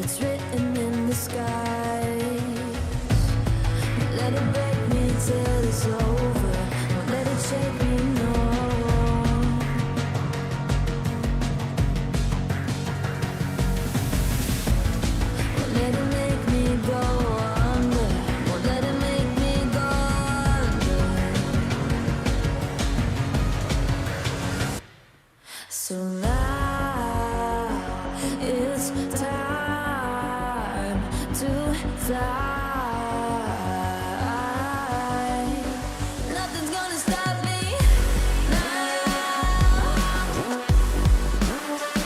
it's written in the sky. Let it break me till it's over. Don't let it shake me, no. Won't let it make me go under. Won't let it make me go under. So now it's time to fly. Nothing's gonna stop me now.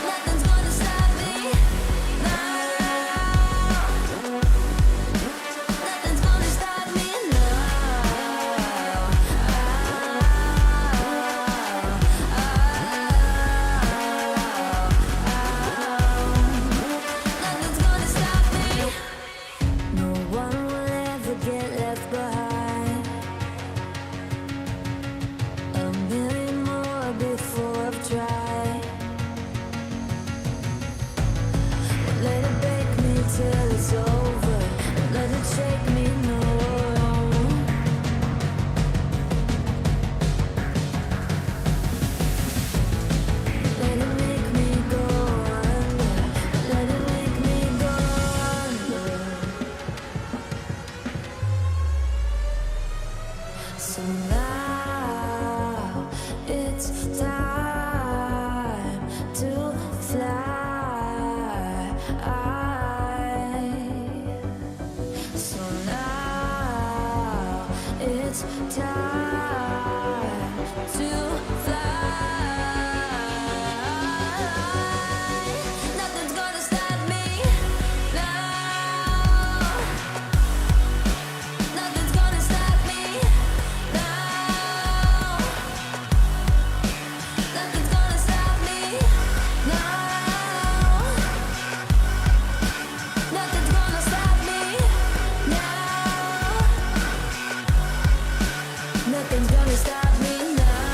Nothing's gonna stop me now. Nothing's gonna stop me now. Nothing's gonna stop me. No one will ever get left behind. A million more before I've tried. Won't let it break me till it's over. Won't let it shake me, no. Let it make me go under. Let it make me go under. So now it's time to fly. So now it's time to fly. Nothing's gonna stop me now. Nothing's gonna stop me now. Nothing's gonna stop me now. Nothing's gonna stop me now. Nothing's gonna stop me now.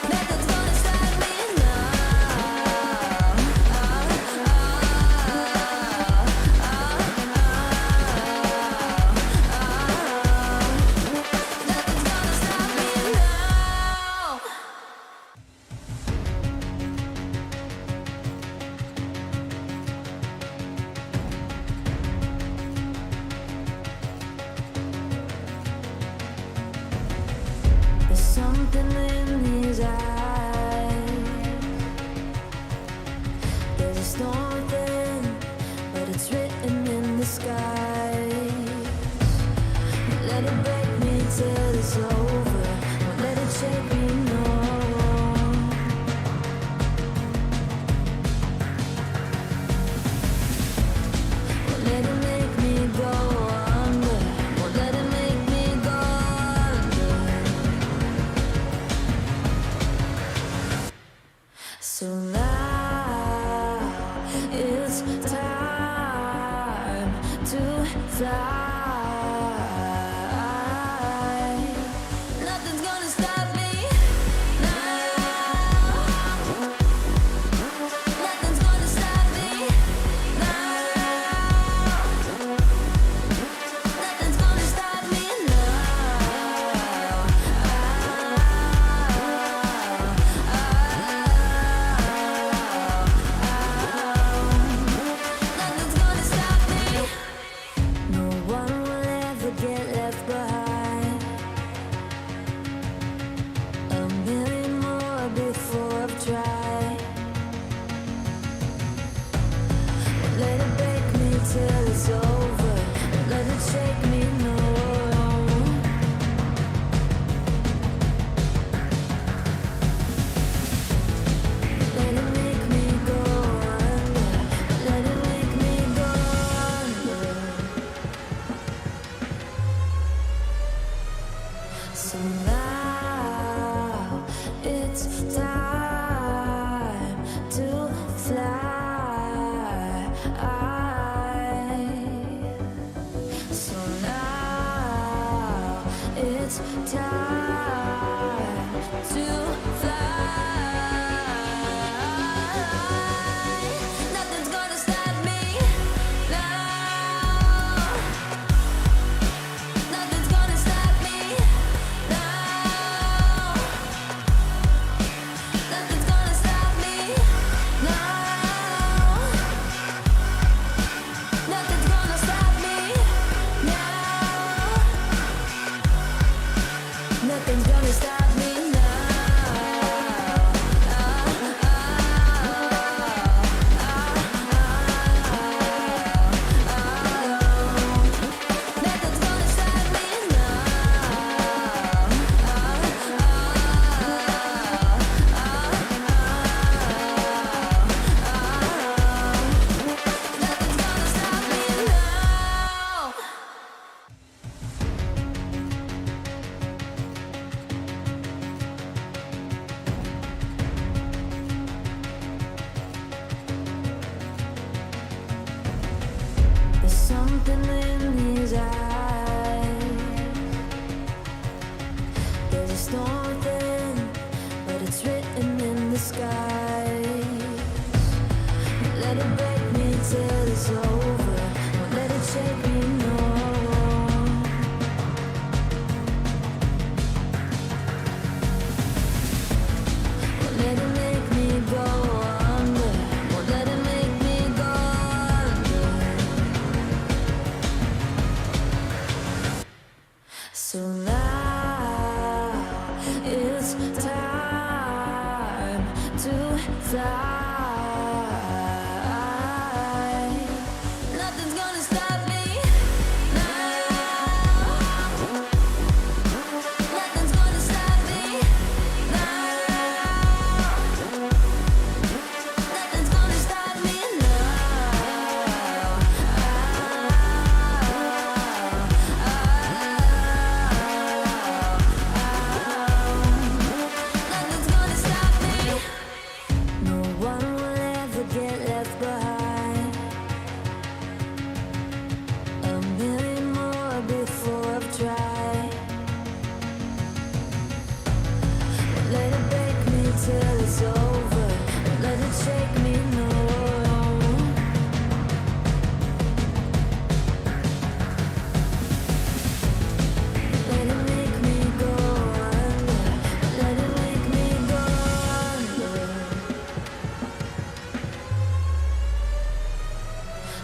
Nothing's gonna stop me Nothing's gonna stop me now. There's something in his eyes. There's a storm within, but it's written in the skies. Let it break me till it's over. Won't let it shake me, no. Won't let it make me go under. Won't let it make me go under. So now it's time to fly. Nothing's gonna stop me now. Nothing's gonna stop me now. Nothing's gonna stop me now. Nothing's gonna stop me. No one will ever get left behind. A million more before I've tried. Won't let it break me till it's over. Won't let it shake me, no. Let it make me go under. Let it make me go under. So now it's time to fly. So now it's it's time to fly. Nothing's gonna stop me now. Nothing's gonna stop me now. Nothing's gonna stop me now. Nothing's gonna stop me now. Nothing's gonna stop me now. Nothing's gonna stop me Nothing's gonna stop me now. There's something in his eyes. There's a storm within, but it's written in the sky. Let it break me till it's over. Won't let it shake me, no. Won't let it make me go under. Won't let it make me go under. So now it's time to fly. Nothing's gonna stop me now. Nothing's gonna stop me now. Nothing's gonna stop me now. Nothing's gonna stop me. No one will ever get left behind. A million more before I've tried. Let it break me till it's over. Let it shake me, no. Let it make me go under. Let it make me go under.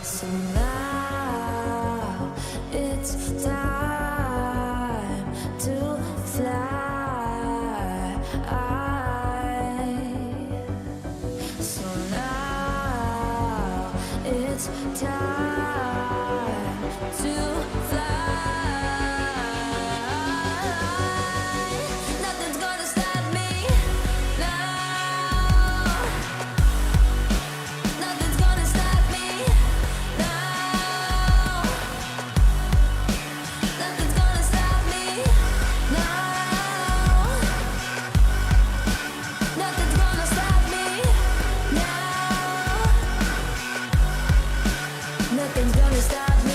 So now it's time to fly. So now it's time to fly. Nothing's gonna stop me now. Nothing's gonna stop me now. Nothing's gonna stop me now. Nothing's gonna stop me now. Nothing's gonna stop me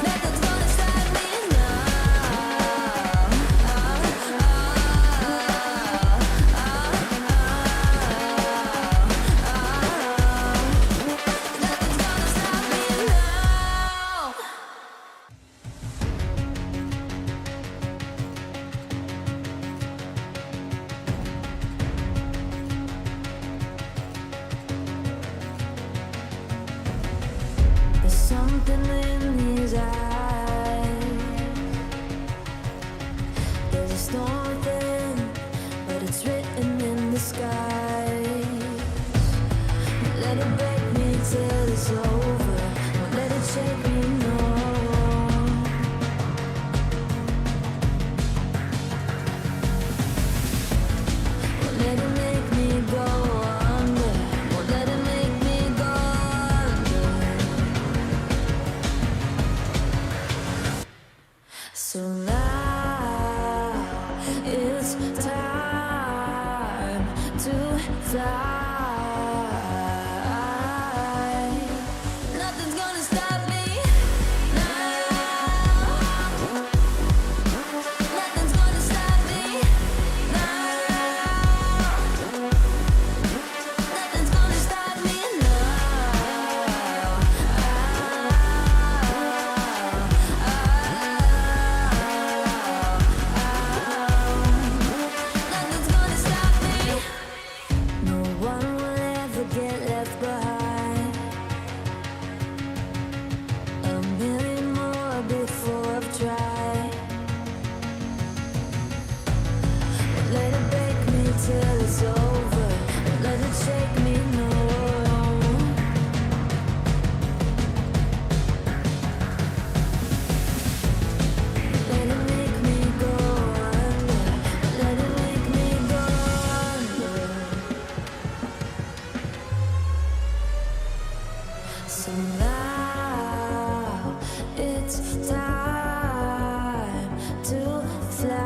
Nothing's gonna stop me Nothing's gonna stop me now. There's something in his eyes. There's a storm within, but it's written in the sky. Let it break me till it's over. Won't let it shake me, no. Won't let it make me go under. Won't let it make me go under. So now it's time to fly.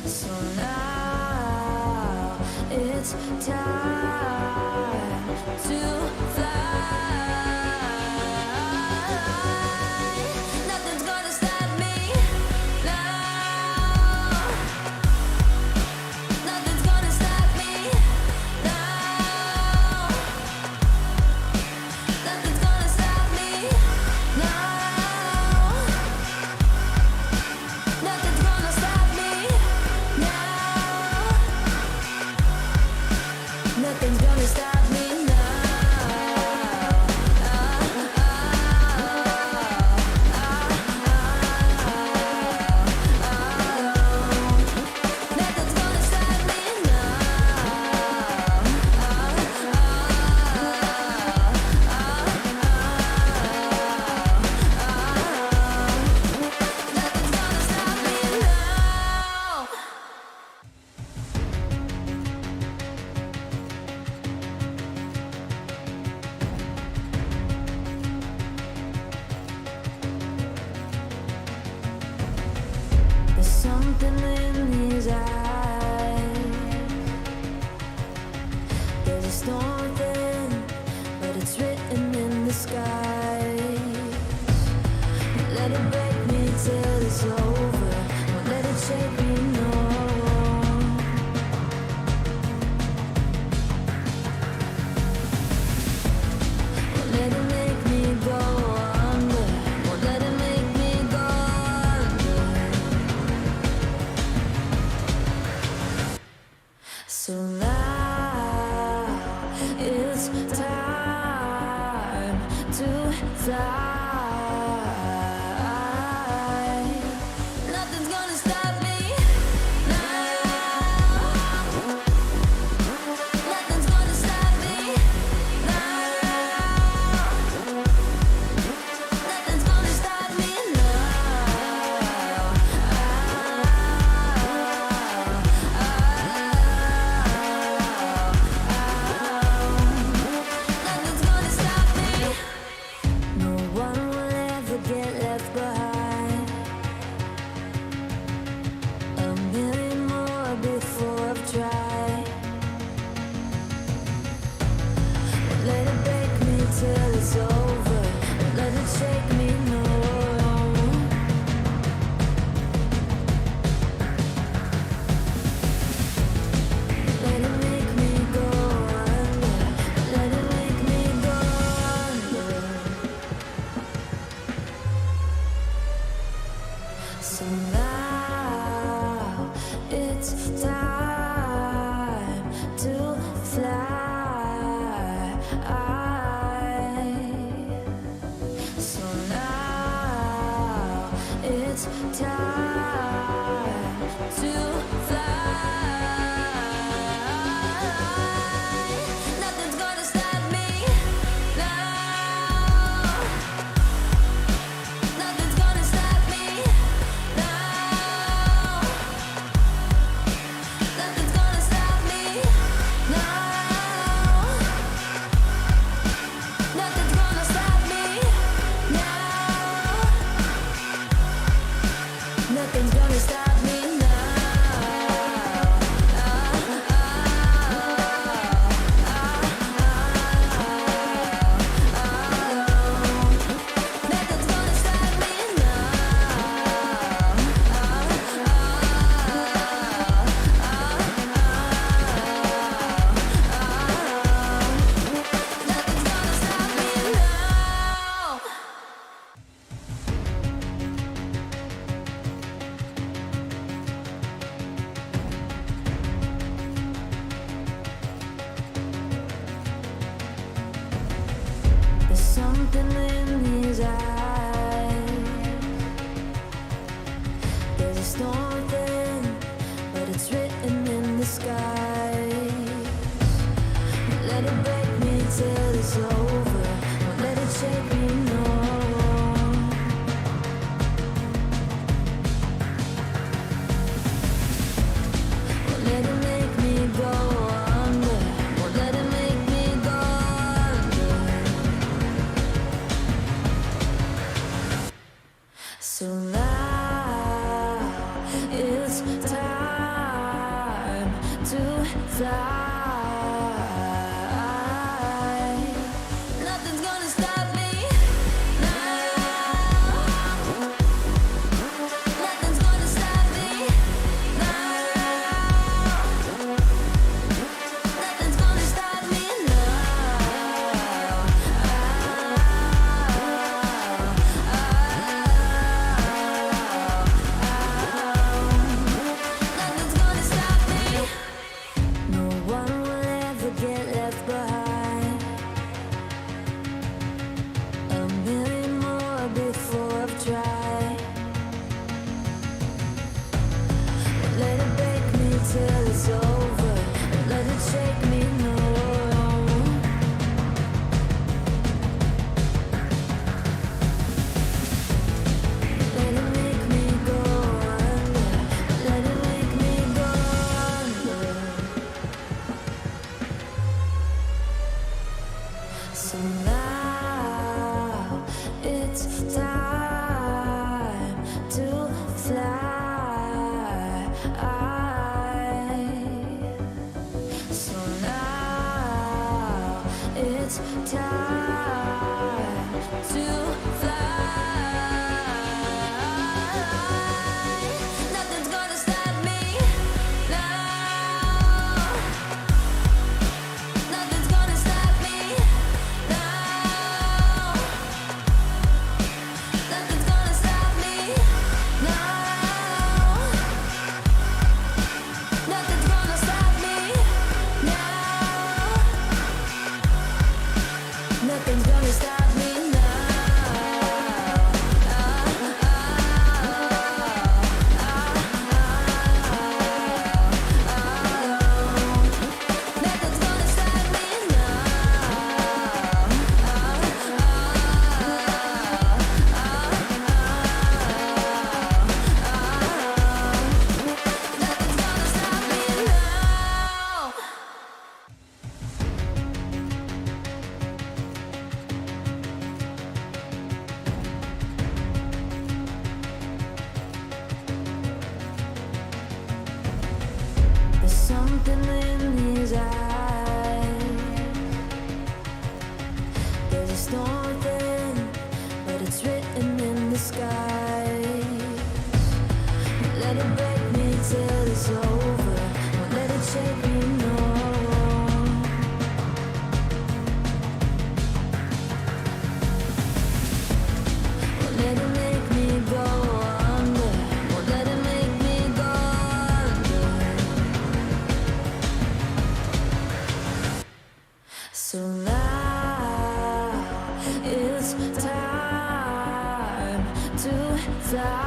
So now it's time to fly. Nothing's gonna stop me now. Nothing's gonna stop me now. Nothing's gonna stop me now. Nothing's gonna stop me now. Nothing's gonna stop me now. Nothing's gonna stop me Nothing's gonna stop me now. There's something in his eyes. There's a storm within, but it's written in the sky. Let it break me till it's over. Won't let it shake me, no. Won't let it make me go under. Won't let it make me go under. So now it's time to fly. Nothing's gonna stop me now. Nothing's gonna stop me now. Nothing's gonna stop me now. Nothing's gonna stop me. No one will ever get left behind. A million more before I've tried. Won't let it break me till it's over. Won't let it shake me, no. Let it make me go under. Let it make me go under. So now it's time to fly. So now it's time to fly. Nothing's gonna stop me now. Nothing's gonna stop me now. Nothing's gonna stop me now. Nothing's gonna stop me now. Nothing's gonna stop me now. Nothing's gonna stop me Nothing's gonna stop me now. There's something in his eyes. There's a storm within, but it's written in the sky. Let it break me till it's over. Won't let it shake me, no. Won't let it make me go under. fly. Nothing's gonna stop me now. Nothing's gonna stop me now. Nothing's gonna stop me now. Nothing's gonna stop me. No one will ever get left behind. A million more before I've tried. Let it break me till it's over. Let it shake me, no. Let it make me go under. Let it make me go under. So now it's time to fly. So now it's time to fly. Nothing's gonna stop me now. Nothing's gonna stop me now. Nothing's gonna stop me now. Nothing's gonna stop me now. Nothing's gonna stop me now. Nothing's gonna stop me Nothing's gonna stop me now. There's something in his eyes. There's a storm within, but it's written in the sky. Let it break me till it's over. Won't let it shake me, no. Won't let it make me go under. Won't let it make me go under. So now it's time to fly.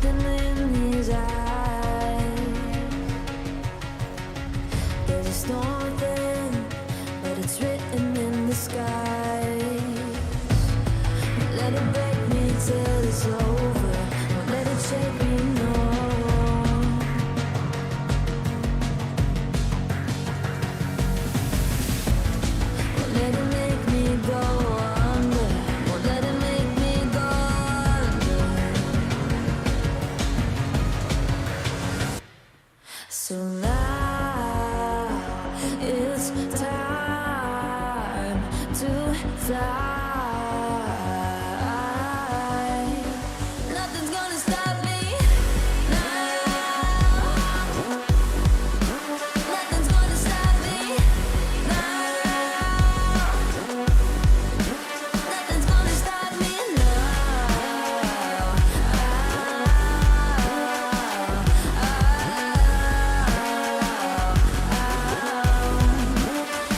something in his eyes. There's a storm within, but it's written in the sky. Let it break me till it's over. Don't let it shake me, no. Won't let it make me go under. Won't let it make me go under. So now it's time to fly. Nothing's gonna stop me now. Nothing's gonna stop me now. Nothing's gonna stop me now.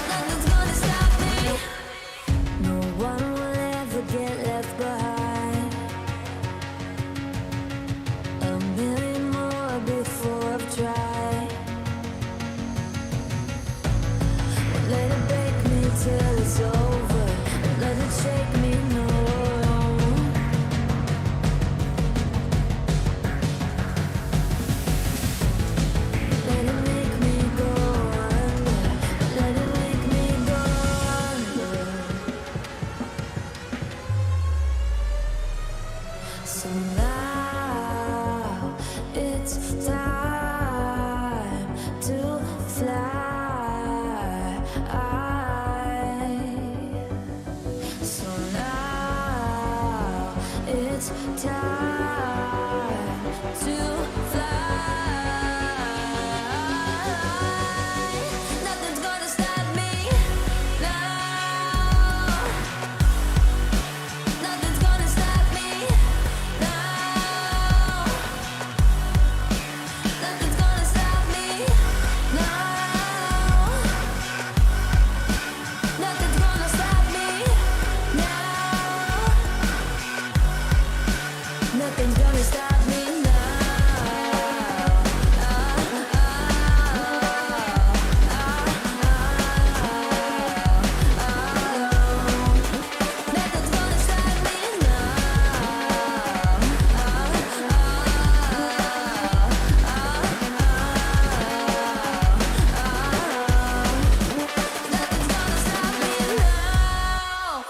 Nothing's gonna stop me. No one will ever get left behind. A million more before I've tried. Won't let it break me till it's over. Won't let it shake me, no. Let it make me go under. Let it make me go under. So now it's time to fly. So now it's time to fly. Nothing's gonna stop me now. Nothing's gonna stop me now. Nothing's gonna stop me now. Nothing's gonna stop me now. Nothing's gonna stop me now. Nothing's gonna stop me Nothing's gonna stop me now.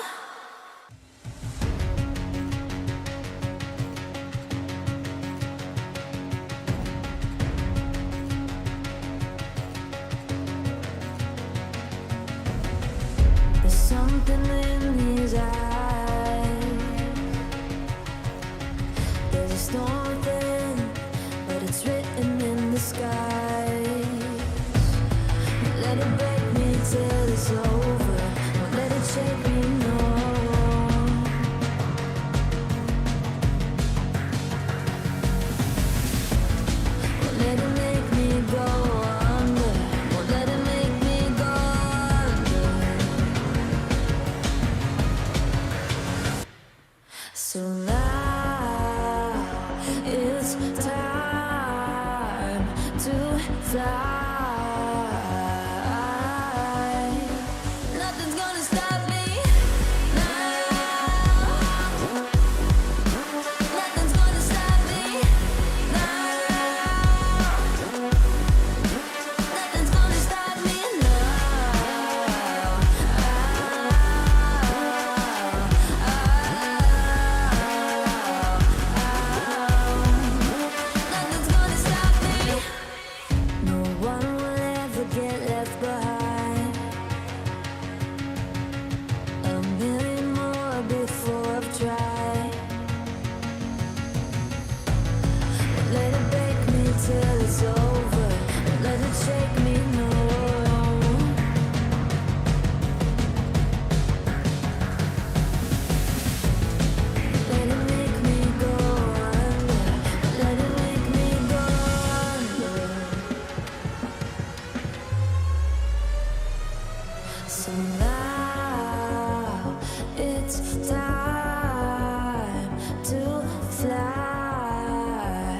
There's something in his eyes. There's a storm within, but it's written in the sky. Let it break me till it's over. Won't let it shake me, no. Won't let it make me go under. Won't let it make me go under. So now it's time to fly. Nothing's gonna stop me now. Nothing's gonna stop me now. Nothing's gonna stop me now. Nothing's gonna stop me. No one will ever get left behind. A million more before I've tried. Won't let it break me till it's over. Won't let it shake me, no. Let it make me go under. Let it make me go under. So now it's time to fly.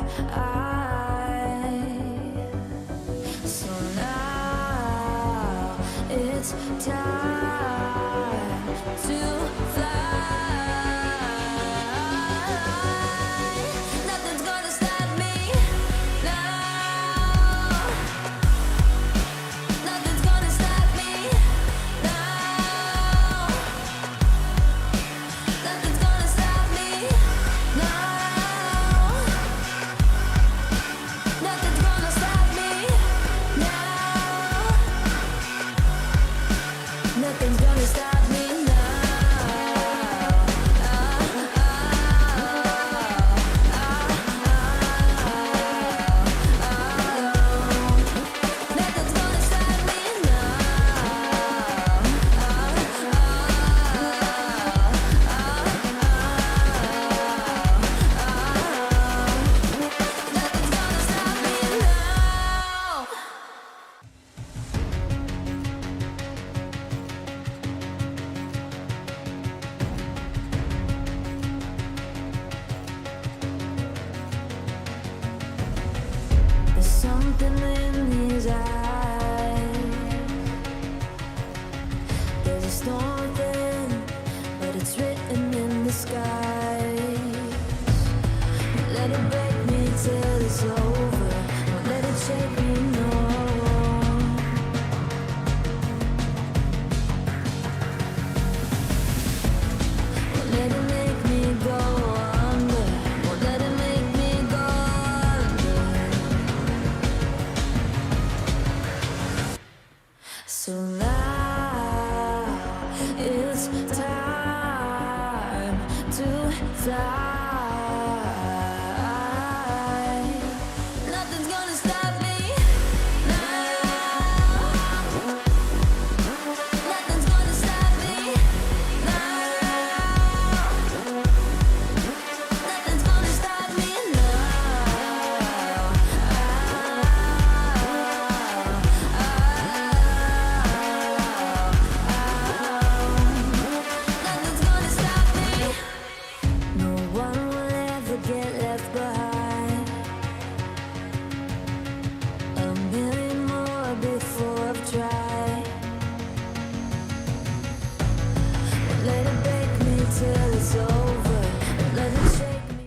It's time to fly. Nothing's gonna stop me now. Nothing's gonna stop me now. Nothing's gonna stop me now. Nothing's gonna stop me now. Nothing's gonna stop me now. Nothing's gonna stop me Nothing's gonna stop me now. There's something in his eyes. There's a storm within, but it's written in the sky. Let it break me till it's over. Won't let it shake me, no. Won't let it make me go under. Won't let it make me go under. So now it's time to fly. Nothing's gonna stop me now. Nothing's gonna stop me now. Nothing's gonna stop me now. Nothing's gonna stop me. No one will ever get left behind. A million more before I've tried. Won't let it break me till it's over. Won't let it shake me.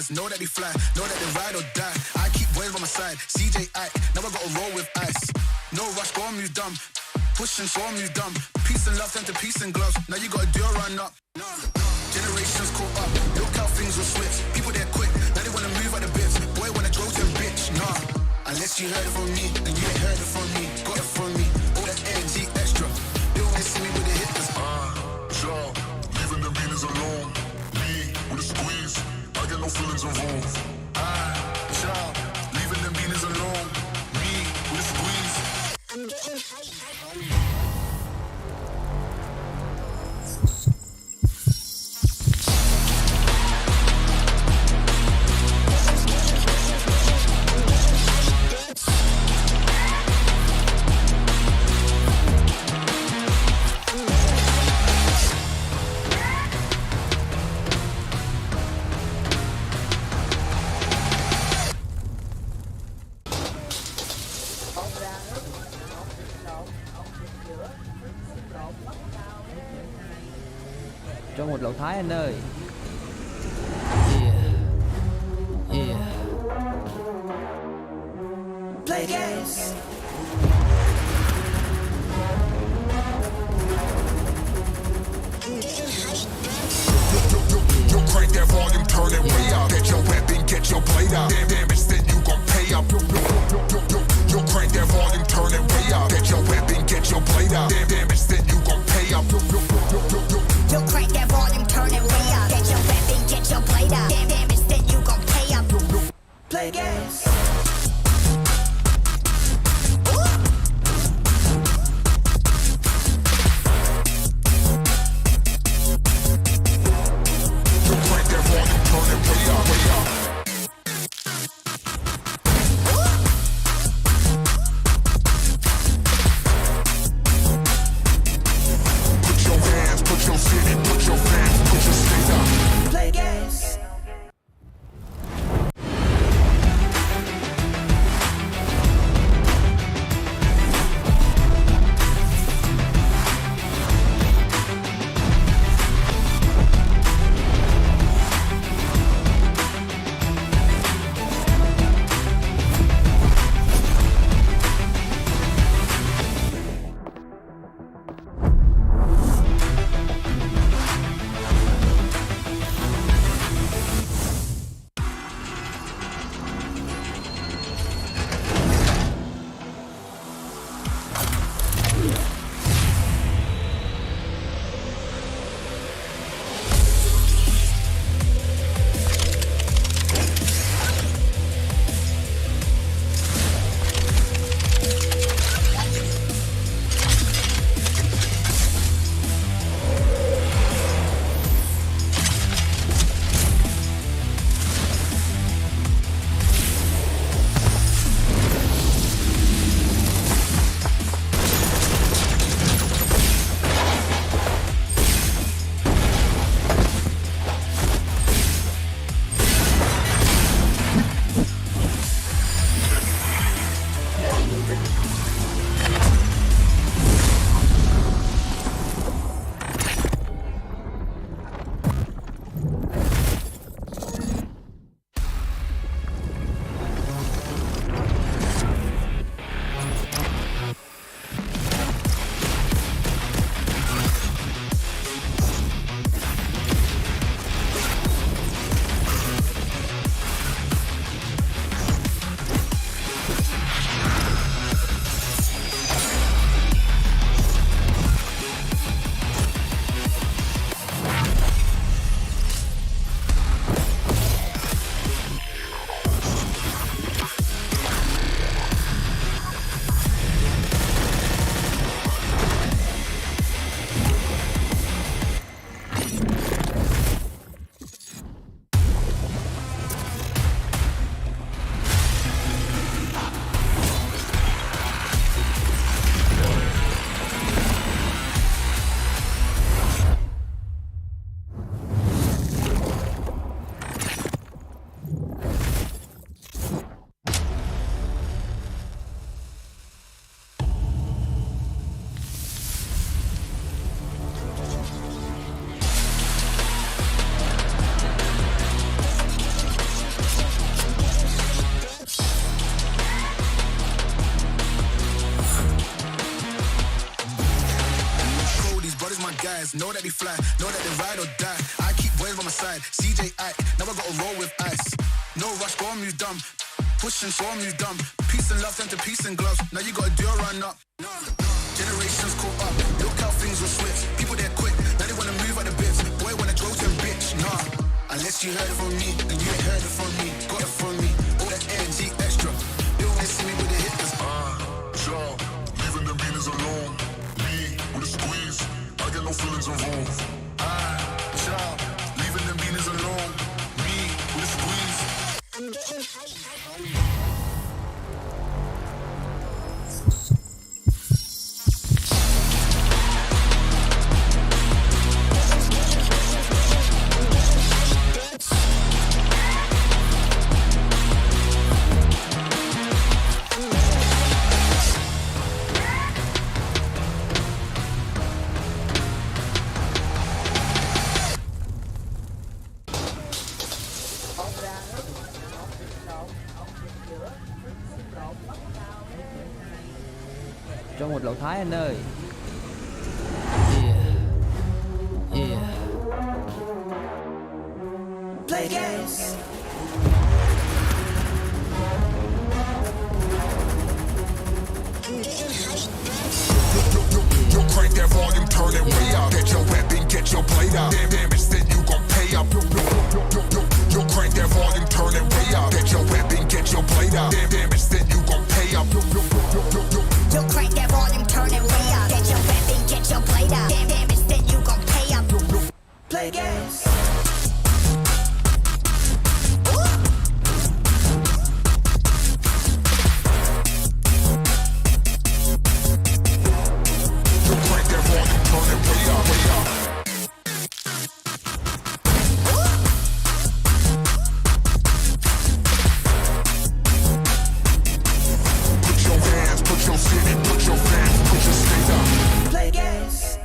bands, know that they fly, know that they ride or die. I keep boys by my side, CJ Ike, now I gotta roll with ice. No rush, go on, move dumb. Pushing, so on, move dumb. Peace and love, turn to peace and gloves. Now you gotta do a run up. Generations caught up, look how things will switch. People there quick, now they wanna move out the bits. Boy wanna grow to bitch, nah. Unless you heard it from me, and you ain't heard it from me. Got it from me, all that energy extra. They always see me with the hitters. Child, leaving the meanings alone. Me with a squeeze, I get no feelings involved. Child, leaving the meanings alone. Me with a squeeze. I'm getting hype. Cho một lẩu Thái anh ơi. Play games. Yo, crank that volume, turn it way up. Get your weapon, get your blade out. Damage, then you gon' pay up. Yo, crank that volume, turn it way up. Get your weapon, get your blade out. Damage, then you gon' pay up. You crank that volume, turn it way up. Get your weapon, get your blade out. Damage, then you gon' pay up. Play games. Yo, crank that volume, turn it way up, way up. that they fly, know that they ride or die. I keep boys by my side, CJ Ike, now I gotta roll with ice. No rush, go on, move dumb. Pushing, so I'm move dumb. Peace and love, turn to peace and gloves. Now you gotta do a run up. Generations caught up, look how things will switch. People they're quick, now they wanna move out the bits. Boy wanna go to a bitch, nah. Unless you heard it from me, and you ain't heard it from me. Got it from me, all that energy extra. They always see me with the hitters. Child, leaving the beaners alone. Me with a squeeze, I get no feelings involved. Child, leaving them beaners alone. Me with a squeeze. I'm getting hype. Cho một lẩu Thái anh ơi. Play games. Yo, crank that volume, turn it way up. Get your weapon, get your blade out. Damage, then you gon' pay up. Yo, crank that volume, turn it way up. Get your weapon, get your blade out. Damage, then you gon' pay up. Yo, crank that volume, turn it way up. Get your weapon, get your blade out. Damage, then you gon' pay up. Play games. Yo, crank that volume, turn it way up, way up. Put your hands, put your city, put your fans, put your state up. Play games.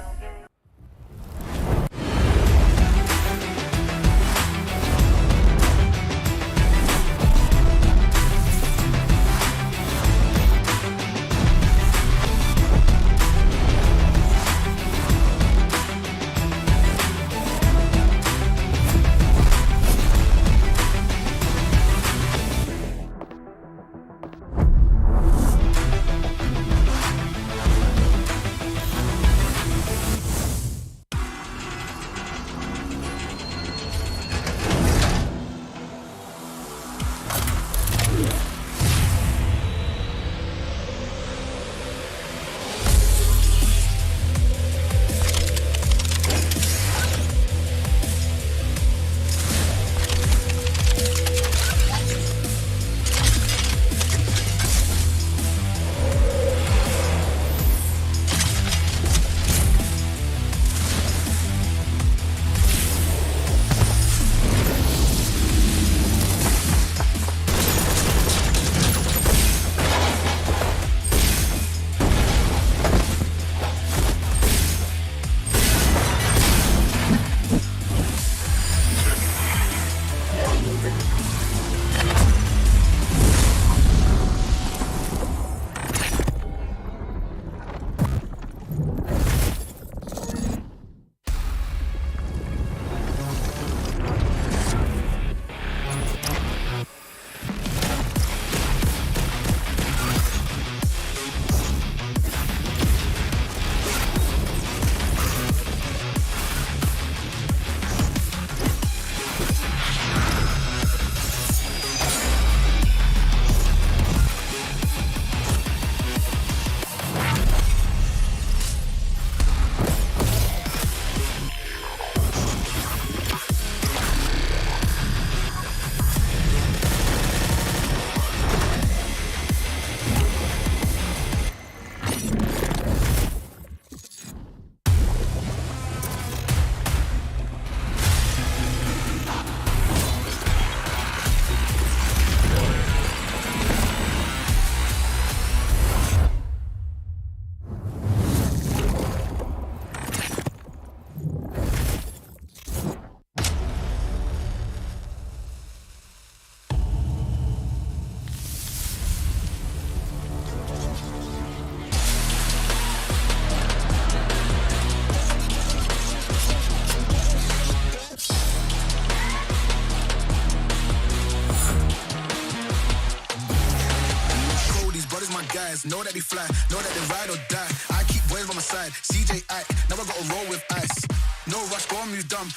know that they fly, know that they ride or die. I keep boys by my side, CJ Ike, now I gotta roll with ice. No rush, go on, move dumb.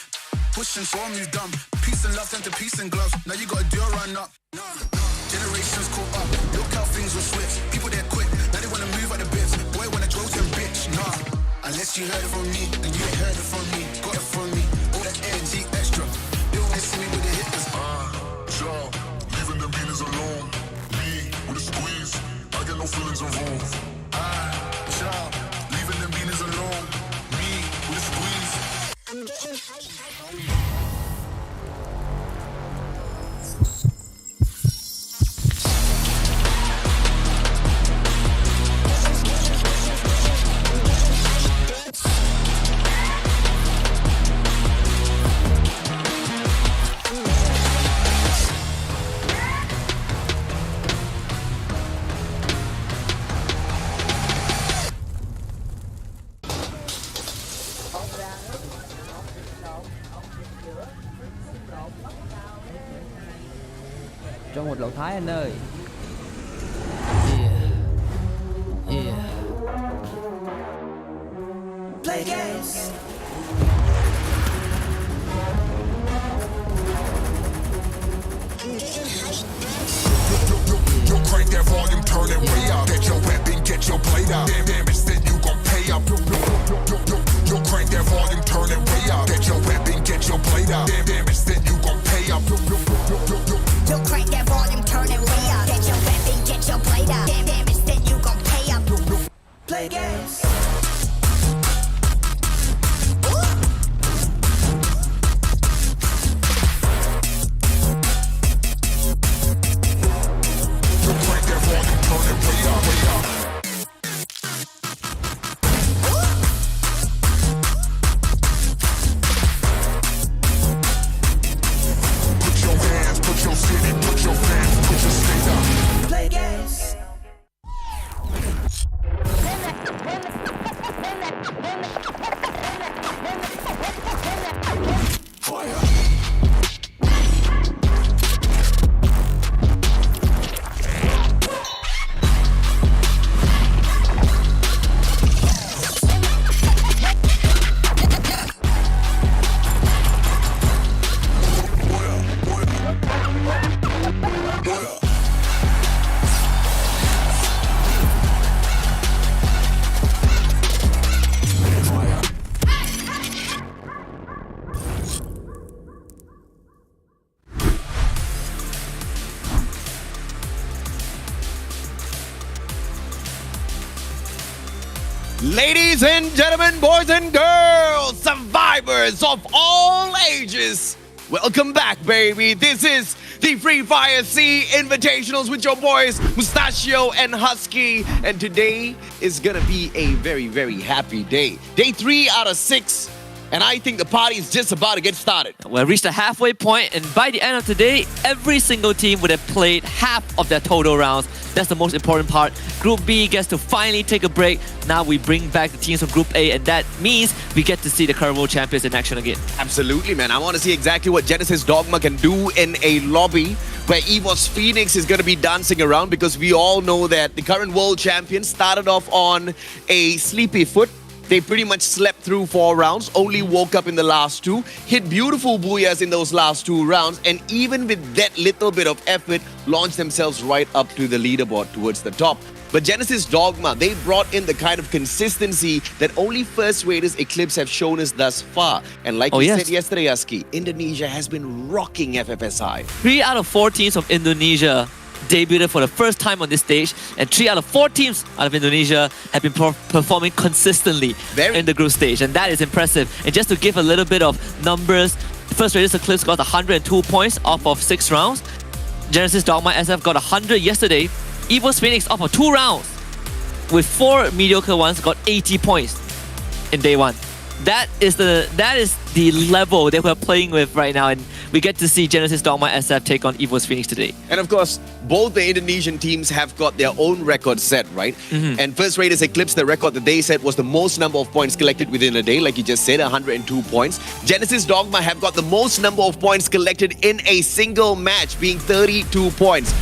Pushing, so on, move dumb. Peace and love turn to peace and gloves. Now you gotta do a run up. Generations caught up, look how things will switch. People they're quick, now they wanna move out the bits. Boy wanna grow to bitch, nah. Unless you heard it from me, then you ain't heard it from me. Got it from me, all that energy extra. They always see me with the hitters. Child, leaving the beaters alone. Me with a squeeze, I get no feelings involved. Child, leaving them beaners alone. Me with a squeeze. I'm getting hype. Cho một lẩu Thái anh ơi. Play games. Yo, crank that volume, turn it way up. Get your weapon, get your blade out. Damage, then you gon' pay up. Yo, crank that volume, turn it way up. Get your weapon, get your blade out. Damage, then you gon' pay up. Yo, crank that volume, turn it way up. Get your weapon, get your blade out. Damage, then you gon' pay up. Play games. Yo, crank that volume, turn it way up, way up. Put your hands, put your city, put your fans, put your state up. Play games. Fire. Ladies and gentlemen, boys and girls, survivors of all ages, welcome back, baby. This is the Fire SEA Invitationals with your boys, Mustachio and Husky. And today is gonna be a very, very happy day. Day 3 out of 6. And I think the party is just about to get started. We reached the halfway point, and by the end of today, every single team would have played half of their total rounds. That's the most important part. Group B gets to finally take a break. Now we bring back the teams from Group A, and that means we get to see the current world champions in action again. Absolutely, man. I want to see exactly what Genesis Dogma can do in a lobby where EVOS Phoenix is going to be dancing around, because we all know that the current world champion started off on a sleepy foot. They pretty much slept through 4 rounds, only woke up in the last 2, hit beautiful booyahs in those last 2 rounds, and even with that little bit of effort, launched themselves right up to the leaderboard towards the top. But Genesis Dogma, they brought in the kind of consistency that only First Raiders Eclipse have shown us thus far. And like you said yesterday, Aski, Indonesia has been rocking FFSI. 3 out of 4 teams from Indonesia debuted for the first time on this stage, and 3 out of 4 teams out of Indonesia have been performing consistently in the group stage, and that is impressive. And just to give a little bit of numbers, First Raiders Eclipse got 102 points off of 6 rounds. Genesis Dogma SF got 100 yesterday. EVOS Phoenix off of 2 rounds with 4 mediocre ones got 80 points in day 1. That is the level that we're playing with right now, and we get to see Genesis Dogma SF take on EVOS Phoenix today. And of course, both the Indonesian teams have got their own records set, right? And First Raiders Eclipse, the record that they set was the most number of points collected within a day, like you just said, 102 points. Genesis Dogma have got the most number of points collected in a single match, being 32 points.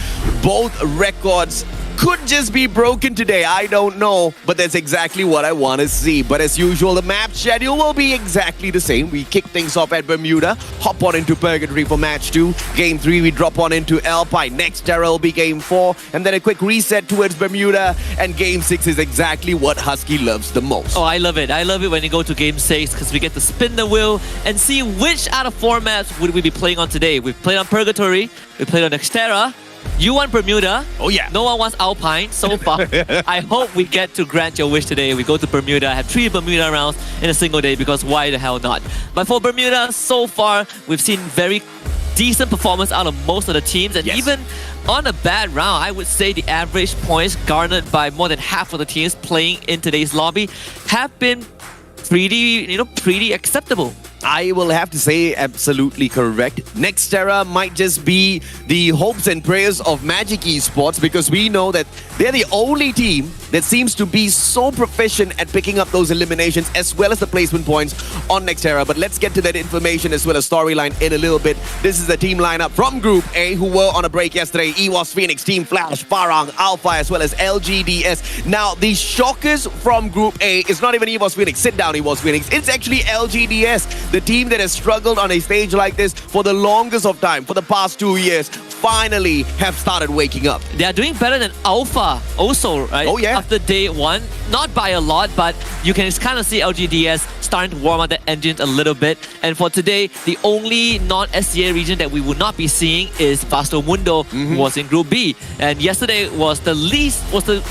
Both records could just be broken today. I don't know, but that's exactly what I want to see. But as usual, the map schedule will be exactly the same. We kick things off at Bermuda, hop on into Purgatory for match 2. Game 3, we drop on into Alpine. Next Terra will be game 4, and then a quick reset towards Bermuda. And game 6 is exactly what Husky loves the most. Oh, I love it. I love it when you go to game 6 because we get to spin the wheel and see which out of 4 maps would we be playing on today. We've played on Purgatory, we played on Xterra. You want Bermuda. Oh yeah. No one wants Alpine so far. I hope we get to grant your wish today. We go to Bermuda, have 3 Bermuda rounds in a single day because why the hell not? But for Bermuda, so far, we've seen very decent performance out of most of the teams, and even on a bad round, I would say the average points garnered by more than half of the teams playing in today's lobby have been pretty acceptable. I will have to say absolutely correct. Nextera might just be the hopes and prayers of Magic Esports because we know that they're the only team that seems to be so proficient at picking up those eliminations as well as the placement points on Nextera. But let's get to that information as well as storyline in a little bit. This is the team lineup from Group A who were on a break yesterday. EWAS Phoenix, Team Flash, Farang, Alpha as well as LGDS. Now the shockers from Group A is not even EWAS Phoenix. Sit down EWAS Phoenix. It's actually LGDS. The team that has struggled on a stage like this for the longest of time, for the past 2 years, finally have started waking up. They are doing better than Alpha also, right? Oh yeah. After day 1, not by a lot, but you can kind of see LGDS starting to warm up the engines a little bit. And for today, the only non-SCA region that we will not be seeing is Vasto Mundo, who was in Group B. And yesterday was the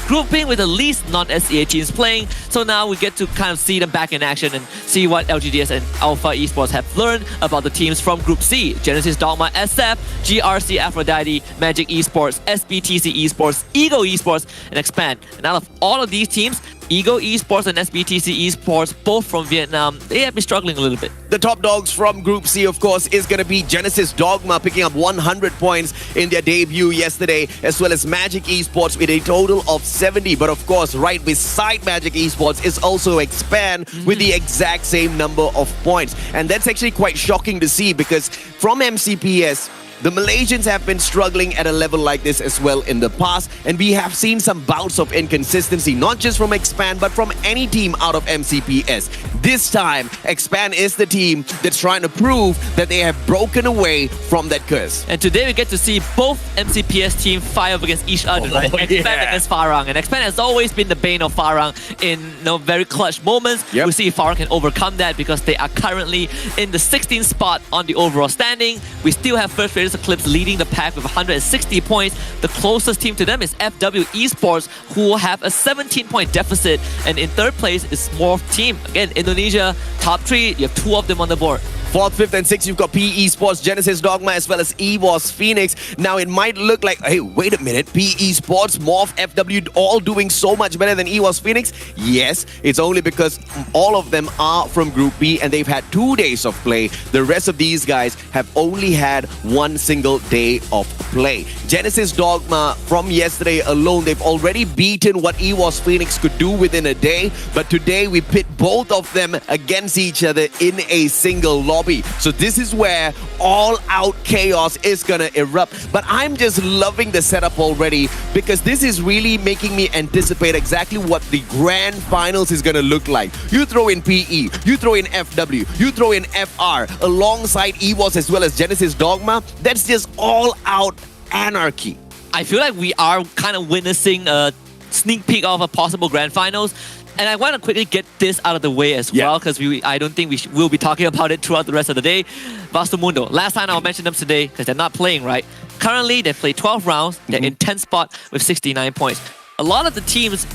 grouping with the least non-SCA teams playing. So now we get to kind of see them back in action and see what LGDS and Alpha Esports have learned about the teams from Group C. Genesis Dogma, SF, GRC Aphrodite, Magic Esports, SBTC Esports, Ego Esports, and Expand. And out of all of these teams, Ego Esports and SBTC Esports, both from Vietnam, they have been struggling a little bit. The top dogs from Group C, of course, is going to be Genesis Dogma, picking up 100 points in their debut yesterday, as well as Magic Esports with a total of 70. But of course, right beside Magic Esports is also Expand with the exact same number of points. And that's actually quite shocking to see because from MCPS, the Malaysians have been struggling at a level like this as well in the past, and we have seen some bouts of inconsistency, not just from Expand, but from any team out of MCPS. This time, Expand is the team that's trying to prove that they have broken away from that curse. And today we get to see both MCPS teams fire up against each other, right? Expand against Farang. And Expand has always been the bane of Farang in very clutch moments. We'll see if Farang can overcome that because they are currently in the 16th spot on the overall standing. We still have First Raiders Eclipse leading the pack with 160 points. The closest team to them is FW Esports, who have a 17-point deficit. And in third place is Morph Team. Again, Indonesia, top 3, you have 2 of them on the board. 4th, 5th, and 6th, you've got PE Esports, Genesis Dogma, as well as EWAS Phoenix. Now, it might look like, hey, wait a minute, PE Sports, Morph, FW, all doing so much better than EWAS Phoenix? Yes, it's only because all of them are from Group B and they've had 2 days of play. The rest of these guys have only had 1 single day of play. Genesis Dogma, from yesterday alone, they've already beaten what EWAS Phoenix could do within a day. But today, we pit both of them against each other in a single lobby. So this is where all-out chaos is gonna erupt. But I'm just loving the setup already because this is really making me anticipate exactly what the grand finals is gonna look like. You throw in PE, you throw in FW, you throw in FR alongside EWAS as well as Genesis Dogma. That's just all-out anarchy. I feel like we are kind of witnessing a sneak peek of a possible grand finals. And I want to quickly get this out of the way as well because I don't think we'll be talking about it throughout the rest of the day. Vasto Mundo. Last time I'll mention them today because they're not playing, right? Currently, they've played 12 rounds. They're in 10th spot with 69 points. A lot of the teams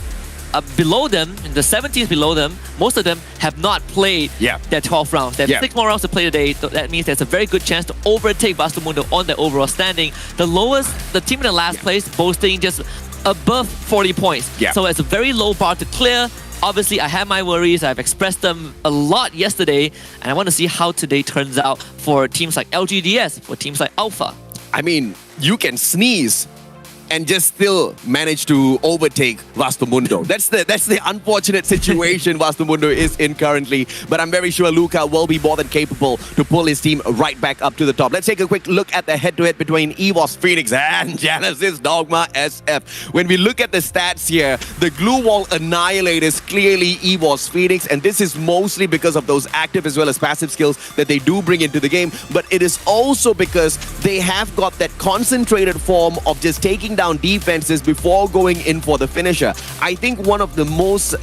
below them, in the 17th below them, most of them have not played their 12 rounds. They have 6 more rounds to play today. So that means there's a very good chance to overtake Vasto Mundo on their overall standing. The team in the last place boasting just above 40 points. So it's a very low bar to clear. Obviously, I have my worries. I've expressed them a lot yesterday, and I want to see how today turns out for teams like LGDS, for teams like Alpha. I mean, you can sneeze and just still manage to overtake Vastomundo. That's the unfortunate situation Vastomundo is in currently. But I'm very sure Luca will be more than capable to pull his team right back up to the top. Let's take a quick look at the head-to-head between EVOS Phoenix and Genesis Dogma SF. When we look at the stats here, the glue wall annihilate is clearly EVOS Phoenix, and this is mostly because of those active as well as passive skills that they do bring into the game. But it is also because they have got that concentrated form of just taking down defenses before going in for the finisher. I think one of the most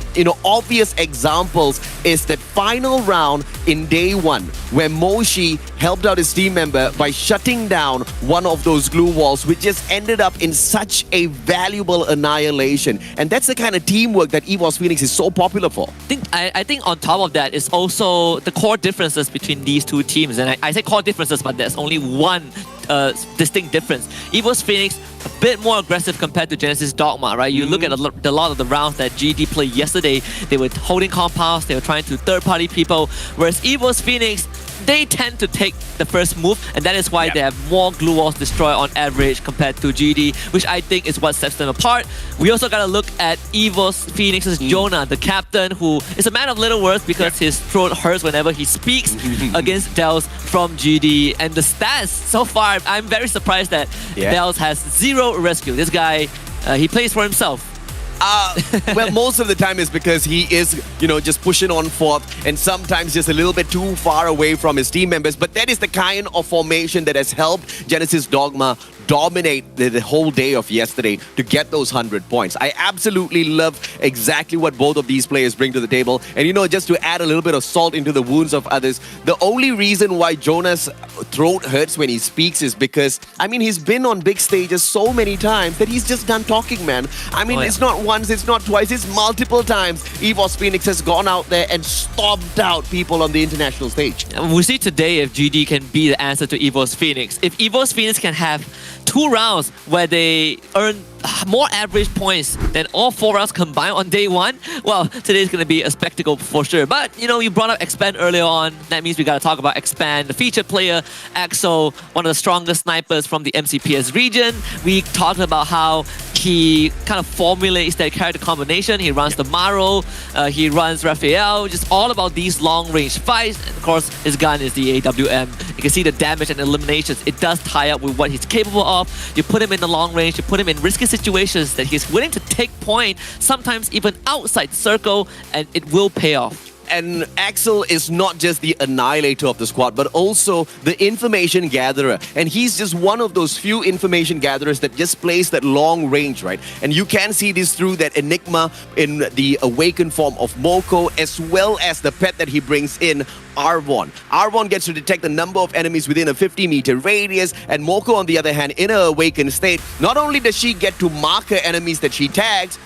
obvious examples is that final round in day one where Moshi helped out his team member by shutting down one of those glue walls, which just ended up in such a valuable annihilation. And that's the kind of teamwork that EVOS Phoenix is so popular for. I think on top of that is also the core differences between these two teams. And I say core differences, but there's only one distinct difference. EVOS Phoenix, a bit more aggressive compared to Genesis Dogma, right? You look at a lot of the rounds that GD played yesterday, they were holding compounds, they were trying to third-party people, whereas EVOS Phoenix, they tend to take the first move, and that is why they have more glue walls destroyed on average compared to GD, which I think is what sets them apart. We also gotta look at EVOS Phoenix's Jonah, the captain, who is a man of little words because his throat hurts whenever he speaks against Dels from GD. And the stats so far, I'm very surprised that Dels has 0 rescue. This guy, he plays for himself. Well, most of the time is because he is, just pushing on forth and sometimes just a little bit too far away from his team members. But that is the kind of formation that has helped Genesis Dogma dominate the whole day of yesterday to get those 100 points. I absolutely love exactly what both of these players bring to the table. And just to add a little bit of salt into the wounds of others, the only reason why Jonah's throat hurts when he speaks is because, he's been on big stages so many times that he's just done talking, man. It's not once, it's not twice, it's multiple times EVOS Phoenix has gone out there and stomped out people on the international stage. We'll see today if GD can be the answer to EVOS Phoenix. If EVOS Phoenix can have 2 rounds where they earn more average points than all 4 rounds combined on day one, well, today's going to be a spectacle for sure. But, you brought up Expand earlier on. That means we got to talk about Expand, the featured player, Axel, one of the strongest snipers from the MCPS region. We talked about how he kind of formulates that character combination. He runs the Maro, he runs Raphael, just all about these long-range fights. And of course, his gun is the AWM. You can see the damage and eliminations. It does tie up with what he's capable of. You put him in the long range, you put him in risky situations that he's willing to take point, sometimes even outside the circle, and it will pay off. And Axel is not just the annihilator of the squad, but also the information gatherer. And he's just one of those few information gatherers that just plays that long range, right? And you can see this through that Enigma in the awakened form of Moko, as well as the pet that he brings in, Arvon. Arvon gets to detect the number of enemies within a 50-meter radius, and Moko, on the other hand, in her awakened state, not only does she get to mark her enemies that she tags,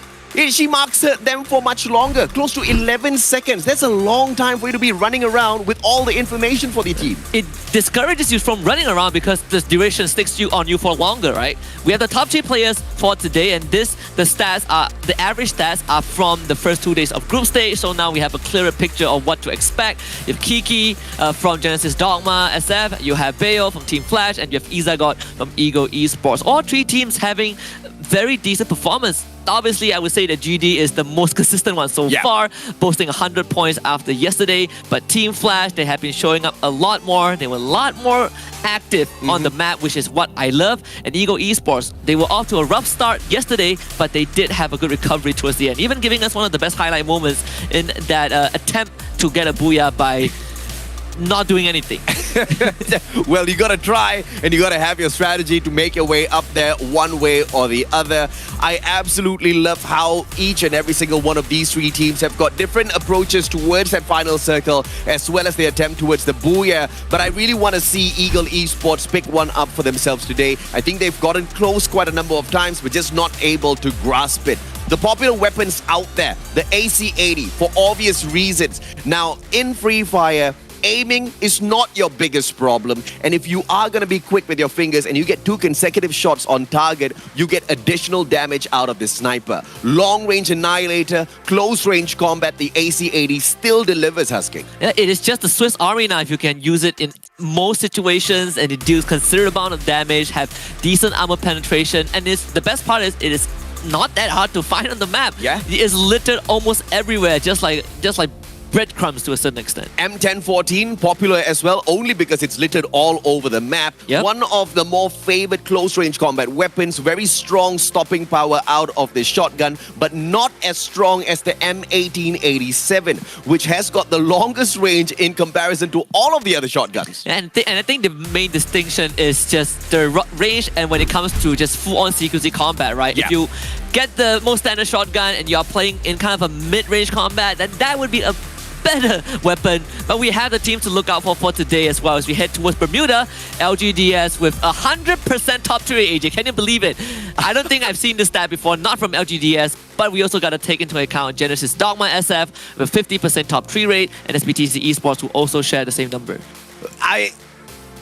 she marks them for much longer, close to 11 seconds. That's a long time for you to be running around with all the information for the team. It discourages you from running around because the duration sticks on you for longer, right? We have the top 3 players for today, and the average stats are from the first 2 days of group stage. So now we have a clearer picture of what to expect. You have Kiki from Genesis Dogma SF, you have Bayo from Team Flash, and you have Izagot from Ego Esports. All 3 teams having very decent performance. Obviously, I would say that GD is the most consistent one so far, boasting 100 points after yesterday. But Team Flash, they have been showing up a lot more. They were a lot more active on the map, which is what I love. And Ego Esports, they were off to a rough start yesterday, but they did have a good recovery towards the end, even giving us one of the best highlight moments in that attempt to get a booyah by not doing anything. Well, you gotta try and you gotta have your strategy to make your way up there one way or the other. I absolutely love how each and every single one of these 3 teams have got different approaches towards that final circle, as well as the attempt towards the booyah. But I really want to see Eagle Esports pick one up for themselves today. I think they've gotten close quite a number of times, but just not able to grasp it. The popular weapons out there, the AC-80, for obvious reasons. Now, in FreeFire, aiming is not your biggest problem. And if you are going to be quick with your fingers and you get 2 consecutive shots on target, you get additional damage out of this sniper. Long range annihilator, close range combat, the AC-80 still delivers, Husky. Yeah, it is just a Swiss Army knife. You can use it in most situations and it deals considerable amount of damage, have decent armor penetration, and the best part is it is not that hard to find on the map. Yeah. It is littered almost everywhere, just like breadcrumbs to a certain extent. M1014, popular as well, only because it's littered all over the map. Yep. One of the more favored close-range combat weapons, very strong stopping power out of the shotgun, but not as strong as the M1887, which has got the longest range in comparison to all of the other shotguns. And I think the main distinction is just the range, and when it comes to just full-on CQC combat, right? Yeah. If you get the most standard shotgun and you're playing in kind of a mid-range combat, then that would be a better weapon. But we have the team to look out for today as well as we head towards Bermuda. LGDS with 100% top 3 AJ. Can you believe it? I don't think I've seen this stat before, not from LGDS, but we also got to take into account Genesis Dogma SF with 50% top 3 rate and SBTC Esports who also share the same number.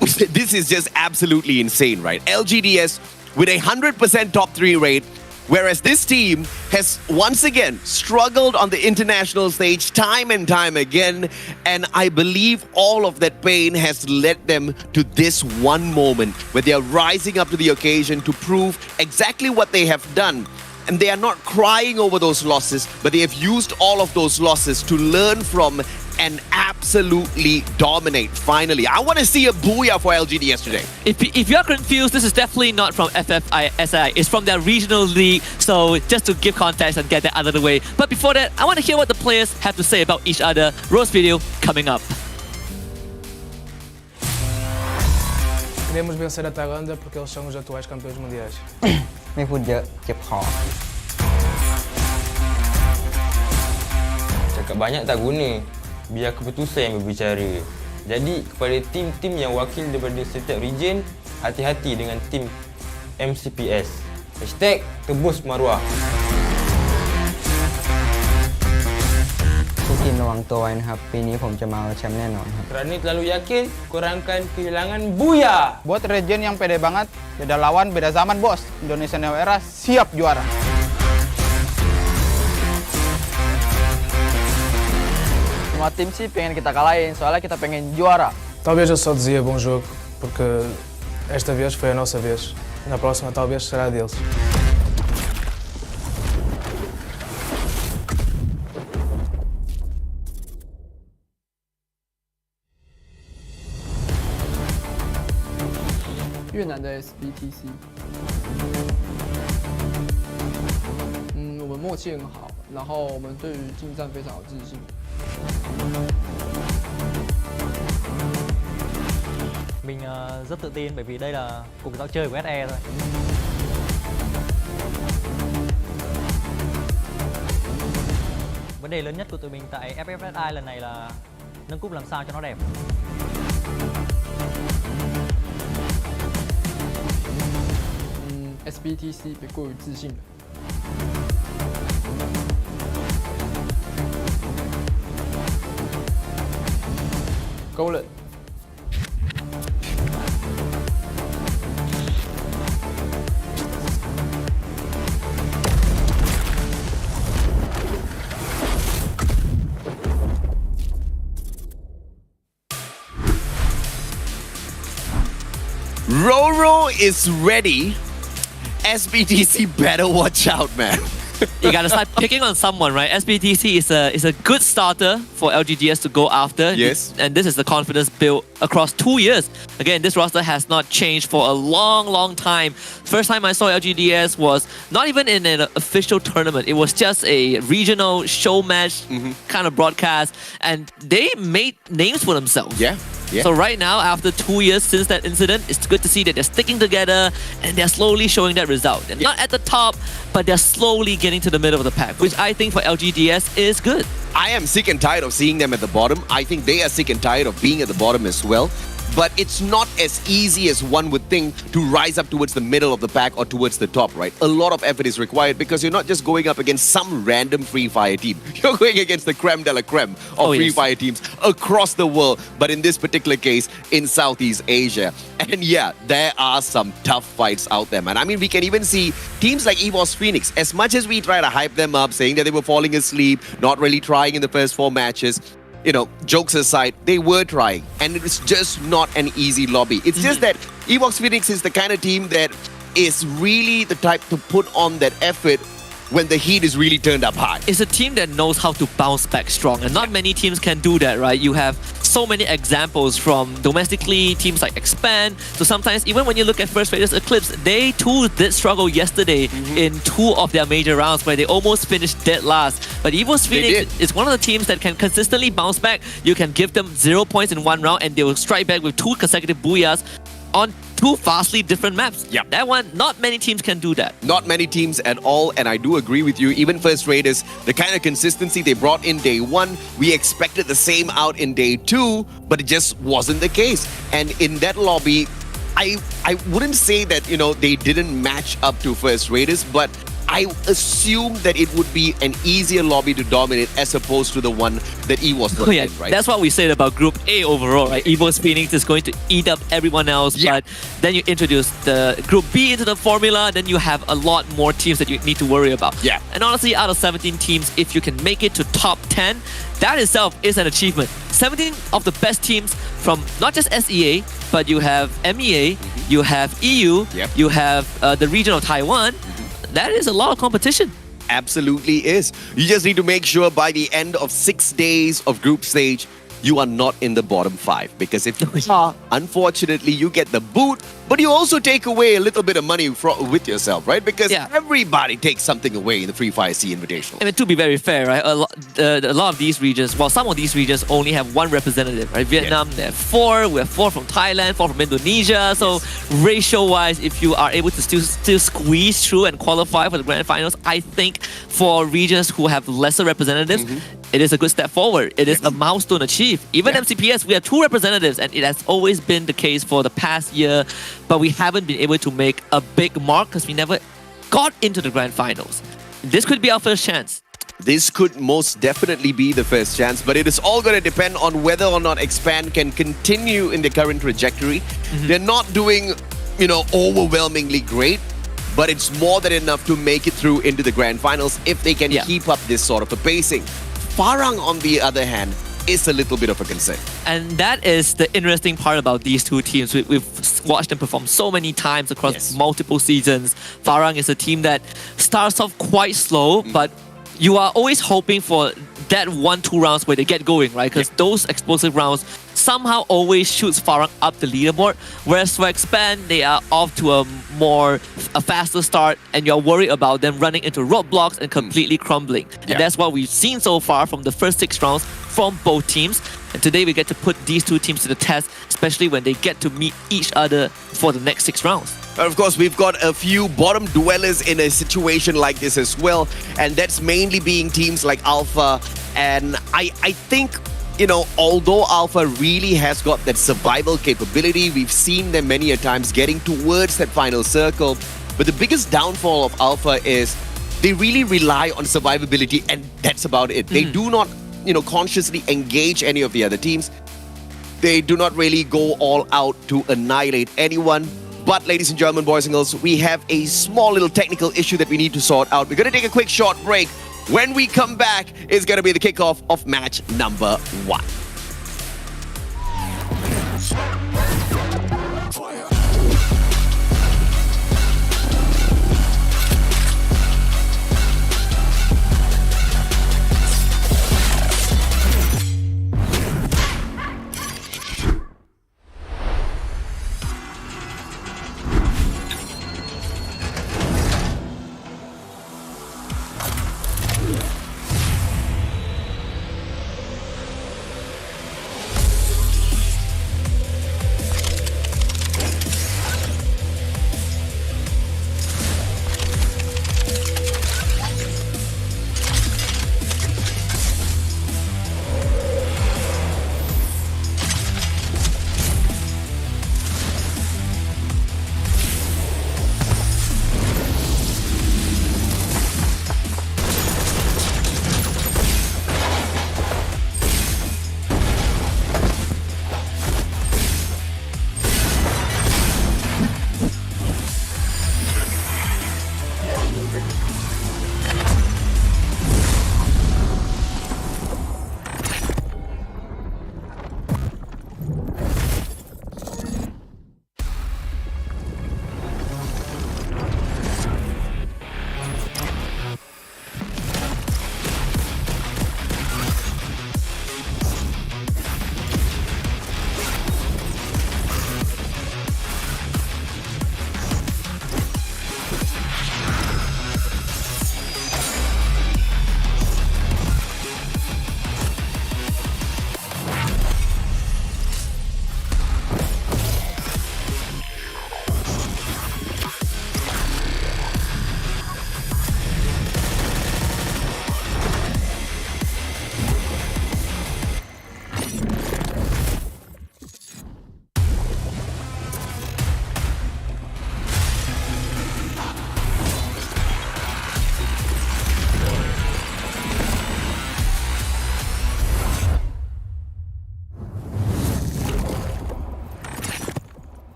This is just absolutely insane, right? LGDS with a 100% top 3 rate, whereas this team has once again struggled on the international stage time and time again. And I believe all of that pain has led them to this one moment where they are rising up to the occasion to prove exactly what they have done. And they are not crying over those losses, but they have used all of those losses to learn from and absolutely dominate finally. I want to see a booyah for LGDS today. If you're confused, this is definitely not from FFSI. It's from their regional league. So just to give context and get that out of the way. But before that, I want to hear what the players have to say about each other. Roast video coming up. Queremos vencer a Tailândia porque eles são os atuais campeões mundiais. ไม่พูดเยอะเจ็บคอ Cakap banyak tak guna. Biar keputusan yang berbicara. Jadi kepada tim-tim yang wakil daripada setiap region, hati-hati dengan tim MCPS. #tebus maruah. ทุกทีมระวังตัวไว้นะครับปีนี้ผมจะมาเอาแชมป์แน่นอนครับ Kerana terlalu yakin, korang akan kehilangan buya. Buat region yang pede banget, beda lawan, beda zaman bos. Indonesia Neo Era siap juara. Semua tim sih pengen kita kalahin, soalnya kita pengen juara. Talvez eu só dizia bom jogo, porque esta vez foi a nossa vez. Na próxima talvez será a deles. Vietnam的 SBTC， 我们默契很好，然后我们对于近战非常有自信。Mình rất tự tin bởi vì đây là cuộc giao chơi của SE thôi. Vấn đề lớn nhất của tụi mình tại FFSI lần này là nâng cúp làm sao cho nó đẹp. SBTC 别过于自信了。勾人。Roro is ready. SBTC better watch out, man. You gotta start picking on someone, right? SBTC is a good starter for LGDS to go after. Yes. And this is the confidence built across 2 years. Again, this roster has not changed for a long time. First time I saw LGDS was not even in an official tournament. It was just a regional show match kind of broadcast. And they made names for themselves. Yeah. Yeah. So right now, after 2 years since that incident, it's good to see that they're sticking together and they're slowly showing that result. They're not at the top, but they're slowly getting to the middle of the pack, which I think for LGDS is good. I am sick and tired of seeing them at the bottom. I think they are sick and tired of being at the bottom as well. but it's not as easy as one would think to rise up towards the middle of the pack or towards the top, right? A lot of effort is required because you're not just going up against some random FreeFire team. You're going against the creme de la creme of FreeFire teams across the world, but in this particular case, in Southeast Asia. And yeah, there are some tough fights out there, man. I mean, we can even see teams like EVOS Phoenix, as much as we try to hype them up, saying that they were falling asleep, not really trying in the first 4 matches, you know, jokes aside, they were trying. And it was just not an easy lobby. It's just that EVOS Phoenix is the kind of team that is really the type to put on that effort when the heat is really turned up high. It's a team that knows how to bounce back strong, and not many teams can do that, right? You have so many examples from domestically, teams like Expand, so sometimes even when you look at First Raiders Eclipse, they too did struggle yesterday in 2 of their major rounds where they almost finished dead last. But EVOS Phoenix is one of the teams that can consistently bounce back. You can give them 0 points in 1 round and they will strike back with 2 consecutive booyahs on 2 vastly different maps. Yep. That one, not many teams can do that. Not many teams at all, and I do agree with you. Even First Raiders, the kind of consistency they brought in day 1, we expected the same out in day 2, but it just wasn't the case. And in that lobby, I wouldn't say that, you know, they didn't match up to First Raiders, but I assume that it would be an easier lobby to dominate as opposed to the one that EVOS was in, right? That's what we said about Group A overall, right? EVOS Phoenix is going to eat up everyone else, but then you introduce the Group B into the formula, then you have a lot more teams that you need to worry about. Yeah. And honestly, out of 17 teams, if you can make it to top 10, that itself is an achievement. 17 of the best teams from not just SEA, but you have MEA, you have EU, you have the region of Taiwan. That is a lot of competition. Absolutely is. You just need to make sure by the end of 6 days of group stage, you are not in the bottom 5. Because if you are, unfortunately, you get the boot, but you also take away a little bit of money with yourself, right? Because everybody takes something away in the Fire SEA Invitational. I mean, to be very fair, right? A lot of these regions, well, some of these regions only have 1 representative, right? Vietnam, they have 4. We have 4 from Thailand, 4 from Indonesia. So ratio-wise, if you are able to still squeeze through and qualify for the grand finals, I think for regions who have lesser representatives, it is a good step forward. It is a milestone achieved. Even MCPS, we have 2 representatives, and it has always been the case for the past year, but we haven't been able to make a big mark because we never got into the grand finals. This could be our first chance. This could most definitely be the first chance, but it is all going to depend on whether or not Expand can continue in the current trajectory. They're not doing, you know, overwhelmingly great, but it's more than enough to make it through into the grand finals if they can keep up this sort of a pacing. Farang, on the other hand, is a little bit of a concern. And that is the interesting part about these 2 teams. We've watched them perform so many times across multiple seasons. Farang is a team that starts off quite slow, but you are always hoping for that 1-2 rounds where they get going, right? Because those explosive rounds somehow always shoots Farang up the leaderboard. Whereas for Expand, they are off to a faster start, and you're worried about them running into roadblocks and completely crumbling. And that's what we've seen so far from the first 6 rounds from both teams. And today we get to put these 2 teams to the test, especially when they get to meet each other for the next 6 rounds. But of course, we've got a few bottom dwellers in a situation like this as well, and that's mainly being teams like Alpha. And I think, you know, although Alpha really has got that survival capability, we've seen them many a times getting towards that final circle. But the biggest downfall of Alpha is they really rely on survivability, and that's about it. They do not, you know, consciously engage any of the other teams. They do not really go all out to annihilate anyone. But ladies and gentlemen, boys and girls, we have a small little technical issue that we need to sort out. We're going to take a quick short break. When we come back, it's going to be the kickoff of match number 1.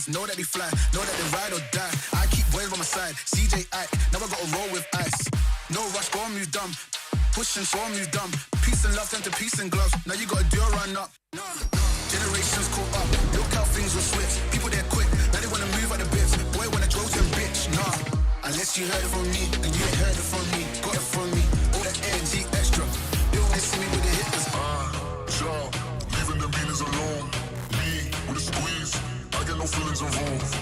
niggas know that they fly, know that they ride or die. I keep boys by my side, CJ Ike, now I gotta roll with ice. No rush, go on, move dumb. Pushing, so I'm dumb. Peace and love turn to peace and gloves. Now you gotta do a run up. Generations caught up. Look how things will switch. People they're quick. Now they wanna move out the bits. Boy, when I drove to a bitch. Nah. Unless you heard it from me, and you ain't heard it from me. Got it from me. All that energy extra. They always see me with the hitters. Child, leaving them beanies alone. Me with a squeeze. I get no feelings involved.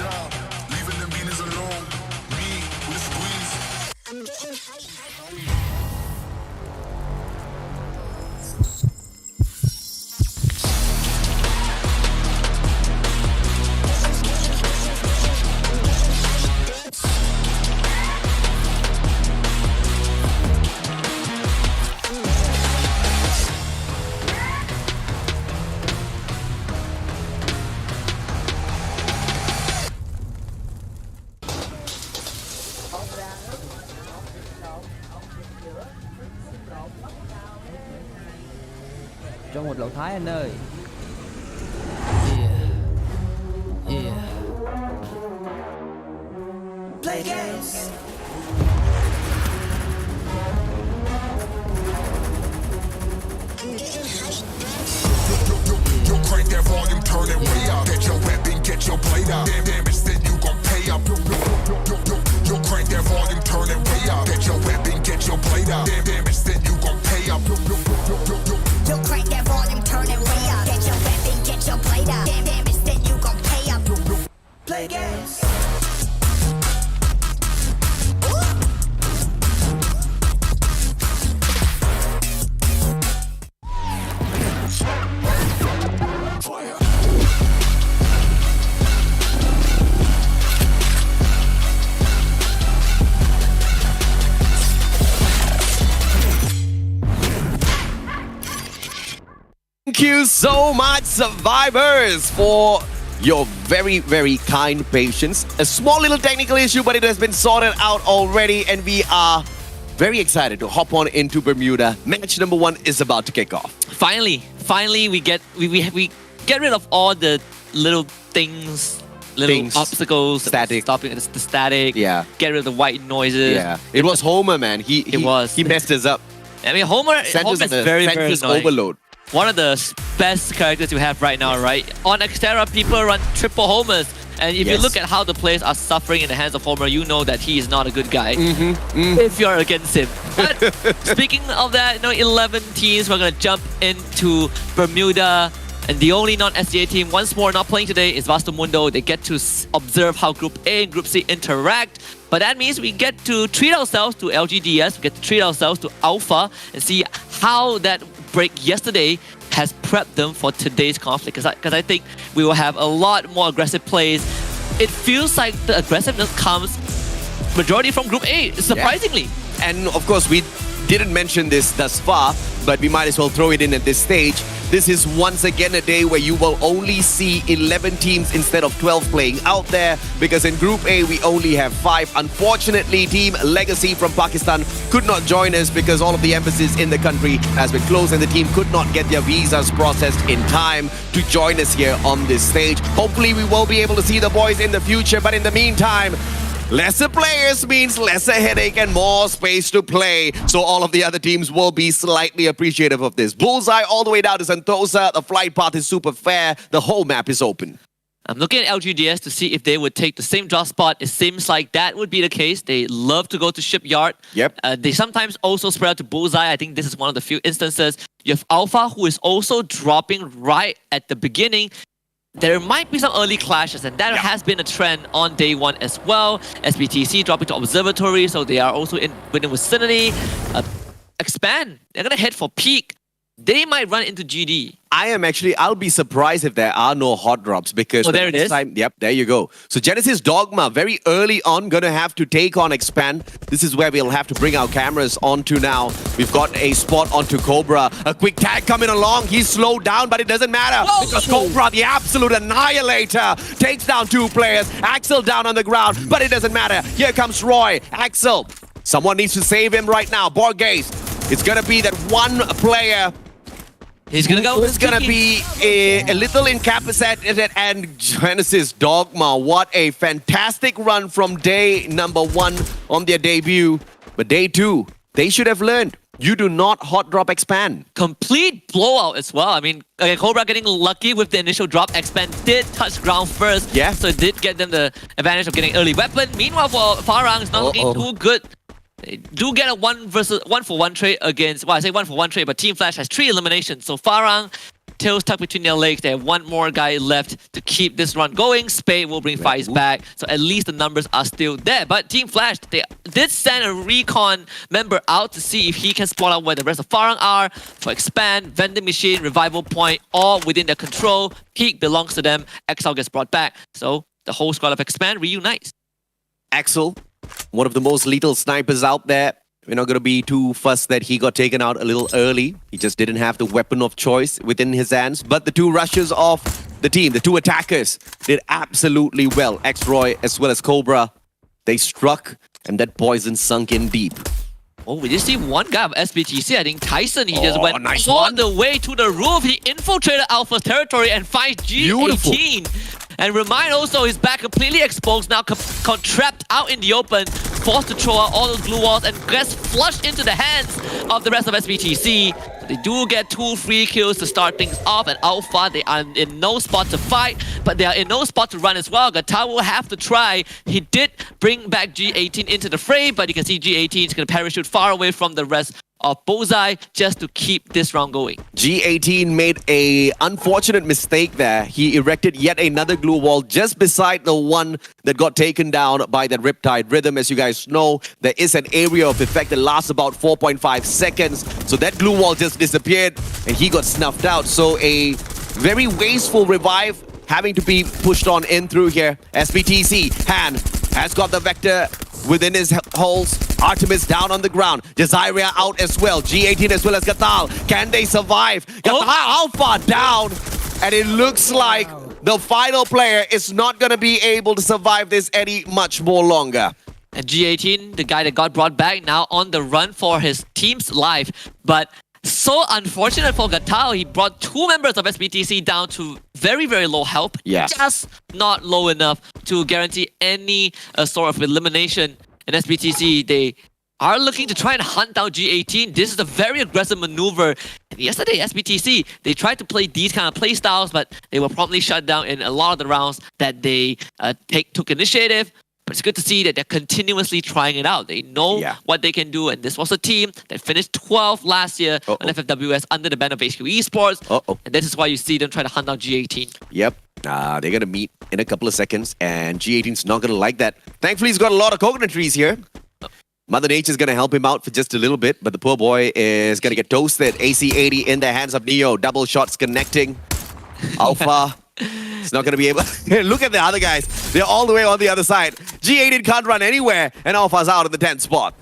Child, leaving them beanies alone. Me with a squeeze. I'm getting hype. Cho một lẩu Thái anh ơi. Play games. Yo, crank that volume, turn it way up. Get your weapon, get your blade out. Damage, then you gon' pay up. Yo, crank that volume, turn it way up. Get your weapon, get your blade out. Damage, then you gon' pay up. Yo, crank that volume, turn it way up. Get your weapon, get your blade out. Damage, then you gon' pay up. Play games. Thank you so much, survivors, for your very, very kind patience. A small little technical issue, but it has been sorted out already, and we are very excited to hop on into Bermuda. Match number 1 is about to kick off. Finally, we get rid of all the little things, obstacles, static, stopping the static. Yeah. Get rid of the white noises. Yeah. It was Homer, man. He messed us up. I mean, Homer is very, very annoying. Overload. One of the best characters you have right now, right? On Xterra, people run triple homers. And if you look at how the players are suffering in the hands of Homer, you know that he is not a good guy if you're against him. But speaking of that, 11 teams, we're going to jump into Bermuda. And the only non-SDA team, once more, not playing today is Vasto Mundo. They get to observe how Group A and Group C interact. But that means we get to treat ourselves to LGDS, we get to treat ourselves to Alpha, and see how that break yesterday has prepped them for today's conflict. Because I think we will have a lot more aggressive plays. It feels like the aggressiveness comes majority from Group A, surprisingly. Yeah. And of course, we didn't mention this thus far, but we might as well throw it in at this stage. This is once again a day where you will only see 11 teams instead of 12 playing out there, because in Group A we only have 5. Unfortunately, Team Legacy from Pakistan could not join us because all of the embassies in the country has been closed and the team could not get their visas processed in time to join us here on this stage. Hopefully we will be able to see the boys in the future, but in the meantime, lesser players means lesser headache and more space to play. So all of the other teams will be slightly appreciative of this. Bullseye all the way down to Sentosa. The flight path is super fair. The whole map is open. I'm looking at LGDS to see if they would take the same drop spot. It seems like that would be the case. They love to go to Shipyard. Yep. They sometimes also spread out to Bullseye. I think this is one of the few instances. You have Alpha, who is also dropping right at the beginning. There might be some early clashes, and that has been a trend on day 1 as well. SBTC dropping to Observatory, so they are also in with vicinity. Expand, they're going to head for Peak. They might run into GD. I'll be surprised if there are no hot drops because there it is. Yep, there you go. So Genesis Dogma, very early on, going to have to take on Expand. This is where we'll have to bring our cameras onto now. We've got a spot onto Cobra. A quick tag coming along. He's slowed down, but it doesn't matter. Whoa. Because Cobra, the absolute annihilator, takes down 2 players. Axel down on the ground, but it doesn't matter. Here comes Roy. Axel, someone needs to save him right now. Borges, it's going to be that one player He's gonna go. It's gonna be a little incapacitated, and Genesis Dogma. What a fantastic run from day number 1 on their debut. But day 2, they should have learned. You do not hot drop expand. Complete blowout as well. I mean, Cobra getting lucky with the initial drop. Expand did touch ground first. Yeah. So it did get them the advantage of getting early weapon. Meanwhile, for Farang, it's not looking too good. They do get a 1-for-1 trade against, well, I say 1-for-1 trade, but Team Flash has 3 eliminations. So Farang, tails tucked between their legs. They have 1 more guy left to keep this run going. Spade will bring Fires back. So at least the numbers are still there. But Team Flash, they did send a recon member out to see if he can spot out where the rest of Farang are. For Expand, Vending Machine, Revival Point, all within their control. Peak belongs to them. Exile gets brought back. So the whole squad of Expand reunites. Axel, one of the most lethal snipers out there. We're not going to be too fussed that he got taken out a little early. He just didn't have the weapon of choice within his hands. But the 2 rushes of the team, the 2 attackers, did absolutely well. X-Roy as well as Cobra, they struck, and that poison sunk in deep. Oh, we just see one guy of SBTC. I think Tyson, he just went nice all one. the way to the roof. He infiltrated Alpha's territory and finds G18. And Remind also is back completely exposed now, trapped out in the open, forced to throw out all those glue walls and gets flushed into the hands of the rest of SBTC. They do get 2 free kills to start things off, and Alpha, they are in no spot to fight, but they are in no spot to run as well. Gatao will have to try. He did bring back G18 into the fray, but you can see G18 is going to parachute far away from the rest of Bullseye just to keep this round going. G18 made a unfortunate mistake there. He erected yet another glue wall just beside the one that got taken down by that Riptide Rhythm. As you guys know, there is an area of effect that lasts about 4.5 seconds. So that glue wall just disappeared and he got snuffed out. So a very wasteful revive having to be pushed on in through here. SBTC, Han has got the Vector within his holes. Artemis down on the ground. Jasiria out as well. G18 as well as Gatal. Can they survive? Gatal Alpha down. And it looks like the final player is not going to be able to survive this any much more longer. And G18, the guy that got brought back, now on the run for his team's life. But so unfortunate for Gatal, he brought 2 members of SBTC down to very, very low health. Yeah. Just not low enough to guarantee any sort of elimination. And SBTC, they are looking to try and hunt down G18. This is a very aggressive maneuver. And yesterday, SBTC, they tried to play these kind of play styles, but they were promptly shut down in a lot of the rounds that they took initiative. But it's good to see that they're continuously trying it out. They know what they can do, and this was a team that finished 12th last year on FFWS under the banner of HQ Esports. And this is why you see them try to hunt down G18. Yep. They're going to meet in a couple of seconds, and G18's not going to like that. Thankfully, he's got a lot of coconut trees here. Mother Nature's going to help him out for just a little bit, but the poor boy is going to get toasted. AC-80 in the hands of Neo. Double shots connecting. Alpha. It's not going to be able... Look at the other guys. They're all the way on the other side. G18 can't run anywhere, and Alpha's out in the 10th spot.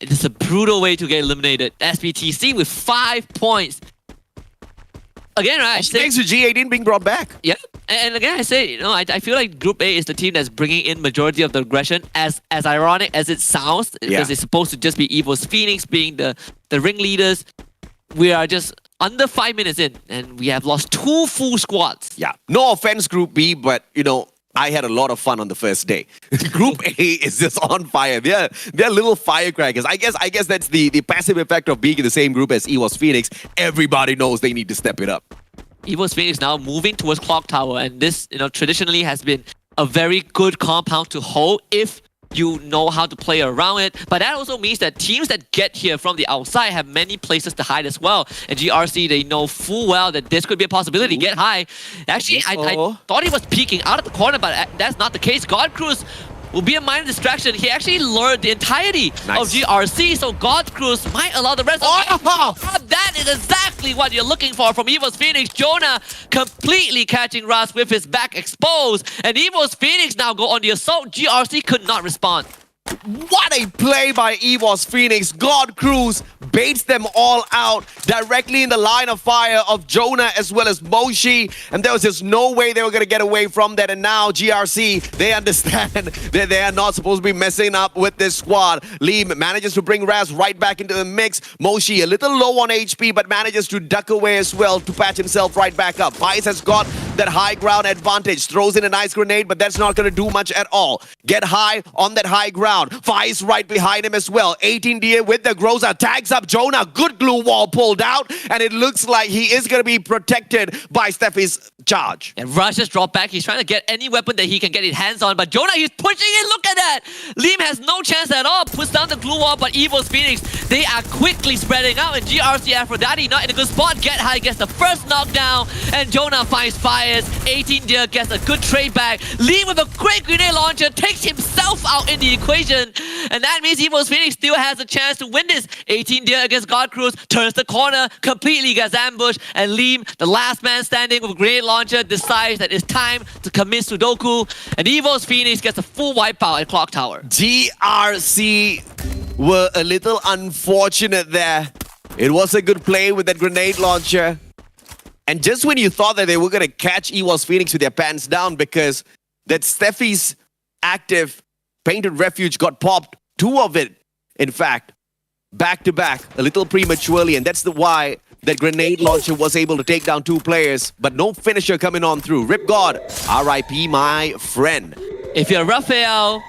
It is a brutal way to get eliminated. SBTC with 5 points. Again, right? Thanks to G18 being brought back. Yeah. And again, I say, you know, I feel like Group A is the team that's bringing in majority of the aggression. As ironic as it sounds, because it's supposed to just be Evo's Phoenix being the ringleaders. We are just under 5 minutes in, and we have lost 2 full squads. Yeah. No offense, Group B, but, you know, I had a lot of fun on the first day. Group A is just on fire. They're little firecrackers. I guess that's the passive effect of being in the same group as EVOS Phoenix. Everybody knows they need to step it up. EVOS Phoenix now moving towards Clock Tower, and this, you know, traditionally has been a very good compound to hold if you know how to play around it. But that also means that teams that get here from the outside have many places to hide as well. And GRC, they know full well that this could be a possibility. Get high. Actually, I thought he was peeking out of the corner, but that's not the case. God Cruise will be a minor distraction. He actually lured the entirety of GRC, so God Cruise might allow the rest of that is exactly what you're looking for from EVOS Phoenix. Jonah completely catching Ras with his back exposed, and EVOS Phoenix now go on the assault. GRC could not respond. What a play by EVOS Phoenix. God Cruise baits them all out directly in the line of fire of Jonah as well as Moshi. And there was just no way they were going to get away from that. And now GRC, they understand that they are not supposed to be messing up with this squad. Lee manages to bring Raz right back into the mix. Moshi a little low on HP, but manages to duck away as well to patch himself right back up. Vice has got that high ground advantage. Throws in a nice grenade, but that's not going to do much at all. Get high on that high ground. Vice right behind him as well. 18 DA with the Groza. Tags up Jonah. Good glue wall pulled out. And it looks like he is going to be protected by Steffi's charge. And Rush just dropped back. He's trying to get any weapon that he can get his hands on. But Jonah, he's pushing it. Look at that. Liam has no chance at all. Puts down the glue wall, but Evil's Phoenix, they are quickly spreading out. And GRC Aphrodite not in a good spot. Get high gets the first knockdown. And Jonah finds fires. 18 Deer gets a good trade back. Liam with a great grenade launcher takes himself out in the equation. And that means Evil's Phoenix still has a chance to win this. 18 Deer against God Cruz. Turns the corner. Completely gets ambushed. And Liam, the last man standing with a grenade launcher, decides that it's time to commit Sudoku. And Evil's Phoenix gets a full wipeout at Clock Tower. GRC were a little unfortunate there. It was a good play with that grenade launcher. And just when you thought that they were going to catch EWOS Phoenix with their pants down because that Steffi's active Painted Refuge got popped, 2 of it, in fact, back to back, a little prematurely. And that's why that grenade launcher was able to take down 2 players, but no finisher coming on through. Rip God, RIP my friend. If you're Raphael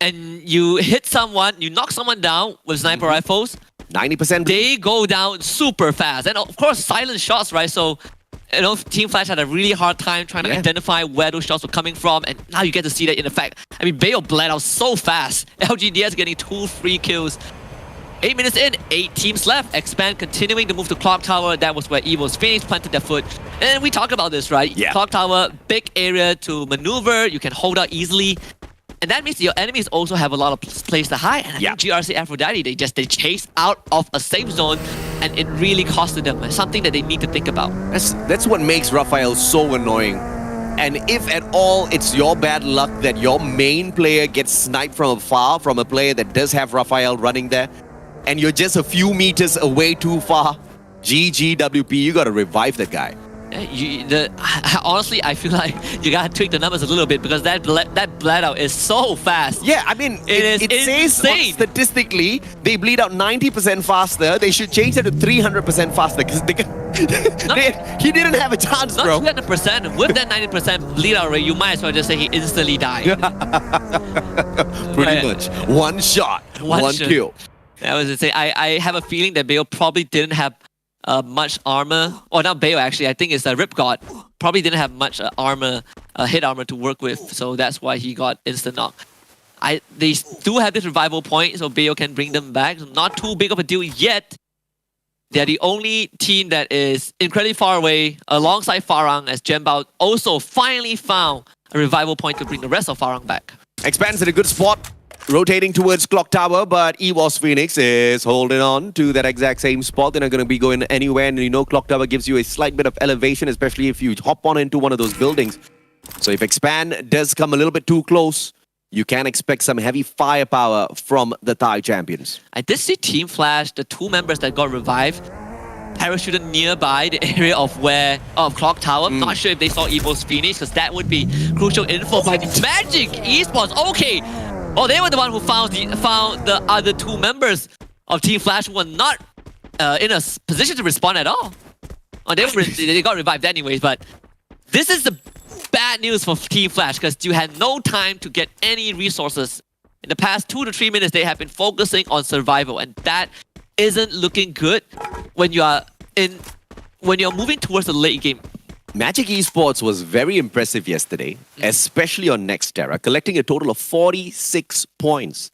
and you hit someone, you knock someone down with sniper rifles, 90%. They go down super fast. And of course, silent shots, right? So, you know, Team Flash had a really hard time trying to identify where those shots were coming from. And now you get to see that in effect. I mean, Bayo bled out so fast. LGDS getting 2 free kills. 8 minutes in, 8 teams left. Expand continuing to move to Clock Tower. That was where Evil's Phoenix planted their foot. And we talked about this, right? Yeah. Clock Tower, big area to maneuver. You can hold out easily. And that means your enemies also have a lot of place to hide. And I think GRC Aphrodite, they chase out of a safe zone, and it really costed them. It's something that they need to think about. That's what makes Raphael so annoying. And if at all it's your bad luck that your main player gets sniped from afar from a player that does have Raphael running there, and you're just a few meters away too far, GGWP, you gotta revive that guy. Honestly, I feel like you gotta tweak the numbers a little bit because that bled out is so fast. Yeah, I mean, it says statistically they bleed out 90% faster. They should change that to 300% faster because he didn't have a chance, bro. Not 300%. With that 90% bleed out rate, you might as well just say he instantly died. Pretty much. One shot, one kill. I was to say, I have a feeling that Bayo probably didn't have much armor, or not Bayo actually, I think it's Rip God. Probably didn't have much armor, hit armor to work with, so that's why he got instant knock. They do have this revival point, so Bayo can bring them back. Not too big of a deal yet. They're the only team that is incredibly far away, alongside Farang, as Jembao also finally found a revival point to bring the rest of Farang back. Expands in a good spot. Rotating towards Clock Tower, but EWOS Phoenix is holding on to that exact same spot. They're not going to be going anywhere, and you know Clock Tower gives you a slight bit of elevation, especially if you hop on into one of those buildings. So if Expand does come a little bit too close, you can expect some heavy firepower from the Thai champions. I did see Team Flash, the 2 members that got revived, parachuted nearby the area of Clock Tower. Not sure if they saw EWOS Phoenix, because that would be crucial info. But Magic Esports, okay. Oh, they were the one who found the other 2 members of Team Flash who were not in a position to respond at all. Oh, they got revived anyways, but this is the bad news for Team Flash because you had no time to get any resources. In the past 2 to 3 minutes, they have been focusing on survival, and that isn't looking good when you're moving towards the late game. Magic Esports was very impressive yesterday, especially on Nextera, collecting a total of 46 points.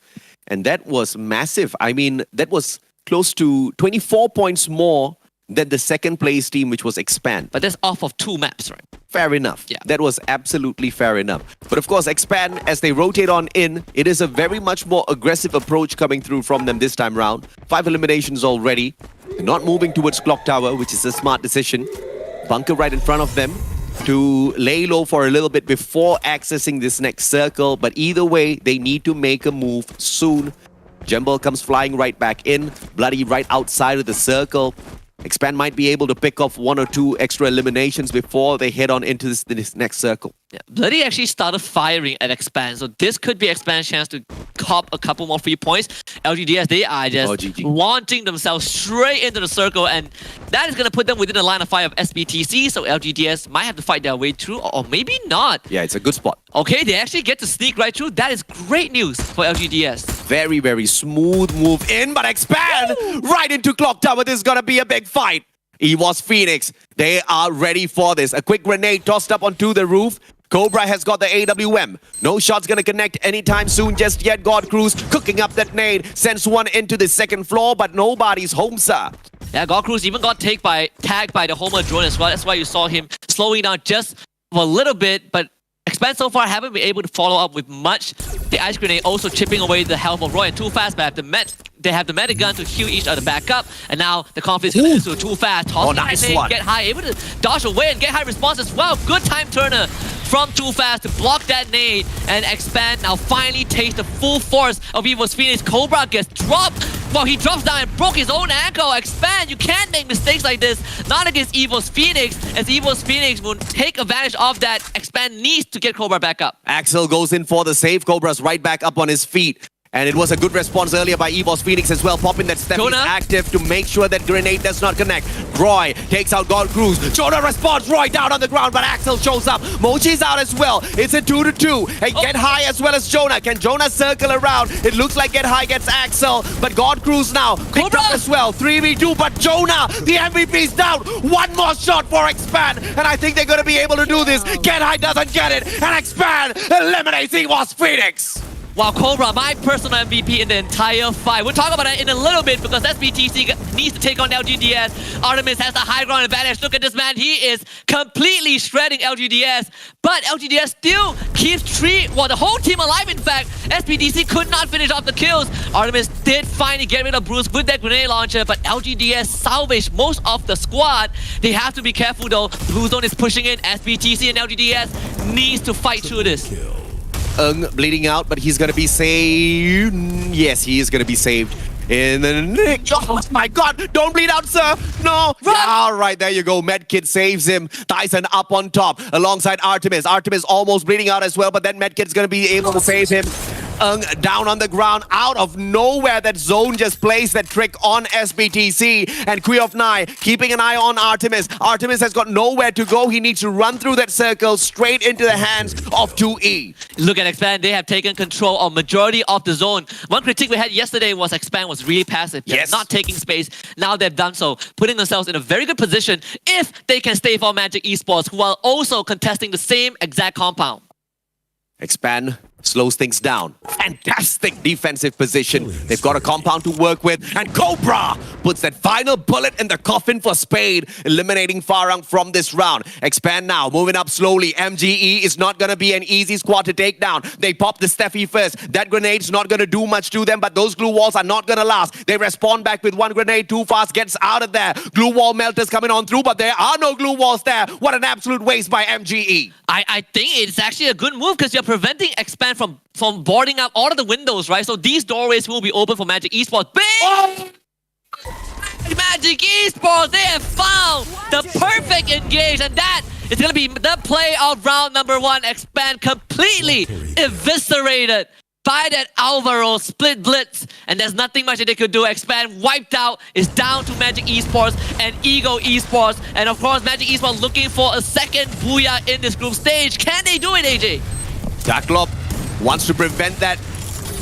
And that was massive. I mean, that was close to 24 points more than the second place team, which was Expand. But that's off of 2 maps, right? Fair enough. Yeah. That was absolutely fair enough. But of course, Expand, as they rotate on in, it is a very much more aggressive approach coming through from them this time round. 5 eliminations already. They're not moving towards Clock Tower, which is a smart decision. Bunker right in front of them to lay low for a little bit before accessing this next circle. But either way, they need to make a move soon Jumbo comes flying right back in. Bloody right outside of the circle. Expand might be able to pick off 1 or 2 extra eliminations before they head on into this next circle. Yeah, Bloody actually started firing at Expand, so this could be Expand's chance to cop a couple more free points. LGDS, they are just launching themselves straight into the circle, and that is going to put them within the line of fire of SBTC, so LGDS might have to fight their way through, or maybe not. Yeah, it's a good spot. Okay, they actually get to sneak right through. That is great news for LGDS. Very, very smooth move in, but Expand right into Clock Tower. This is going to be a big fight. EVOS Phoenix, they are ready for this. A quick grenade tossed up onto the roof. Cobra has got the AWM. No shot's gonna connect anytime soon just yet. God Cruz cooking up that nade. Sends one into the second floor, but nobody's home, sir. Yeah, God Cruz even got tagged by the Homer drone as well. That's why you saw him slowing down just for a little bit, but Expand so far haven't been able to follow up with much. The ice grenade also chipping away the health of Roy and Too Fast, but they have the medic gun to heal each other back up, and now the conflict is going to Too Fast. Tossing nice one. Get High, able to dodge away and get High response as well. Good time turner from Too Fast to block that nade, and Expand now finally takes the full force of EVOS Phoenix. Cobra gets dropped. Well, he drops down and broke his own ankle. Expand, you can't make mistakes like this. Not against EVOS Phoenix, as EVOS Phoenix will take advantage of that. Expand needs to get Cobra back up. Axel goes in for the save. Cobra's right back up on his feet. And it was a good response earlier by EVOS Phoenix as well, popping that step is active to make sure that grenade does not connect. Roy takes out God Cruz. Jonah responds, Roy down on the ground, but Axel shows up. Mochi's out as well. It's a 2-2. Hey, Get High as well as Jonah. Can Jonah circle around? It looks like Get High gets Axel, but God Cruz now picked up as well. 3v2, but Jonah, the MVP's down. One more shot for Expand, and I think they're going to be able to do this. Get High doesn't get it, and Expand eliminates EVOS Phoenix. Wow, Cobra, my personal MVP in the entire fight. We'll talk about that in a little bit because SBTC needs to take on LGDS. Artemis has the high ground advantage. Look at this man. He is completely shredding LGDS. But LGDS still keeps the whole team alive, in fact. SBTC could not finish off the kills. Artemis did finally get rid of Bruce with that grenade launcher, but LGDS salvaged most of the squad. They have to be careful though. Blue Zone is pushing in. SBTC and LGDS needs to fight through this. Bleeding out, but he's gonna be saved. Yes, he is gonna be saved. In the nick. Oh my god, don't bleed out, sir. No. All right, there you go. Medkit saves him. Tyson up on top alongside Artemis. Artemis almost bleeding out as well, but then Medkit's gonna be able to save him. Down on the ground, out of nowhere, that zone just plays that trick on SBTC. And Queen of Nai keeping an eye on Artemis. Artemis has got nowhere to go. He needs to run through that circle straight into the hands of 2E. Look at Expand. They have taken control of majority of the zone. One critique we had yesterday was Expand was really passive. Yes. Not taking space. Now they've done so, putting themselves in a very good position if they can stay for Magic Esports, who are also contesting the same exact compound. Expand slows things down. Fantastic defensive position. They've got a compound to work with. And Cobra puts that final bullet in the coffin for Spade, eliminating Farang from this round. Expand now, moving up slowly. MGE is not going to be an easy squad to take down. They pop the Steffi first. That grenade's not going to do much to them, but those glue walls are not going to last. They respond back with one grenade. Too Fast gets out of there. Glue wall melters coming on through, but there are no glue walls there. What an absolute waste by MGE. I think it's actually a good move because you're preventing Expand from boarding up all of the windows, right? So these doorways will be open for Magic Esports. Magic Esports, they have found the perfect engage, and that is going to be the play of round number 1. Expand completely eviscerated by that Alvaro split blitz, and there's nothing much that they could do. Expand wiped out, is down to Magic Esports and Ego Esports, and of course Magic Esports looking for a second booyah in this group stage. Can they do it, AJ? Daklop wants to prevent that.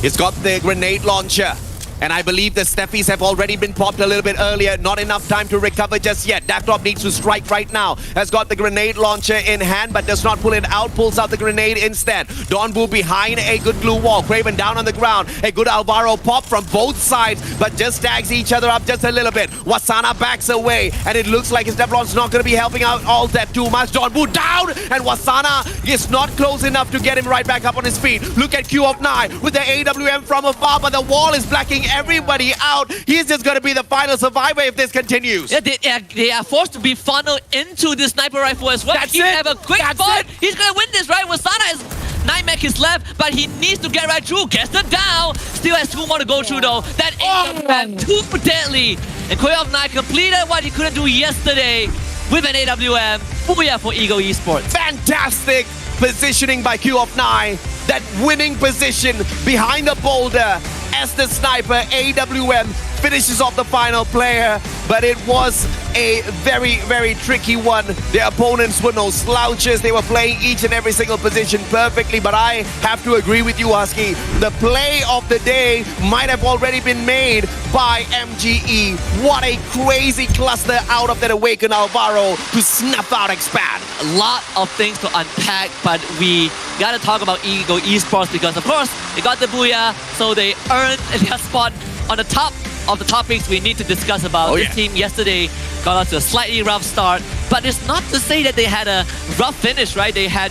He's got the grenade launcher. And I believe the Steffies have already been popped a little bit earlier. Not enough time to recover just yet. Daklop needs to strike right now. Has got the grenade launcher in hand, but does not pull it out. Pulls out the grenade instead. Donbu behind a good glue wall. Craven down on the ground. A good Alvaro pop from both sides, but just tags each other up just a little bit. Wasana backs away, and it looks like his Devlon's not going to be helping out all that too much. Donbu down, and Wasana is not close enough to get him right back up on his feet. Look at Q of 9 with the AWM from afar, but the wall is blacking everybody out. He's just going to be the final survivor if this continues. Yeah, they are forced to be funneled into the sniper rifle as well. That's he it. Have a quick spot. He's going to win this, right? Wasana is Nightmare is left, but he needs to get right through. Gets them down. Still has 2 more to go through though. That is too deadly. And Quay of 9 completed what he couldn't do yesterday with an AWM. Booyah for Eagle Esports. Fantastic positioning by Q of 9. That winning position behind the boulder as the sniper AWM finishes off the final player, but it was a very, very tricky one. The opponents were no slouches. They were playing each and every single position perfectly, but I have to agree with you, Husky. The play of the day might have already been made by MGE. What a crazy cluster out of that Awaken Alvaro to snuff out Expand. A lot of things to unpack, but we gotta talk about Eagle Esports because, of course, they got the booyah, so they earned their spot on the top of the topics we need to discuss about. This team yesterday got off to a slightly rough start, but it's not to say that they had a rough finish, right? They had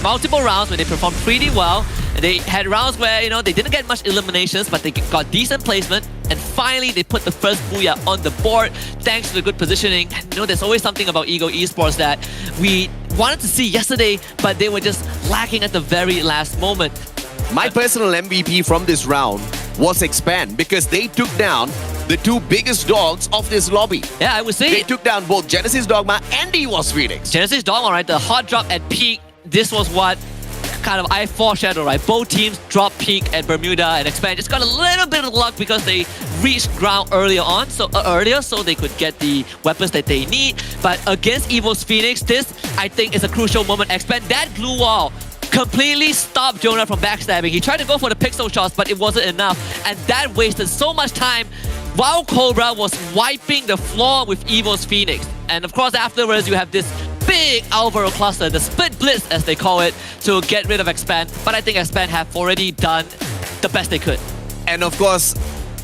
multiple rounds where they performed pretty well. They had rounds where, you know, they didn't get much eliminations, but they got decent placement. And finally, they put the first booyah on the board thanks to the good positioning. And, you know, there's always something about Eagle Esports that we wanted to see yesterday, but they were just lacking at the very last moment. My personal MVP from this round was Expand because they took down the 2 biggest dogs of this lobby. Yeah, I would say they took down both Genesis Dogma and EVOS Phoenix. Genesis Dogma, right? The hot drop at peak. This was what kind of I foreshadow, right? Both teams dropped peak at Bermuda and Expand. Just got a little bit of luck because they reached ground earlier on, so they could get the weapons that they need. But against EVOS Phoenix, this I think is a crucial moment. Expand that glue wall completely stopped Jonah from backstabbing. He tried to go for the pixel shots, but it wasn't enough. And that wasted so much time while Cobra was wiping the floor with EVOS Phoenix. And of course, afterwards, you have this big Alvaro cluster, the split blitz, as they call it, to get rid of Expand. But I think Expand have already done the best they could. And of course,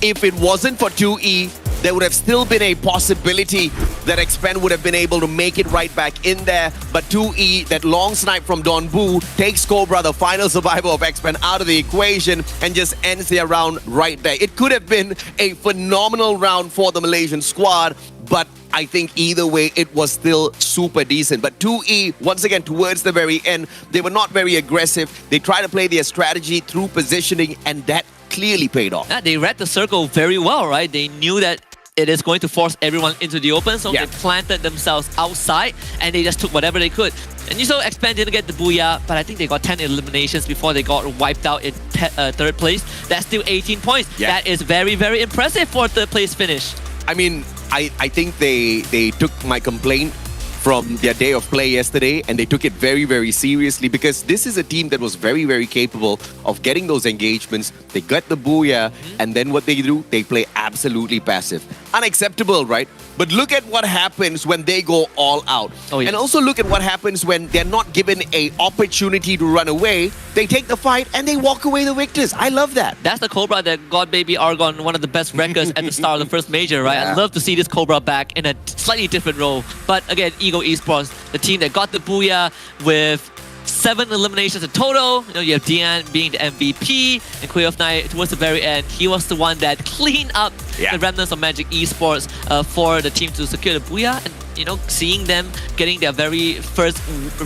if it wasn't for 2E, there would have still been a possibility that Expand would have been able to make it right back in there. But 2E, that long snipe from Don Bu, takes Cobra, the final survivor of Expand, out of the equation and just ends their round right there. It could have been a phenomenal round for the Malaysian squad, but I think either way, it was still super decent. But 2E, once again, towards the very end, they were not very aggressive. They tried to play their strategy through positioning, and that clearly paid off. Yeah, they read the circle very well, right? They knew that it is going to force everyone into the open, so they planted themselves outside and they just took whatever they could. And you saw Expand didn't get the booyah, but I think they got 10 eliminations before they got wiped out in 3rd place. That's still 18 points. That is very, very impressive for a 3rd place finish. I mean, I think they took my complaint from their day of play yesterday and they took it very, very seriously because this is a team that was very, very capable of getting those engagements. They got the booyah and then what they do, they play absolutely passive. Unacceptable, right? But look at what happens when they go all out. And also look at what happens when they're not given an opportunity to run away. They take the fight and they walk away the victors. I love that. That's the Cobra that got Baby Argon one of the best records at the start of the first major, right? I'd love to see this Cobra back in a slightly different role. But again, Eagle Esports, the team that got the booyah with 7 eliminations in total. You know, you have Dian being the MVP, and Quay of 9 towards the very end, he was the one that cleaned up the remnants of Magic Esports for the team to secure the booyah. And you know, seeing them getting their very first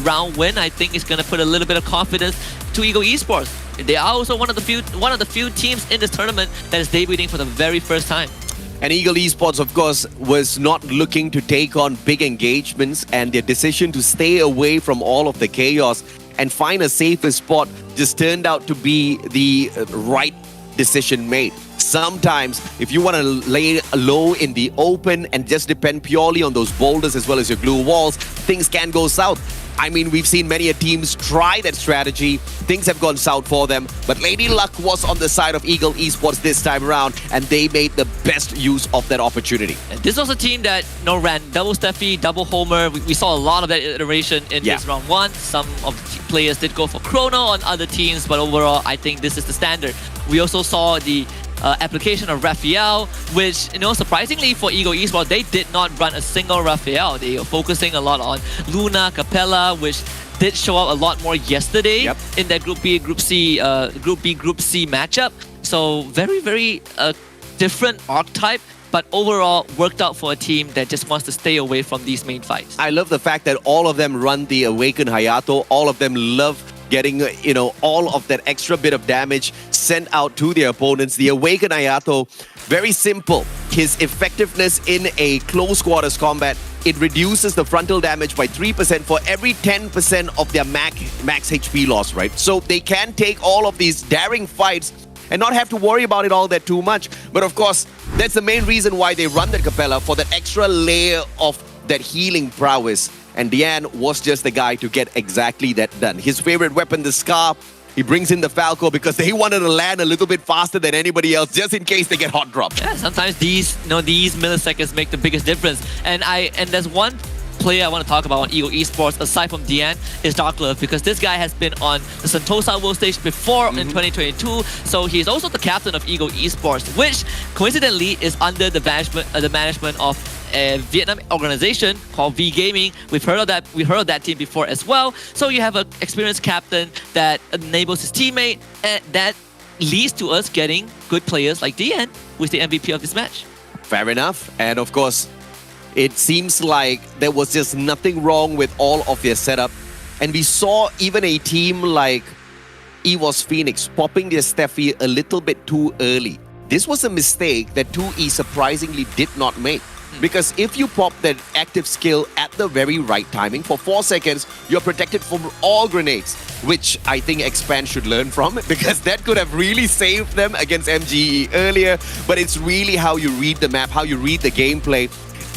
round win, I think is going to put a little bit of confidence to Eagle Esports. They are also one of the few teams in this tournament that is debuting for the very first time. And Eagle Esports, of course, was not looking to take on big engagements, and their decision to stay away from all of the chaos and find a safer spot just turned out to be the right decision made. Sometimes, if you want to lay low in the open and just depend purely on those boulders as well as your glue walls, things can go south. I mean, we've seen many teams try that strategy. Things have gone south for them. But Lady Luck was on the side of Eagle Esports this time around, and they made the best use of that opportunity. And this was a team that ran double Steffi, double Homer. We saw a lot of that iteration in this round 1. Some of the players did go for Chrono on other teams, but overall, I think this is the standard. We also saw the application of Raphael, which, you know, surprisingly for Eagle Esports, they did not run a single Raphael. They were focusing a lot on Luna, Capella, which did show up a lot more yesterday in that Group B, Group C matchup. So very, very different archetype, but overall worked out for a team that just wants to stay away from these main fights. I love the fact that all of them run the Awaken Hayato. All of them love getting, all of that extra bit of damage sent out to their opponents. The Awaken Ayato, very simple. His effectiveness in a close quarters combat, it reduces the frontal damage by 3% for every 10% of their max HP loss, right? So they can take all of these daring fights and not have to worry about it all that too much. But of course, that's the main reason why they run that Capella, for that extra layer of that healing prowess. And Dian was just the guy to get exactly that done. His favorite weapon, the Scar, he brings in the Falco because they wanted to land a little bit faster than anybody else, just in case they get hot dropped. Yeah, sometimes these milliseconds make the biggest difference. And there's one player I want to talk about on Eagle Esports, aside from Dian, is Darklove, because this guy has been on the Sentosa World Stage before in 2022. So he's also the captain of Eagle Esports, which coincidentally is under the management of a Vietnam organization called V Gaming. We've heard of that team before as well. So you have an experienced captain that enables his teammate, and that leads to us getting good players like Dian, who is the MVP of this match. Fair enough. And of course, it seems like there was just nothing wrong with all of their setup. And we saw even a team like EVOS Phoenix popping their Steffi a little bit too early. This was a mistake that 2E surprisingly did not make. Because if you pop that active skill at the very right timing, for 4 seconds, you're protected from all grenades, which I think Expand should learn from, because that could have really saved them against MGE earlier. But it's really how you read the map, how you read the gameplay.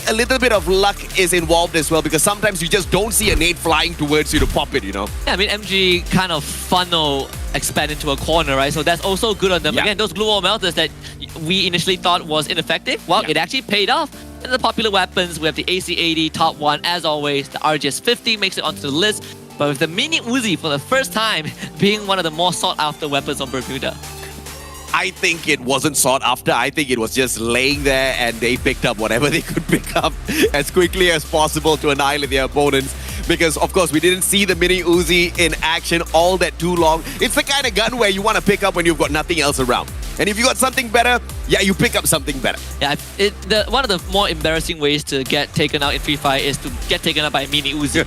A little bit of luck is involved as well, because sometimes you just don't see a nade flying towards you to pop it, Yeah, I mean, MG kind of funnel Expand into a corner, right? So that's also good on them. Yeah. Again, those glue wall melters that we initially thought was ineffective, well, it actually paid off. And the popular weapons, we have the AC-80, top one, as always. The RGS-50 makes it onto the list. But with the Mini Uzi for the first time being one of the more sought-after weapons on Bermuda. I think it wasn't sought after. I think it was just laying there and they picked up whatever they could pick up as quickly as possible to annihilate their opponents. Because, of course, we didn't see the Mini Uzi in action all that too long. It's the kind of gun where you want to pick up when you've got nothing else around. And if you got something better, yeah, you pick up something better. Yeah, one of the more embarrassing ways to get taken out in FreeFire is to get taken out by a Mini Uzi.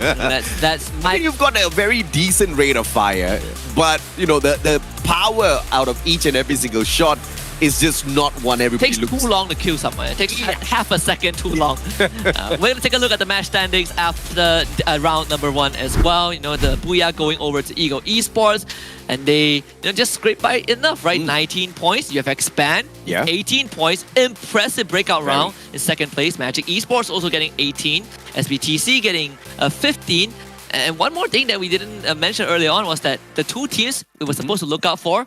That's my... I mean, you've got a very decent rate of fire, but, the power out of each and every single shot is just not one everybody looks. It takes too long to kill someone. It takes half a second too long. We're going to take a look at the match standings after round number 1 as well. The Booyah going over to Eagle Esports. And they just scraped by enough, right? 19 points. You have Expand, 18 points. Impressive breakout round in second place. Magic Esports also getting 18. SBTC getting 15. And one more thing that we didn't mention earlier on was that the two teams we were supposed to look out for,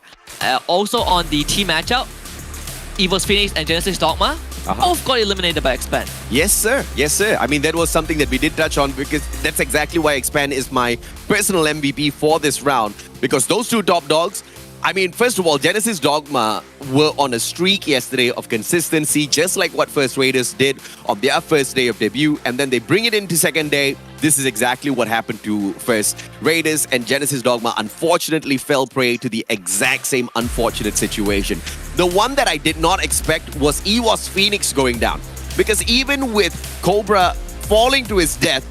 also on the team matchup, EVOS Phoenix and Genesis Dogma, both got eliminated by Expand. Yes, sir. Yes, sir. I mean, that was something that we did touch on, because that's exactly why Expand is my personal MVP for this round. Because those two top dogs, I mean, first of all, Genesis Dogma were on a streak yesterday of consistency, just like what First Raiders did on their first day of debut, and then they bring it into second day. This is exactly what happened to First Raiders, and Genesis Dogma unfortunately fell prey to the exact same unfortunate situation. The one that I did not expect was EVOS Phoenix going down, because even with Cobra falling to his death,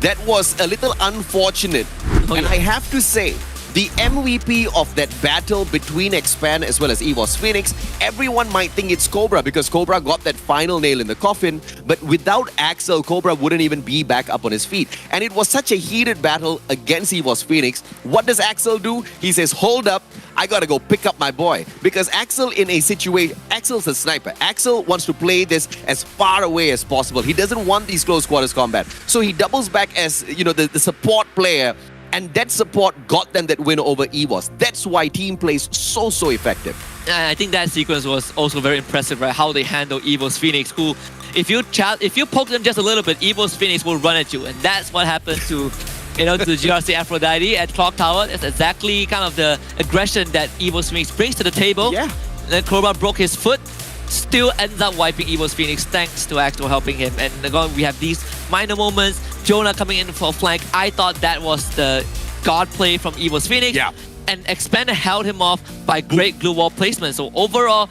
that was a little unfortunate. And I have to say, the MVP of that battle between Expand as well as EVOS Phoenix, everyone might think it's Cobra because Cobra got that final nail in the coffin, but without Axel, Cobra wouldn't even be back up on his feet. And it was such a heated battle against EVOS Phoenix. What does Axel do? He says, hold up, I gotta go pick up my boy. Because Axel in a situation, Axel's a sniper. Axel wants to play this as far away as possible. He doesn't want these close quarters combat. So he doubles back as, the support player. And that support got them that win over EVOS. That's why team play is so effective. I think that sequence was also very impressive, right? How they handle EVOS Phoenix, who, if you poke them just a little bit, EVOS Phoenix will run at you. And that's what happened to, to GRC Aphrodite at Clock Tower. That's exactly kind of the aggression that EVOS Phoenix brings to the table. Yeah. And then Cobra broke his foot. Still ends up wiping EVOS Phoenix thanks to Axel helping him. And again, we have these minor moments. Jonah coming in for a flank. I thought that was the guard play from EVOS Phoenix. Yeah. And Expander held him off by great glue wall placement. So overall,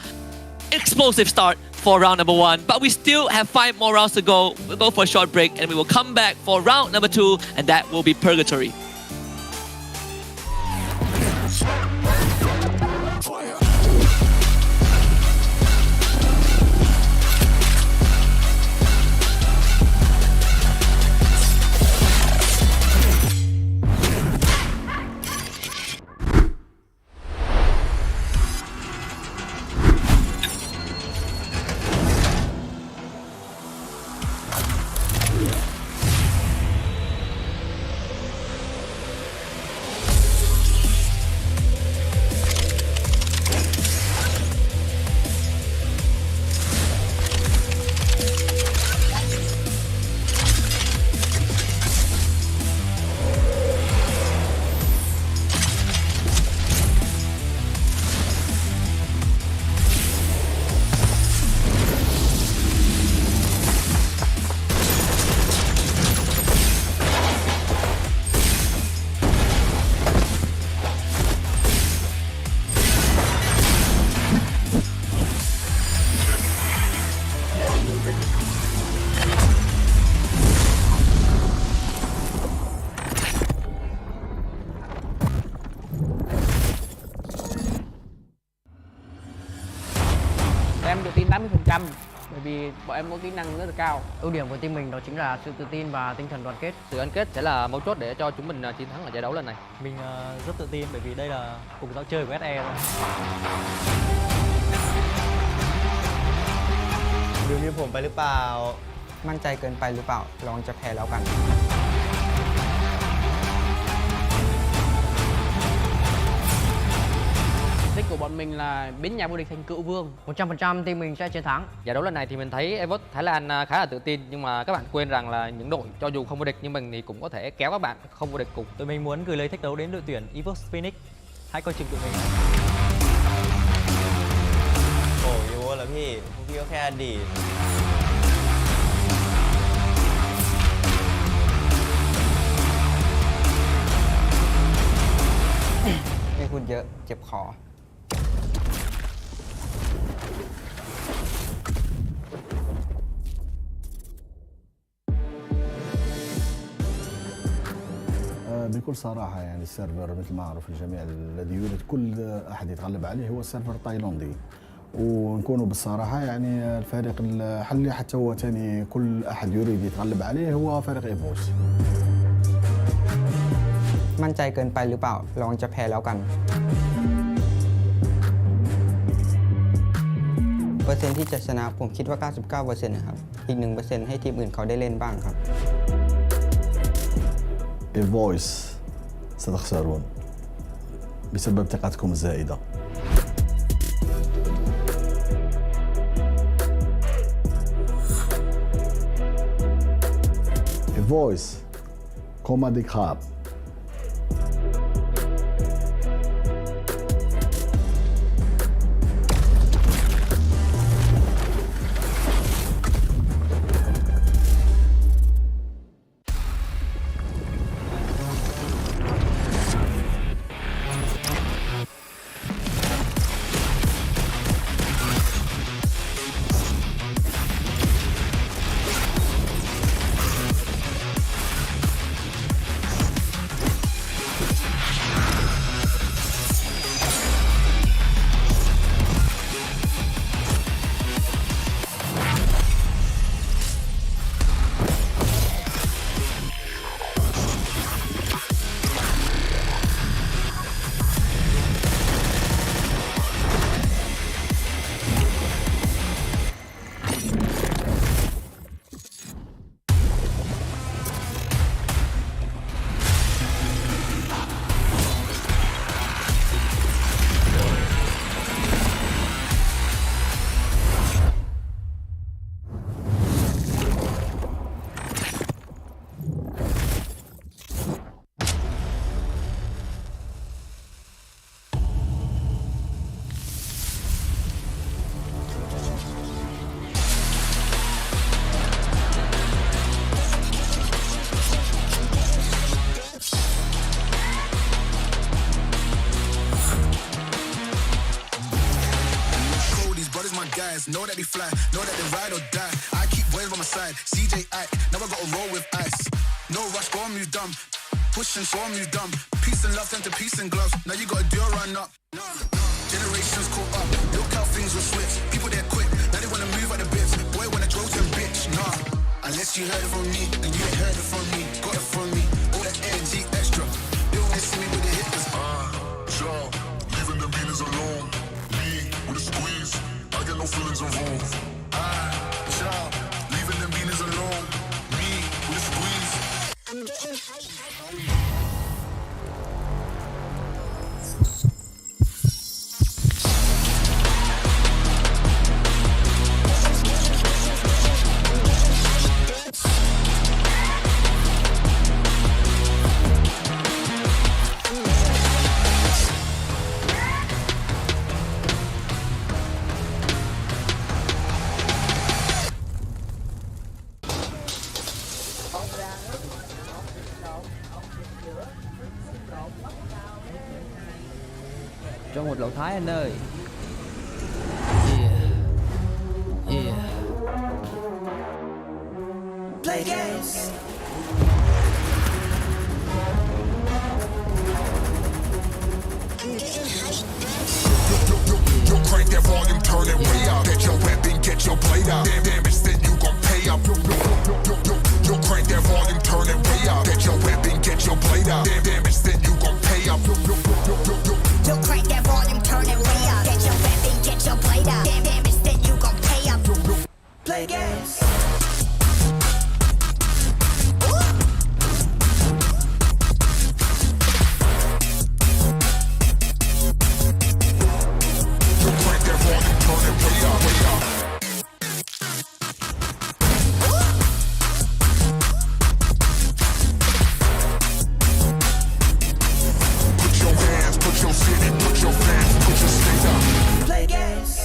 explosive start for round number 1. But we still have 5 more rounds to go. We'll go for a short break and we will come back for round number 2. And that will be Purgatory. em tự tin 80%, bởi vì bọn em có kỹ năng rất là cao. Ưu điểm của team mình đó chính là sự tự tin và tinh thần đoàn kết. Sự gắn kết sẽ là mấu chốt để cho chúng mình chiến thắng ở giải đấu lần này. Mình rất tự tin bởi vì đây là cùng dạo chơi của SE thôi. ดูมีผมไปหรือเปล่า มั่นใจเกินไปหรือเปล่า ลองจะแพ้แล้วกัน Đích của bọn mình là biến nhà vô địch thành cựu vương. 100% team mình sẽ chiến thắng. Giải đấu lần này thì mình thấy EVOS Thái Lan khá là tự tin, nhưng mà các bạn quên rằng là những đội cho dù không vô địch nhưng mình thì cũng có thể kéo các bạn không vô địch cùng. Tụi mình muốn gửi lời thách đấu đến đội tuyển EVOS Phoenix. Hãy coi chừng tụi mình. โอ้ยโว้แล้วพี่พวกพี่ก็แค่อดีต ไม่พูดเยอะเจ็บคอ بكل صراحة يعني السيرفر مثل ما معروف الجميع الذي يريد كل أحد يتغلب عليه هو السيرفر التايلاندي، ونكونوا بالصراحة يعني الفريق الحلي حتى هو ثاني كل أحد يريد يتغلب عليه هو فريق إيفوس. มั่นใจเกินไปหรือเปล่า ลองจะแพ้แล้วกัน เปอร์เซ็นต์ที่จะชนะผมคิดว่า 99% นะครับ อีก 1% ให้ทีมอื่นเขาได้เล่นบ้างครับ إيفوس ستخسرون بسبب ثقتكم الزائدة. إيفوس كومادي كاب. Know that they fly, know that they ride or die. I keep boys by my side. CJ Ike, now I gotta roll with ice. No rush, go on move dumb. Pushing, so I'm move dumb. Peace and love turn to peace and gloves. Now you gotta do a run up. Generations caught up. Look how things will switch. People they're quick, now they wanna move out the bits. Boy wanna throw to bitch, nah. Unless you heard it from me, then you ain't heard it from me. Got it from me, all that energy extra. They wanna see me with the hitters. Joe, leaving the beaters alone. Me with a squeeze. I get no feelings involved. Child, leaving them beaners alone. Me with a squeeze. I'm getting hype. Cho một lẩu Thái anh ơi. Play games. Yo, crank that volume, turn it way up. Get your up. Damage, then you gon' pay up. Yo, crank that volume, turn it way up. Get your weapon, get your blade up. Damage, then you gon' pay up. Yo, crank that volume, turn it way up. Get your weapon, get your blade up. Damage, then you gon' pay up. Play games. Play games.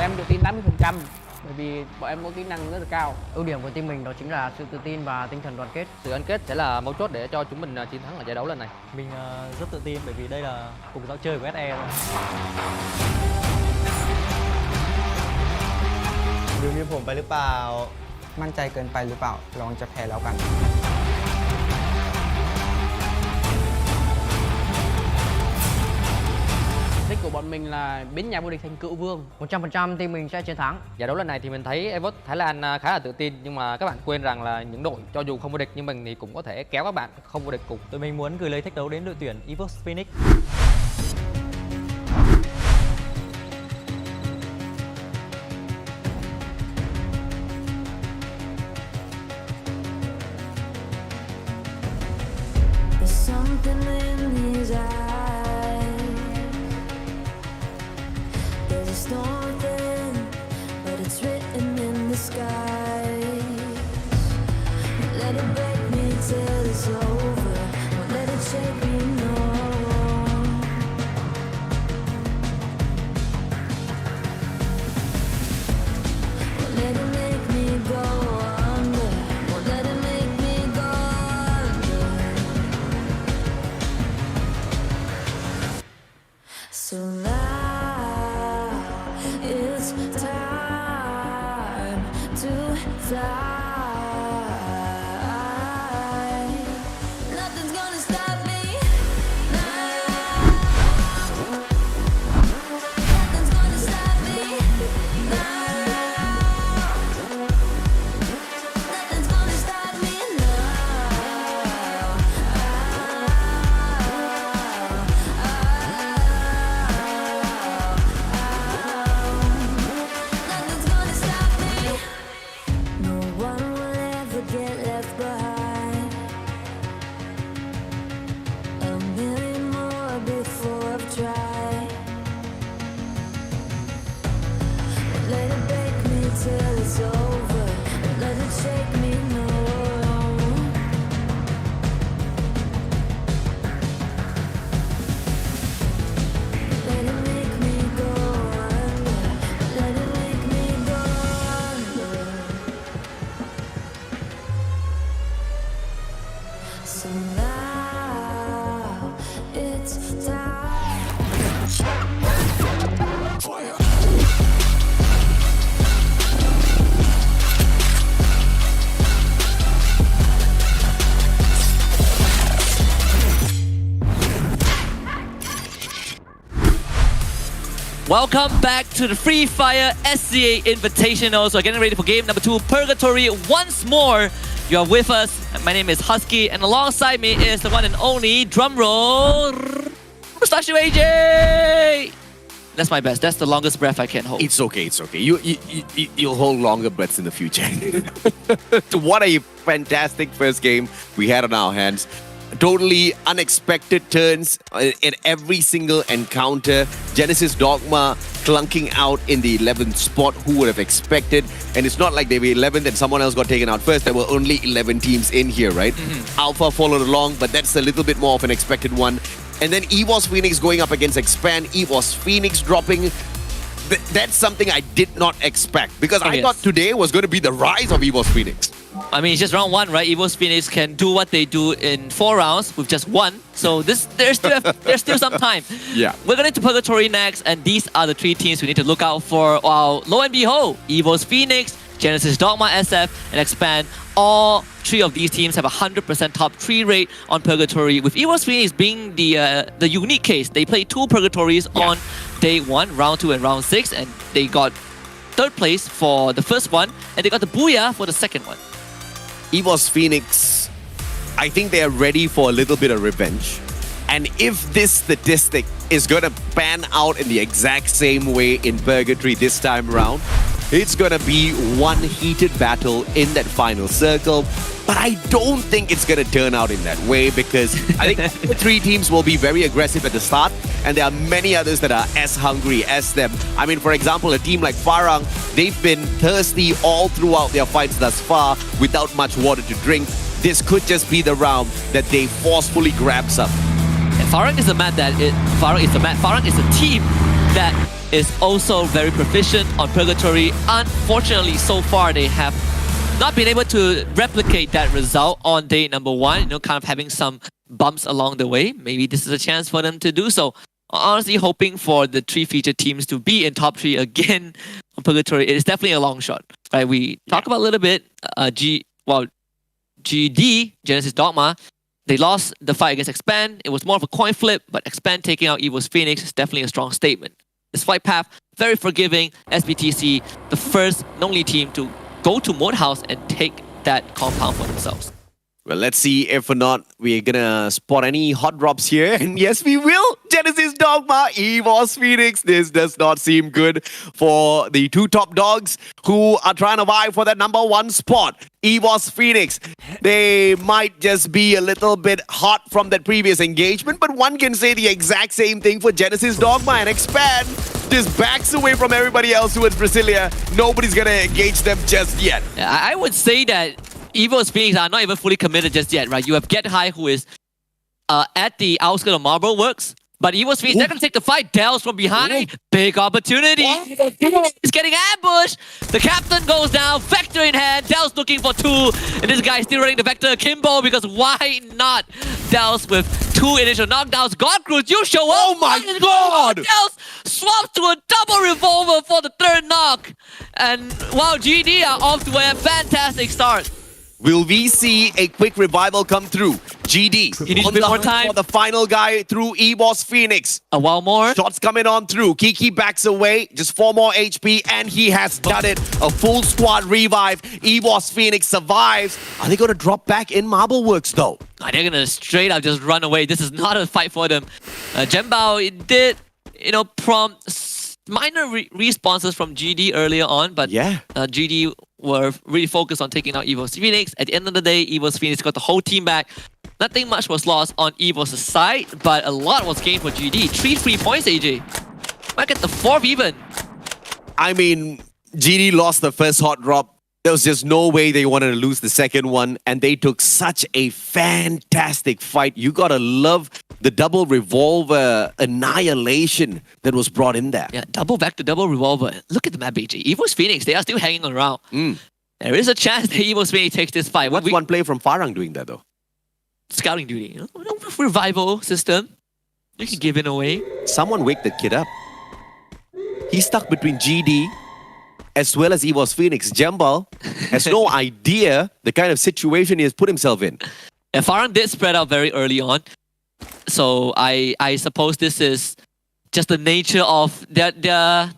Em tự tin 80% bởi vì bọn em có kỹ năng rất là cao. Ưu điểm của team mình đó chính là sự tự tin và tinh thần đoàn kết. Sự gắn kết sẽ là mấu chốt để cho chúng mình chiến thắng ở giải đấu lần này. Mình rất tự tin bởi vì đây là cùng giao chơi của SE rồi. ดูมีผมไปหรือเปล่า มั่นใจเกินไปหรือเปล่าลองจะแพ้แล้วกัน Đích của bọn mình là biến nhà vô địch thành cựu vương. 100% team mình sẽ chiến thắng. Giải đấu lần này thì mình thấy Evos Thái Lan khá là tự tin, nhưng mà các bạn quên rằng là những đội cho dù không vô địch nhưng mình thì cũng có thể kéo các bạn không vô địch cùng. Tụi mình muốn gửi lời thách đấu đến đội tuyển Evos Phoenix. There's something in his eyes. There's a storm within, but it's written in the sky. Let it break me till it's over. Won't let it shake me, no. Won't let it make me go under. Won't let it make me go under. So now it's time to fly. Nothing's gonna stop me now. Nothing's gonna stop me now. Nothing's gonna stop me Nothing's gonna stop me. No one will ever get left behind. A million more before I've tried. Won't let it break me till it's over. Won't let it shake me, no. Let it make me go under. Let it make me go under. So now it's time. Welcome back to the FreeFire SEA Invitational. So getting ready for game number 2, Purgatory. Once more, you are with us. My name is Husky, and alongside me is the one and only drumroll, Mustachio AJ. That's my best. That's the longest breath I can hold. It's okay, it's okay. You'll hold longer breaths in the future. What a fantastic first game we had on our hands. Totally unexpected turns in every single encounter. Genesis Dogma clunking out in the 11th spot. Who would have expected? And it's not like they were 11th and someone else got taken out first. There were only 11 teams in here, right? Alpha followed along, but that's a little bit more of an expected one. And then EVOS Phoenix going up against Expand. EVOS Phoenix dropping That's something I did not expect because I yes. thought today was going to be the rise of EVOS Phoenix. I mean, it's just round 1, right? EVOS Phoenix can do what they do in 4 rounds with just 1. So there's still some time. Yeah. We're going to Purgatory next, and these are the 3 teams we need to look out for. Well, lo and behold, EVOS Phoenix, Genesis Dogma SF, and Expand. All 3 of these teams have a 100% top 3 rate on Purgatory, with EVOS Phoenix being the unique case. They played 2 Purgatories on day 1, round 2 and round 6, and they got 3rd place for the first one, and they got the Booyah for the second one. EVOS Phoenix, I think they are ready for a little bit of revenge. And if this statistic is going to pan out in the exact same way in Purgatory this time around, it's going to be one heated battle in that final circle. But I don't think it's going to turn out in that way because I think the 3 teams will be very aggressive at the start, and there are many others that are as hungry as them. I mean, for example, a team like Farang, they've been thirsty all throughout their fights thus far without much water to drink. This could just be the round that they forcefully grab some. And Farang is Farang is a team that is also very proficient on Purgatory. Unfortunately, so far they have not been able to replicate that result on day number 1, kind of having some bumps along the way. Maybe this is a chance for them to do so. Honestly, hoping for the 3 featured teams to be in top 3 again on Purgatory. It is definitely a long shot. Right? We talk about a little bit, GD, Genesis Dogma, they lost the fight against Expand. It was more of a coin flip, but Expand taking out EVOS Phoenix is definitely a strong statement. This flight path, very forgiving. SBTC, the first and only team to go to Mode House and take that compound for themselves. Well, let's see if or not we're gonna spot any hot drops here. And yes, we will. Genesis Dogma, EVOS Phoenix. This does not seem good for the 2 top dogs who are trying to vie for that number 1 spot. EVOS Phoenix, they might just be a little bit hot from that previous engagement, but one can say the exact same thing for Genesis Dogma and Expand. Just backs away from everybody else towards Brasilia. Nobody's gonna engage them just yet. I would say that EVOS Phoenix are not even fully committed just yet, right? You have Get High, who is at the outskirts of Marble Works. But EVOS Phoenix, they're going to take the fight. Dells from behind. Big opportunity. He's getting ambushed. The captain goes down. Vector in hand. Dells looking for 2. And this guy is still running the Vector Kimbo because why not? Dells with 2 initial knockdowns. God Cruise, you show up. Oh my God! Dells swaps to a double revolver for the 3rd knock. And wow, GD are off to a fantastic start. Will we see a quick revival come through? GD. You need a bit more time. For the final guy through EVOS Phoenix. A while more. Shots coming on through. Kiki backs away. Just 4 more HP and he has done it. A full squad revive. EVOS Phoenix survives. Are they going to drop back in Marble Works though? They're going to straight up just run away. This is not a fight for them. Jembao, it did, prompt minor responses from GD earlier on, but GD were really focused on taking out EVOS Phoenix. At the end of the day, EVOS Phoenix got the whole team back. Nothing much was lost on EVOS' side, but a lot was gained for GD. 3 free points, AJ. Might get the 4th even. I mean, GD lost the first hot drop. There was just no way they wanted to lose the second one, and they took such a fantastic fight. You gotta love the double revolver annihilation that was brought in there. Yeah, double Vector, double revolver. Look at the map, AJ. EVOS Phoenix, they are still hanging around. There is a chance that EVOS Phoenix takes this fight. What's one player from Farang doing that though? Scouting duty. Revival system. You can give it away. Someone wake that kid up. He's stuck between GD as well as EVOS Phoenix. Jambal has no idea the kind of situation he has put himself in. And Farang did spread out very early on. So I suppose this is just the nature of their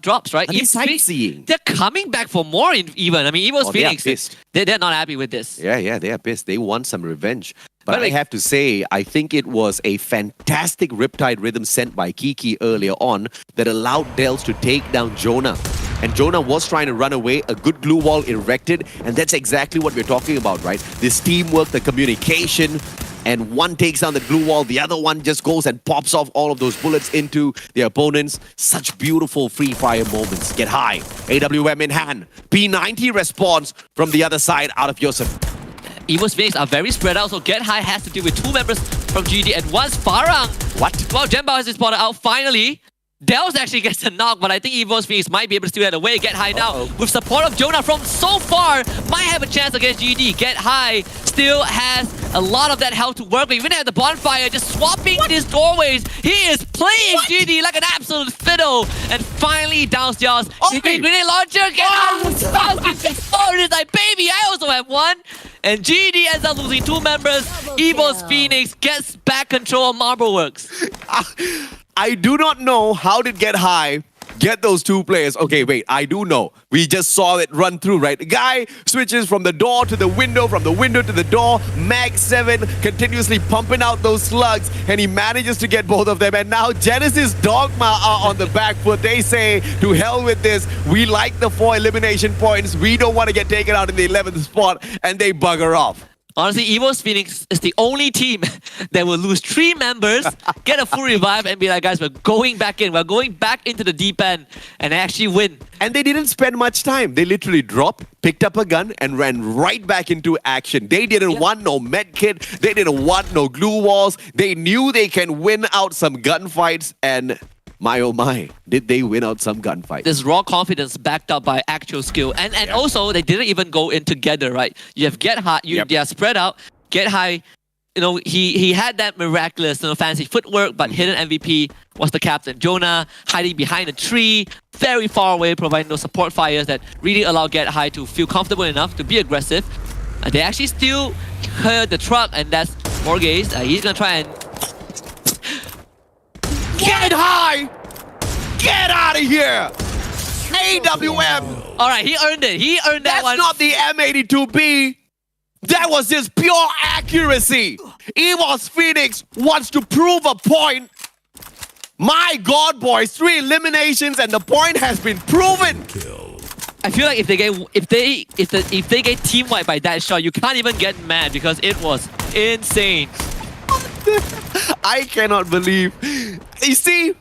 drops, right? Sightseeing. They're coming back for more even. I mean, EVOS Phoenix, they're not happy with this. Yeah, they are pissed. They want some revenge. But I have to say, I think it was a fantastic Riptide rhythm sent by Kiki earlier on that allowed Dells to take down Jonah. And Jonah was trying to run away, a good glue wall erected, and that's exactly what we're talking about, right? This teamwork, the communication, and one takes down the glue wall, the other one just goes and pops off all of those bullets into their opponents. Such beautiful free fire moments. Get high. AWM in hand. P90 response from the other side out of Yosef. EVOS Phoenix are very spread out, so Get High has to deal with 2 members from GD at once. Farang. What? Well, Jembao has been spotted out finally. Dells actually gets a knock, but I think Evo's Phoenix might be able to steal that away. Get High now with support of Jonah from so far. Might have a chance against GD. Get High still has a lot of that health to work with. Even at the bonfire, just swapping these doorways. He is playing GD like an absolute fiddle. And finally downs Jaws. Grenade launcher. Get out! It is like, baby, I also have one. And GD ends up losing 2 members. Evo's Phoenix gets back control of Marbleworks. I do not know how did Get High get those 2 players. Okay, wait, I do know. We just saw it run through, right? The guy switches from the door to the window, from the window to the door. Mag 7 continuously pumping out those slugs, and he manages to get both of them. And now Genesis Dogma are on the back foot. They say, to hell with this. We like the 4 elimination points. We don't want to get taken out in the 11th spot, and they bugger off. Honestly, Evo's Phoenix is the only team that will lose 3 members, get a full revive, and be like, guys, we're going back in. We're going back into the deep end and actually win. And they didn't spend much time. They literally dropped, picked up a gun, and ran right back into action. They didn't want no med kit. They didn't want no glue walls. They knew they can win out some gunfights, and my oh my, did they win out some gunfights. This raw confidence backed up by actual skill. And also, they didn't even go in together, right? You have Get High, they are spread out. Get High, he had that miraculous, fancy footwork, but hidden MVP was the captain. Jonah hiding behind a tree, very far away, providing those support fires that really allow Get High to feel comfortable enough to be aggressive. They actually still heard the truck, and that's Borges. He's gonna try and Get High! Get out of here! AWM! Alright, he earned it. He earned that one. That's not the M82B. That was just pure accuracy. Evo's Phoenix wants to prove a point. My God, boys, 3 eliminations and the point has been proven. I feel like if they get team wiped by that shot, you can't even get mad because it was insane. I cannot believe. You see.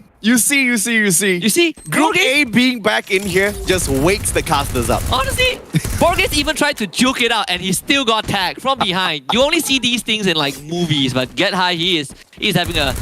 Group A being back in here just wakes the casters up. Honestly, Borges even tried to juke it out and he still got tagged from behind. You only see these things in like movies, but Get High, he's having a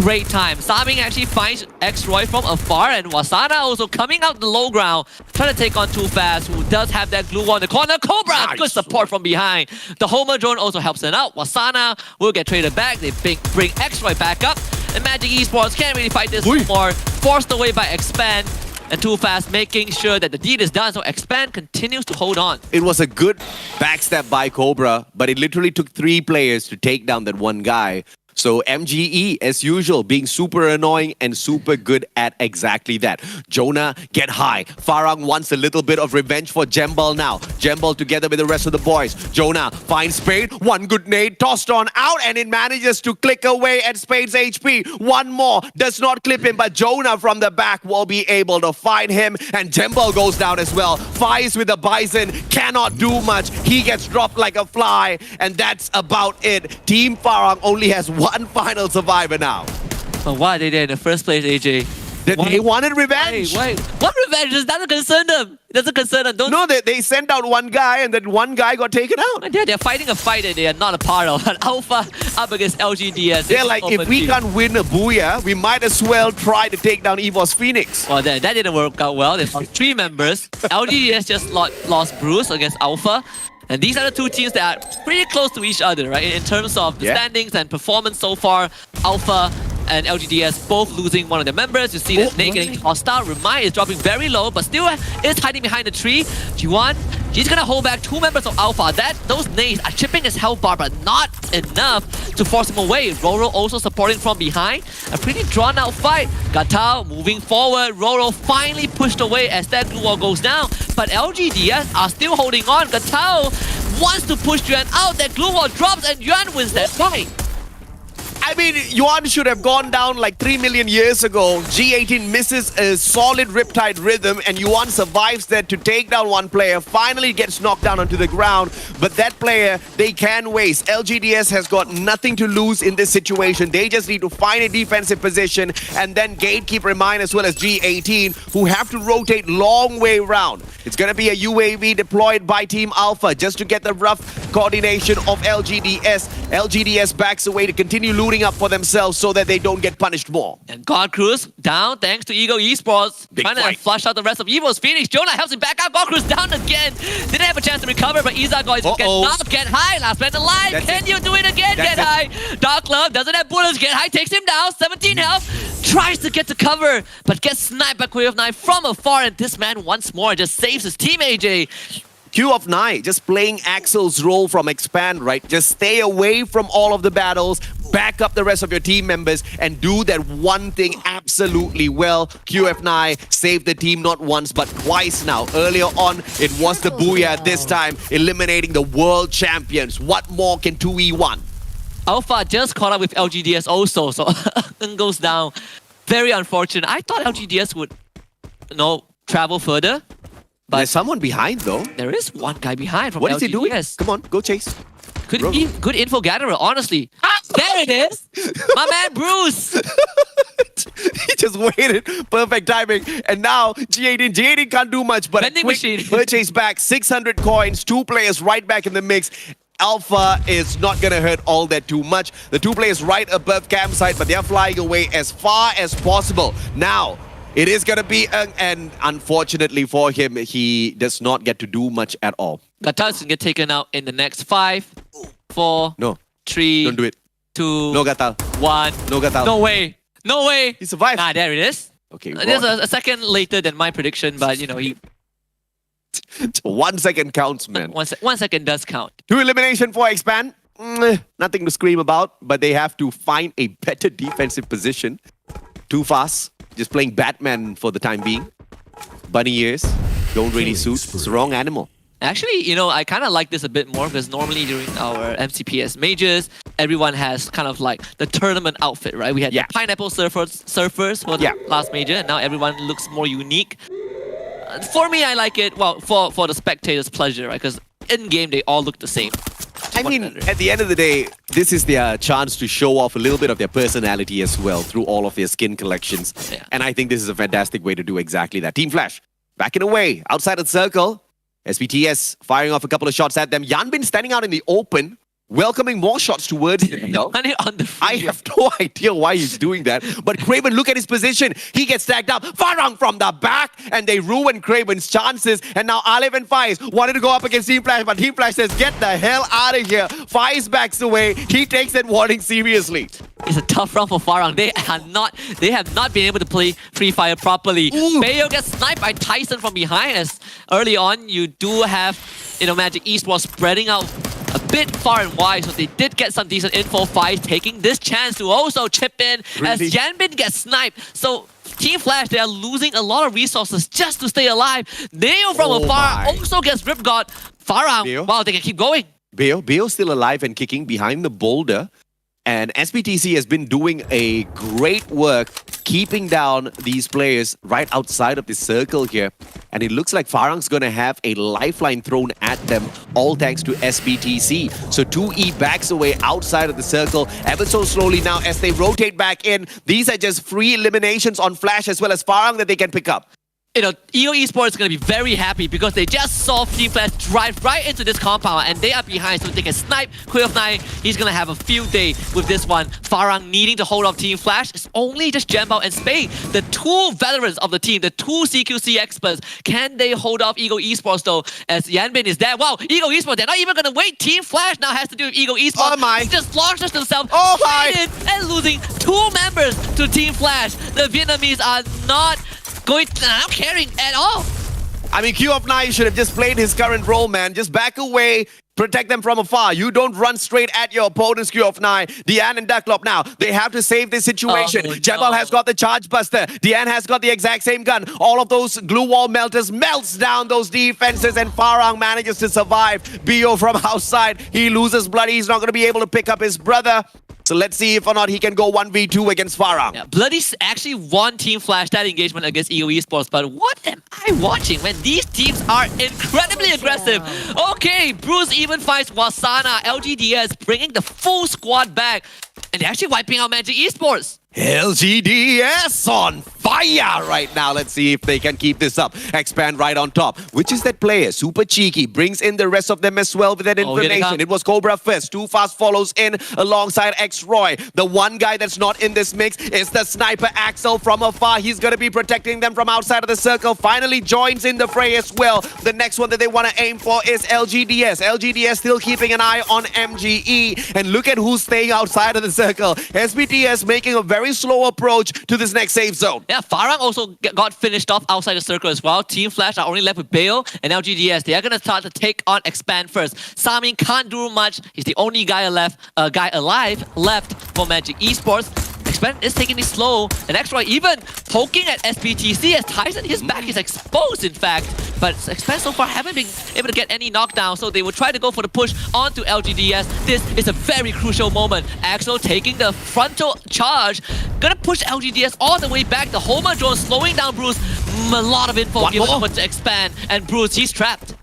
great time. Saming actually finds X-Roy from afar, and Wasana also coming out the low ground, trying to take on Too Fast, who does have that glue on the corner. Cobra, nice. Good support from behind. The Homer drone also helps them out. Wasana will get traded back. They bring X-Roy back up, and Magic Esports can't really fight this anymore. Forced away by Expand. And Too Fast making sure that the deed is done, so Expand continues to hold on. It was a good backstab by Cobra, but it literally took 3 players to take down that one guy. So MGE, as usual, being super annoying and super good at exactly that. Jonah, Get High. Farang wants a little bit of revenge for Jembal now. Jembal together with the rest of the boys. Jonah finds Spade. One good nade tossed on out, and it manages to click away at Spade's HP. One more does not clip him, but Jonah from the back will be able to find him, and Jembal goes down as well. Fies with the Bison, cannot do much. He gets dropped like a fly, and that's about it. Team Farang only has one final survivor now. But why they did in the first place, AJ? They wanted revenge. Wait. What revenge? It doesn't concern them. It doesn't concern them. No, they sent out one guy and then one guy got taken out. They're fighting a fight that they are not a part of. Alpha up against LGDS. They're like, if we can't win a Booyah, we might as well try to take down Evo's Phoenix. Well, that didn't work out well. They lost 3 members. LGDS just lost Bruce against Alpha. And these are the 2 teams that are pretty close to each other, right? In terms of the standings and performance so far, Alpha and LGDS both losing one of their members. You see that Nate getting tossed out. Remind is dropping very low, but still is hiding behind the tree. G1, he's gonna hold back 2 members of Alpha. Those nades are chipping his health bar, but not enough to force him away. Roro also supporting from behind. A pretty drawn out fight. Gatao moving forward. Roro finally pushed away as that glue wall goes down. But LGDS are still holding on. Gatao wants to push Yuan out. That glue wall drops and Yuan wins that fight. I mean, Yuan should have gone down like 3 million years ago. G18 misses a solid Riptide rhythm, and Yuan survives that to take down one player. Finally gets knocked down onto the ground, but that player, they can waste. LGDS has got nothing to lose in this situation. They just need to find a defensive position, and then gatekeep Remind as well as G18, who have to rotate long way around. It's going to be a UAV deployed by Team Alpha just to get the rough coordination of LGDS. LGDS backs away to continue looting suiting up for themselves so that they don't get punished more. And God Cruz down thanks to Ego Esports. Big Trying to fight. flush out the rest of Evo's Phoenix. Jonah helps him back out. God Cruz down again. Didn't have a chance to recover, but Izagoy cannot get high. Last man alive. Can you do it again? Get high. Dark Love doesn't have bullets. Get high takes him down. 17 health. Tries to get to cover, but gets sniped by Quay of Nine from afar. And this man once more just saves his team, AJ. Q of Nine just playing Axel's role from Expand, right? Just stay away from all of the battles, back up the rest of your team members, and do that one thing absolutely well. QF9 saved the team not once but twice now. Earlier on, it was the Booyah, this time eliminating the world champions. What more can 2E want? Alpha just caught up with LGDS also, so goes down. Very unfortunate. I thought LGDS would, travel further. But there's someone behind though. There is one guy behind from What LGDS. is he doing? Come on, go chase. Good info gatherer, honestly. There it is! My man Bruce! He just waited. Perfect timing. And now G18 can't do much, but Vending machine. Purchase back 600 coins, 2 players right back in the mix. Alpha is not going to hurt all that too much. The 2 players right above campsite, but they're flying away as far as possible. Now, it is going to be, and unfortunately for him, he does not get to do much at all. Gatal's going to get taken out in the next 5, 4, No. 3, Don't do it. 2, No Gatal. 1. No Gatal. No way. No way. He survived. Ah, there it is. Okay. There's a second later than my prediction, but he 1 second counts, man. 1 second does count. 2 elimination for Expand. Nothing to scream about, but they have to find a better defensive position. Too fast. Just playing Batman for the time being. Bunny ears don't really suit. It's the wrong animal. Actually, I kind of like this a bit more because normally during our MCPS majors, everyone has kind of like the tournament outfit, right? We had the Pineapple Surfers for the last major, and now everyone looks more unique. For me, I like it, well, for the spectators' pleasure, right? Because in-game, they all look the same. I mean, at the end of the day, this is their chance to show off a little bit of their personality as well through all of their skin collections. Yeah. And I think this is a fantastic way to do exactly that. Team Flash, backing away, outside of the circle. SBTS firing off a couple of shots at them. Yanbin standing out in the open, welcoming more shots towards him. I have no idea why he's doing that. But Craven, look at his position. He gets tagged up. Farang from the back, and they ruin Craven's chances. And now Alev and Faiz wanted to go up against Team Flash, but Team Flash says, get the hell out of here. Faiz backs away. He takes that warning seriously. It's a tough round for Farang. They have not been able to play FreeFire properly. Bayo gets sniped by Tyson from behind, as early on you do have Magic Esports spreading out a bit far and wide, so they did get some decent info. Faiz taking this chance to also chip in as Yanbin gets sniped. So Team Flash, they are losing a lot of resources just to stay alive. Neo from afar also gets Rip God. Farang, wow, they can keep going. Bayo still alive and kicking behind the boulder. And SBTC has been doing a great work keeping down these players right outside of the circle here. And it looks like Farang's going to have a lifeline thrown at them, all thanks to SBTC. So 2E backs away outside of the circle ever so slowly now as they rotate back in. These are just free eliminations on Flash as well as Farang that they can pick up. Ego Esports is going to be very happy because they just saw Team Flash drive right into this compound and they are behind, so they can snipe Quay of Nine. He's going to have a field day with this one. Farang needing to hold off Team Flash. It's only just Jambao and Spade, the 2 veterans of the team, the 2 CQC experts. Can they hold off Ego Esports though, as Yanbin is there? Wow, Ego Esports, they're not even going to wait. Team Flash now has to do with Ego Esports. Oh my. He just launches themselves and losing 2 members to Team Flash. The Vietnamese are not caring at all. I mean, Q of 9 should have just played his current role, man. Just back away, protect them from afar. You don't run straight at your opponent's Q of 9. Diane and Ducklop now, they have to save this situation. Jebal has got the Charge Buster. Diane has got the exact same gun. All of those glue wall melters melts down those defenses, and Farang manages to survive. Bio from outside, he loses Bloody. He's not going to be able to pick up his brother. So let's see if or not he can go 1v2 against Farang. Yeah, Bloody actually won Team Flash that engagement against Ego Esports, but what am I watching when these teams are incredibly aggressive? Okay, Bruce even fights Wasana. LGDS bringing the full squad back, and they're actually wiping out Magic Esports. LGDS on fire right now. Let's see if they can keep this up. Expand right on top. Which is that player? Super cheeky. Brings in the rest of them as well with that information. It was Cobra first. Too Fast follows in alongside X-Roy. The one guy that's not in this mix is the sniper Axel from afar. He's going to be protecting them from outside of the circle. Finally joins in the fray as well. The next one that they want to aim for is LGDS. LGDS still keeping an eye on MGE. And look at who's staying outside of the circle. SBTS making a very slow approach to this next safe zone. Yeah, Farang also got finished off outside the circle as well. Team Flash are only left with Bale and LGDS. They are going to start to take on Expand first. Samin can't do much. He's the only guy alive left for Magic Esports. Expand is taking it slow, and X-Roy even poking at SBTC as Tyson, his back is exposed in fact. But Expand so far haven't been able to get any knockdown, so they will try to go for the push onto LGDS. This is a very crucial moment. Axel taking the frontal charge, gonna push LGDS all the way back. The Homer drone slowing down Bruce. A lot of info given over to Expand, and Bruce, he's trapped.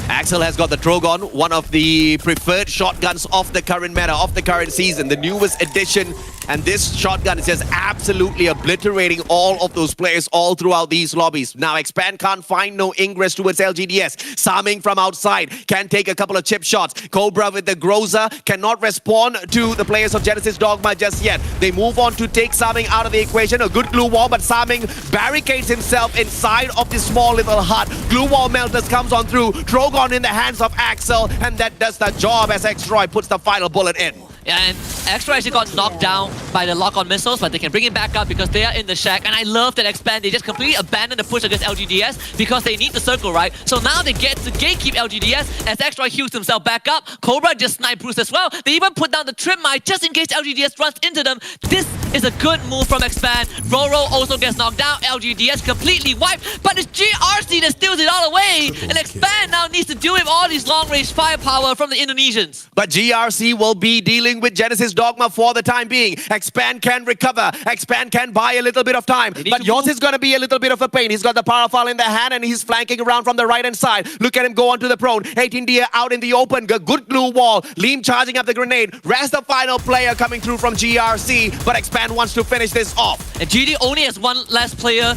Axel has got the Trogon, one of the preferred shotguns of the current meta, of the current season, the newest edition. And this shotgun is just absolutely obliterating all of those players all throughout these lobbies. Now Expand can't find no ingress towards LGDS. Saming from outside can take a couple of chip shots. Cobra with the Groza cannot respond to the players of Genesis Dogma just yet. They move on to take Saming out of the equation. A good glue wall, but Saming barricades himself inside of this small little hut. Glue wall melters comes on through. Trogon in the hands of Axel, and that does the job as X-Roy puts the final bullet in. And X-Roy actually got knocked down by the lock-on missiles, but they can bring it back up because they are in the shack. And I love that Expand, they just completely abandoned the push against LGDS because they need the circle, right? So now they get to gatekeep LGDS as X-Roy heals himself back up. Cobra just sniped Bruce as well. They even put down the trim mine just in case LGDS runs into them. This is a good move from Expand. Roro also gets knocked down. LGDS completely wiped, but it's GRC that steals it all away. And Expand now needs to deal with all these long-range firepower from the Indonesians. But GRC will be dealing with Genesis Dogma for the time being. Expand can recover. Expand can buy a little bit of time. But yours is going to be a little bit of a pain. He's got the power file in the hand and he's flanking around from the right-hand side. Look at him go onto the prone. 18 Dia out in the open. Good glue wall. Liam charging up the grenade. Rest the final player coming through from GRC. But Expand wants to finish this off. And GD only has one last player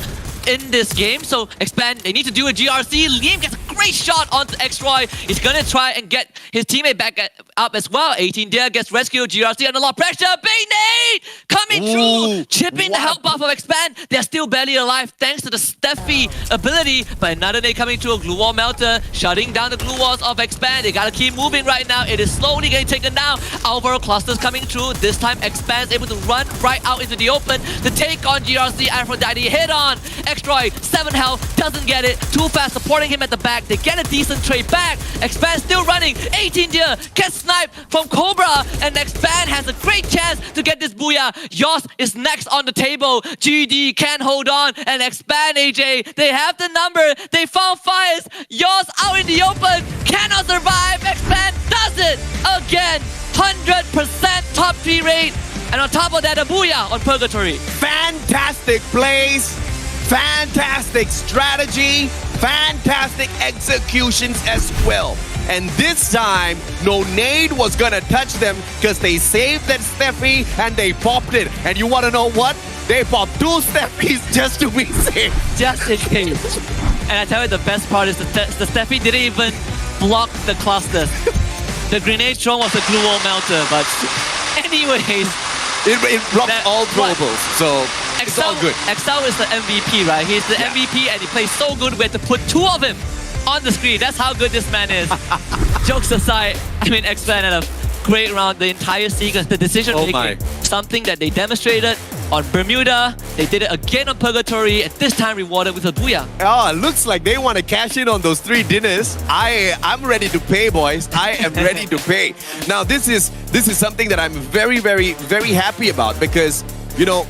in this game, so Expand, they need to do a GRC. Liam gets a great shot onto X-Roy. He's gonna try and get his teammate back up as well. 18 Dia gets rescued. GRC under a lot of pressure. Big nade coming through, chipping the health buff of Expand. They're still barely alive thanks to the Steffi ability, but another nade coming through. A glue wall melter, shutting down the glue walls of Expand. They gotta keep moving right now. It is slowly getting taken down. Alvaro clusters coming through. This time Expand's able to run right out into the open to take on GRC. Aphrodite hit on. X-Roy, 7 health, doesn't get it. Too Fast supporting him at the back. They get a decent trade back. Expand still running. 18 Dia gets sniped from Cobra, and Expand has a great chance to get this booyah. Yoss is next on the table. GD can hold on, and Expand AJ, they have the number. They found Fires. Yoss out in the open, cannot survive. Expand does it again. 100% top 3 rate. And on top of that, a booyah on Purgatory. Fantastic plays. Fantastic strategy, fantastic executions as well. And this time, no nade was gonna touch them because they saved that Steffi and they popped it. And you wanna know what? They popped 2 Steffies just to be safe. Just in case. And I tell you the best part is the Steffi didn't even block the clusters. The grenade thrown was a glue wall melter, but anyways. It blocked all throwables, so it's all good. Excel is the MVP, right? He's the MVP and he plays so good we had to put 2 of him on the screen. That's how good this man is. Jokes aside, I mean, Expand had a great round. The entire sequence, the decision making, something that they demonstrated on Bermuda. They did it again on Purgatory, and this time rewarded with a booyah. Oh, looks like they want to cash in on those 3 dinners. I'm ready to pay, boys. I am ready to pay. Now, this is something that I'm very, very, very happy about because, you know,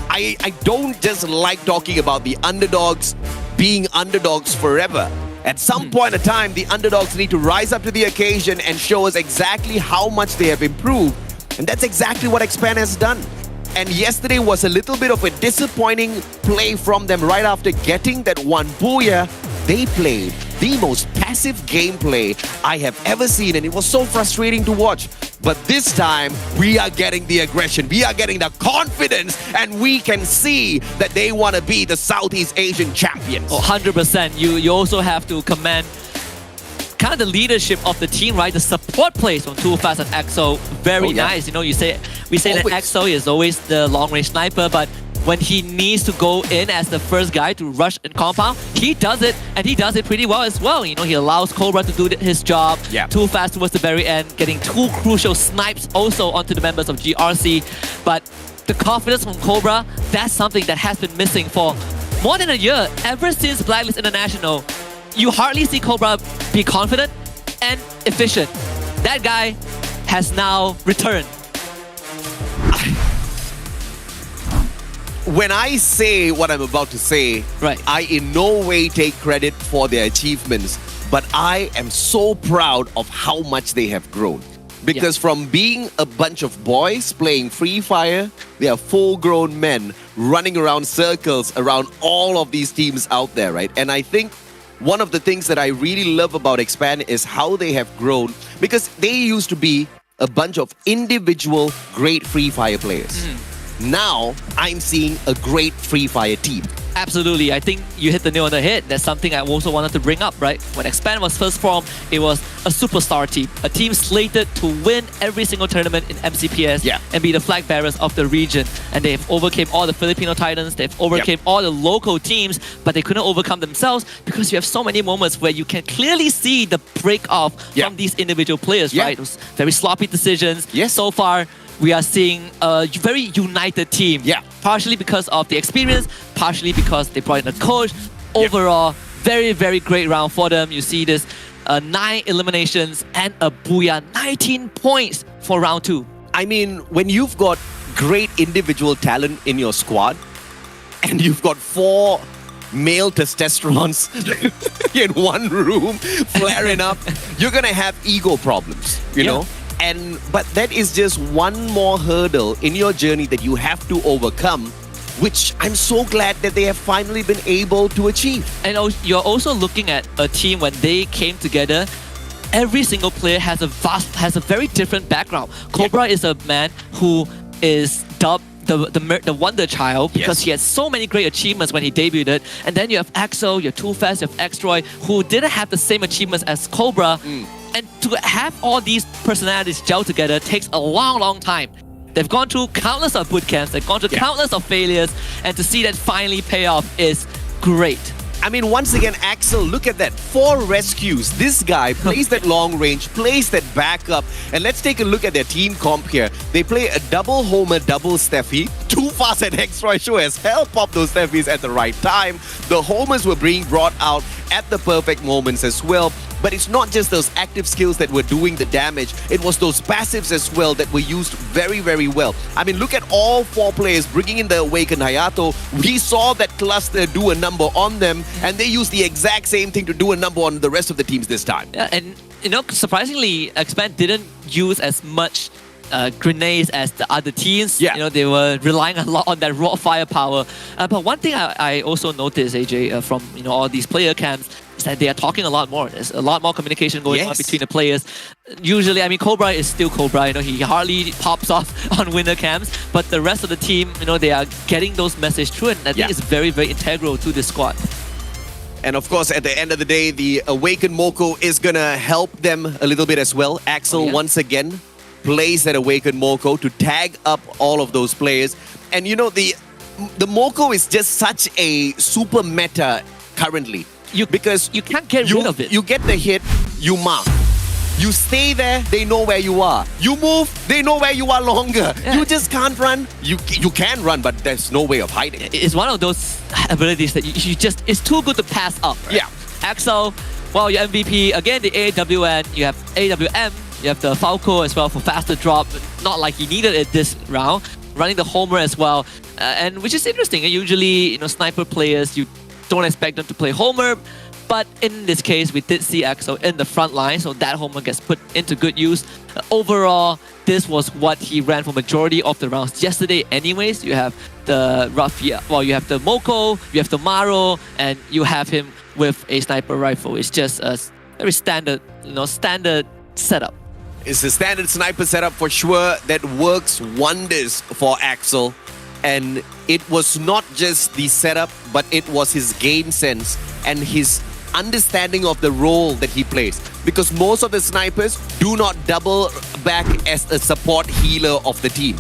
I don't just like talking about the underdogs being underdogs forever. At some point in time, the underdogs need to rise up to the occasion and show us exactly how much they have improved. And that's exactly what Expand has done. And yesterday was a little bit of a disappointing play from them right after getting that one booyah. They played the most passive gameplay I have ever seen, and it was so frustrating to watch. But this time, we are getting the aggression, we are getting the confidence, and we can see that they want to be the Southeast Asian champions. Oh, 100%. You also have to commend kind of the leadership of the team, right? The support plays from Too Fast and EXO, very nice. You know, we say that EXO is always the long-range sniper, but when he needs to go in as the first guy to rush in compound, he does it, and he does it pretty well as well. You know, he allows Cobra to do his job. Too Fast towards the very end, getting 2 crucial snipes also onto the members of GRC. But the confidence from Cobra, that's something that has been missing for more than a year. Ever since Blacklist International, you hardly see Cobra be confident and efficient. That guy has now returned. When I say what I'm about to say, I in no way take credit for their achievements, but I am so proud of how much they have grown. Because from being a bunch of boys playing Free Fire, they are full-grown men running around circles around all of these teams out there, right? And I think one of the things that I really love about Expand is how they have grown, because they used to be a bunch of individual great Free Fire players. Now, I'm seeing a great Free Fire team. Absolutely. I think you hit the nail on the head. That's something I also wanted to bring up, right? When Expand was first formed, it was a superstar team. A team slated to win every single tournament in MCPS and be the flag bearers of the region. And they've overcame all the Filipino Titans. They've overcame all the local teams, but they couldn't overcome themselves because you have so many moments where you can clearly see the break-off from these individual players, right? Those very sloppy decisions. So far, we are seeing a very united team. Partially because of the experience, partially because they brought in a coach. Overall, very, very great round for them. You see this 9 eliminations and a booyah, 19 points for round 2. I mean, when you've got great individual talent in your squad and you've got 4 male testosterons in one room flaring up, you're gonna have ego problems, you know? But that is just one more hurdle in your journey that you have to overcome, which I'm so glad that they have finally been able to achieve. And you're also looking at a team when they came together. Every single player has a very different background. Cobra is a man who is dubbed the wonder child because he had so many great achievements when he debuted. And then you have EXO, you have Too Fast, you have Xtroy, who didn't have the same achievements as Cobra. And to have all these personalities gel together takes a long, long time. They've gone through countless of boot camps, they've gone through countless of failures, and to see that finally pay off is great. I mean, once again, Axel, look at that. 4 rescues. This guy plays that long range, plays that backup. And let's take a look at their team comp here. They play a double Homer, double Steffi. Too Fast and Xtroy show as hell pop those Steffis at the right time. The Homers were being brought out at the perfect moments as well. But it's not just those active skills that were doing the damage. It was those passives as well that were used very, very well. I mean, look at all 4 players bringing in the Awakened Hayato. We saw that cluster do a number on them, and they used the exact same thing to do a number on the rest of the teams this time. Yeah, and you know, surprisingly, Expand didn't use as much grenades as the other teams. You know, they were relying a lot on that raw firepower. But one thing I also noticed, AJ, from all these player camps, is that they are talking a lot more. There's a lot more communication going on between the players. Usually, I mean, Cobra is still Cobra. He hardly pops off on winter camps. But the rest of the team, they are getting those messages through, and I think it's very, very integral to this squad. And of course, at the end of the day, the Awakened Moko is gonna help them a little bit as well. Axel once again plays that Awakened Moko to tag up all of those players. And the Moko is just such a super meta currently. Because you can't get rid of it. You get the hit, you mark. You stay there, they know where you are. You move, they know where you are longer. You just can't run. You can run, but there's no way of hiding. It's one of those abilities that you just, it's too good to pass up. Right? Axel, well, your MVP, again, the AWN, you have AWM, you have the Falco as well for faster drop. Not like he needed it this round. Running the Homer as well. And which is interesting. Usually, sniper players, you don't expect them to play Homer, but in this case, we did see Axel in the front line, so that Homer gets put into good use. Overall, this was what he ran for majority of the rounds yesterday anyways. You have the you have the Moko, you have the Maro, and you have him with a sniper rifle. It's just a very standard, standard setup. It's a standard sniper setup for sure that works wonders for Axel. And it was not just the setup, but it was his game sense and his understanding of the role that he plays. Because most of the snipers do not double back as a support healer of the team.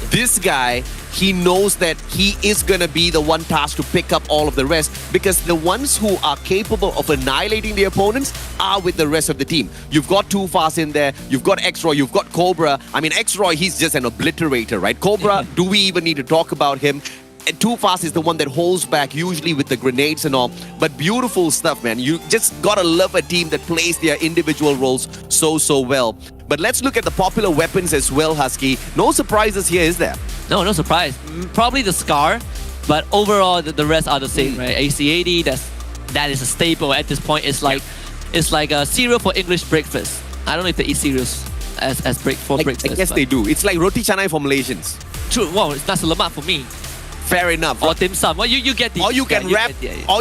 This guy, he knows that he is going to be the one tasked to pick up all of the rest, because the ones who are capable of annihilating the opponents are with the rest of the team. You've got Too Fast in there, you've got X-Roy, you've got Cobra. I mean, X-Roy, he's just an obliterator, right? Cobra, do we even need to talk about him? Too Fast is the one that holds back, usually with the grenades and all. But beautiful stuff, man. You just gotta love a team that plays their individual roles so well. But let's look at the popular weapons as well, Husky. No surprises here, is there? No surprise. Probably the Scar, but overall the rest are the same, right? AC-80, that is a staple at this point. It's like a cereal for English breakfast. I don't know if they eat cereals as breakfast. I guess they do. It's like roti canai for Malaysians. True. Well, it's nasi lemak for me. Fair enough. Or dim sum. Well, you get the. Or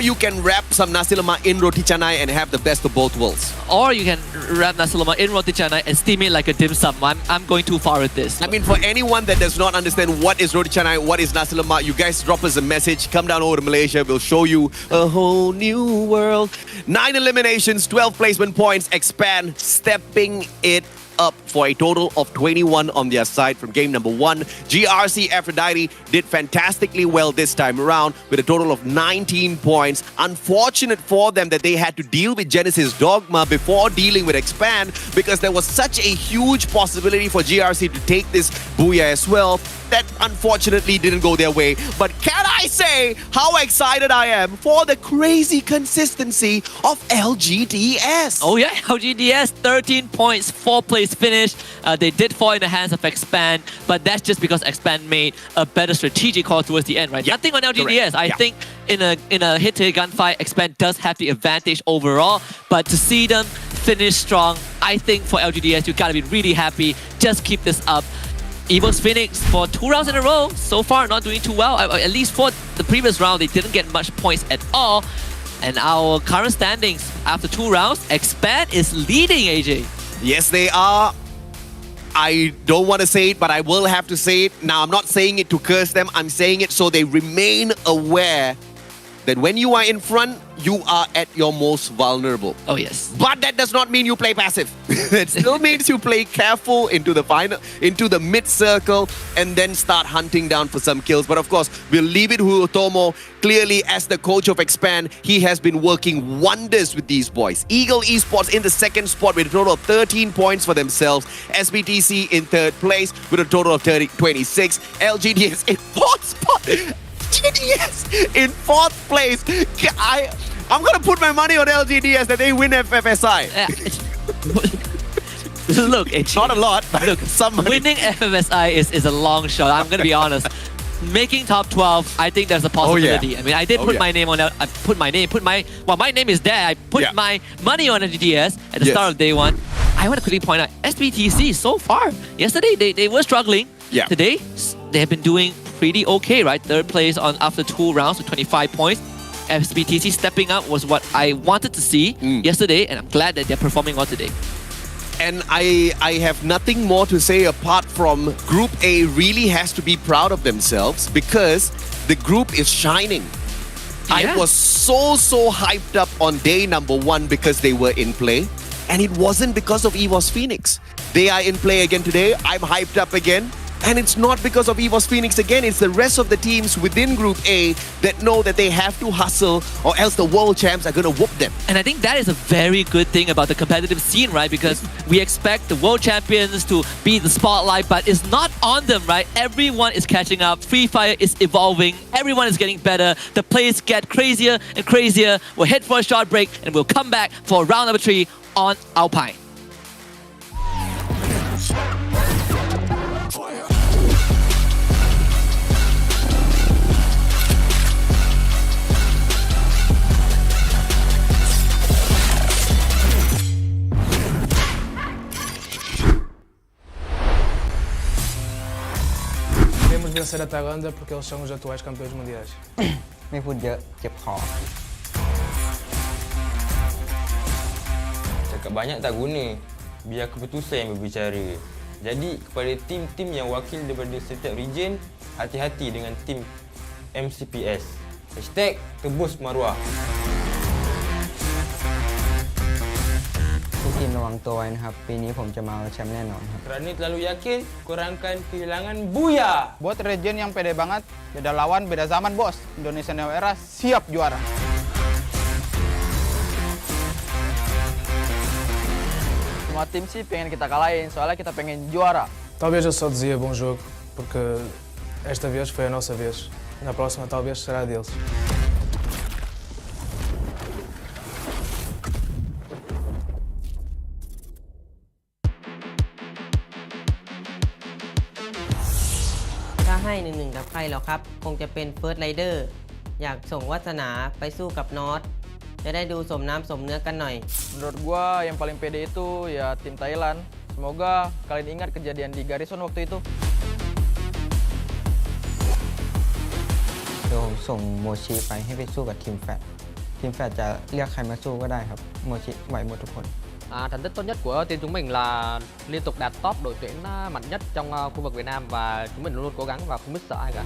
you can wrap some nasi lemak in roti canai and have the best of both worlds. Or you can wrap nasi lemak in roti canai and steam it like a dim sum. I'm going too far with this. I mean, for anyone that does not understand what is roti canai, what is nasi lemak, you guys drop us a message. Come down over to Malaysia. We'll show you a whole new world. 9 eliminations, 12 placement points. Expand, stepping it up for a total of 21 on their side from game number 1. GRC Aphrodite did fantastically well this time around with a total of 19 points. Unfortunate for them that they had to deal with Genesis Dogma before dealing with Expand, because there was such a huge possibility for GRC to take this booyah as well. That unfortunately didn't go their way. But can I say how excited I am for the crazy consistency of LGDS? Oh yeah, LGDS, 13 points, 4th place finish. They did fall in the hands of Expand, but that's just because Expand made a better strategic call towards the end, right? Yeah, nothing on LGDS. correct. I think in a hit-to-hit gunfight, Expand does have the advantage overall, but to see them finish strong, I think for LGDS, you gotta be really happy. Just keep this up. Evo's Phoenix for 2 rounds in a row, so far not doing too well. At least for the previous round, they didn't get much points at all. And our current standings after 2 rounds, Expand is leading, AJ. Yes, they are. I don't want to say it, but I will have to say it. Now, I'm not saying it to curse them. I'm saying it so they remain aware that when you are in front, you are at your most vulnerable. Oh, yes. But that does not mean you play passive. It still means you play careful into the final, into the mid-circle, and then start hunting down for some kills. But of course, we'll leave it to Otomo. Clearly, as the coach of Expand, he has been working wonders with these boys. Eagle Esports in the 2nd spot with a total of 13 points for themselves. SBTC in 3rd place with a total of 26. LGDS in 4th spot. GDS in 4th place. I'm going to put my money on LGDS that they win FFSI. Look, it's not a lot, but look, some money. Winning FFSI is a long shot. I'm going to be honest. Making top 12, I think there's a possibility. Oh, yeah. I mean, I did put my name on it. I put my name, well, my name is there. I put my money on LGDS at the start of day 1. I want to quickly point out, SBTC so far, yesterday they were struggling. Yeah. Today, they have been doing pretty okay, right? 3rd place after 2 rounds with 25 points. SBTC stepping up was what I wanted to see yesterday, and I'm glad that they're performing well today. And I have nothing more to say apart from Group A really has to be proud of themselves because the group is shining. I was so hyped up on day number 1 because they were in play. And it wasn't because of EVOS Phoenix. They are in play again today. I'm hyped up again. And it's not because of EVOS Phoenix again, it's the rest of the teams within Group A that know that they have to hustle or else the world champs are going to whoop them. And I think that is a very good thing about the competitive scene, right? Because we expect the world champions to be the spotlight, but it's not on them, right? Everyone is catching up. FreeFire is evolving. Everyone is getting better. The plays get crazier and crazier. We'll head for a short break and we'll come back for round number 3 on Alpine. Queremos vencer a Tailândia porque eles são os atuais campeões mundiais. ไม่พูดเยอะเจ็บคอ Cakap banyak tak guna. biar keputusan yang berbicara. Jadi kepada tim-tim yang wakil daripada setiap region, hati-hati dengan tim MCPS. #tebus maruah. ทุกทีมระวังตัวไว้นะครับ ปีนี้ผมจะมาเอาแชมป์แน่นอนครับ Kerana terlalu yakin, korang akan kehilangan buya. Buat region yang pede banget, beda lawan, beda zaman bos. Indonesia Neo Era siap juara. Semua tim sih pengen kita kalahin, soalnya kita pengen juara. Talvez eu só dizia bom jogo, porque esta vez foi a nossa vez. Na próxima talvez será a deles.ถ้าให้1-1กับใครหรอครับ คงจะเป็นเฟิร์สไรเดอร์อยากส่งวาสนาไปสู้กับนอตจะได้ดูสมน้ำสมเนื้อกันหน่อย Menurut gua yang paling pede itu ya tim Thailand. Semoga kalian ingat kejadian di Garrison waktu itu. เดี๋ยวผมส่งโมชิไปให้ไปสู้กับทีมแฟดทีมแฟดจะเรียกใครมาสู้ก็ได้ครับ โมชิไหวหมดทุกคน Thành tích tốt nhất của team chúng mình là liên tục đạt top đội tuyển mạnh nhất trong khu vực Việt Nam và chúng mình luôn luôn cố gắng và không biết sợ ai cả.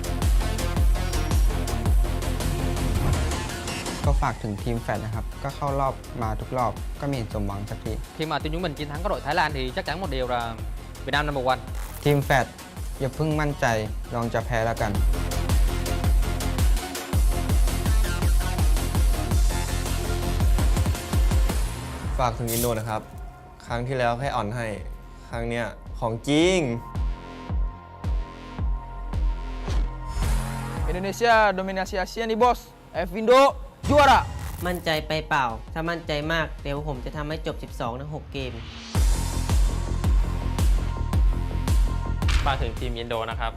ก็ฝากถึงทีมแฟดนะครับ ก็เข้ารอบมาทุกรอบก็ไม่เห็นสมหวังสักที Khi mà team chúng mình chiến thắng các đội Thái Lan thì chắc chắn một điều là Việt Nam number one. ทีมแฟดอย่าเพิ่งมั่นใจลองจะแพ้แล้วกัน ฝากถึงอินโดนะครับ ครั้งที่แล้วแค่อ่อนให้ ครั้งเนี้ยของจริง Indonesia dominasi Asia nih bos. F Indo juara. มั่นใจไปเปล่า ถ้ามั่นใจมากเดี๋ยวผมจะทำให้จบ 12 ทั้ง 6 เกม มาถึงทีมอินโดนะครับ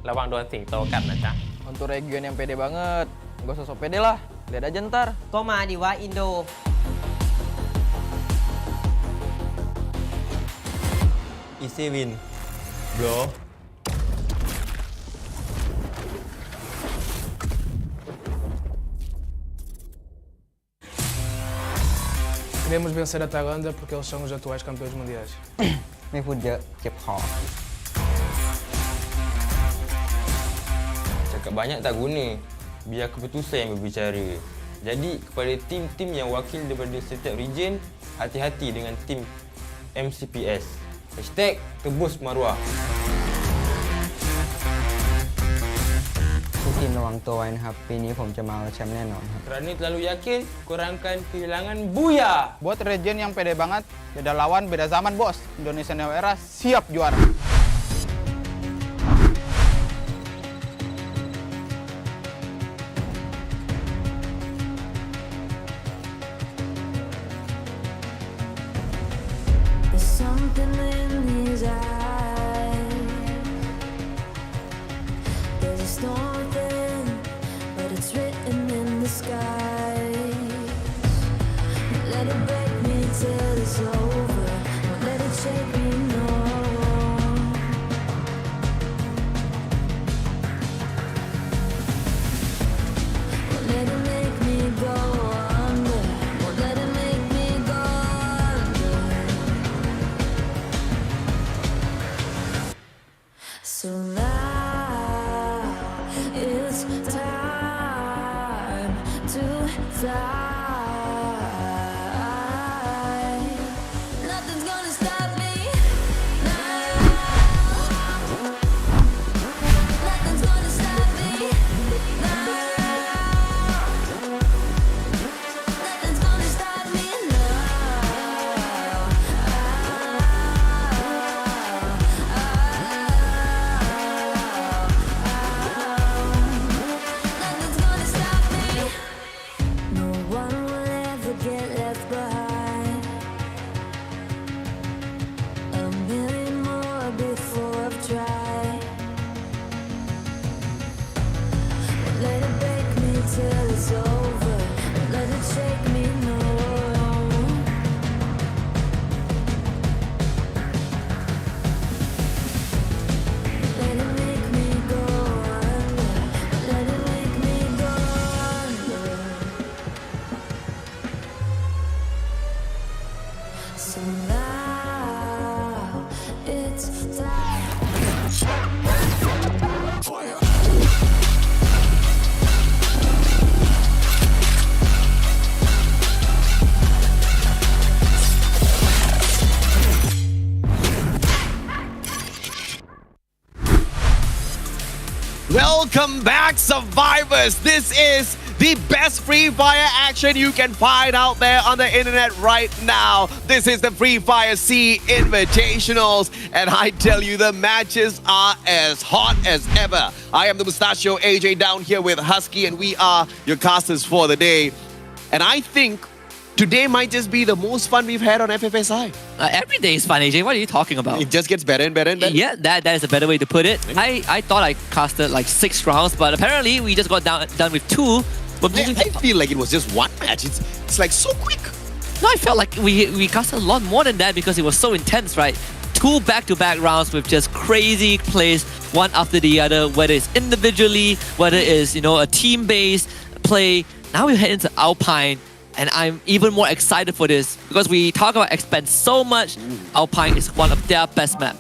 ระวังโดนสิงโตกัดนะจ๊ะ Untuk region yang pede banget, gak usah sok pede lah. Lihat aja ntar. ก็มาดิวะอินโด Easy win bro Queremos vencer a Tailândia porque eles são os atuais campeões mundiais. ไม่พูดเยอะเจ็บคอ Cakap banyak tak guna, biar keputusan yang berbicara. Jadi kepada tim-tim yang wakil daripada setiap region, hati-hati dengan tim MCPS. #tebus maruah. ทุกทีมระวังตัวไว้นะครับ ปีนี้ผมจะมาเอาแชมป์แน่นอนครับ Kerana terlalu yakin, korang akan kehilangan buya. Buat region yang pede banget, beda lawan, beda zaman bos. Indonesia Neo Era siap juara. There's something in his eyes. There's a storm within, but it's written in the skies. Let it break me till it's over. Won't let it shake me, no. Won't let it make me go under. Won't let it make me go under. So now So now it's time. Welcome back, survivors. This is the best Free Fire action you can find out there on the internet right now. This is the Free Fire SEA Invitationals, and I tell you, the matches are as hot as ever. I am the Mustachio AJ down here with Husky, and we are your casters for the day. And I think today might just be the most fun we've had on FFSI. Every day is fun, AJ. What are you talking about? It just gets better and better and better. Yeah, that is a better way to put it. I thought I casted like 6 rounds, but apparently we just got done with 2. But I feel like it was just one match. It's like so quick. No, I felt like we casted a lot more than that because it was so intense, right? 2 back-to-back rounds with just crazy plays, one after the other, whether it's individually, whether it's, a team-based play. Now we head into Alpine. And I'm even more excited for this because we talk about Expand so much. Alpine is one of their best map.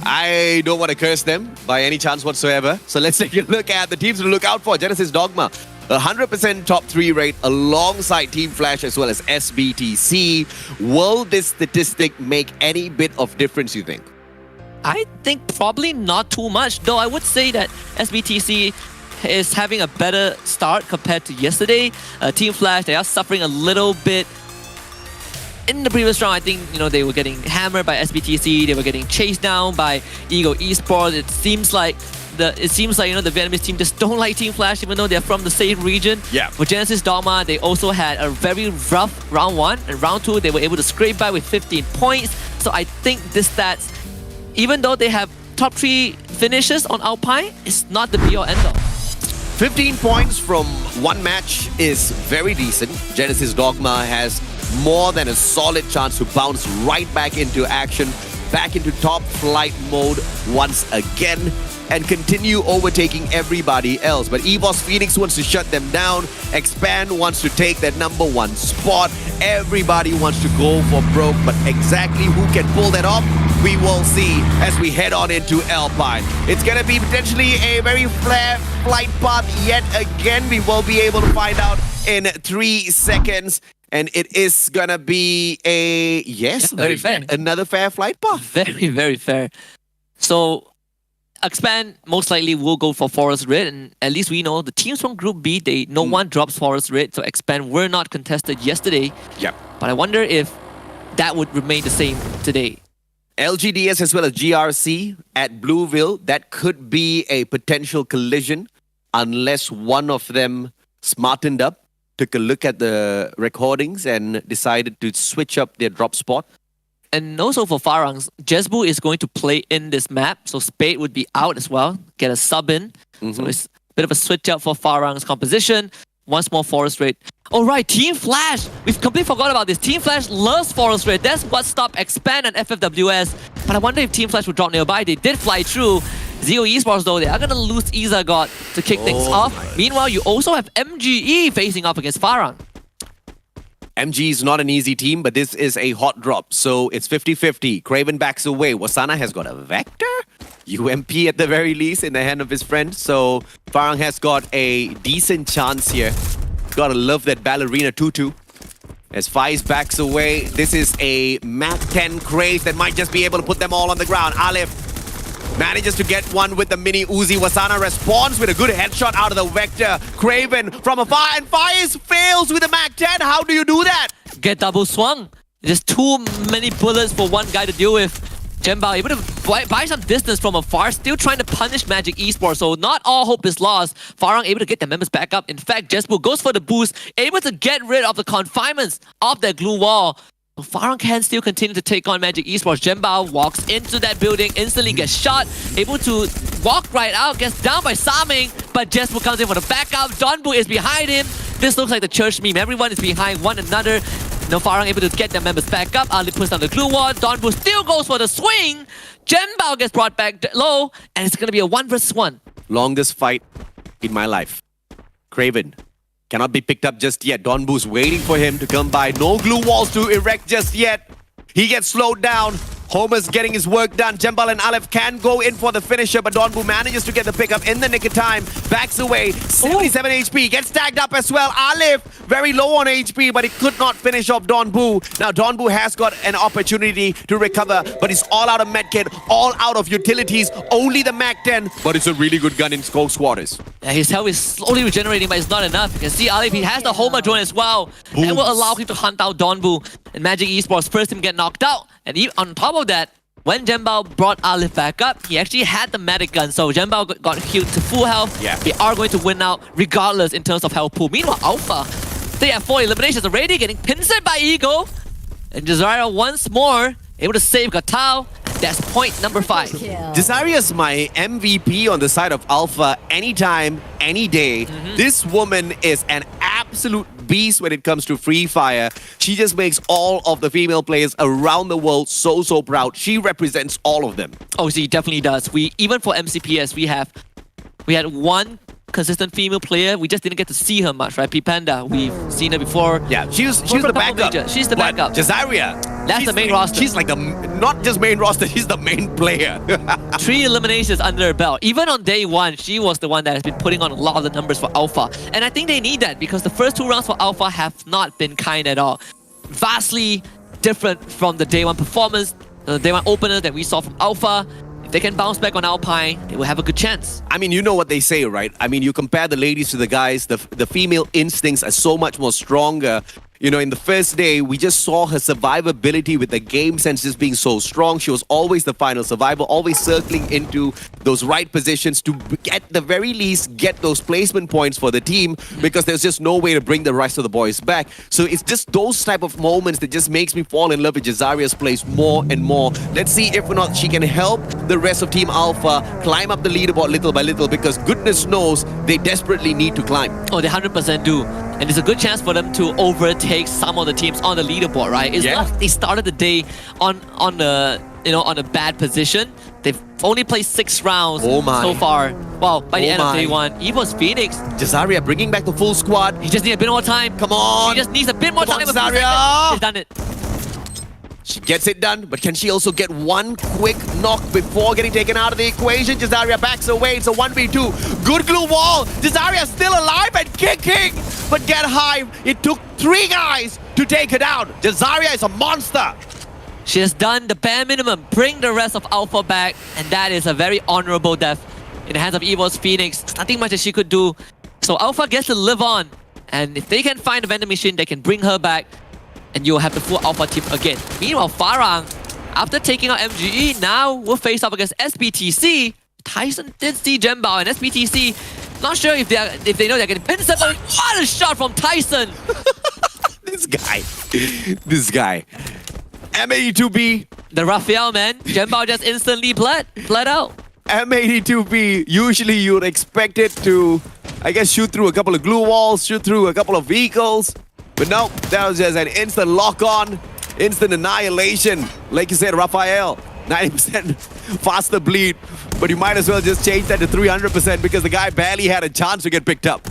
I don't want to curse them by any chance whatsoever. So let's take a look at the teams to look out for. Genesis Dogma, 100% top 3 rate alongside Team Flash as well as SBTC. Will this statistic make any bit of difference, you think? I think probably not too much, though I would say that SBTC is having a better start compared to yesterday. Team Flash, they are suffering a little bit. In the previous round, I think they were getting hammered by SBTC. They were getting chased down by Ego Esports. It seems like the Vietnamese team just don't like Team Flash, even though they're from the same region. Yeah. For Genesis Dogma, they also had a very rough round 1, and round 2 they were able to scrape by with 15 points. So I think this stats, even though they have top 3 finishes on Alpine, it's not the be-all end-all. 15 points from one match is very decent. Genesis Dogma has more than a solid chance to bounce right back into action, back into top flight mode once again, and continue overtaking everybody else. But EVOS Phoenix wants to shut them down. Expand wants to take that #1 spot. Everybody wants to go for broke, but exactly who can pull that off, we will see as we head on into Alpine. It's going to be potentially a very flat flight path yet again. We will be able to find out in 3 seconds. And it is going to be very fair. Another fair flight path. Very, very fair. So Expand most likely will go for Forest Red, and at least we know the teams from Group B, no one drops Forest Red, so Expand were not contested yesterday. Yep. But I wonder if that would remain the same today. LGDS as well as GRC at Blueville, that could be a potential collision unless one of them smartened up, took a look at the recordings and decided to switch up their drop spot. And also for Farang's, Jesbu is going to play in this map, so Spade would be out as well, get a sub in. So it's a bit of a switch up for Farang's composition. Once more Forest Raid. All right, Team Flash. We've completely forgot about this. Team Flash loves Forest Raid. That's what stopped Expand and FFWS. But I wonder if Team Flash would drop nearby. They did fly through. Zeo Esports, though, they are going to lose Izagot to kick things off. Meanwhile, you also have MGE facing up against Farang. MG is not an easy team, but this is a hot drop. So it's 50-50. Craven backs away. Wasana has got a Vector? UMP at the very least in the hand of his friend. So Farang has got a decent chance here. Gotta love that Ballerina 2-2. As Faiz backs away, this is a Mac 10 craze that might just be able to put them all on the ground. Aleph manages to get one with the mini Uzi. Wasana responds with a good headshot out of the Vector. Craven from afar, and Faiz fails with the Mac 10. How do you do that? Get double swung. There's too many bullets for one guy to deal with. Jembao able to buy some distance from afar, still trying to punish Magic Esports, so not all hope is lost. Farang able to get their members back up. In fact, Jesbu goes for the boost, able to get rid of the confinements of their glue wall. So Farang can still continue to take on Magic Esports. Jembao walks into that building, instantly gets shot, able to walk right out, gets down by Saming, but Jesbu comes in for the backup. Donbu is behind him. This looks like the church meme. Everyone is behind one another. No, Farang able to get their members back up. Ali puts down the glue wall. Donbu still goes for the swing. Jembao gets brought back low, and it's going to be a 1 versus 1. Longest fight in my life. Craven cannot be picked up just yet. Donbu's waiting for him to come by. No glue walls to erect just yet. He gets slowed down. Homer's getting his work done. Jembal and Aleph can go in for the finisher, but Donbu manages to get the pickup in the nick of time. Backs away. 77 HP. Gets tagged up as well. Aleph, very low on HP, but he could not finish off Donbu. Now, Donbu has got an opportunity to recover, but he's all out of medkit, all out of utilities. Only the Mac 10, but it's a really good gun in close quarters. Yeah, his health is slowly regenerating, but it's not enough. You can see Aleph, he has the Homer drone as well. That will allow him to hunt out Donbu. And Magic Esports first him get knocked out. And on top of that, when Jembal brought Aleph back up, he actually had the medic gun. So Jembal got healed to full health. Yeah. They are going to win out regardless in terms of health pool. Meanwhile, Alpha, they have 4 eliminations already, getting pinched by Ego. And Jazaria once more able to save Gatao. That's point number 5. Jazaria's my MVP on the side of Alpha anytime, any day. This woman is an absolute beast when it comes to Free Fire. She just makes all of the female players around the world so proud. She represents all of them. Oh, she definitely does. Even for MCPS, we had one consistent female player. We just didn't get to see her much, right? Panda, we've seen her before. Yeah, she's the backup. She's the backup. Jazaria, that's the main roster. She's like not just main roster, she's the main player. 3 eliminations under her belt. Even on day 1, she was the one that has been putting on a lot of the numbers for Alpha. And I think they need that because the first 2 rounds for Alpha have not been kind at all. Vastly different from the day 1 performance, the day 1 opener that we saw from Alpha. If they can bounce back on Alpine, they will have a good chance. I mean, you know what they say, right? I mean, you compare the ladies to the guys, the female instincts are so much more stronger. You know, in the first day, we just saw her survivability with the game sense just being so strong. She was always the final survivor, always circling into those right positions to, at the very least, get those placement points for the team because there's just no way to bring the rest of the boys back. So it's just those type of moments that just makes me fall in love with Jazaria's plays more and more. Let's see if or not she can help the rest of Team Alpha climb up the leaderboard little by little because goodness knows they desperately need to climb. Oh, they 100% do. And it's a good chance for them to overtake some of the teams on the leaderboard, right? It's not they started the day on a bad position. They've only played 6 rounds so far. Well, by the end of day 1, EVO's Phoenix. Jazaria bringing back the full squad. He just needs a bit more time. Come on. She just needs a bit more time. Jazaria. She's done it. She gets it done, but can she also get one quick knock before getting taken out of the equation? Jazaria backs away. It's a 1v2. Good glue wall. Jazaria still alive and kicking, but get high. It took 3 guys to take her down. Jazaria is a monster. She has done the bare minimum. Bring the rest of Alpha back, and that is a very honorable death in the hands of EVO's Phoenix. There's nothing much that she could do. So Alpha gets to live on, and if they can find the vending machine, they can bring her back. And you'll have the full Alpha team again. Meanwhile, Farang, after taking out MGE, now will face off against SBTC. Tyson did see Jembao, and SBTC, not sure if they know they're getting pinned. But what a shot from Tyson! This guy. M82B. The Raphael, man. Jembao just instantly bled out. M82B, usually you'd expect it to, I guess, shoot through a couple of glue walls, shoot through a couple of vehicles. But no, that was just an instant lock-on, instant annihilation. Like you said, Raphael, 90% faster bleed. But you might as well just change that to 300% because the guy barely had a chance to get picked up.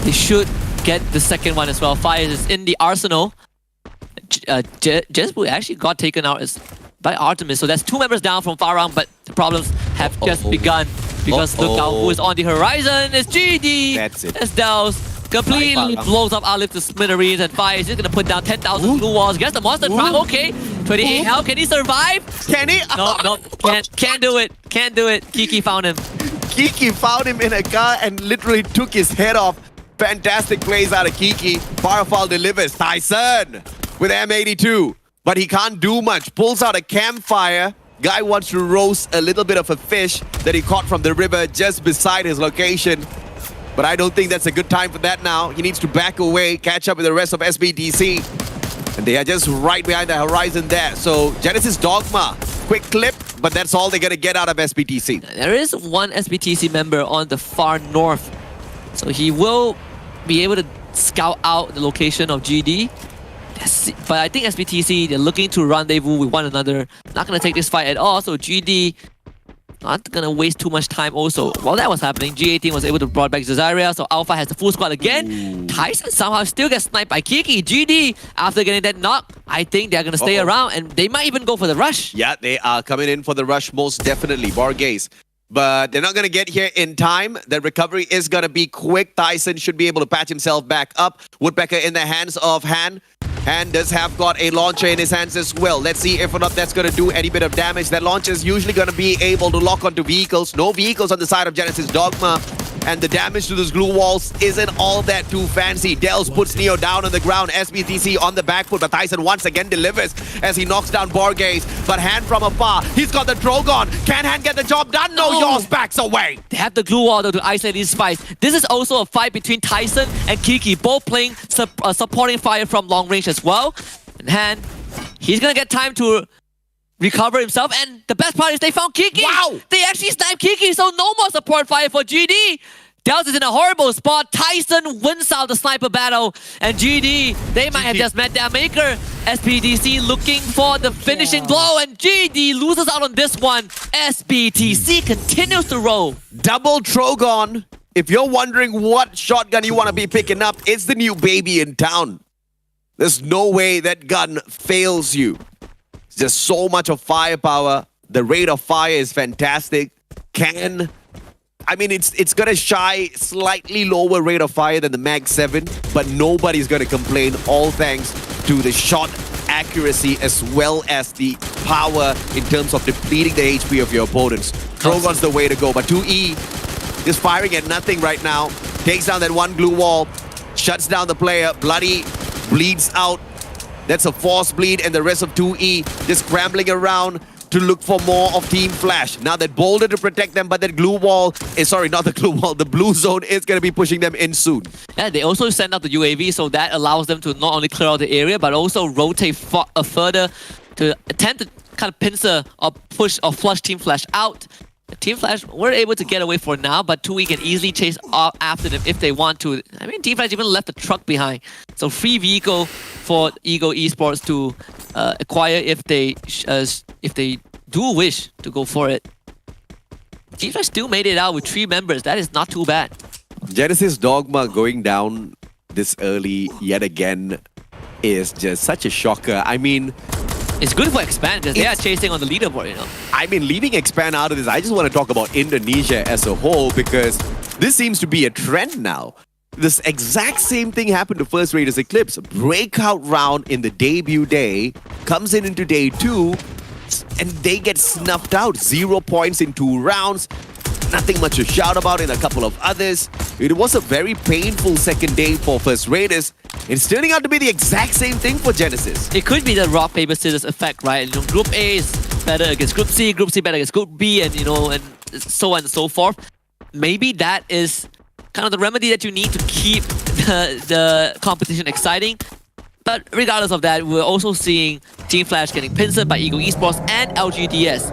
They should get the second one as well. Fire is in the arsenal. Jesbu actually got taken out by Artemis. So that's 2 members down from Farang, but the problems have just begun. Because look out who is on the horizon. It's GD. That's it. It's Dows. Completely blows up Aleph to smithereens, and Fire is just gonna put down 10,000 blue walls. Gets the monster trap. Okay, 28 health. Can he survive? Can he? No, can't do it. Can't do it. Kiki found him. Kiki found him in a car and literally took his head off. Fantastic plays out of Kiki. Firefall delivers. Tyson with M82, but he can't do much. Pulls out a campfire. Guy wants to roast a little bit of a fish that he caught from the river just beside his location. But I don't think that's a good time for that now. He needs to back away, catch up with the rest of SBTC. And they are just right behind the horizon there. So Genesis Dogma, quick clip, but that's all they're going to get out of SBTC. There is one SBTC member on the far north. So he will be able to scout out the location of GD. But I think SBTC, they're looking to rendezvous with one another. Not going to take this fight at all. So GD not gonna waste too much time also. While that was happening, G18 was able to brought back Zazaria, so Alpha has the full squad again. Tyson somehow still gets sniped by Kiki. GD, after getting that knock, I think they're gonna stay around and they might even go for the rush. Yeah, they are coming in for the rush most definitely, Borges. But they're not going to get here in time. The recovery is going to be quick. Tyson should be able to patch himself back up. Woodpecker in the hands of Han. Han does have got a launcher in his hands as well. Let's see if or not that's going to do any bit of damage. That launcher is usually going to be able to lock onto vehicles. No vehicles on the side of Genesis Dogma. And the damage to those glue walls isn't all that too fancy. Dels puts Neo down on the ground. SBTC on the back foot, but Tyson once again delivers as he knocks down Borges. But Han from afar, he's got the Drogon. Can Han get the job done? No, yours backs away. They have the glue wall though to isolate these fights. This is also a fight between Tyson and Kiki, both playing supporting fire from long range as well. And Han, he's gonna get time to recover himself, and the best part is they found Kiki! Wow! They actually sniped Kiki, so no more support fire for GD! Dels is in a horrible spot. Tyson wins out the sniper battle, and GD, they might have just met their maker. SBTC looking for the finishing blow, and GD loses out on this one. SBTC continues to roll. Double Trogon. If you're wondering what shotgun you want to be picking up, it's the new baby in town. There's no way that gun fails you. Just so much of firepower. The rate of fire is fantastic. I mean, it's gonna shy slightly lower rate of fire than the Mag 7, but nobody's gonna complain, all thanks to the shot accuracy as well as the power in terms of depleting the HP of your opponents. Drogon's the way to go, but 2E just firing at nothing right now. Takes down that one glue wall, shuts down the player. Bloody bleeds out. That's a force bleed, and the rest of 2E just scrambling around to look for more of Team Flash. Now that boulder to protect them, but that glue wall is, sorry, not the glue wall, the blue zone is going to be pushing them in soon. Yeah, they also send out the UAV, so that allows them to not only clear out the area, but also rotate further to attempt to kind of pincer or push or flush Team Flash out. Team Flash were able to get away for now, but 2E can easily chase off after them if they want to. I mean, Team Flash even left the truck behind. So free vehicle for Eagle Esports to acquire if they do wish to go for it. Team Flash still made it out with 3 members. That is not too bad. Genesis Dogma going down this early yet again is just such a shocker. I mean, it's good for Expand because they are chasing on the leaderboard, you know. I mean, leaving Expand out of this, I just want to talk about Indonesia as a whole because this seems to be a trend now. This exact same thing happened to First Raiders Eclipse. Breakout round in the debut day, comes in into day 2, and they get snuffed out. 0 points in 2 rounds. Nothing much to shout about in a couple of others. It was a very painful second day for First Raiders. It's turning out to be the exact same thing for Genesis. It could be the rock, paper, scissors effect, right? You know, Group A is better against Group C better against Group B, and you know, and so on and so forth. Maybe that is kind of the remedy that you need to keep the competition exciting. But regardless of that, we're also seeing Team Flash getting pincered by Eagle Esports and LGDS.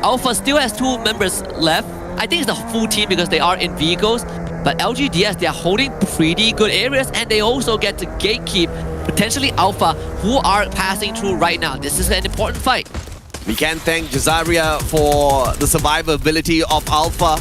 Alpha still has 2 members left. I think it's the full team because they are in vehicles. But LGDS, they are holding pretty good areas, and they also get to gatekeep potentially Alpha, who are passing through right now. This is an important fight. We can thank Jazaria for the survivability of Alpha,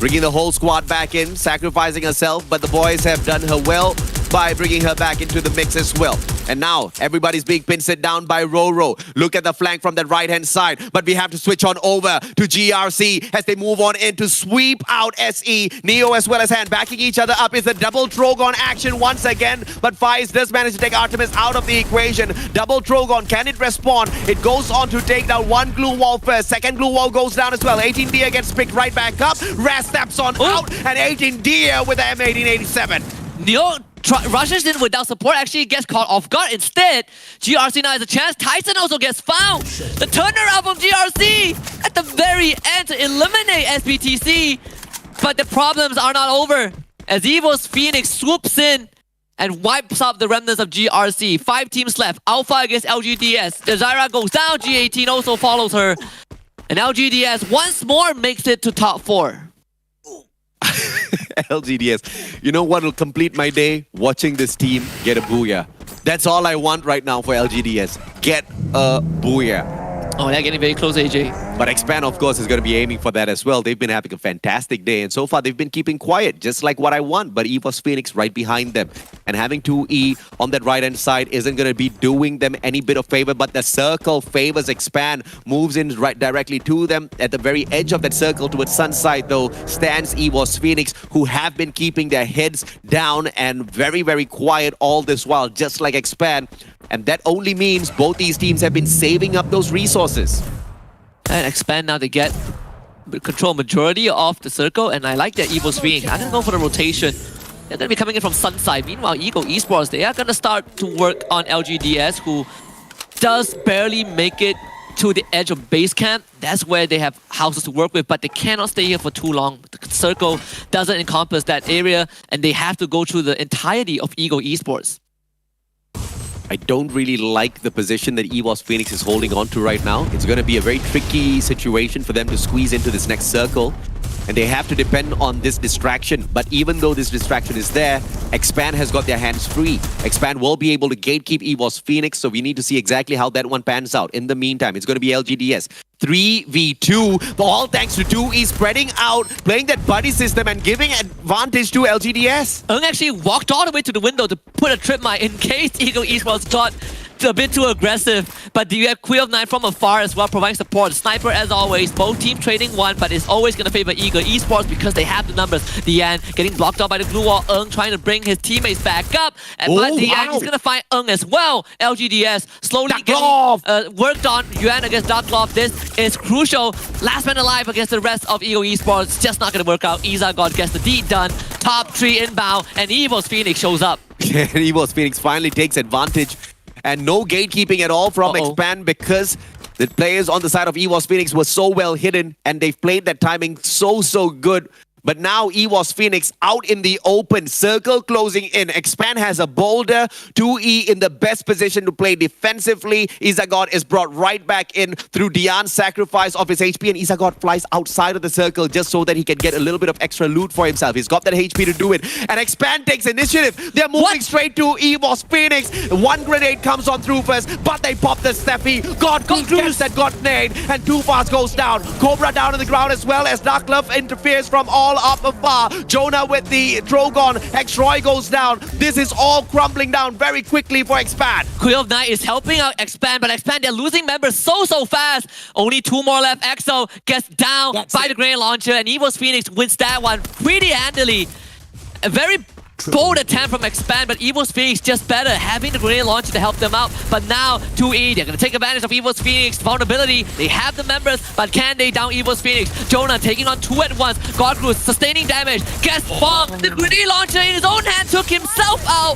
bringing the whole squad back in, sacrificing herself, but the boys have done her well by bringing her back into the mix as well. And now, everybody's being pinned down by Roro. Look at the flank from that right-hand side. But we have to switch on over to GRC as they move on in to sweep out SE. Neo as well as Han backing each other up. Is a double Trogon action once again. But Fies does manage to take Artemis out of the equation. Double Trogon, can it respawn? It goes on to take down one glue wall first. Second glue wall goes down as well. 18 Deer gets picked right back up. Raz steps on out. And 18 Deer with the M1887. Neo rushes in without support, actually gets caught off guard. Instead, GRC now has a chance. Tyson also gets found. The turnaround from GRC at the very end to eliminate SBTC. But the problems are not over as Evo's Phoenix swoops in and wipes out the remnants of GRC. 5 teams left. Alpha against LGDS. Desira goes down. G18 also follows her. And LGDS once more makes it to top 4. LGDS. You know what will complete my day? Watching this team get a booyah. That's all I want right now for LGDS. Get a booyah. Oh, they're getting very close, AJ. But Expand, of course, is going to be aiming for that as well. They've been having a fantastic day, and so far they've been keeping quiet, just like what I want. But EVOS Phoenix right behind them. And having 2E on that right-hand side isn't going to be doing them any bit of favor, but the circle favors Expand, moves in right directly to them. At the very edge of that circle towards Sunside, though, stands EVOS Phoenix, who have been keeping their heads down and very, very quiet all this while, just like Expand. And that only means both these teams have been saving up those resources. And Expand now to get control majority of the circle, and I like that EVOS Phoenix. I'm gonna go for the rotation. They're gonna be coming in from Sunside. Meanwhile, Eagle Esports, they are gonna start to work on LGDS, who does barely make it to the edge of base camp. That's where they have houses to work with, but they cannot stay here for too long. The circle doesn't encompass that area, and they have to go through the entirety of Eagle Esports. I don't really like the position that EVOS Phoenix is holding on to right now. It's going to be a very tricky situation for them to squeeze into this next circle. And they have to depend on this distraction. But even though this distraction is there, Expand has got their hands free. Expand will be able to gatekeep EVOS Phoenix, so we need to see exactly how that one pans out. In the meantime, it's going to be LGDS. 3v2, all thanks to 2E spreading out, playing that buddy system and giving advantage to LGDS. Ung actually walked all the way to the window to put a trip mine in case Eagle Esports got a bit too aggressive. But you have Queen of Nine from afar as well, providing support. Sniper as always, both teams trading one, but it's always going to favor Eagle Esports because they have the numbers. Dian getting blocked out by the glue wall. Ung trying to bring his teammates back up. But Dian is going to find Ung as well. LGDS slowly getting worked on. Yuan against Darkloff. This is crucial. Last man alive against the rest of Eagle Esports. Just not going to work out. Izagot gets the deed done. Top 3 inbound, and EVOS Phoenix shows up. EVOS Phoenix finally takes advantage. And no gatekeeping at all from Expand because the players on the side of EVOS Phoenix were so well hidden and they've played that timing so good. But now EVOS Phoenix out in the open, circle closing in. Expand has a boulder, 2E in the best position to play defensively. Izagot is brought right back in through Dian's sacrifice of his HP, and Izagot flies outside of the circle just so that he can get a little bit of extra loot for himself. He's got that HP to do it. And Expand takes initiative. They're moving straight to EVOS Phoenix. One grenade comes on through first, but they pop the Steffi. God gets that got nade, and Too Fast goes down. Cobra down on the ground as well as Dark Love interferes from all up afar. Jonah with the Drogon. X-Roy goes down. This is all crumbling down very quickly for Expand. Queen of Night is helping out Expand, but Expand, they're losing members so fast. Only 2 more left. EXO gets down by the grenade launcher, and EVOS Phoenix wins that one pretty handily. A very bold attempt from Expand, but EVOS Phoenix just better, having the grenade launcher to help them out. But now 2E, they're going to take advantage of EVOS Phoenix vulnerability. They have the members, but can they down EVOS Phoenix? Jonah taking on 2 at once. Godcruise sustaining damage. Gets bombed. The grenade launcher in his own hand took himself out.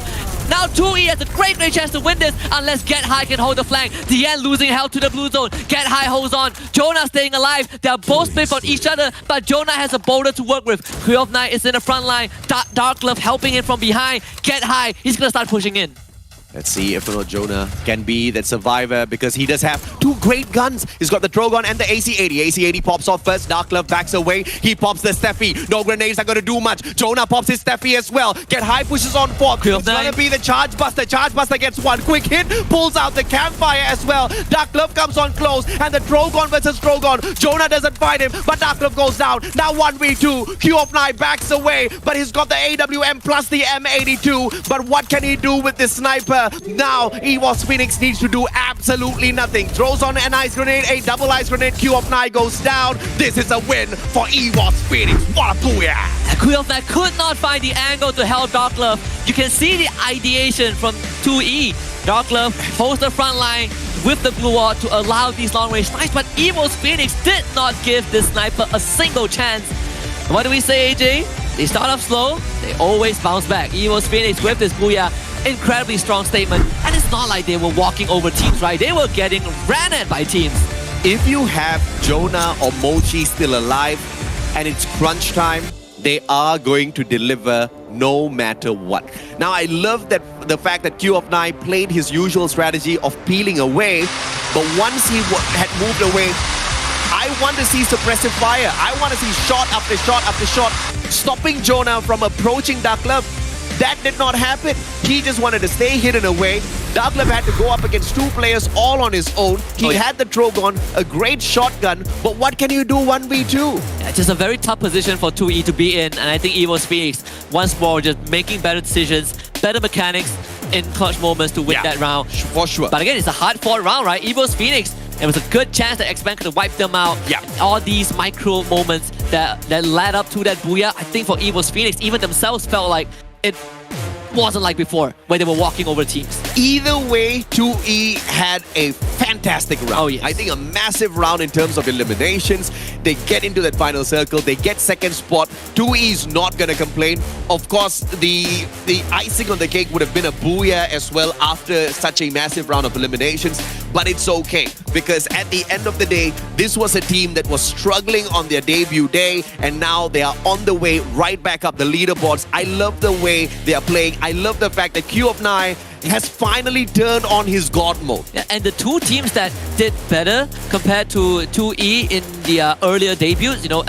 Now 2E has a great chance to win this unless Get High can hold the flank. Dian losing health to the blue zone. Get High holds on. Jonah staying alive. They are both split on each other, but Jonah has a boulder to work with. Queen of Night is in the front line. Dark Love helping him from behind. Get High, he's gonna start pushing in. Let's see if Jonah can be that survivor because he does have 2 great guns. He's got the Drogon and the AC-80. AC-80 pops off first. Dark Love backs away. He pops the Steffi. No grenades are going to do much. Jonah pops his Steffi as well. Get High pushes on 4. It's going to be the Charge Buster. Charge Buster gets 1. Quick hit. Pulls out the Campfire as well. Dark Love comes on close. And the Drogon versus Drogon. Jonah doesn't fight him, but Dark Love goes down. Now 1v2. Q of Night backs away, but he's got the AWM plus the M82. But what can he do with this sniper? Now, EVOS Phoenix needs to do absolutely nothing. Throws on an ice grenade, a double ice grenade. Q of Night goes down. This is a win for EVOS Phoenix. What a booyah! Queen of Night could not find the angle to help Dark Love. You can see the ideation from 2E. Dark Love holds the front line with the blue wall to allow these long range snipes, but EVOS Phoenix did not give this sniper a single chance. What do we say, AJ? They start off slow, they always bounce back. EVOS Phoenix with this booyah. Incredibly strong statement. And it's not like they were walking over teams, right? They were getting ran at by teams. If you have Jonah or Mochi still alive and it's crunch time, they are going to deliver no matter what. Now, I love that the fact that Q of Night played his usual strategy of peeling away, but once he had moved away, I want to see suppressive fire. I want to see shot after shot after shot, stopping Jonah from approaching Dark Love. That did not happen. He just wanted to stay hidden away. Douglas had to go up against two players all on his own. He had the Trogon, a great shotgun, but what can you do 1v2? Yeah, just a very tough position for 2E to be in, and I think EVOS Phoenix, once more, just making better decisions, better mechanics in clutch moments to win that round. For sure. But again, it's a hard-fought round, right? EVOS Phoenix, it was a good chance that X-Man could have wiped them out. Yeah. All these micro moments that led up to that booyah, I think for EVOS Phoenix, even themselves felt like it wasn't like before when they were walking over teams. Either way, 2E had a fantastic round. Oh, yes. I think a massive round in terms of eliminations. They get into that final circle. They get second spot. 2E is not going to complain. Of course, the icing on the cake would have been a booyah as well after such a massive round of eliminations. But it's okay, because at the end of the day, this was a team that was struggling on their debut day, and now they are on the way right back up the leaderboards. I love the way they are playing. I love the fact that Q of 9 has finally turned on his God mode. Yeah, and the two teams that did better compared to 2E in the earlier debuts, you know,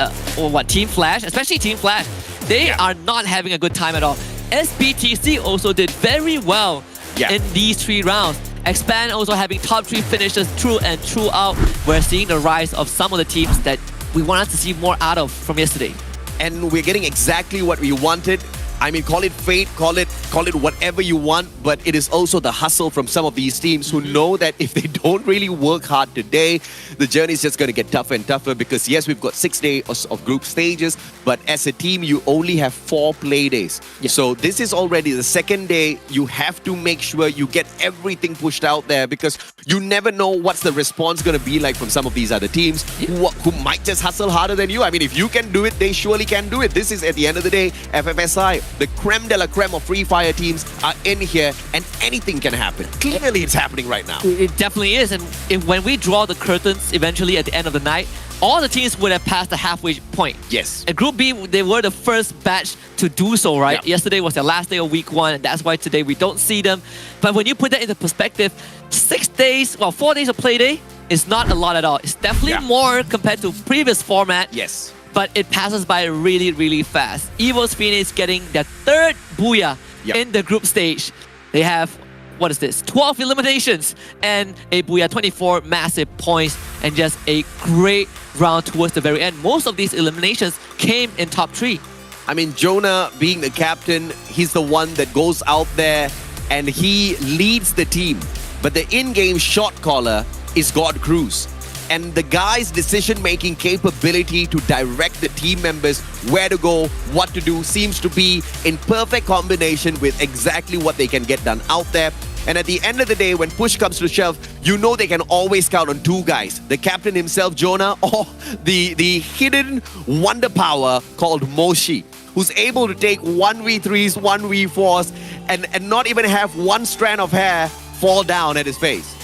Team Flash, especially Team Flash, they are not having a good time at all. SBTC also did very well in these 3 rounds. Expand also having top 3 finishes through and throughout. We're seeing the rise of some of the teams that we wanted to see more out of from yesterday. And we're getting exactly what we wanted. I mean, call it fate, call it whatever you want, but it is also the hustle from some of these teams who know that if they don't really work hard today, the journey is just going to get tougher and tougher, because yes, we've got 6 days of group stages, but as a team, you only have 4 play days. So this is already the 2nd day. You have to make sure you get everything pushed out there, because you never know what's the response going to be like from some of these other teams who might just hustle harder than you. I mean, if you can do it, they surely can do it. This is, at the end of the day, FFSI. The creme de la creme of FreeFire teams are in here, and anything can happen. Clearly, it's happening right now. It definitely is. And when we draw the curtains eventually at the end of the night, all the teams would have passed the halfway point. Yes. And Group B, they were the first batch to do so, right? Yeah. Yesterday was their last day of week 1, and that's why today we don't see them. But when you put that into perspective, 4 days of play day is not a lot at all. It's definitely more compared to previous format. Yes. But it passes by really, really fast. EVOS Phoenix getting their 3rd booyah in the group stage. They have, 12 eliminations and a booyah, 24 massive points, and just a great round towards the very end. Most of these eliminations came in top 3. I mean, Jonah being the captain, he's the one that goes out there and he leads the team. But the in-game shot caller is God Cruz. And the guy's decision-making capability to direct the team members where to go, what to do, seems to be in perfect combination with exactly what they can get done out there. And at the end of the day, when push comes to shove, you know they can always count on 2 guys. The captain himself, Jonah, or the hidden wonder power called Moshi, who's able to take 1v3s, 1v4s, and not even have one strand of hair fall down at his face.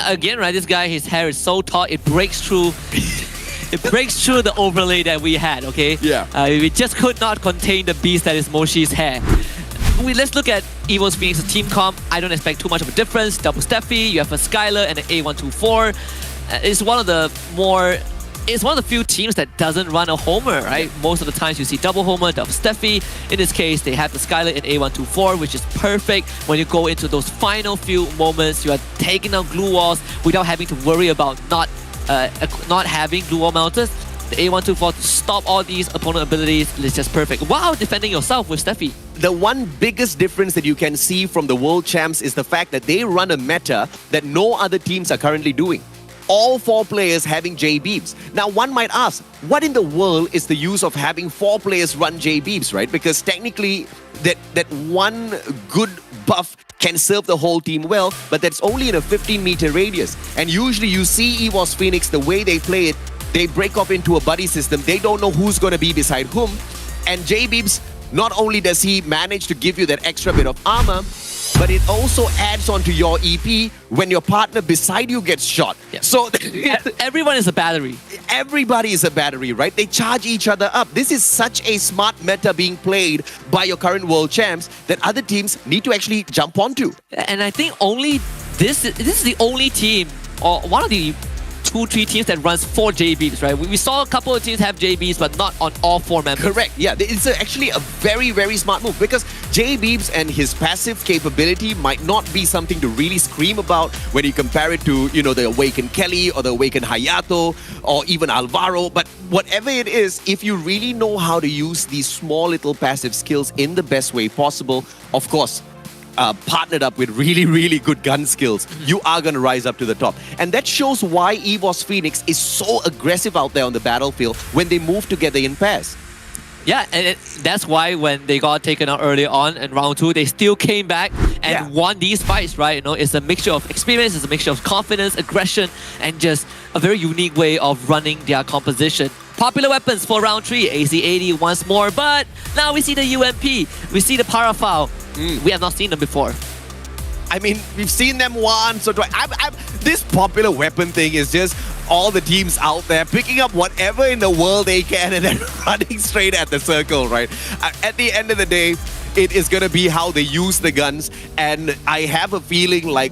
Again, right, this guy, his hair is so tall, it breaks through it breaks through the overlay that we had, okay? Yeah. We just could not contain the beast that is Moshi's hair. Let's look at EVOS Phoenix's team comp. I don't expect too much of a difference. Double Steffi, you have a Skylar and an A124. It's one of the few teams that doesn't run a homer, right? Most of the times you see double homer, double Steffi. In this case, they have the Skylar in A124, which is perfect when you go into those final few moments. You are taking down glue walls without having to worry about not having glue wall mounters. The A124 to stop all these opponent abilities is just perfect. Wow, defending yourself with Steffi. The one biggest difference that you can see from the World Champs is the fact that they run a meta that no other teams are currently doing. All 4 players having J-Beams. Now, one might ask, what in the world is the use of having 4 players run J-Beams, right? Because technically, that one good buff can serve the whole team well, but that's only in a 15-meter radius. And usually you see EVOS Phoenix, the way they play it, they break off into a buddy system. They don't know who's going to be beside whom. And J-Beams, not only does he manage to give you that extra bit of armor, but it also adds on to your EP when your partner beside you gets shot. Yeah. So everyone is a battery. Everybody is a battery, right? They charge each other up. This is such a smart meta being played by your current world champs that other teams need to actually jump onto. And I think only this is the only team, or one of the 2-3 teams that runs 4 JBs, right? We saw a couple of teams have JBs, but not on all 4 members. Correct. Yeah, it's actually a very, very smart move because J Beebs and his passive capability might not be something to really scream about when you compare it to, the Awakened Kelly or the Awakened Hayato or even Alvaro. But whatever it is, if you really know how to use these small little passive skills in the best way possible, of course, partnered up with really, really good gun skills, you are going to rise up to the top. And that shows why EVOS Phoenix is so aggressive out there on the battlefield when they move together in pairs. Yeah, and that's why when they got taken out early on in round 2, they still came back and won these fights, right? It's a mixture of experience, it's a mixture of confidence, aggression, and just a very unique way of running their composition. Popular weapons for round 3, AC-80 once more, but now we see the UMP, we see the Parafoul. We have not seen them before. I mean, we've seen them once or twice. This popular weapon thing is just all the teams out there picking up whatever in the world they can and then running straight at the circle, right? At the end of the day, it is going to be how they use the guns. And I have a feeling like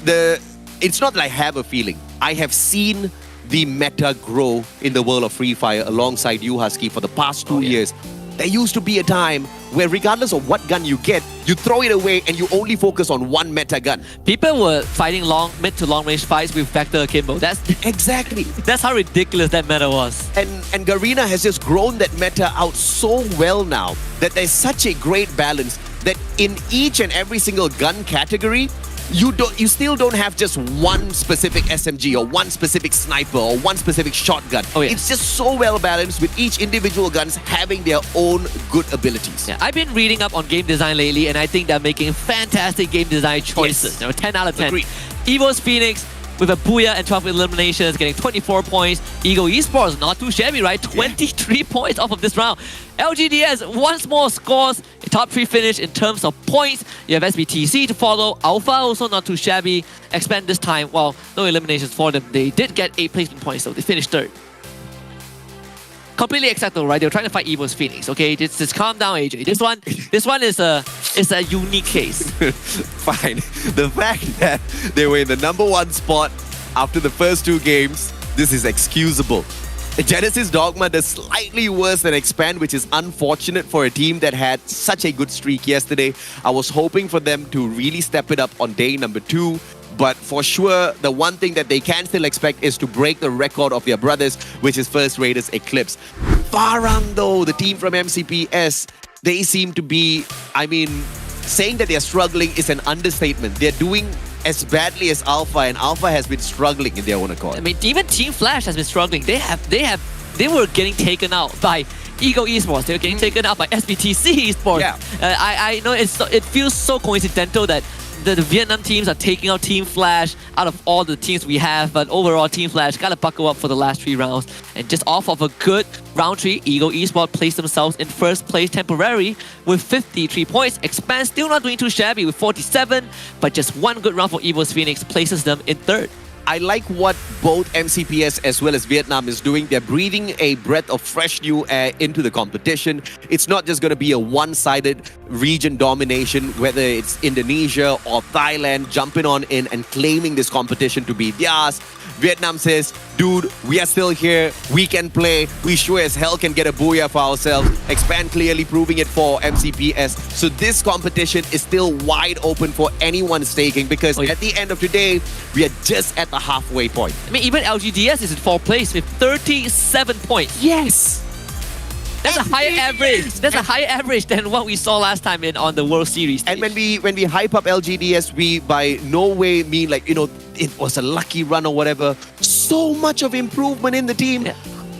it's not that I have a feeling. I have seen the meta grow in the world of Free Fire alongside you, Husky, for the past 2 years. There used to be a time where regardless of what gun you get, you throw it away and you only focus on one meta gun. People were fighting mid to long range fights with Vector Akimbo. That's exactly. That's how ridiculous that meta was. And Garena has just grown that meta out so well now that there's such a great balance that in each and every single gun category, you still don't have just one specific SMG or one specific sniper or one specific shotgun. It's just so well balanced with each individual guns having their own good abilities. Yeah, I've been reading up on game design lately and I think they're making fantastic game design choices. 10 out of 10. Agreed. EVOS Phoenix with a Booyah and 12 eliminations, getting 24 points. Eagle Esports, not too shabby, right? 23 points off of this round. LGDS once more scores a top 3 finish in terms of points. You have SBTC to follow. Alpha also not too shabby. Expand this time, well, no eliminations for them. They did get 8 placement points, so they finished 3rd. Completely acceptable, right? They were trying to fight EVOS Phoenix, okay? Just calm down, AJ. This one is a unique case. Fine. The fact that they were in the #1 spot after the first 2 games, this is excusable. Genesis Dogma does slightly worse than Expand, which is unfortunate for a team that had such a good streak yesterday. I was hoping for them to really step it up on day #2. But for sure, the one thing that they can still expect is to break the record of their brothers, which is First Raiders Eclipse. Farang, though, the team from MCPS, they seem to be, saying that they're struggling is an understatement. They're doing as badly as Alpha, and Alpha has been struggling in their own accord. Even Team Flash has been struggling. They were getting taken out by Eagle Esports. They were getting taken out by SBTC Esports. Yeah. I know it feels so coincidental that the Vietnam teams are taking out Team Flash out of all the teams we have, but overall Team Flash gotta buckle up for the last 3 rounds. And just off of a good round 3, Eagle Esports placed themselves in 1st place temporary with 53 points. Expand still not doing too shabby with 47, but just one good round for EVOS Phoenix places them in 3rd. I like what both MCPS as well as Vietnam is doing. They're breathing a breath of fresh new air into the competition. It's not just going to be a one-sided region domination, whether it's Indonesia or Thailand jumping on in and claiming this competition to be theirs. Vietnam says, dude, we are still here. We can play. We sure as hell can get a booyah for ourselves. Expand clearly proving it for MCPS. So this competition is still wide open for anyone staking because at the end of the day, we are just at the halfway point. Even LGDS is in 4th place with 37 points. Yes! That's a higher average. That's a higher average than what we saw last time on the World Series stage. And when we hype up LGDS, we by no way mean it was a lucky run or whatever. So much of improvement in the team. Yeah.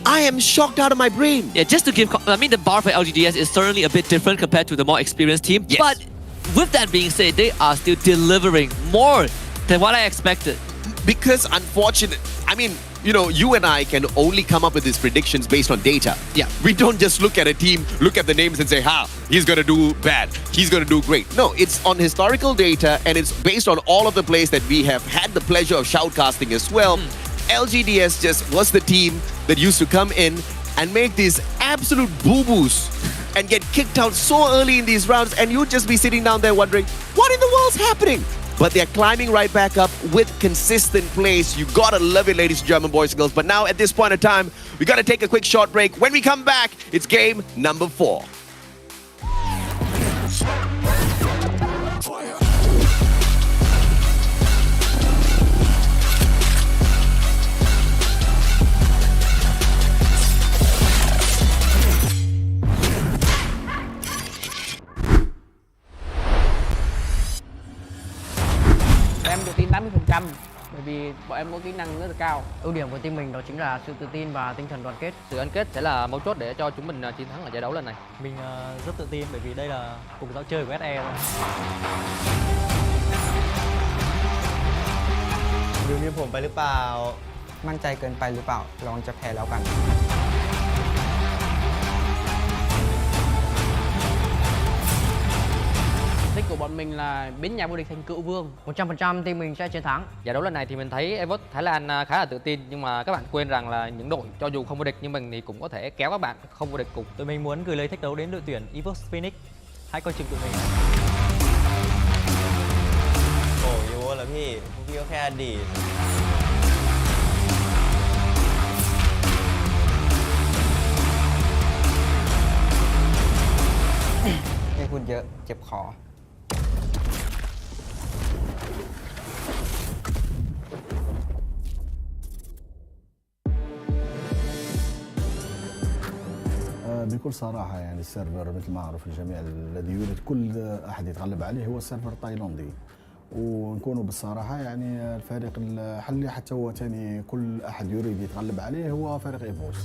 I am shocked out of my brain. Yeah, just to give, the bar for LGDS is certainly a bit different compared to the more experienced team. Yes. But with that being said, they are still delivering more than what I expected. Because unfortunately, you and I can only come up with these predictions based on data. Yeah. We don't just look at a team, look at the names and say, he's going to do bad, he's going to do great. No, it's on historical data and it's based on all of the plays that we have had the pleasure of shoutcasting as well. LGDS just was the team that used to come in and make these absolute boo-boos and get kicked out so early in these rounds, and you'd just be sitting down there wondering, what in the world's happening? but they're climbing right back up with consistent plays. You gotta love it, ladies and gentlemen, boys and girls. But now at this point in time, we gotta take a quick short break. When we come back, it's game number 4. Em tự tin 80% bởi vì bọn em có kỹ năng rất là cao. Ưu điểm của team mình đó chính là sự tự tin và tinh thần đoàn kết. Sự gắn kết sẽ là mấu chốt để cho chúng mình chiến thắng ở giải đấu lần này. Mình rất tự tin bởi vì đây là cùng giao chơi của SE thôi. ดูมีผมไปหรือเปล่า มั่นใจเกินไปหรือเปล่าลองจะแพ้แล้วกัน Đích của bọn mình là biến nhà vô địch thành cựu vương. 100% team mình sẽ chiến thắng. Giải đấu lần này thì mình thấy Evos Thái Lan khá là tự tin, nhưng mà các bạn quên rằng là những đội cho dù không vô địch nhưng mình thì cũng có thể kéo các bạn không vô địch cùng. Tụi mình muốn gửi lời thách đấu đến đội tuyển Evos Phoenix. Hãy coi chừng tụi mình. โอ้ยโว้แล้วพี่พวกพี่ก็แค่อดีต ไม่พูดเยอะเจ็บคอ بكل صراحة يعني السيرفر مثل ما معروف الجميع الذي يريد كل أحد يتغلب عليه هو السيرفر التايلاندي، ونكونوا بالصراحة يعني الفريق الحلي حتى هو ثاني كل أحد يريد يتغلب عليه هو فريق إيفوس.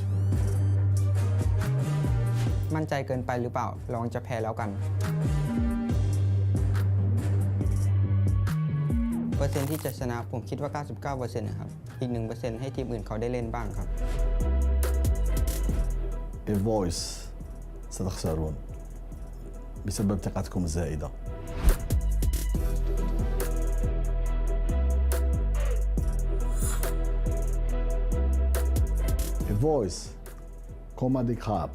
มั่นใจเกินไปหรือเปล่าลองจะแพ้แล้วกัน เปอร์เซ็นต์ที่จะชนะผมคิดว่า 99% นะครับอีก 1% ให้ทีมอื่นเขาได้เล่นบ้างครับ إيفوس ستخسرون بسبب ثقتكم الزائدة. إيفوس كوما دي كاب.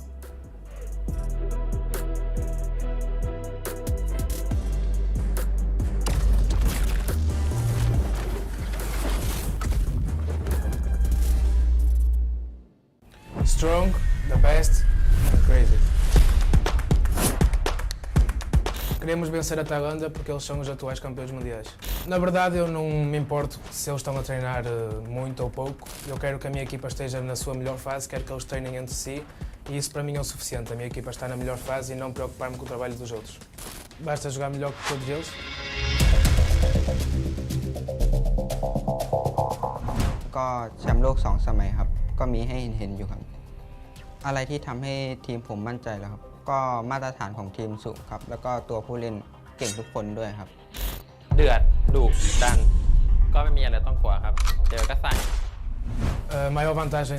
Strong, the best and crazy. Queremos vencer a Tailândia porque eles são os atuais campeões mundiais. Na verdade, eu não me importo se eles estão a treinar muito ou pouco. Eu quero que a minha equipa esteja na sua melhor fase, quero que eles treinem entre si e isso para mim é o suficiente. A minha equipa está na melhor fase e não preocupar-me com o trabalho dos outros. Basta jogar melhor que todos eles. ก็แชมป์โลก2 สมัยครับก็มีให้เห็นอยู่ครับอะไรที่ทำให้ทีมผมมั่นใจแล้วครับก็มาตรฐานของทีมสูงครับแล้วก็ตัวผู้เล่นเก่งทุกคนด้วยครับ เดือดดุดัน ก็ไม่มีอะไรต้องกลัวครับ เจอก็ใส่ A maior vantagem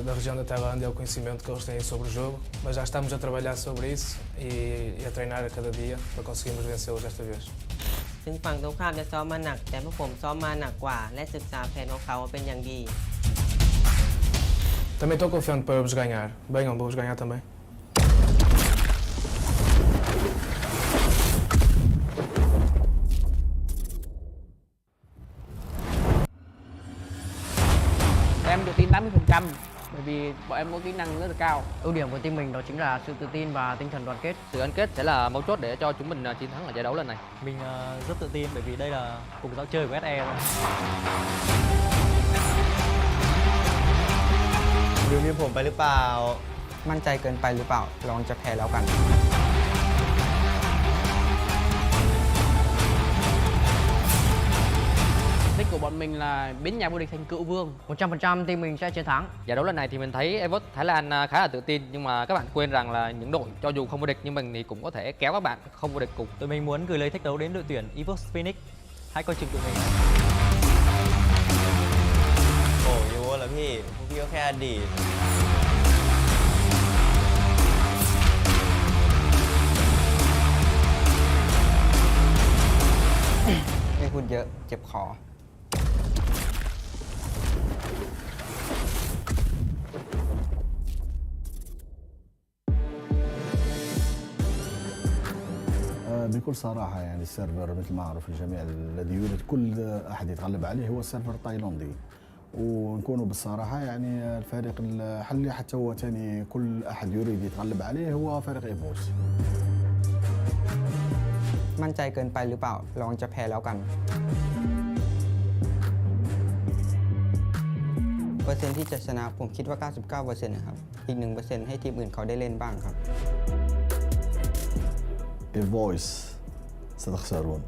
da região da Tailândia é o conhecimento que eles têm sobre o jogo, mas já estamos a trabalhar sobre isso e a treinar a cada dia para conseguirmos vencê-los desta vez. ถึงฝั่งตรงข้ามจะซ้อมมาหนักแต่พวกผมซ้อมมาหนักกว่าและศึกษาแผนของเขาเป็นอย่างดี Também estou confiante para vos ganhar. Venham, vou-vos ganhar também. Em tự tin 80% bởi vì bọn em có kỹ năng rất là cao. Ưu điểm của team mình đó chính là sự tự tin và tinh thần đoàn kết. Sự gắn kết sẽ là mấu chốt để cho chúng mình chiến thắng ở giải đấu lần này. Mình rất tự tin bởi vì đây là cùng giao chơi của SE thôi. ดูมีผมไปหรือเปล่า มั่นใจเกินไปหรือเปล่าลองจะแพ้แล้วกัน Đích của bọn mình là biến nhà vô địch thành cựu vương. 100% team mình sẽ chiến thắng. Giải đấu lần này thì mình thấy Evos Thái Lan khá là tự tin, nhưng mà các bạn quên rằng là những đội cho dù không vô địch nhưng mình thì cũng có thể kéo các bạn không vô địch cùng. Tụi mình muốn gửi lời thách đấu đến đội tuyển Evos Phoenix. Hãy coi chừng tụi mình. โอ้ยโว้แล้วพี่พวกพี่ก็แค่อดีต ไม่พูดเยอะเจ็บคอ بكل بكل صراحة يعني السيرفر مثل ما معروف الجميع الذي يريد كل أحد يتغلب عليه هو السيرفر التايلاندي، ونكونوا بالصراحة يعني الفريق الحلي حتى هو ثاني كل أحد يريد يتغلب عليه هو فريق إيفوس. มั่นใจเกินไปหรือเปล่าลองจะแพ้แล้วกันเปอร์เซ็นต์ที่จะชนะผมคิดว่า 99% นะครับอีก 1% ให้ทีมอื่นเขาได้เล่นบ้างครับ إيفوس ستخسرون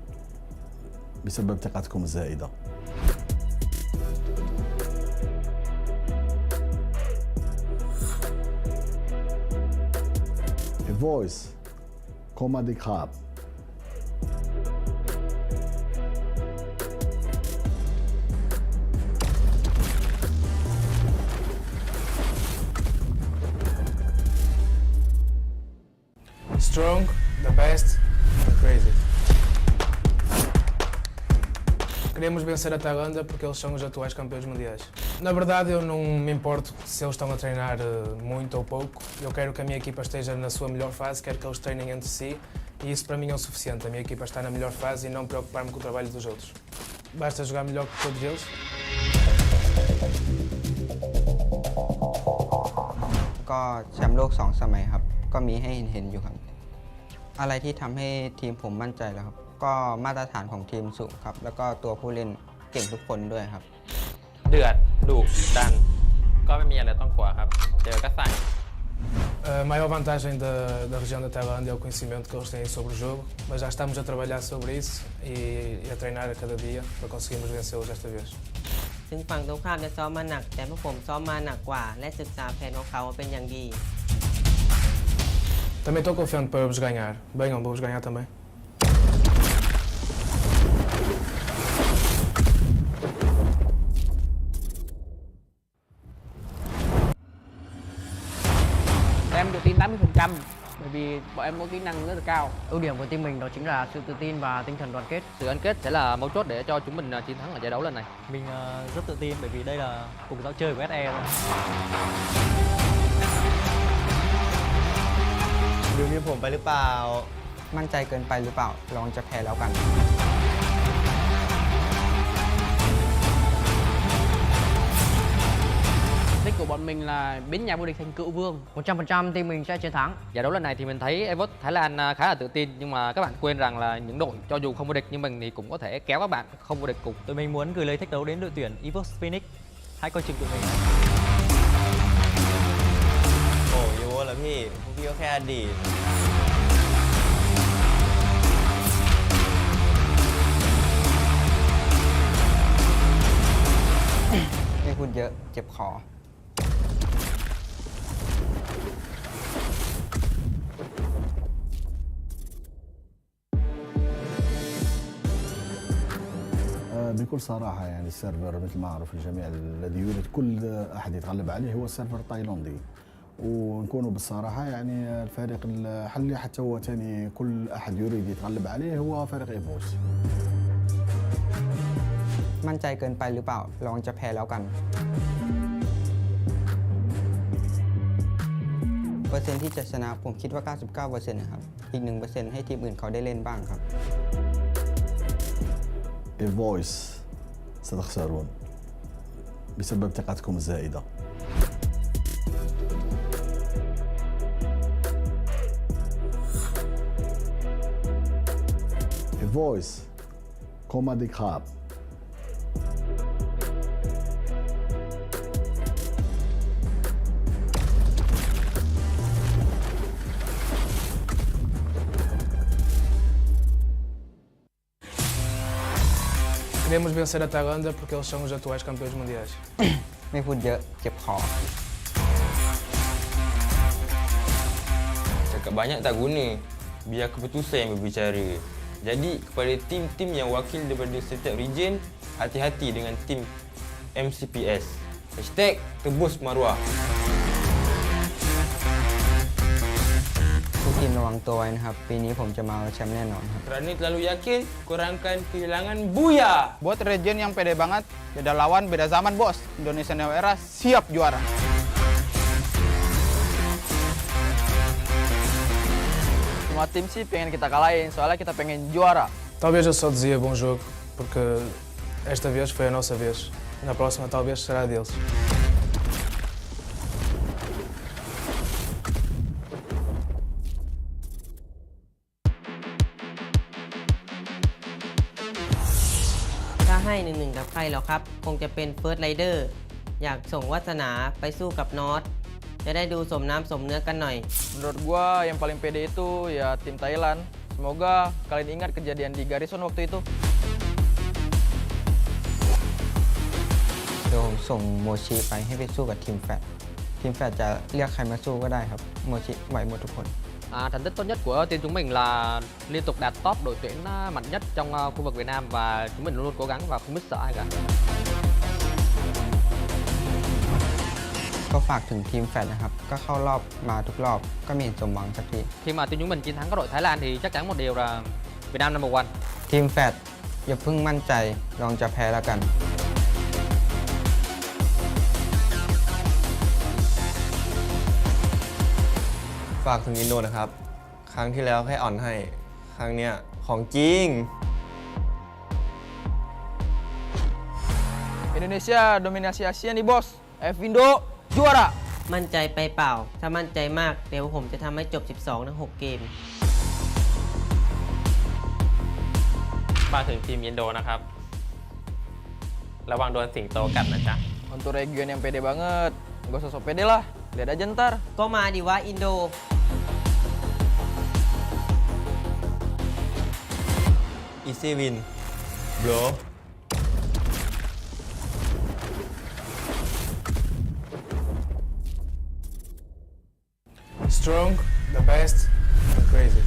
بسبب ثقتكم الزائدة. إيفوس كومادي كاب. Strong, the best, and crazy. Queremos vencer a Tailândia porque eles são os atuais campeões mundiais. Na verdade, eu não me importo se eles estão a treinar muito ou pouco. Eu quero que a minha equipa esteja na sua melhor fase, quero que eles treinem entre si e isso para mim é o suficiente. A minha equipa está na melhor fase e não preocupar-me com o trabalho dos outros. Basta jogar melhor que todos eles. ก็แชมป์โลก2 สมัยครับก็มีให้เห็นอยู่ครับอะไรที่ทำให้ทีมผมมั่นใจแล้วครับก็มาตรฐานของทีมสูงครับแล้วก็ตัวผู้เล่นเก่งทุกคนด้วยครับเดือดดุดันก็ไม่มีอะไรต้องกลัวครับเจอก็ใส่ A maior vantagem da região da Tailândia é o conhecimento que eles têm sobre o jogo, mas já estamos a trabalhar sobre isso e a treinar a cada dia para conseguirmos vencê-los desta vez. ซึ่งฝั่งตรงข้ามจะซ้อมมาหนักแต่พวกผมซ้อมมาหนักกว่าและศึกษาแผนของเขาเป็นอย่างดี Também estou confiante para vos ganhar. Venham, vou-vos ganhar também. Em tự tin 80% bởi vì bọn em có kỹ năng rất là cao. Ưu điểm của team mình đó chính là sự tự tin và tinh thần đoàn kết. Sự gắn kết sẽ là mấu chốt để cho chúng mình chiến thắng ở giải đấu lần này. Mình rất tự tin bởi vì đây là cùng giao chơi của SE. ดูมีผมไปหรือเปล่า มั่นใจเกินไปหรือเปล่าลองจะแพ้แล้วกัน Đích của bọn mình là biến nhà vô địch thành cựu vương. 100% team mình sẽ chiến thắng. Giải đấu lần này thì mình thấy EVOS Thái Lan khá là tự tin, nhưng mà các bạn quên rằng là những đội cho dù không vô địch nhưng mình thì cũng có thể kéo các bạn không vô địch cùng. Tụi mình muốn gửi lời thách đấu đến đội tuyển EVOS Phoenix. Hãy coi chừng tụi mình. โอ้ยโว้แล้วพี่พวกพี่ก็แค่อดีต ไม่พูดเยอะเจ็บคอ بكل صراحة يعني السيرفر مثل ما معروف الجميع الذي يريد كل أحد يتغلب عليه هو السيرفر التايلاندي، ونكونوا بالصراحة يعني الفريق الحلي حتى هو ثاني كل أحد يريد يتغلب عليه هو فريق إيفوس. มั่นใจเกินไปหรือเปล่าลองจะแพ้แล้วกันเปอร์เซ็นต์ที่จะชนะผมคิดว่า 99% นะครับอีก 1% ให้ทีมอื่นเขาได้เล่นบ้างครับ إيفوس ستخسرون بسبب ثقتكم الزائدة. إيفوس كومادي كاب. Queremos vencer a Tailândia porque eles são os atuais campeões mundiais. ไม่พูดเยอะเจ็บคอ Cakap banyak tak guna. Biar keputusan yang berbicara. Jadi kepada tim-tim yang wakil daripada setiap region, hati-hati dengan tim MCPS. #tebus maruah. ทุกทีมระวังตัวไว้นะครับปีนี้ผมจะมาเอาแชมป์แน่นอนครับ Kerana terlalu yakin, korang akan kehilangan buya. Buat region yang pede banget, beda lawan, beda zaman bos. Indonesia Neo Era siap juara. ม Semua tim sih pengen kita kalahin, soalnya kita pengen juara. Talvez eu só dizia bom jogo, porque esta vez foi a nossa vez. Na próxima talvez será a deles.ถ้าให้1-1กับใครหรอครับ คงจะเป็นเฟิร์สไรเดอร์อยากส่งวาสนาไปสู้กับนอตจะได้ดูสมน้ำสมเนื้อกันหน่อย Menurut gua yang paling pede itu ya tim Thailand. Semoga kalian ingat kejadian di Garrison waktu itu. เดี๋ยวผมส่งโมชิไปให้ไปสู้กับทีมแฟดทีมแฟดจะเรียกใครมาสู้ก็ได้ครับโมชิไหวหมดทุกคน Thành tích tốt nhất của team chúng mình là liên tục đạt top đội tuyển mạnh nhất trong khu vực Việt Nam và chúng mình luôn luôn cố gắng và không biết sợ ai cả. ก็ฝากถึงทีมแฟดนะครับก็เข้ารอบมาทุกรอบก็ไม่เห็นสมหวังสักที Khi mà team chúng mình chiến thắng các đội Thái Lan thì chắc chắn một điều là Việt Nam number one. ทีมแฟดอย่าเพิ่งมั่นใจลองจะแพ้แล้วกัน ฝากถึงอินโดนะครับ ครั้งที่แล้วแค่อ่อนให้ ครั้งเนี้ยของจริง Indonesia dominasi Asia nih bos. F Indo juara. มั่นใจไปเปล่า ถ้ามั่นใจมากเดี๋ยวผมจะทำให้จบ 12 ทั้ง 6 เกม ฝากถึงทีมอินโดนะครับ ระวังโดนสิงโตกัดนะจ๊ะ Untuk region yang pede banget, gak usah sok pede lah. Lihat aja ntar. ก็มาดิวะอินโด Easy win bro Strong, the best, and crazy.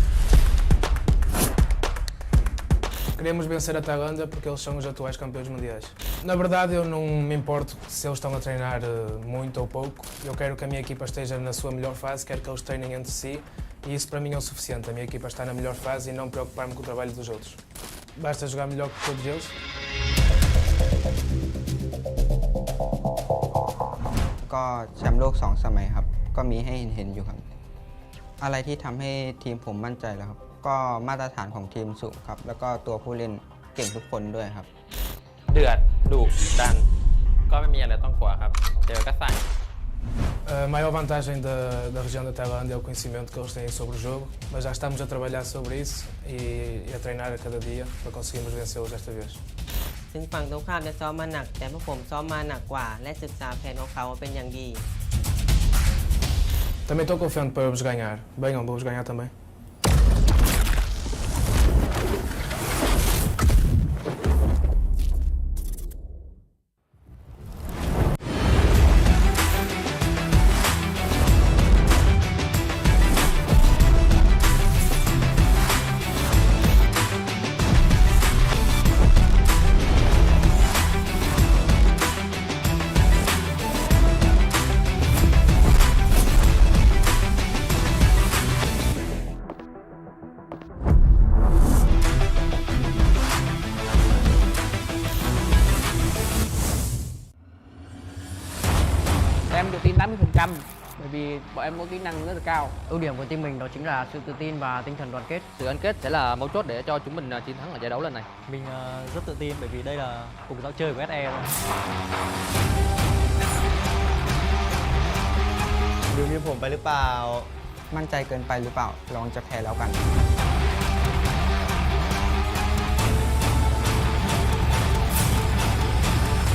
Queremos vencer a Tailândia porque eles são os atuais campeões mundiais. Na verdade, eu não me importo se eles estão a treinar muito ou pouco. Eu quero que a minha equipa esteja na sua melhor fase, quero que eles treinem entre si e isso para mim é o suficiente. A minha equipa está na melhor fase e não me preocupar-me com o trabalho dos outros. Basta jogar melhor que todos eles. ก็แชมป์โลก2 สมัยครับก็มีให้เห็นอยู่ครับอะไรที่ทำให้ทีมผมมั่นใจแล้วครับก็มาตรฐานของทีมสูงครับแล้วก็ตัวผู้เล่นเก่งทุกคนด้วยครับ เดือดดุดัน ก็ไม่มีอะไรต้องกลัวครับ เจอก็ใส่ A maior vantagem da região da Tailândia é o conhecimento que eles têm sobre o jogo, mas já estamos a trabalhar sobre isso e a treinar a cada dia para conseguirmos vencê-los desta vez. ถึงฝั่งตรงข้ามจะซ้อมมาหนัก แต่พวกผมซ้อมมาหนักกว่า และศึกษาแผนของเขาเป็นอย่างดี Também estou confiante para vos ganhar. Venham, vou-vos ganhar também. Em tự tin 80% bởi vì bọn em có kỹ năng rất là cao. Ưu điểm của team mình đó chính là sự tự tin và tinh thần đoàn kết. Sự gắn kết sẽ là mấu chốt để cho chúng mình chiến thắng ở giải đấu lần này. Mình rất tự tin bởi vì đây là cùng giao chơi của FE rồi. ดูมีผมไปหรือเปล่า มั่นใจเกินไปหรือเปล่าลองจะแพ้แล้วกัน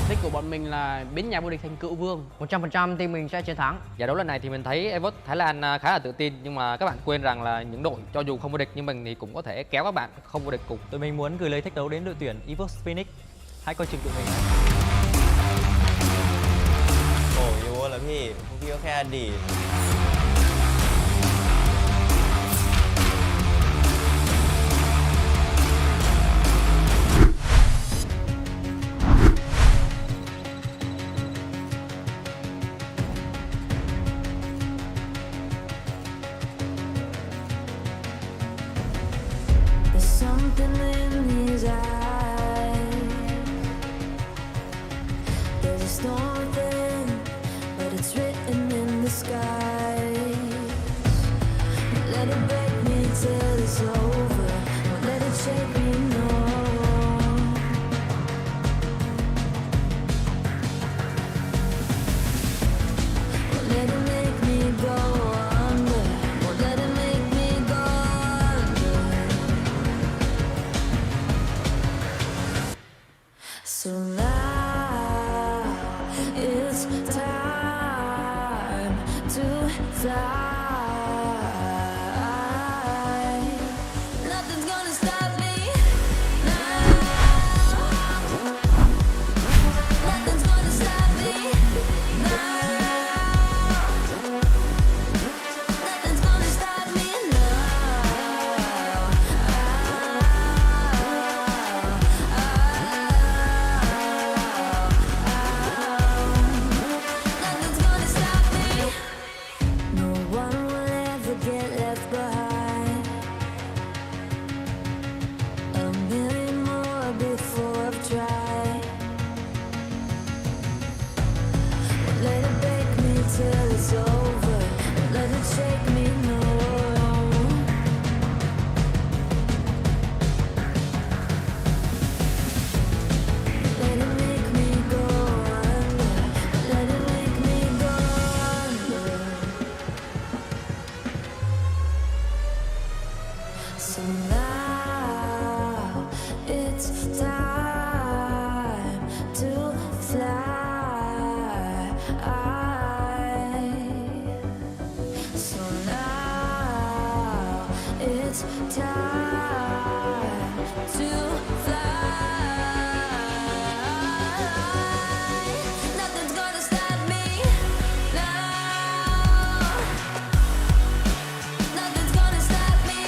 Đích của bọn mình là biến nhà vô địch thành cựu vương. 100% team mình sẽ chiến thắng. Giải đấu lần này thì mình thấy EVOS Thái Lan khá là tự tin, nhưng mà các bạn quên rằng là những đội cho dù không vô địch như mình thì cũng có thể kéo các bạn không vô địch cùng. Tụi mình muốn gửi lời thách đấu đến đội tuyển EVOS Phoenix. Hãy coi chừng tụi mình. โอ้ยโว้แล้วพี่พวกพี่ก็แค่อดีต There's something in his eyes. There's a storm within, but it's written in the sky. Let it break me till it's over. Won't let it shake me, no. Won't let it make me go under. Won't let it make me go under. So now it's time to fly. Nothing's gonna stop me now. Nothing's gonna stop me now. Nothing's gonna stop me Nothing's gonna stop me. No one will ever get left behind. A million more before I've tried. Won't let it break me till it's over. Won't let it shake me, no. Let it make me go under. Let it make me go under. So now it's time to fly. So now it's time to fly. Nothing's gonna stop me now. Nothing's gonna stop me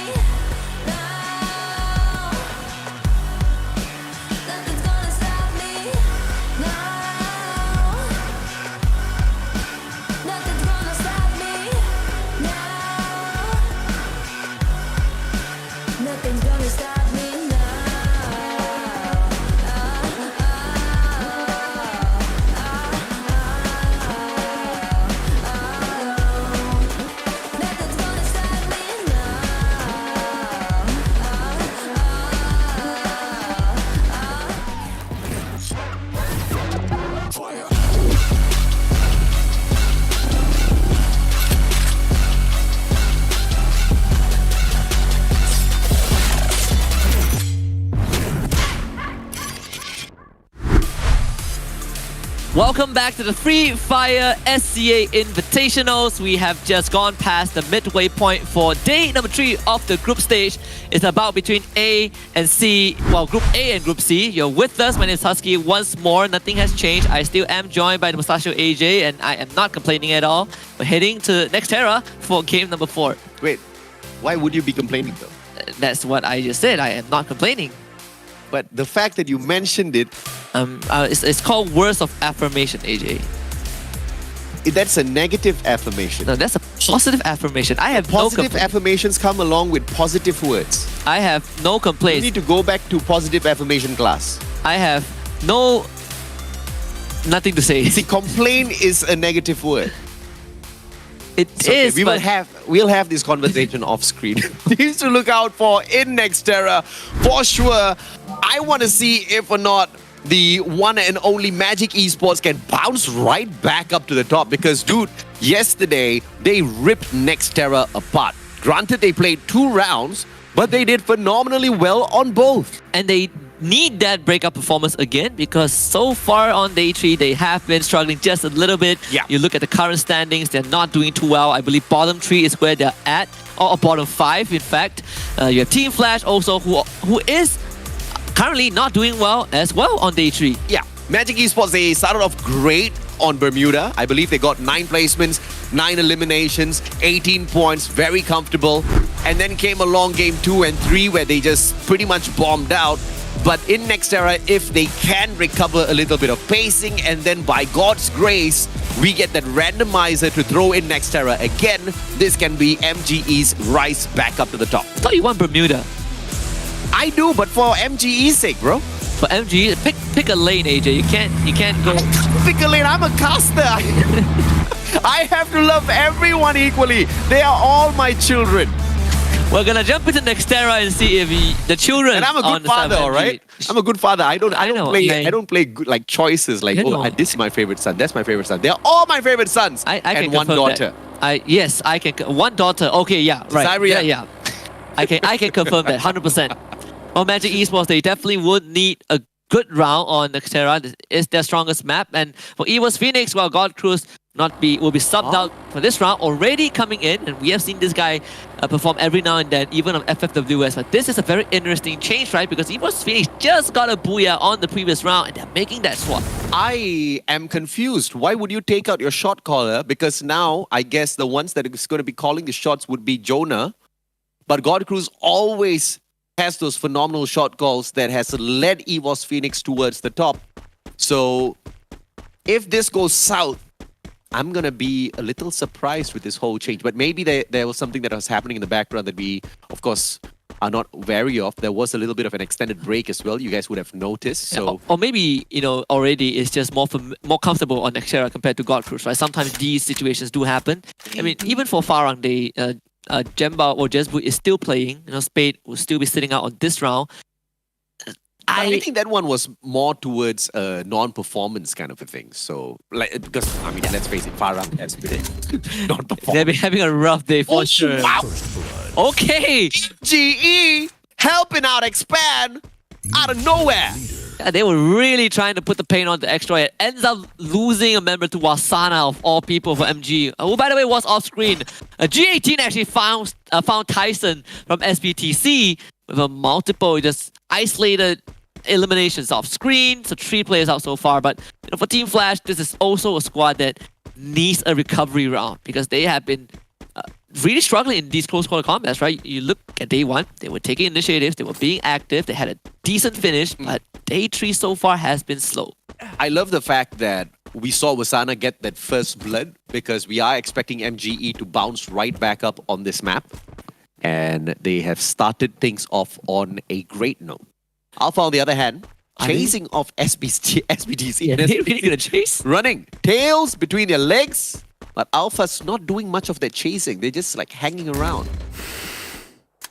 now. Nothing's gonna stop me now. Nothing's gonna stop me now. Nothing's gonna stop me Welcome back to the FreeFire SEA Invitationals. We have just gone past the midway point for day number 3 of the group stage. It's about between A and C. Well, Group A and Group C. You're with us. My name is Husky. Once more, nothing has changed. I still am joined by the Mustachio AJ, and I am not complaining at all. We're heading to Nextera for game number 4. Wait, why would you be complaining though? That's what I just said. I am not complaining. But the fact that you mentioned it... it's called words of affirmation, AJ. That's a negative affirmation. No, that's a positive affirmation. I have positive affirmations come along with positive words. I have no complaints. You need to go back to positive affirmation class. I have nothing to say. See, complain is a negative word. It is. We'll have this conversation off screen. Things to look out for in Nextera. For sure, I want to see if or not the one and only Magic Esports can bounce right back up to the top. Because, dude, yesterday, they ripped Nextera apart. Granted, they played 2 rounds, but they did phenomenally well on both. And they need that breakout performance again, because so far on day 3 they have been struggling just a little bit. Yeah. You look at the current standings, they're not doing too well. I believe bottom 3 is where they're at, or bottom 5 in fact. You have Team Flash also, who is currently not doing well as well on day 3. Yeah, Magic Esports, they started off great on Bermuda. I believe they got 9 placements, 9 eliminations, 18 points, very comfortable. And then came along game 2 and 3 where they just pretty much bombed out. But in Nextera, if they can recover a little bit of pacing, and then by God's grace, we get that randomizer to throw in Nextera again, this can be MGE's rise back up to the top. I thought you want Bermuda. I do, but for MGE's sake, bro. For MGE, pick a lane, AJ. You can't go. Pick a lane. I'm a caster. I have to love everyone equally. They are all my children. We're gonna jump into Nextera and see if the children. And I'm a good father, all right? I'm a good father. I don't play good, like choices like this is my favorite son, that's my favorite son. They're all my favorite sons. I and can one daughter. Yes, I can. One daughter. Okay, yeah, right. Zaria. Yeah. I can confirm that 100%. On Magic Esports, they definitely would need a good round on Nextera. It's their strongest map, and for EVOS Phoenix, well, God Cruz will be subbed out for this round, already coming in, and we have seen this guy perform every now and then, even on FFWS. But this is a very interesting change, right? Because EVOS Phoenix just got a booyah on the previous round, and they're making that swap. I am confused. Why would you take out your shot caller? Because now, I guess the ones that is going to be calling the shots would be Jonah, but God Cruz always has those phenomenal shot calls that has led EVOS Phoenix towards the top. So, if this goes south, I'm going to be a little surprised with this whole change. But maybe there was something that was happening in the background that we, of course, are not wary of. There was a little bit of an extended break as well. You guys would have noticed. So, yeah, or maybe, already it's just more comfortable on Nextera compared to God Cruz, right? Sometimes these situations do happen. I mean, even for Farang, Jemba or Jesbu is still playing. Spade will still be sitting out on this round. I think that one was more towards a non-performance kind of a thing. So, because, I mean, let's face it, Farang has been non-performance. They've been having a rough day for sure. Wow. Okay. GE helping out Expand out of nowhere. Yeah, they were really trying to put the pain on the extra. It ends up losing a member to Wasana of all people for MG. Who, by the way, was off screen. G18 actually found Tyson from SBTC with a multiple just isolated eliminations off screen. So 3 players out so far. But for Team Flash, this is also a squad that needs a recovery round because they have been really struggling in these close quarter combats, right? You look at day 1, they were taking initiatives, they were being active, they had a decent finish, but day 3 so far has been slow. I love the fact that we saw Wasana get that first blood because we are expecting MGE to bounce right back up on this map. And they have started things off on a great note. Alpha, on the other hand, chasing off SBTC. Yeah, they're really gonna chase? Running. Tails between their legs. But Alpha's not doing much of that chasing. They're just like hanging around.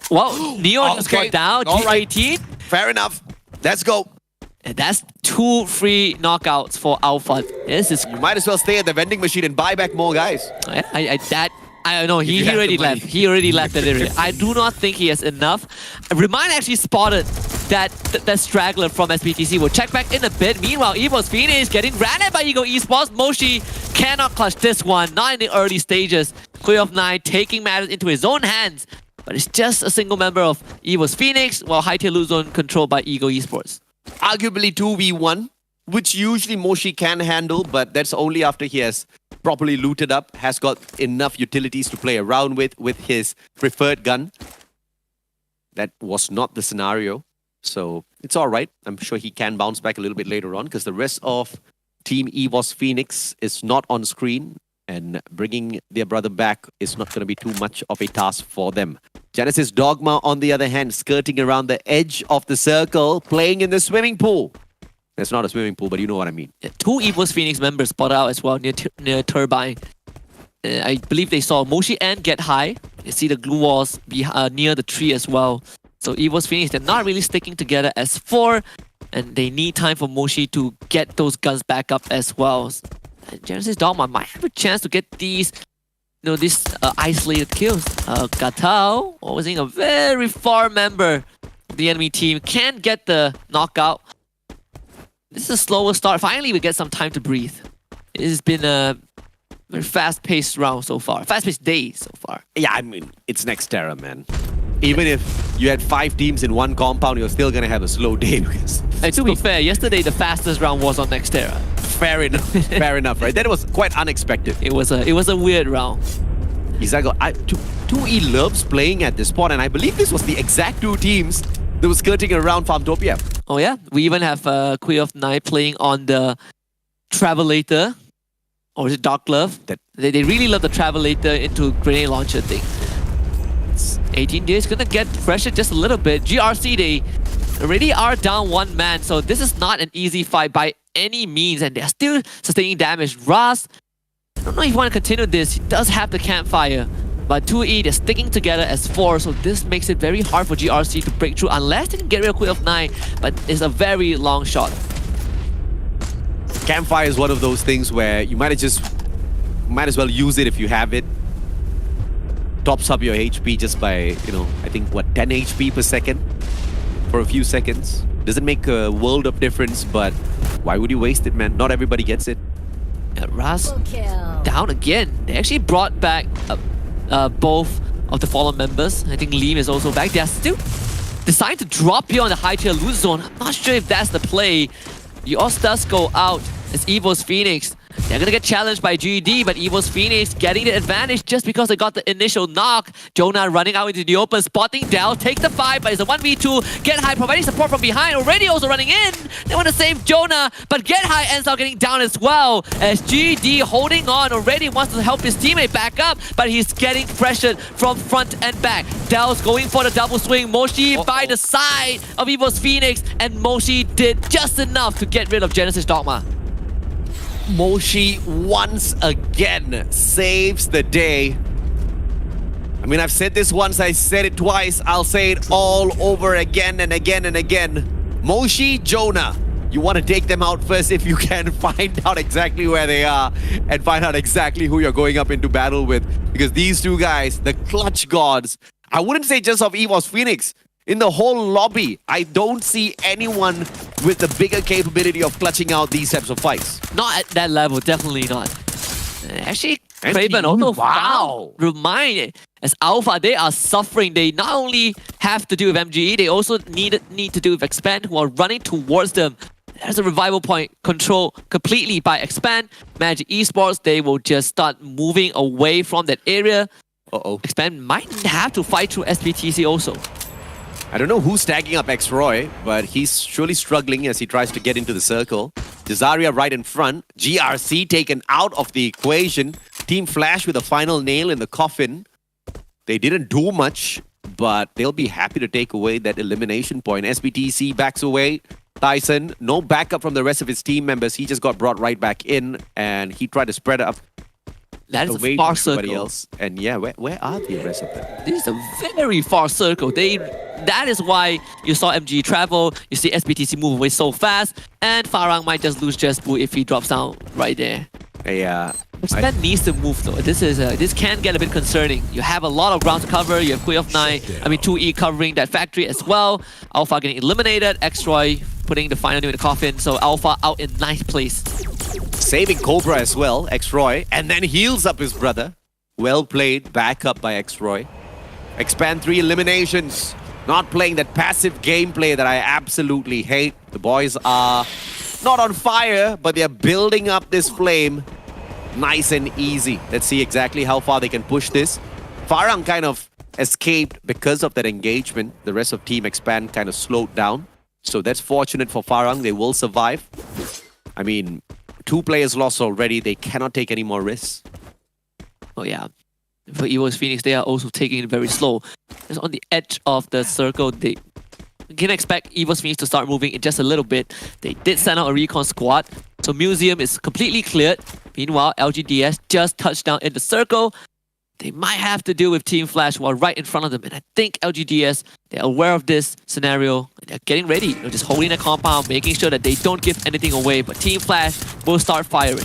Well, Neo just got down. G18. Fair enough. Let's go. And that's 2 free knockouts for Alpha. This is... You might as well stay at the vending machine and buy back more guys. I know, he already left. He already left that area. I do not think he has enough. Remind actually spotted that straggler from SBTC. We'll check back in a bit. Meanwhile, EVOS Phoenix getting ran at by Ego Esports. Moshi cannot clutch this one, not in the early stages. Queen of 9 taking matters into his own hands. But it's just a single member of EVOS Phoenix, while Hytail Blue Zone controlled by Ego Esports. Arguably 2v1, which usually Moshi can handle, but that's only after he has properly looted up, has got enough utilities to play around with his preferred gun. That was not the scenario. So it's all right. I'm sure he can bounce back a little bit later on because the rest of Team EVOS Phoenix is not on screen, and bringing their brother back is not going to be too much of a task for them. Genesis Dogma, on the other hand, skirting around the edge of the circle, playing in the swimming pool. It's not a swimming pool, but you know what I mean. 2 EVOS Phoenix members spotted out as well near Turbine. I believe they saw Moshi and Get High. You see the glue walls near the tree as well. So EVOS Phoenix, they're not really sticking together as 4, and they need time for Moshi to get those guns back up as well. And Genesis Dogma might have a chance to get these isolated kills. Gatao, was a very far member of the enemy team, can get the knockout. This is a slower start. Finally, we get some time to breathe. It has been a very fast-paced round so far. Fast-paced day so far. Yeah, I mean, it's Nextera, man. Even if you had 5 teams in one compound, you're still going to have a slow day. And to be fair, yesterday the fastest round was on Nextera. Fair enough. Fair enough, right? That was quite unexpected. It was a weird round. Exactly. 2E loves playing at this spot, and I believe this was the exact 2 teams that were skirting around Farmtopia. Oh yeah, we even have Queen of 9 playing on the Travelator. Or is it Dark Glove? They really love the Travelator into grenade launcher thing. 18 days gonna get pressured just a little bit. GRC, they already are down 1 man, so this is not an easy fight by any means, and they're still sustaining damage. Ras, I don't know if you want to continue this. He does have the campfire. But 2E, they're sticking together as 4, so this makes it very hard for GRC to break through unless they can get rid of Queen of 9, but it's a very long shot. Campfire is one of those things where you might as well use it if you have it. Tops up your HP just by, I think, 10 HP per second for a few seconds. Doesn't make a world of difference, but why would you waste it, man? Not everybody gets it. Raz down again. They actually brought back both of the fallen members. I think Liam is also back. They are still deciding to drop here on the high tier loot zone. I'm not sure if that's the play. Yours does go out as Evo's Phoenix. They're gonna get challenged by GD, but Evo's Phoenix getting the advantage just because they got the initial knock. Jonah running out into the open, spotting Dell, takes the 5, but it's a 1v2. Get High providing support from behind, already also running in. They want to save Jonah, but Get High ends up getting down as well, as GD holding on, already wants to help his teammate back up, but he's getting pressured from front and back. Dell's going for the double swing, Moshi by the side of Evo's Phoenix, and Moshi did just enough to get rid of Genesis Dogma. Moshi once again saves the day. I mean, I've said this once, I said it twice, I'll say it all over again and again and again. Moshi, Jonah, you want to take them out first if you can. Find out exactly where they are and find out exactly who you're going up into battle with. Because these two guys, the clutch gods, I wouldn't say just of Evo's Phoenix. In the whole lobby, I don't see anyone with the bigger capability of clutching out these types of fights. Not at that level, definitely not. Actually, Craven also remind as Alpha, they are suffering. They not only have to do with MGE, they also need to do with Expand, who are running towards them. There's a revival point controlled completely by Expand. Magic Esports, they will just start moving away from that area. Expand might have to fight through SPTC also. I don't know who's tagging up X-Roy, but he's surely struggling as he tries to get into the circle. Desaria right in front. GRC taken out of the equation. Team Flash with a final nail in the coffin. They didn't do much, but they'll be happy to take away that elimination point. SBTC backs away. Tyson, no backup from the rest of his team members. He just got brought right back in, and he tried to spread up. That is a far circle. Else. And yeah, where are the rest of them? This is a very far circle. That is why you saw MG travel, you see SBTC move away so fast, and Farang might just lose Jesbu if he drops down right there. Yeah. Expand needs to move though. This can get a bit concerning. You have a lot of ground to cover. You have Queen of 9, 2E covering that factory as well. Alpha getting eliminated. X-Roy putting the final nail in the coffin. So Alpha out in 9th place. Saving Cobra as well, X-Roy, and then heals up his brother. Well played, back up by X-Roy. Expand 3 eliminations. Not playing that passive gameplay that I absolutely hate. The boys are not on fire, but they're building up this flame nice and easy. Let's see exactly how far they can push this. Farang kind of escaped because of that engagement. The rest of Team Expand kind of slowed down. So that's fortunate for Farang. They will survive. I mean, 2 players lost already. They cannot take any more risks. Oh yeah. For Evo's Phoenix, they are also taking it very slow. Just on the edge of the circle, they can expect Evo's Phoenix to start moving in just a little bit. They did send out a recon squad, so Museum is completely cleared. Meanwhile, LGDS just touched down in the circle. They might have to deal with Team Flash who are right in front of them, and I think LGDS, they're aware of this scenario. They're getting ready, just holding the compound, making sure that they don't give anything away, but Team Flash will start firing.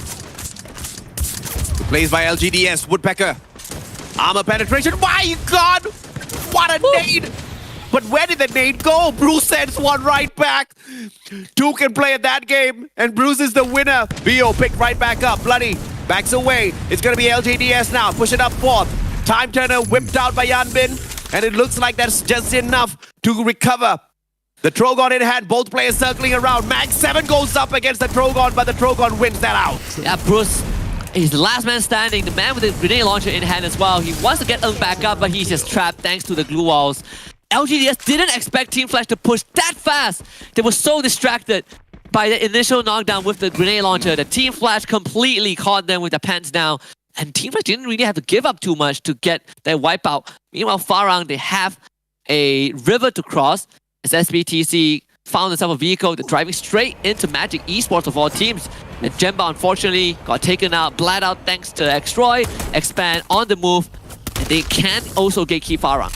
Good plays by LGDS, Woodpecker. Armor penetration, my god! What a nade! But where did the nade go? Bruce sends one right back. 2 can play at that game, and Bruce is the winner. BO picked right back up. Bloody backs away. It's going to be LGDS now. Push it up 4th. Time Turner whipped out by Yanbin, and it looks like that's just enough to recover. The Trogon in hand, both players circling around. Mag 7 goes up against the Trogon, but the Trogon wins that out. Yeah, Bruce, he's the last man standing. The man with the grenade launcher in hand as well. He wants to get Ung back up, but he's just trapped thanks to the glue walls. LGDS didn't expect Team Flash to push that fast. They were so distracted by the initial knockdown with the grenade launcher that Team Flash completely caught them with their pants down. And Team Flash didn't really have to give up too much to get their wipeout. Meanwhile, Farang, they have a river to cross as SBTC found themselves a vehicle. They're driving straight into Magic Esports of all teams. And Jemba, unfortunately, got taken out, bled out thanks to X-Roy. Expand on the move. And they can also gatekeep Farang.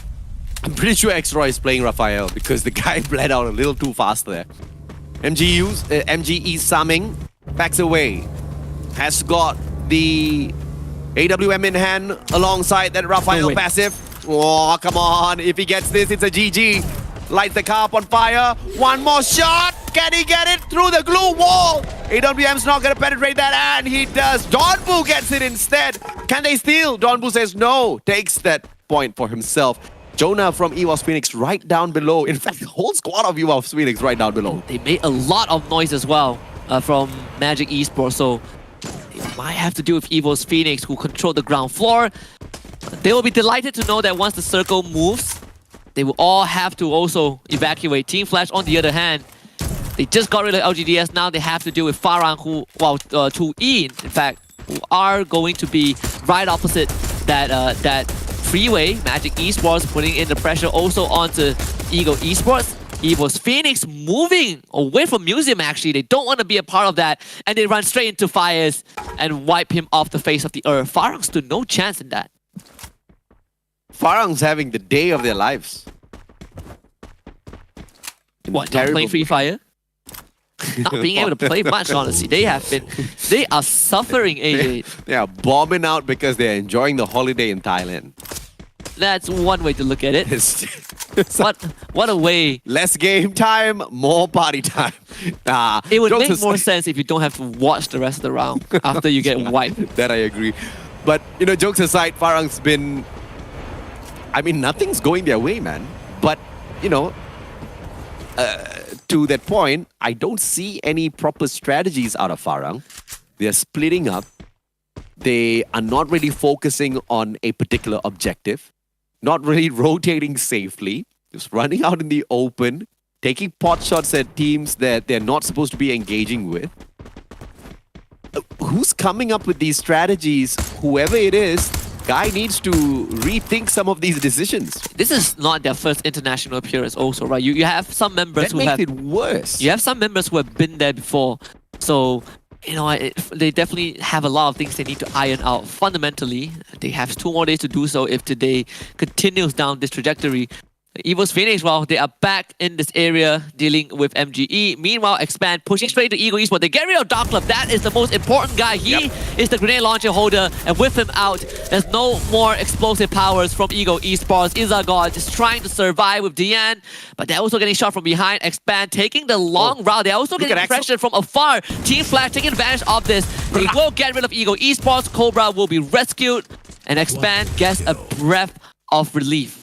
I'm pretty sure X-Roy is playing Raphael because the guy bled out a little too fast there. MGE Saming backs away. Has got the AWM in hand alongside that Raphael passive. Oh, come on. If he gets this, it's a GG. Lights the car up on fire. One more shot. Can he get it through the glue wall? AWM's not going to penetrate that, and he does. Donbu gets it instead. Can they steal? Donbu says no. Takes that point for himself. Jonah from EVOS Phoenix right down below. In fact, the whole squad of EVOS Phoenix right down below. They made a lot of noise as well from Magic Esports, so it might have to do with EVOS Phoenix, who control the ground floor. They will be delighted to know that once the circle moves, they will all have to also evacuate. Team Flash, on the other hand, they just got rid of LGDS. Now they have to deal with Farang, who, well, 2E, in fact, who are going to be right opposite that freeway. Magic Esports putting in the pressure also onto Ego Esports. EVOS Phoenix moving away from Museum, actually. They don't want to be a part of that. And they run straight into Fires and wipe him off the face of the earth. Farang stood no chance in that. Farang's having the day of their lives. What, not playing FreeFire? Not being able to play much, honestly. They are suffering, AJ. They are bombing out because they're enjoying the holiday in Thailand. That's one way to look at it. What a way. Less game time, more party time. It would make more sense if you don't have to watch the rest of the round after you get wiped. That I agree. But, you know, jokes aside, Farang's been... I mean, nothing's going their way, man. But, you know, to that point, I don't see any proper strategies out of Farang. They're splitting up. They are not really focusing on a particular objective. Not really rotating safely. Just running out in the open. Taking pot shots at teams that they're not supposed to be engaging with. Who's coming up with these strategies? Whoever it is, guy needs to rethink some of these decisions. This is not their first international appearance also, right? You have some members who have... That makes it worse. You have some members who have been there before. So, you know, they definitely have a lot of things they need to iron out. Fundamentally, they have 2 more days to do so if today continues down this trajectory. EVOS Phoenix, well, they are back in this area dealing with MGE. Meanwhile, Expand pushing straight to Ego Esports. They get rid of Dark Club. That is the most important guy. He is the grenade launcher holder, and with him out, there's no more explosive powers from Ego Esports. Izagod just trying to survive with Dian, but they're also getting shot from behind. Expand taking the long route. They're also getting pressure from afar. Team Flash taking advantage of this. They will get rid of Ego Esports. Cobra will be rescued, and Expand gets a breath of relief.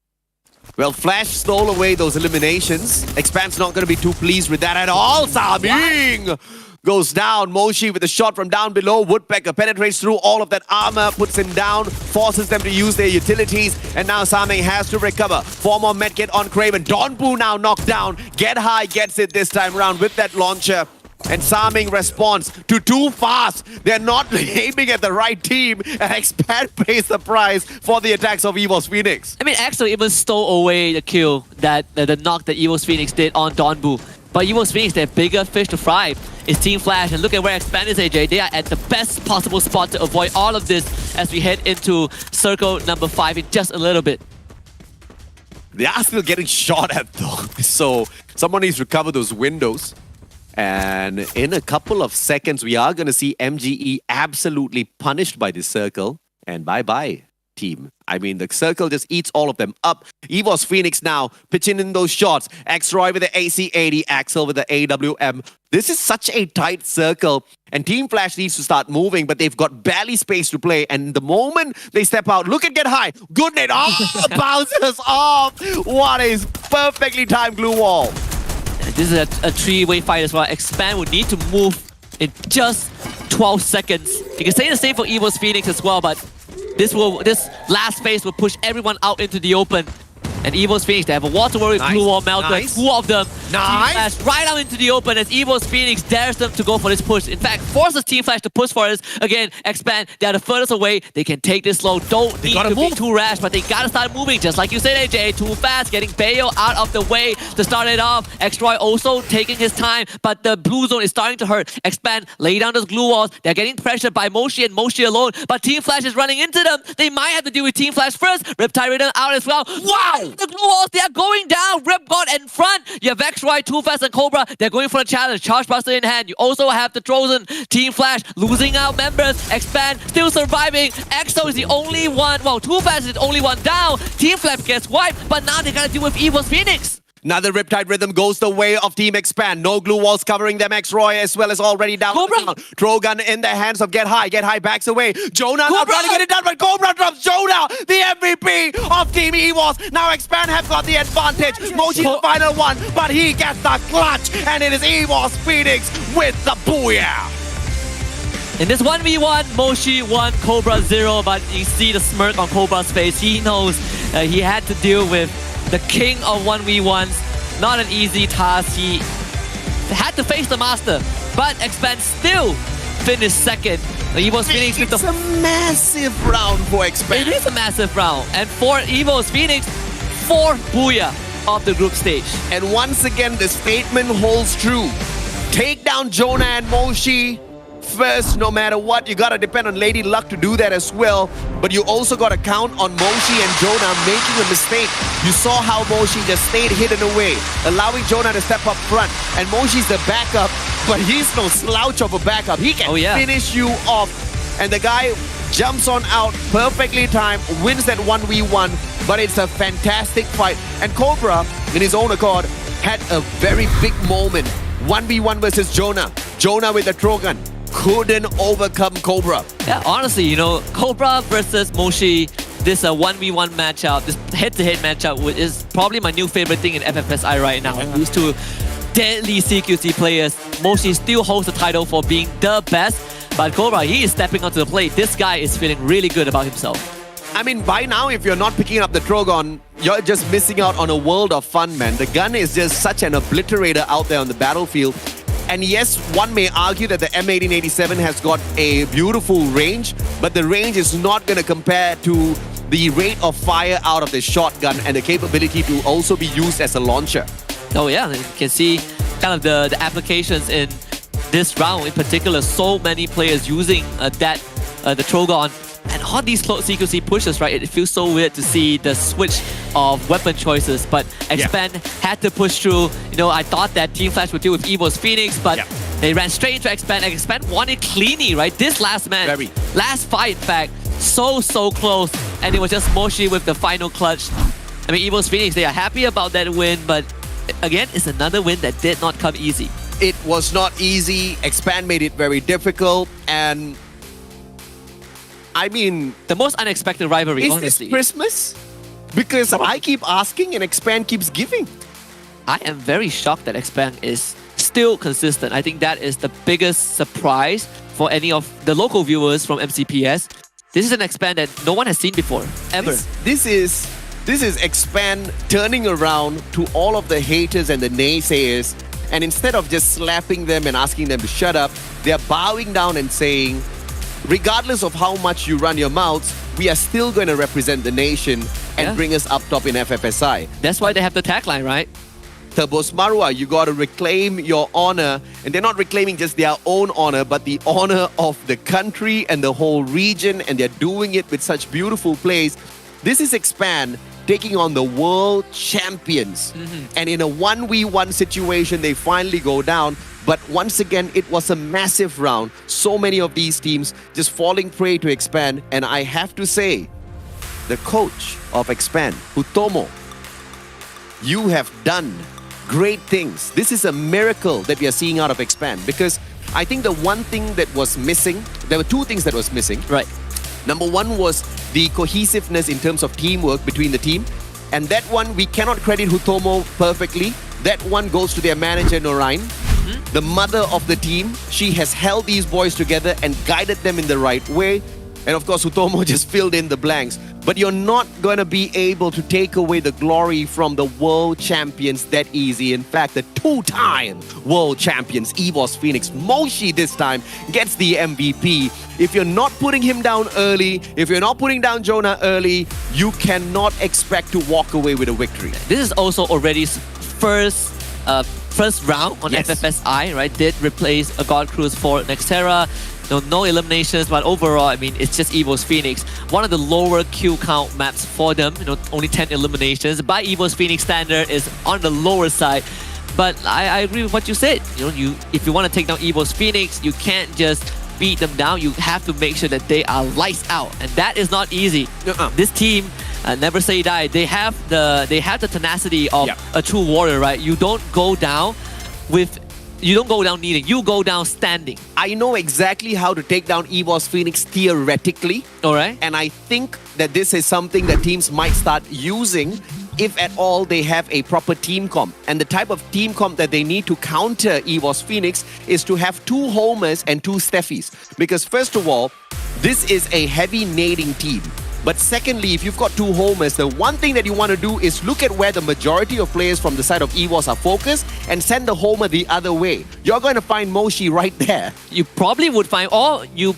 Well, Flash stole away those eliminations. Expand's not going to be too pleased with that at all. Saming goes down. Moshi with a shot from down below. Woodpecker penetrates through all of that armor, puts him down, forces them to use their utilities, and now Saming has to recover. 4 more medkit on Craven. Donbu now knocked down. Get High gets it this time around with that launcher. And Saming responds to too fast. They're not aiming at the right team, and Expand pays the price for the attacks of EVOS Phoenix. I mean, actually even stole away the kill, the knock that EVOS Phoenix did on Donbu. But EVOS Phoenix, their bigger fish to fry is Team Flash. And look at where Expand is, AJ. They are at the best possible spot to avoid all of this as we head into circle number 5 in just a little bit. They are still getting shot at though. So someone needs to cover those windows. And in a couple of seconds, we are going to see MGE absolutely punished by this circle. And bye-bye, team. I mean, the circle just eats all of them up. EVOS Phoenix now pitching in those shots. X-Roy with the AC-80, Axel with the AWM. This is such a tight circle. And Team Flash needs to start moving, but they've got barely space to play. And the moment they step out, look at Get High. Good net. Oh, bounces off. What a perfectly timed glue wall. This is a 3-way fight as well. Expand would need to move in just 12 seconds. You can say the same for EVOS Phoenix as well, but this last phase will push everyone out into the open. And Evo's Phoenix, they have a water warrior, glue wall, melter, Nice. two of them. Nice. Team Flash right out into the open as Evo's Phoenix dares them to go for this push. In fact, forces Team Flash to push for this. Again, expand, they are the furthest away. They can take this slow. Don't need to be too rash, but they gotta start moving. Just like you said, AJ, too fast, getting Bayo out of the way to start it off. Xroy also taking his time, but the blue zone is starting to hurt. Expand, lay down those glue walls. They're getting pressured by Moshi and Moshi alone, but Team Flash is running into them. They might have to deal with Team Flash first. Riptide Rhythm out as well. Wow! The glue walls, they are going down. Rip got in front. You have Xroy, Too Fast, and Cobra. They're going for a challenge. Charge Buster in hand. You also have the Trojan. Team Flash losing out members. Expand still surviving. EXO is the only one. Well, Too Fast is the only one down. Team Flash gets wiped, but now they gotta deal with Evo's Phoenix. Another Riptide Rhythm goes the way of Team Expand. No glue walls covering them. Xroy as well as already down. Cobra. Trogan in the hands of Get High. Get High backs away. Jonah now trying to get it done, but Cobra drops Jonah, the MVP of Team EVOS. Now Expand have got the advantage. Mochi's the final one, but he gets the clutch, and it is EVOS Phoenix with the booyah. In this 1v1, Moshi 1, Cobra 0, but you see the smirk on Cobra's face. He knows he had to deal with the king of 1v1s. Not an easy task. He had to face the master, but Expand still finished second. Evo's Phoenix with It's a massive round for Expand. It is a massive round. And for Evo's Phoenix, 4th booyah of the group stage. And once again, the statement holds true. Take down Jonah and Moshi first, no matter what. You gotta depend on Lady Luck to do that as well. But you also gotta count on Moshi and Jonah making a mistake. You saw how Moshi just stayed hidden away, allowing Jonah to step up front. And Moshi's the backup, but he's no slouch of a backup. He can finish you off. And the guy jumps on out, perfectly timed, wins that 1v1. But it's a fantastic fight. And Cobra, in his own accord, had a very big moment. 1v1 versus Jonah. Jonah with the Trogan. Couldn't overcome Cobra. Yeah, honestly, you know, Cobra versus Moshi, this 1v1 matchup, this head-to-head matchup is probably my new favorite thing in FFSI right now. These two deadly CQC players. Moshi still holds the title for being the best, but Cobra, he is stepping onto the plate. This guy is feeling really good about himself. I mean, by now, if you're not picking up the Trogon, you're just missing out on a world of fun, man. The gun is just such an obliterator out there on the battlefield. And yes, one may argue that the M1887 has got a beautiful range, but the range is not going to compare to the rate of fire out of the shotgun and the capability to also be used as a launcher. Oh yeah, you can see kind of the applications in this round in particular. So many players using the Trogon. And on these close CQC pushes, right, it feels so weird to see the switch of weapon choices, but Expand had to push through. You know, I thought that Team Flash would deal with Evo's Phoenix, but they ran straight into Expand, and Expand won it cleanly, right? This last man, last fight, in fact, so close, and it was just Moshi with the final clutch. I mean, Evo's Phoenix, they are happy about that win, but again, it's another win that did not come easy. It was not easy. Expand made it very difficult, and I mean, the most unexpected rivalry, honestly. Is this Christmas? Because I keep asking and Expand keeps giving. I am very shocked that Expand is still consistent. I think that is the biggest surprise for any of the local viewers from MCPS. This is an Expand that no one has seen before, ever. This is Expand turning around to all of the haters and the naysayers, and instead of just slapping them and asking them to shut up, they are bowing down and saying, regardless of how much you run your mouths, we are still going to represent the nation and bring us up top in FFSI. That's why they have the tagline, right? Terbos Marwah, you got to reclaim your honor. And they're not reclaiming just their own honor, but the honor of the country and the whole region. And they're doing it with such beautiful plays. This is Expand taking on the world champions. And in a 1v1 situation, they finally go down. But once again, it was a massive round. So many of these teams just falling prey to Expand. And I have to say, the coach of Expand, Hutomo, you have done great things. This is a miracle that we are seeing out of Expand, because I think the one thing that was missing, there were two things that was missing. Right. Number one was the cohesiveness in terms of teamwork between the team. And that one, we cannot credit Hutomo perfectly. That one goes to their manager, Norine, the mother of the team. She has held these boys together and guided them in the right way. And of course, Hutomo just filled in the blanks. but you're not going to be able to take away the glory from the world champions that easy. In fact, the two-time world champions, EVOS Phoenix, Moshi this time gets the MVP. If you're not putting him down early, if you're not putting down Jonah early, you cannot expect to walk away with a victory. This is also already first round on FFSI, right? Did replace a God Cruise for Nextera. No eliminations, but overall, I mean, it's just EVOS Phoenix. One of the lower kill count maps for them, only 10 eliminations. By EVOS Phoenix standard is on the lower side. But I agree with what you said. If you want to take down EVOS Phoenix, you can't just beat them down. You have to make sure that they are lights out, and that is not easy. This team, never say die. They have the tenacity of a true warrior, right? You don't go down kneeling, you go down standing. I know exactly how to take down EVOS Phoenix theoretically. All right. And I think that this is something that teams might start using if at all they have a proper team comp. And the type of team comp that they need to counter EVOS Phoenix is to have 2 homers and 2 Steffies. Because first of all, this is a heavy nading team. But secondly, if you've got 2 homers, the one thing that you want to do is look at where the majority of players from the side of EVOS are focused and send the homer the other way. You're going to find Moshi right there. You probably would find, or you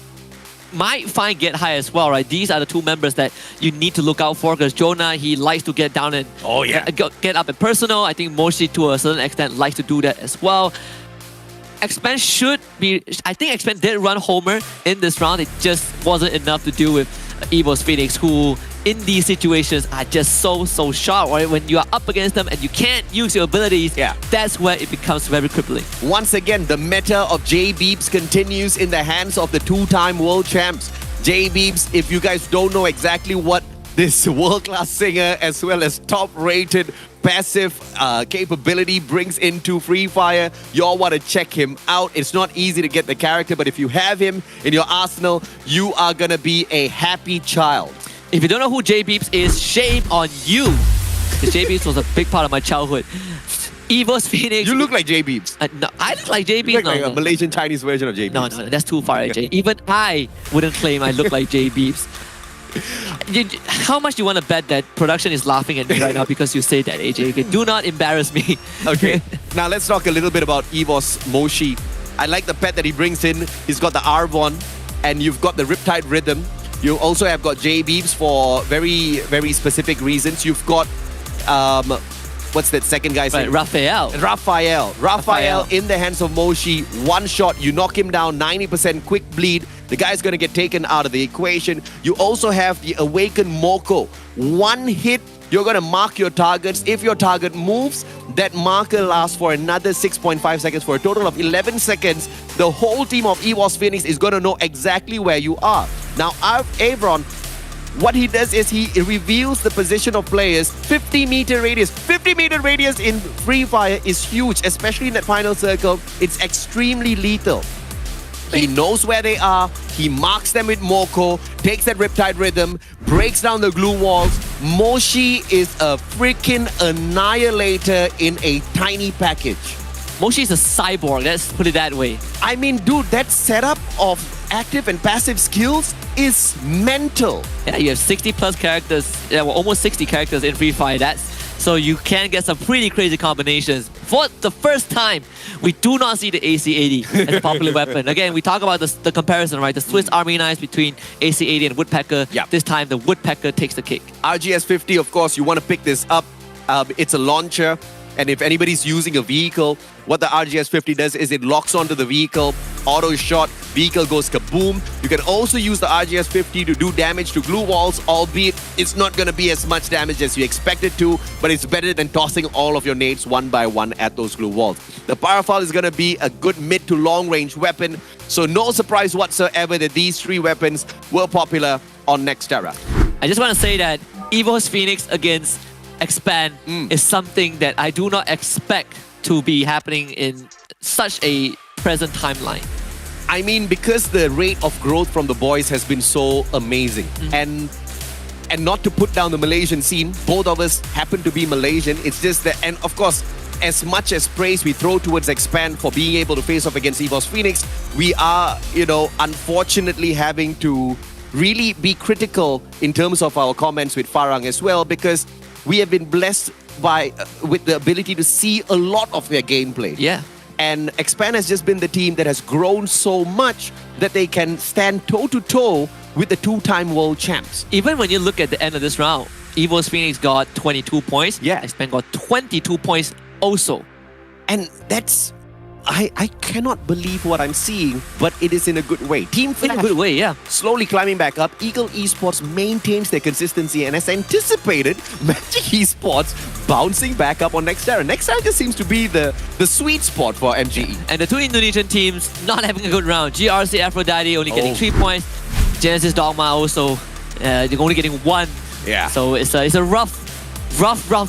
might find Get High as well, right? These are the 2 members that you need to look out for, because Jonah, he likes to get down and get up and personal. I think Moshi, to a certain extent, likes to do that as well. Expand should be... I think Expand did run homer in this round. It just wasn't enough to do with EVOS Phoenix, who in these situations are just so sharp, right? When you are up against them and you can't use your abilities, that's where it becomes very crippling. Once again, the meta of J Beebs continues in the hands of the 2-time world champs. J Beebs, if you guys don't know exactly what this world-class singer as well as top-rated passive capability brings into FreeFire, y'all want to check him out. It's not easy to get the character, but if you have him in your arsenal, you are going to be a happy child. If you don't know who J Beebs is, shame on you. Because J Beebs was a big part of my childhood. EVOS Phoenix. You look like J Beebs. No, I look like J Beebs. You look like a Malaysian Chinese version of J Beebs. No, that's too far, AJ. Even I wouldn't claim I look like J Beebs. How much do you want to bet that production is laughing at me right now because you say that, AJ? Okay, do not embarrass me. Okay. Now let's talk a little bit about EVOS Moshi. I like the pet that he brings in. He's got the Arvon, and you've got the Riptide Rhythm. You also have got J Beebs for very, very specific reasons. You've got what's that second guy's name? Raphael in the hands of Moshi. One shot, you knock him down, 90% quick bleed. The guy's going to get taken out of the equation. You also have the Awakened Moko. One hit, you're going to mark your targets. If your target moves, that marker lasts for another 6.5 seconds for a total of 11 seconds. The whole team of EVOS Phoenix is going to know exactly where you are. Now, Avron, what he does is he reveals the position of players. 50-meter radius. 50-meter radius in FreeFire is huge, especially in that final circle. It's extremely lethal. He knows where they are. He marks them with Moko, takes that Riptide Rhythm, breaks down the glue walls. Moshi is a freaking annihilator in a tiny package. Moshi is a cyborg, let's put it that way. I mean, dude, that setup of active and passive skills is mental. Yeah, you have 60 plus characters, almost 60 characters in FreeFire. So you can get some pretty crazy combinations. For the first time, we do not see the AC-80 as a popular weapon. Again, we talk about the comparison, right? The Swiss Army knives between AC-80 and Woodpecker. This time, the Woodpecker takes the cake. RGS-50, of course, you want to pick this up. It's a launcher. And if anybody's using a vehicle, what the RGS-50 does is it locks onto the vehicle, auto shot, vehicle goes kaboom. You can also use the RGS-50 to do damage to glue walls, albeit it's not going to be as much damage as you expect it to, but it's better than tossing all of your nades one by one at those glue walls. The Parafal is going to be a good mid to long range weapon, so no surprise whatsoever that these 3 weapons were popular on Nextera. I just want to say that EVOS Phoenix against Expand is something that I do not expect to be happening in such a present timeline. I mean, because the rate of growth from the boys has been so amazing. And not to put down the Malaysian scene, both of us happen to be Malaysian. It's just that, and of course, as much as praise we throw towards Expand for being able to face off against EVOS Phoenix, we are, unfortunately having to really be critical in terms of our comments with Farang as well, because we have been blessed by with the ability to see a lot of their gameplay. Yeah. And Expand has just been the team that has grown so much that they can stand toe-to-toe with the two-time world champs. Even when you look at the end of this round, Evo's Phoenix got 22 points. Yeah. Expand got 22 points also. And that's... I cannot believe what I'm seeing, but it is in a good way. Team Flash, in a good way, yeah. Slowly climbing back up. Eagle Esports maintains their consistency, and as anticipated, Magic Esports bouncing back up on Nextera. Nextera just seems to be the sweet spot for MGE. And the two Indonesian teams not having a good round. GRC Aphrodite only getting 3 points. Genesis Dogma also they're only getting 1. Yeah. So it's a rough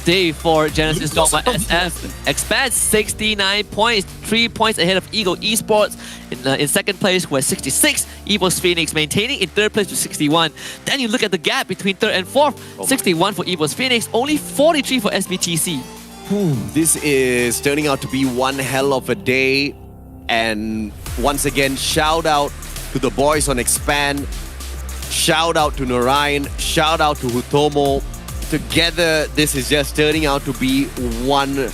day for Genesis Dogma SF. Expand 69 points, 3 points ahead of Eagle Esports in second place, who has 66. Evo's Phoenix maintaining in third place with 61. Then you look at the gap between third and fourth. 61 for Evo's Phoenix, only 43 for SBTC. This is turning out to be one hell of a day. And once again, shout out to the boys on Expand. Shout out to Narayan. Shout out to Hutomo. Together, this is just turning out to be one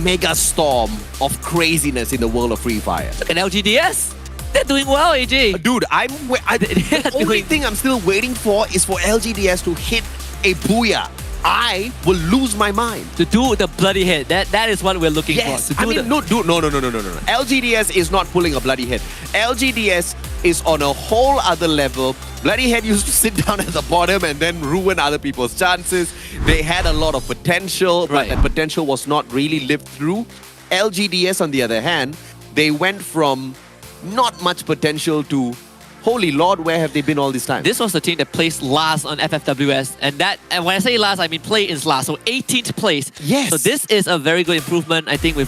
mega storm of craziness in the world of Free Fire. Look at LGDS. They're doing well, AJ. Dude, the only thing I'm still waiting for is for LGDS to hit a booyah. I will lose my mind. To do the bloody hit. That is what we're looking for. No. LGDS is not pulling a bloody hit. LGDS is on a whole other level. Bloody Head used to sit down at the bottom and then ruin other people's chances. They had a lot of potential, but that potential was not really lived through. LGDS, on the other hand, they went from not much potential to, holy Lord, where have they been all this time? This was the team that placed last on FFWS. And when I say last, I mean play is last. So 18th place. Yes. So this is a very good improvement. I think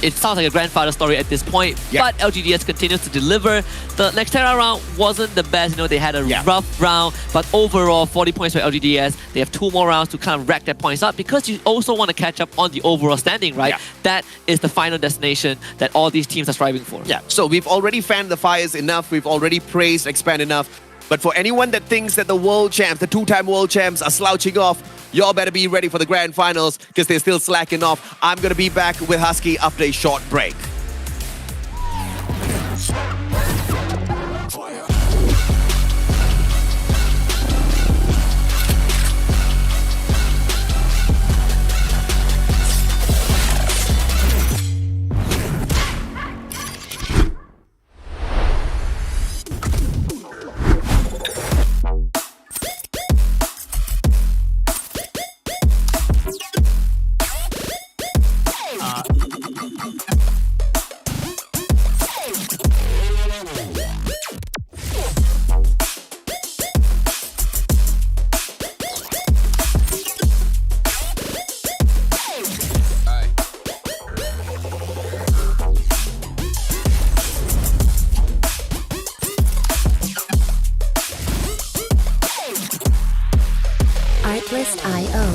it sounds like a grandfather story at this point, but LGDS continues to deliver. The Nextera round wasn't the best. They had a rough round, but overall, 40 points for LGDS. They have 2 more rounds to kind of rack their points up because you also want to catch up on the overall standing, right? Yeah. That is the final destination that all these teams are striving for. Yeah, so we've already fanned the fires enough. We've already praised Expand enough. But for anyone that thinks that the world champs, the two-time world champs are slouching off, y'all better be ready for the grand finals because they're still slacking off. I'm going to be back with Husky after a short break. Artlist.io.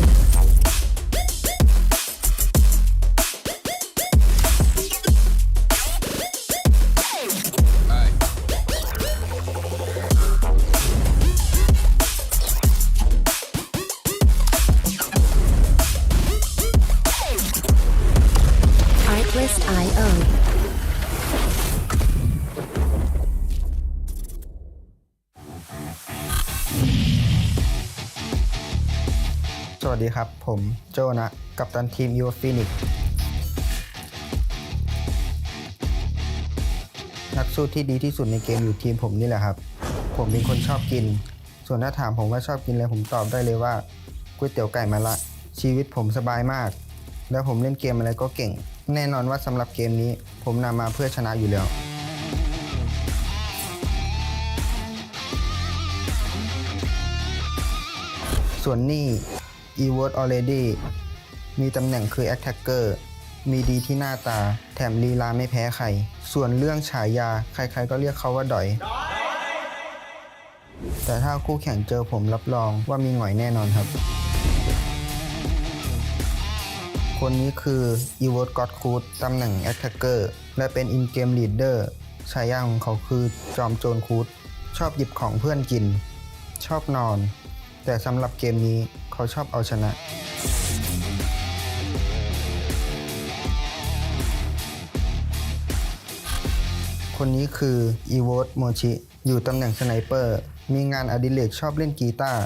Artlist.io. สวัสดีครับ ผมโจนะ กัปตันทีม Evo Phoenix นักสู้ที่ดีที่สุดในเกมอยู่ทีมผมนี่แหละครับ ผมเป็นคนชอบกิน ส่วนถ้าถามผมว่าชอบกินอะไรผมตอบได้เลยว่าก๋วยเตี๋ยวไก่มะระชีวิตผมสบายมาก แล้วผมเล่นเกมอะไรก็เก่ง แน่นอนว่าสำหรับเกมนี้ผมนำมาเพื่อชนะอยู่แล้ว ส่วนนี่ Evo's Already มีตำแหน่งคือ Attacker มีดีที่หน้าตาแถมลีลาไม่แพ้ใคร ส่วนเรื่องฉายาใครๆก็เรียกเขาว่าดอย แต่ถ้าคู่แข่งเจอผมรับรองว่ามีหงอยแน่นอนครับ คนนี้คือ Evo's God Crude ตำแหน่ง Attacker และเป็น In-Game Leader ฉายาของเขาคือจอมโจรคูด ชอบหยิบของเพื่อนกินชอบนอนแต่สำหรับเกมนี้เขาชอบเอาชนะคนนี้คืออีโวตโมชิอยู่ตำแหน่งสไนเปอร์มีงานอดิเรกชอบเล่นกีตาร์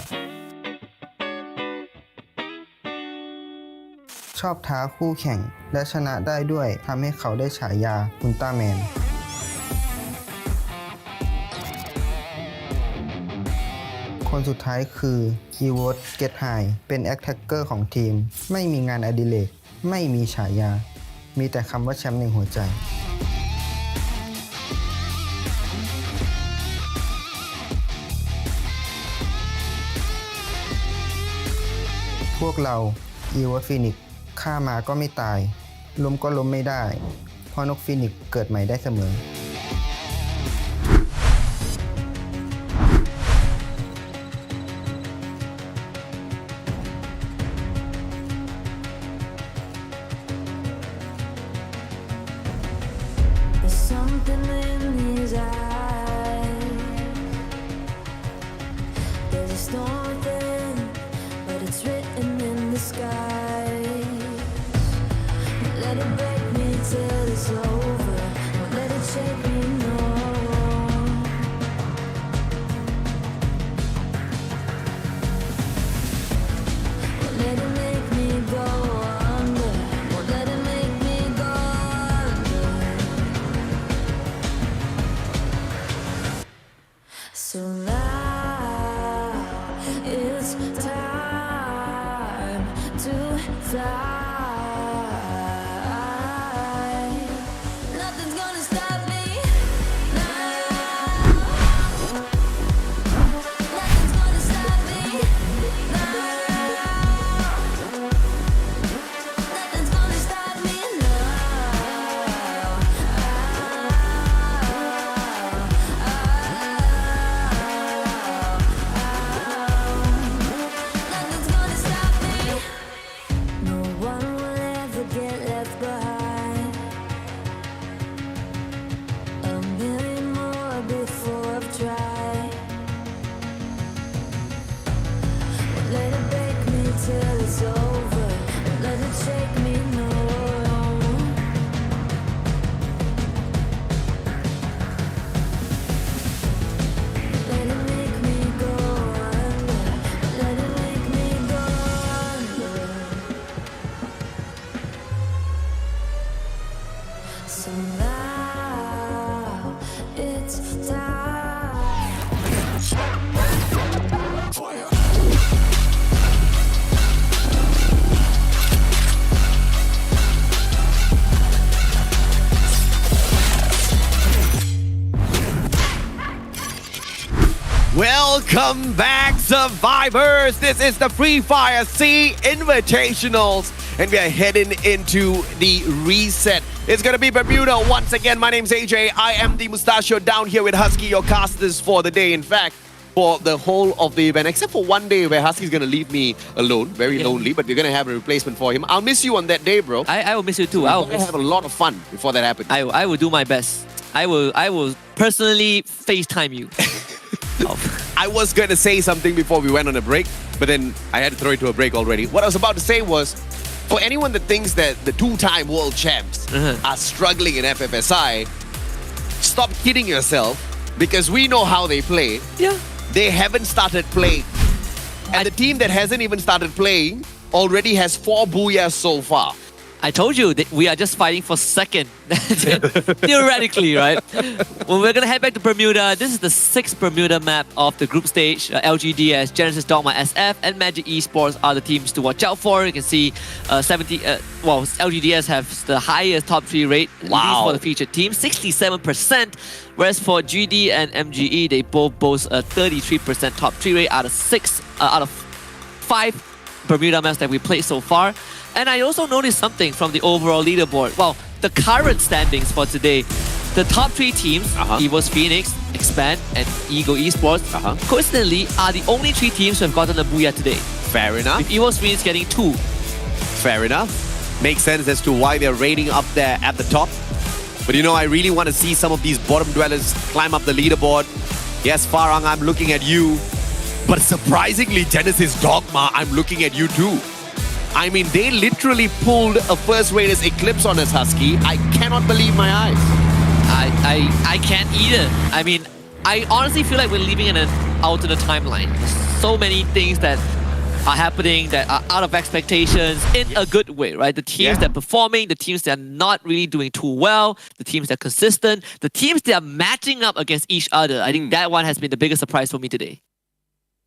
ชอบท้าคู่แข่งและชนะได้ด้วยทำให้เขาได้ฉายาอุลตร้าแมนคนสุดท้ายคืออีโวตเกตไฮเป็นแอคแท็กเกอร์ของทีมไม่มีงานอดิเรกไม่มีฉายามีแต่คำว่าแชมป์ในหัวใจพวกเราอีโวตฟีนิกซ์ฆ่ามาก็ไม่ตายล้มก็ล้มไม่ได้เพราะนกฟีนิกซ์เกิดใหม่ได้เสมอWelcome back, survivors. This is the Fire SEA Invitationals, and we are heading into the reset. It's going to be Bermuda once again. My name's AJ. I am the Mustachio down here with Husky, your casters for the day. In fact, for the whole of the event, except for one day where Husky's going to leave me alone, very lonely, but we're going to have a replacement for him. I'll miss you on that day, bro. I will miss you too. I will have a lot of fun before that happens. I will do my best. I will personally FaceTime you. I was going to say something before we went on a break, but then I had to throw it to a break already. What I was about to say was, for anyone that thinks that the two-time world champs are struggling in FFSI, stop kidding yourself, because we know how they play. Yeah. They haven't started playing. And the team that hasn't even started playing already has 4 booyahs so far. I told you that we are just fighting for second, theoretically, right? Well, we're going to head back to Bermuda. This is the 6th Bermuda map of the group stage. LGDS, Genesis Dogma SF, and Magic Esports are the teams to watch out for. You can see LGDS have the highest top 3 rate for the featured team, 67%. Whereas for GD and MGE, they both boast a 33% top 3 rate out of 5 Bermuda maps that we played so far. And I also noticed something from the overall leaderboard. Well, the current standings for today, the top 3 teams, EVOS Phoenix, Expand, and Ego Esports, coincidentally, are the only 3 teams who have gotten a booyah today. Fair enough. With EVOS Phoenix getting 2. Fair enough. Makes sense as to why they're rating up there at the top. But you know, I really want to see some of these bottom dwellers climb up the leaderboard. Yes, Farang, I'm looking at you. But surprisingly, Genesis Dogma, I'm looking at you too. I mean, they literally pulled a first Raiders Eclipse on us, Husky. I cannot believe my eyes. I can't either. I mean, I honestly feel like we're living in an alternate timeline. There's so many things that are happening that are out of expectations in a good way, right? The teams that are performing, the teams that are not really doing too well, the teams that are consistent, the teams that are matching up against each other. I think that one has been the biggest surprise for me today.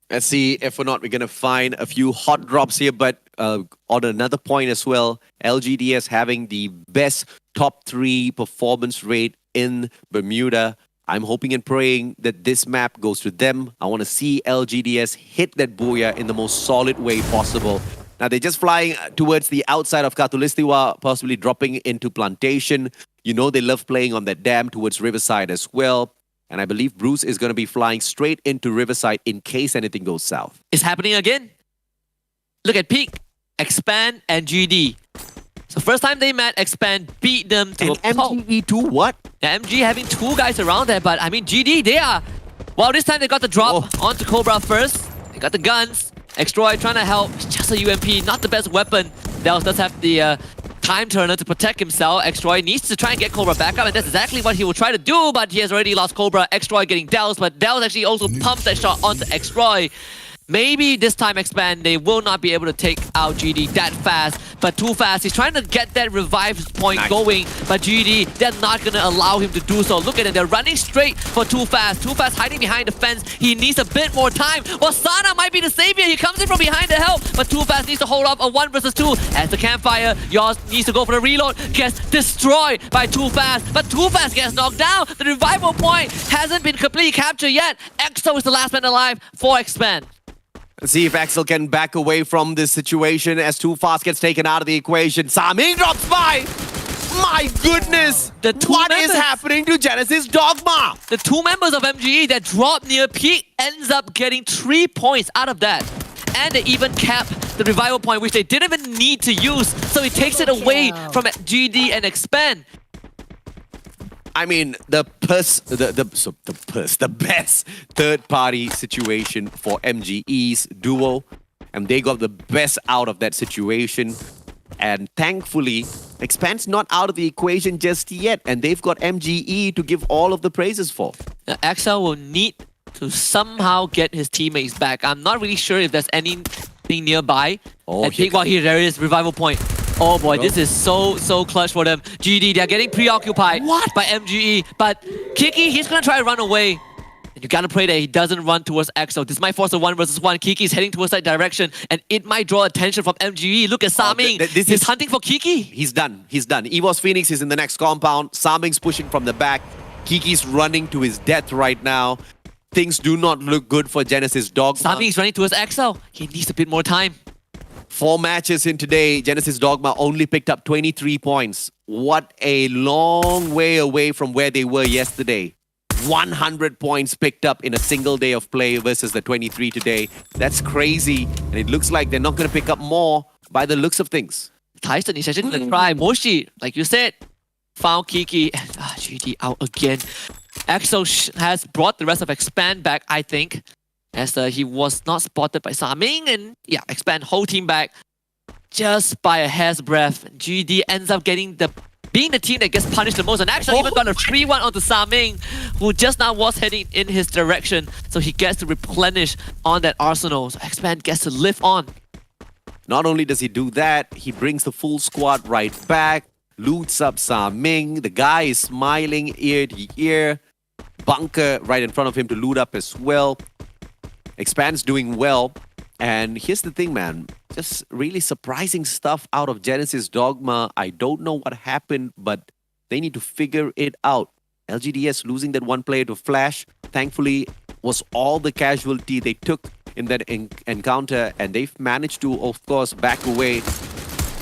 Let's see if or not we're going to find a few hot drops here, but on another point as well, LGDS having the best top 3 performance rate in Bermuda. I'm hoping and praying that this map goes to them. I want to see LGDS hit that booyah in the most solid way possible. Now, they're just flying towards the outside of Katulistiwa, possibly dropping into Plantation. You know they love playing on that dam towards Riverside as well. And I believe Bruce is going to be flying straight into Riverside in case anything goes south. It's happening again. Look at Peak, Expand, and GD. So first time they met, Expand beat them to a MGE too, what? Yeah, MG having 2 guys around there, but I mean GD, they are... Well, this time they got the drop onto Cobra first. They got the guns. Extroy trying to help. It's just a UMP, not the best weapon. Dels does have the time turner to protect himself. Extroy needs to try and get Cobra back up, and that's exactly what he will try to do, but he has already lost Cobra. Extroy getting Dels, but Dels actually also pumps that shot onto Extroy. Maybe this time Expand, they will not be able to take out GD that fast, but too fast. He's trying to get that revive point going, but GD, they're not going to allow him to do so. Look at it, they're running straight for Too Fast. Too Fast hiding behind the fence. He needs a bit more time. Well, Sana might be the savior. He comes in from behind to help, but Too Fast needs to hold off a 1 versus 2. As the campfire, Yoz needs to go for the reload. Gets destroyed by Too Fast, but Too Fast gets knocked down. The revival point hasn't been completely captured yet. EXO is the last man alive for Expand. Let's see if Axel can back away from this situation as Too Fast gets taken out of the equation. Saming drops by! My goodness! What is happening to Genesis Dogma? The 2 members of MGE that dropped near Peak ends up getting 3 points out of that. And they even cap the revival point, which they didn't even need to use. So it takes it away from GD and Expand. I mean, the best third-party situation for MGE's duo, and they got the best out of that situation. And thankfully, Expand's not out of the equation just yet, and they've got MGE to give all of the praises for. Now, Axel will need to somehow get his teammates back. I'm not really sure if there's anything nearby. I think there is revival point. Oh boy, this is so clutch for them. GD, they're getting preoccupied by MGE. But Kiki, he's gonna try to run away. And you gotta pray that he doesn't run towards EXO. This might force a 1 versus 1. Kiki's heading towards that direction, and it might draw attention from MGE. Look at Saming. He's hunting for Kiki. He's done. He's done. EVOS Phoenix is in the next compound. Saming's pushing from the back. Kiki's running to his death right now. Things do not look good for Genesis Dogma. Saming's running towards EXO. He needs a bit more time. 4 matches in today, Genesis Dogma only picked up 23 points. What a long way away from where they were yesterday. 100 points picked up in a single day of play versus the 23 today. That's crazy. And it looks like they're not going to pick up more by the looks of things. Tyson is actually going to try. Moshi, like you said, found Kiki. And GD out again. EXO has brought the rest of Expand back, I think, as he was not spotted by Saming, and yeah, Expand whole team back just by a hair's breadth. GD ends up being the team that gets punished the most, and actually even got a 3-1 onto Saming, who just now was heading in his direction, so he gets to replenish on that arsenal. So Expand gets to live on. Not only does he do that, he brings the full squad right back, loots up Saming. The guy is smiling ear to ear. Bunker right in front of him to loot up as well. Expand's doing well. And here's the thing, man. Just really surprising stuff out of Genesis Dogma. I don't know what happened, but they need to figure it out. LGDS losing that 1 player to Flash, thankfully, was all the casualty they took in that encounter. And they've managed to, of course, back away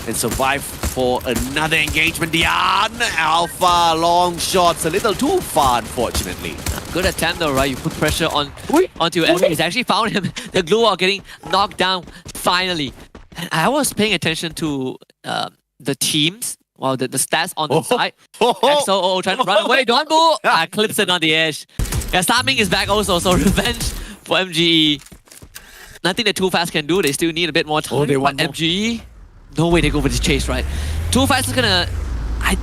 and survive for another engagement. Dian, Alpha, long shots, a little too far, unfortunately. Good attempt though, right? You put pressure onto your enemy. He's actually found him. The glue wall getting knocked down, finally. And I was paying attention to the teams, the stats on the side. EXO trying to run away. Don't go! Clips it on the edge. Yeah, Saming is back also, so revenge for MGE. Nothing that Too Fast can do. They still need a bit more time. Oh, they want but MGE, no way they go for this chase, right? Too Fast is gonna...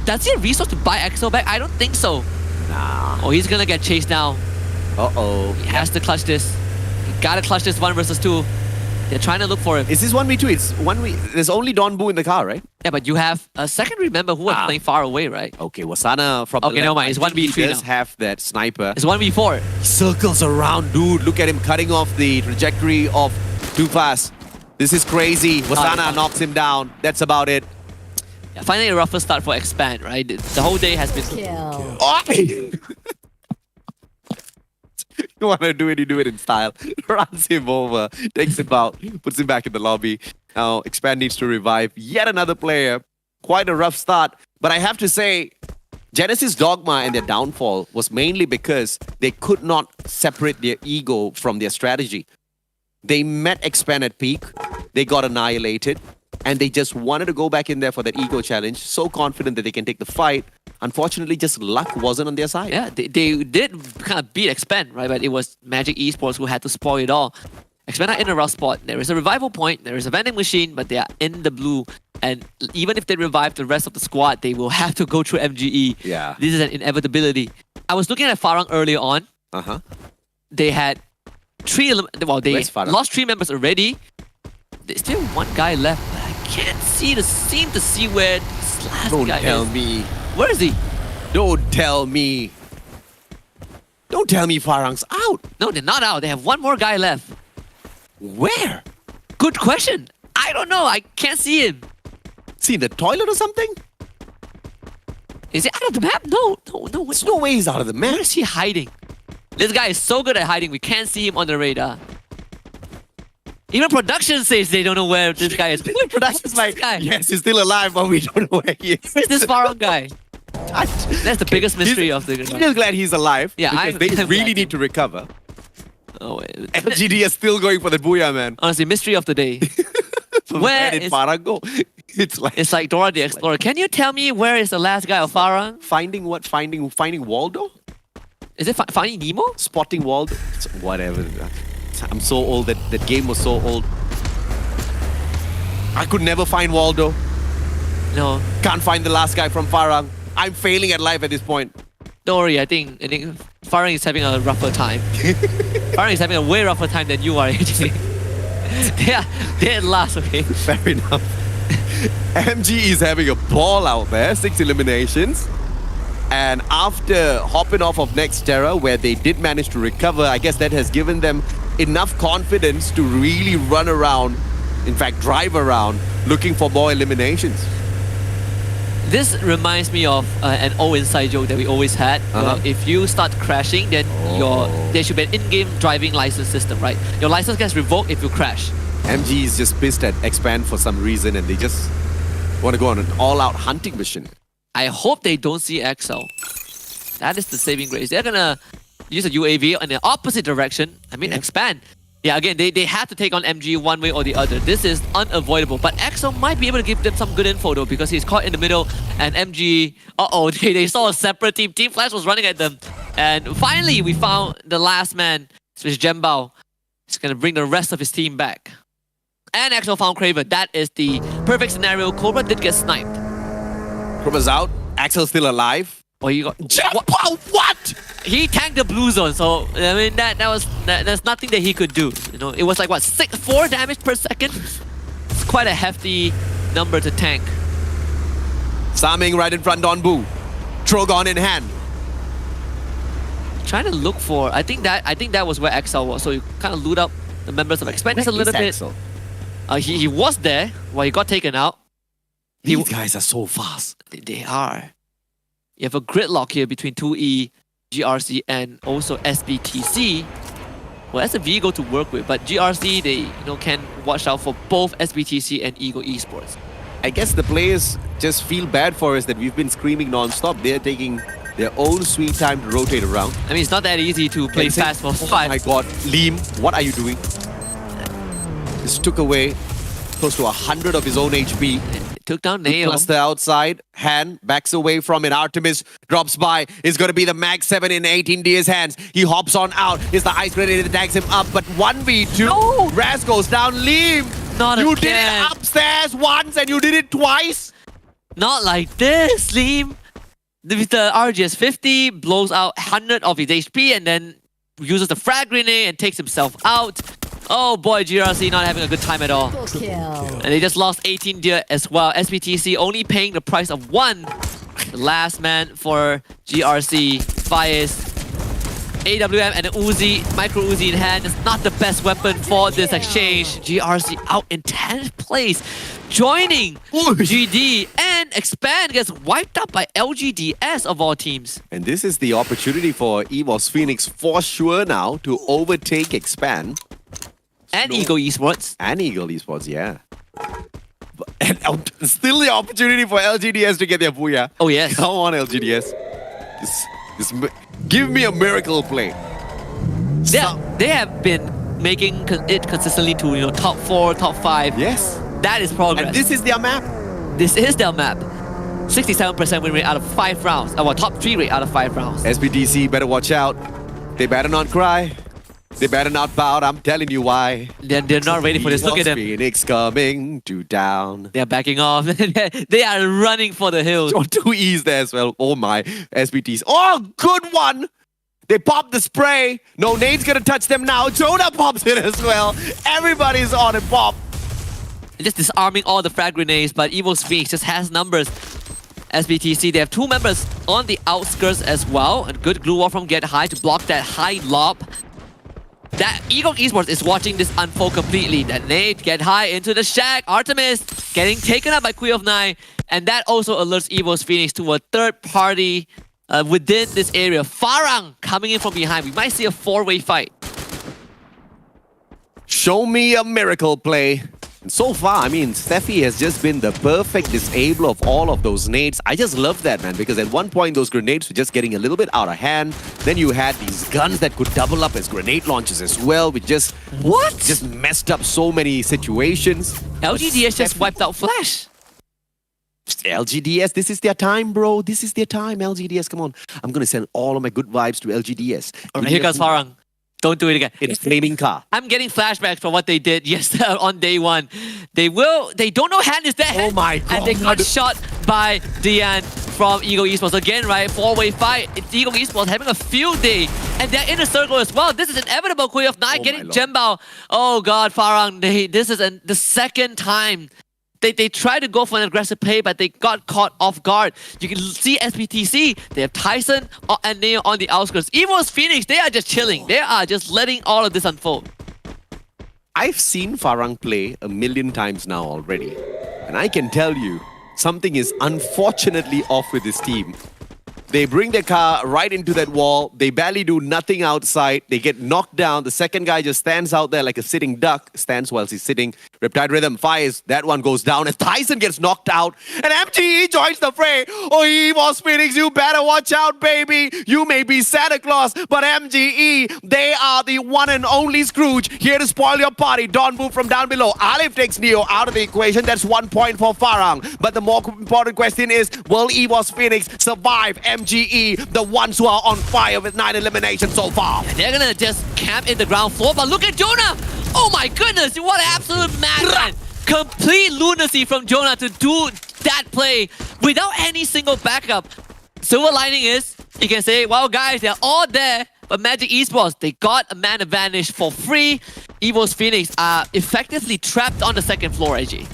does he have resource to buy EXO back? I don't think so. Nah. Oh, he's gonna get chased now. Uh-oh. He has to clutch this. He gotta clutch this 1 versus 2. They're trying to look for him. Is this 1v2? It's 1v... There's only Don Bu in the car, right? Yeah, but you have a secondary member who was playing far away, right? Okay, Wasana from Okay, never mind. It's 1v3 He does now. have that sniper. It's 1v4. He circles around, dude. Look at him cutting off the trajectory of Too Fast. This is crazy. Wasana knocks him down. That's about it. Yeah, finally a rougher start for Expand, right? The whole day has been... Oh! You want to do it, you do it in style. Runs him over, takes him out, puts him back in the lobby. Now, Expand needs to revive yet another player. Quite a rough start. But I have to say, Genesis Dogma and their downfall was mainly because they could not separate their ego from their strategy. They met Expand at peak, they got annihilated, and they just wanted to go back in there for that ego challenge, so confident that they can take the fight. Unfortunately, just luck wasn't on their side. Yeah, they did kind of beat Expand, right? But it was Magic Esports who had to spoil it all. Expand are in a rough spot. There is a revival point, there is a vending machine, but they are in the blue. And even if they revive the rest of the squad, they will have to go through MGE. Yeah. This is an inevitability. I was looking at Farang earlier on. Uh-huh. They had they Where's Farang? lost 3 members already. There's still 1 guy left. But I can't seem to see where this last Don't guy tell is. me. Where is he? Don't tell me. Don't tell me Farang's out. No, they're not out. They have 1 more guy left. Where? Good question. I don't know. I can't see him. Is he in the toilet or something? Is he out of the map? No. There's no way he's out of the map. Where is he hiding? This guy is so good at hiding. We can't see him on the radar. Even production says they don't know where this guy is. Production's like, yes, he's still alive, but we don't know where he is. Where's this Farang guy? That's the biggest mystery of the... I'm just glad he's alive. Yeah, because they I'm really glad. need to recover. Oh, wait. MGD is still going for the booyah, man. Honestly, mystery of the day. Where did is Farang go? It's like Dora the Explorer. Can you tell me where is the last guy of Farang? Finding what? Finding Waldo? Is it Finding Nemo? Spotting Waldo? Whatever. I'm so old. That game was so old. I could never find Waldo. No. Can't find the last guy from Farang. I'm failing at life at this point. Don't worry, I think Farang is having a rougher time. Farang is having a way rougher time than you are, actually. Yeah, they're last, okay? Fair enough. MG is having a ball out there, 6 eliminations. And after hopping off of Next Terra, where they did manage to recover, I guess that has given them enough confidence to really run around, in fact, drive around, looking for more eliminations. This reminds me of an old inside joke that we always had. If you start crashing, then there should be an in-game driving license system, right? Your license gets revoked if you crash. MG is just pissed at Expand for some reason, and they just want to go on an all-out hunting mission. I hope they don't see EXO. That is the saving grace. They're gonna use a UAV in the opposite direction. I mean, Expand. Yeah, again, they have to take on MG one way or the other. This is unavoidable. But EXO might be able to give them some good info though, because he's caught in the middle, and MG, they saw a separate team. Team Flash was running at them. And finally, we found the last man, which is Jembao. He's gonna bring the rest of his team back. And EXO found Kraven. That is the perfect scenario. Cobra did get sniped. Cobra's out. Axel's still alive. Oh, he got... What? He tanked the blue zone, so I mean there's nothing that he could do. You know, it was like what, 4 damage per second? It's quite a hefty number to tank. Saming right in front, Donbu. Trogon in hand. Trying to look for, I think that was where Excel was. So you kind of loot up the members of Expand just a little bit. He was there while he got taken out. These guys are so fast. They are. You have a gridlock here between 2E, GRC, and also SBTC. Well, that's a Vigo to work with, but GRC, they can watch out for both SBTC and Eagle Esports. I guess the players just feel bad for us that we've been screaming non-stop. They're taking their own sweet time to rotate around. I mean, it's not that easy to play fast for 5. Oh my god, Liam, what are you doing? This took away close to 100 of his own HP. took down Neo. Cluster outside. Han backs away from it. Artemis drops by. It's going to be the Mag 7 in 18D's hands. He hops on out. It's the ice grenade that tags him up. But 1v2. No. Raz goes down. Leave. Not you again. did it upstairs once and you did it twice. Not like this, Liam. With the RGS 50, blows out 100 of his HP and then uses the frag grenade and takes himself out. Oh boy, GRC not having a good time at all. And they just lost 18 deer as well. SPTC only paying the price of 1. The last man for GRC, Fires. AWM and an Uzi, micro Uzi in hand. It's not the best weapon for this exchange. GRC out in 10th place. Joining GD and Expand gets wiped out by LGDS of all teams. And this is the opportunity for EVOS Phoenix for sure now to overtake Expand. And Eagle Esports. And Eagle Esports, yeah. And still the opportunity for LGDS to get their booyah. Oh, yes. Come on, LGDS. Just give me a miracle play. They have been making it consistently to top 4, top 5. Yes. That is progress. And this is their map. This is their map. 67% win rate out of 5 rounds. Our top 3 rate out of 5 rounds. SPDC better watch out. They better not cry. They better not bow. I'm telling you why. They're not ready for this. Look at them. Phoenix coming to down. They're backing off. They are running for the hills. Oh, 2 E's there as well. Oh my. SPTs. Oh, good one. They popped the spray. No nade's gonna touch them now. Jonah pops it as well. Everybody's on it, pop. Just disarming all the frag grenades, but EVOS Phoenix just has numbers. SBTC, they have 2 members on the outskirts as well. A good glue wall from Get High to block that high lob. That Eagle Esports is watching this unfold completely. That nade, Get High into the shack. Artemis getting taken up by Queen of 9. And that also alerts EVOS Phoenix to a third party within this area. Farang coming in from behind. We might see a 4-way fight. Show me a miracle play. And so far, I mean, Steffi has just been the perfect disabler of all of those nades. I just love that, man, because at one point those grenades were just getting a little bit out of hand. Then you had these guns that could double up as grenade launchers as well, which just messed up so many situations. LGDS just wiped out Flash. LGDS, this is their time, bro. This is their time, LGDS. Come on. I'm going to send all of my good vibes to LGDS. All right, here comes Farang. Don't do it again. It's flaming car. I'm getting flashbacks from what they did yesterday on day 1. They don't know hand is dead. Oh my god. And they got shot by Dian from Eagle Esports. Again, right? 4-way fight. It's Eagle Esports having a field day. And they're in the circle as well. This is inevitable. Queen of 9 getting Jembao. Oh god, Farang. This is the second time. They tried to go for an aggressive play, but they got caught off guard. You can see SPTC, they have Tyson and Neo on the outskirts. EVOS Phoenix, they are just chilling. They are just letting all of this unfold. I've seen Farang play a million times now already. And I can tell you, something is unfortunately off with this team. They bring their car right into that wall. They barely do nothing outside. They get knocked down. The second guy just stands out there like a sitting duck. Stands whilst he's sitting. Riptide Rhythm fires. That one goes down as Tyson gets knocked out. And MGE joins the fray. Oh, EVOS Phoenix, you better watch out, baby. You may be Santa Claus, but MGE, they are the one and only Scrooge. Here to spoil your party. Don Boo from down below. Alif takes Neo out of the equation. That's 1 point for Farang. But the more important question is, will EVOS Phoenix survive MGE, the ones who are on fire with 9 eliminations so far? They're gonna just camp in the ground floor, but look at Jonah! Oh my goodness, what an absolute madman! Complete lunacy from Jonah to do that play without any single backup. Silver lining is, you can say, well guys, they're all there, but Magic Esports, they got a man advantage for free. EVOS Phoenix are effectively trapped on the second floor, AG.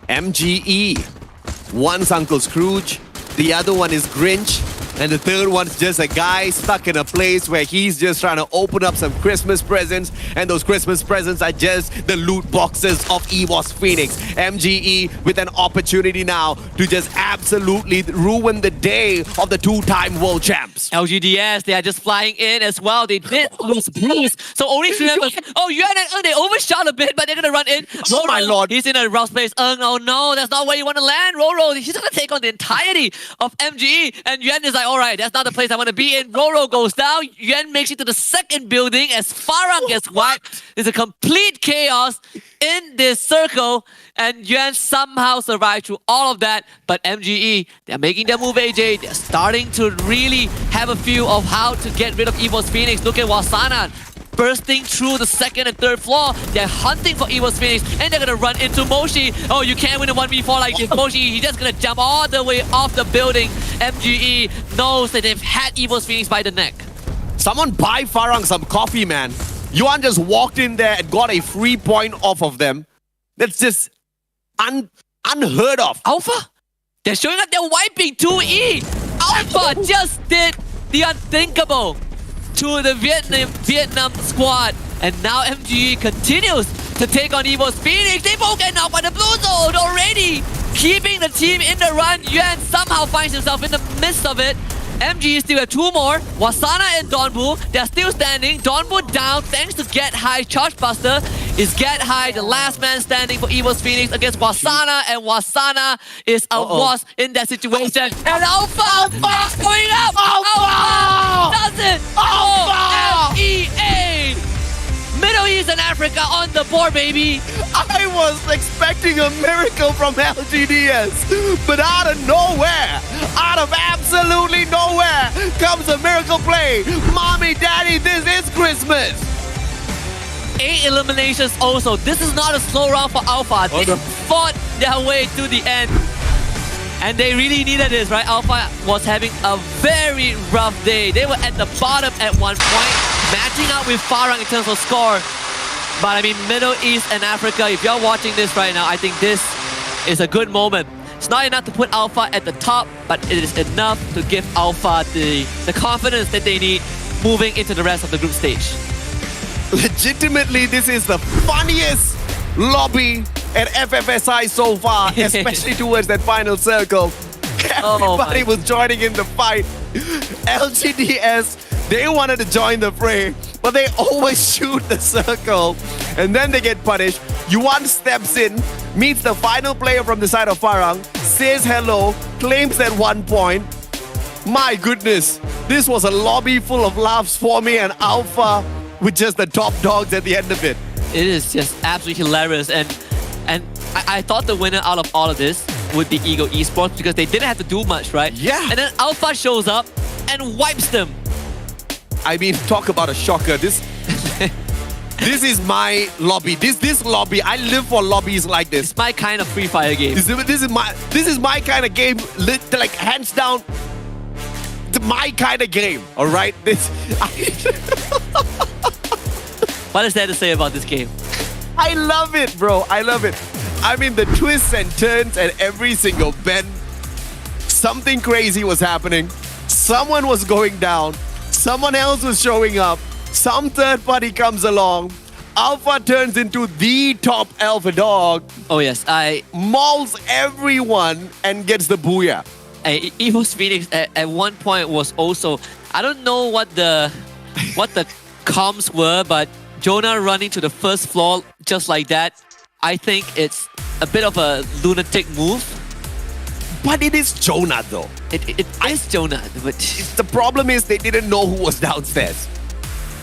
MGE. One's Uncle Scrooge, the other one is Grinch, and the third one's just a guy stuck in a place where he's just trying to open up some Christmas presents, and those Christmas presents are just the loot boxes of EVOS Phoenix. MGE with an opportunity now to just absolutely ruin the day of the 2-time world champs. LGDS, they are just flying in as well. They did lose Bruce, so only 3 members. Oh, Yuan and Eng, they overshot a bit, but they're gonna run in. Oh my lord. He's in a rough space. Eng, oh no, that's not where you want to land. Roro, he's gonna take on the entirety of MGE, and Yuan is like, like, all right, that's not the place I want to be in. Roro goes down. Yuan makes it to the second building as Farang gets wiped. There's a complete chaos in this circle, and Yuan somehow survived through all of that. But MGE, they're making their move, AJ. They're starting to really have a feel of how to get rid of Evo's Phoenix. Look at Wasana bursting through the second and third floor. They're hunting for Evo's Phoenix, and they're gonna run into Moshi. Oh, you can't win a 1v4 like this. Moshi, he's just gonna jump all the way off the building. MGE knows that they've had Evo's Phoenix by the neck. Someone buy Farang some coffee, man. Yuan just walked in there and got a free point off of them. That's just unheard of. Alpha, they're showing up, they're wiping 2E. Alpha just did the unthinkable to the Vietnam squad. And now MGE continues to take on Evo's Phoenix. They both get knocked by the blue zone already. Keeping the team in the run. Yuan somehow finds himself in the midst of it. MGE still have two more. Wasana and Donbu, they're still standing. Donbu down thanks to Get High. Charge Buster is Get High, the last man standing for Evo's Phoenix against Wasana, and Wasana is a boss in that situation. And Alpha is going up! Alpha does it! OMEA! Middle East and Africa on the board, baby! I was expecting a miracle from LGDS, but out of nowhere, out of absolutely nowhere, comes a miracle play. Mommy, Daddy, this is Christmas. 8 eliminations also. This is not a slow round for Alpha. They fought their way to the end. And they really needed this, right? Alpha was having a very rough day. They were at the bottom at one point, matching up with Farang in terms of score. But I mean, Middle East and Africa, if you're watching this right now, I think this is a good moment. It's not enough to put Alpha at the top, but it is enough to give Alpha the confidence that they need moving into the rest of the group stage. Legitimately, this is the funniest lobby at FFSI so far, especially towards that final circle. Everybody was joining in the fight. LGDS, they wanted to join the fray, but they always shoot the circle, and then they get punished. Yuan steps in, meets the final player from the side of Farang, says hello, claims that 1 point. My goodness, this was a lobby full of laughs for me, and Alpha with just the top dogs at the end of it. It is just absolutely hilarious, and I thought the winner out of all of this would be Eagle Esports because they didn't have to do much, right? Yeah. And then Alpha shows up and wipes them. I mean, talk about a shocker. This is my lobby. This lobby, I live for lobbies like this. It's my kind of FreeFire game. This is my kind of game. Like hands down, my kind of game. All right. What is there to say about this game? I love it, bro. I love it. I mean, the twists and turns at every single bend. Something crazy was happening. Someone was going down. Someone else was showing up. Some third party comes along. Alpha turns into the top alpha dog. Oh yes, mauls everyone and gets the booyah. Evo's Phoenix at one point was also, I don't know what the comms were, but Jonah running to the first floor just like that, I think it's a bit of a lunatic move. But it is Jonah though. It is Jonah. But the problem is they didn't know who was downstairs.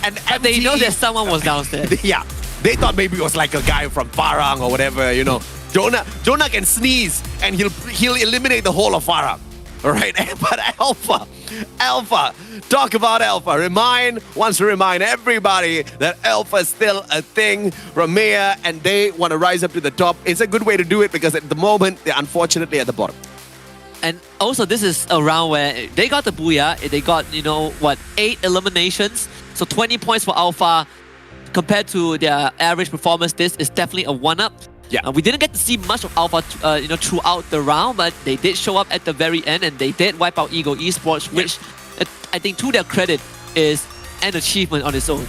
But they know that someone was downstairs. Yeah. They thought maybe it was like a guy from Farang or whatever, you know. Jonah can sneeze and he'll eliminate the whole of Farang. Alright, but Alpha, talk about Alpha. Wants to remind everybody that Alpha is still a thing from here and they want to rise up to the top. It's a good way to do it because at the moment, they're unfortunately at the bottom. And also, this is a round where they got the booyah. They got, 8 eliminations. So 20 points for Alpha. Compared to their average performance, this is definitely a one-up. Yeah. We didn't get to see much of Alpha, throughout the round, but they did show up at the very end, and they did wipe out Eagle Esports, which I think, to their credit, is an achievement on its own.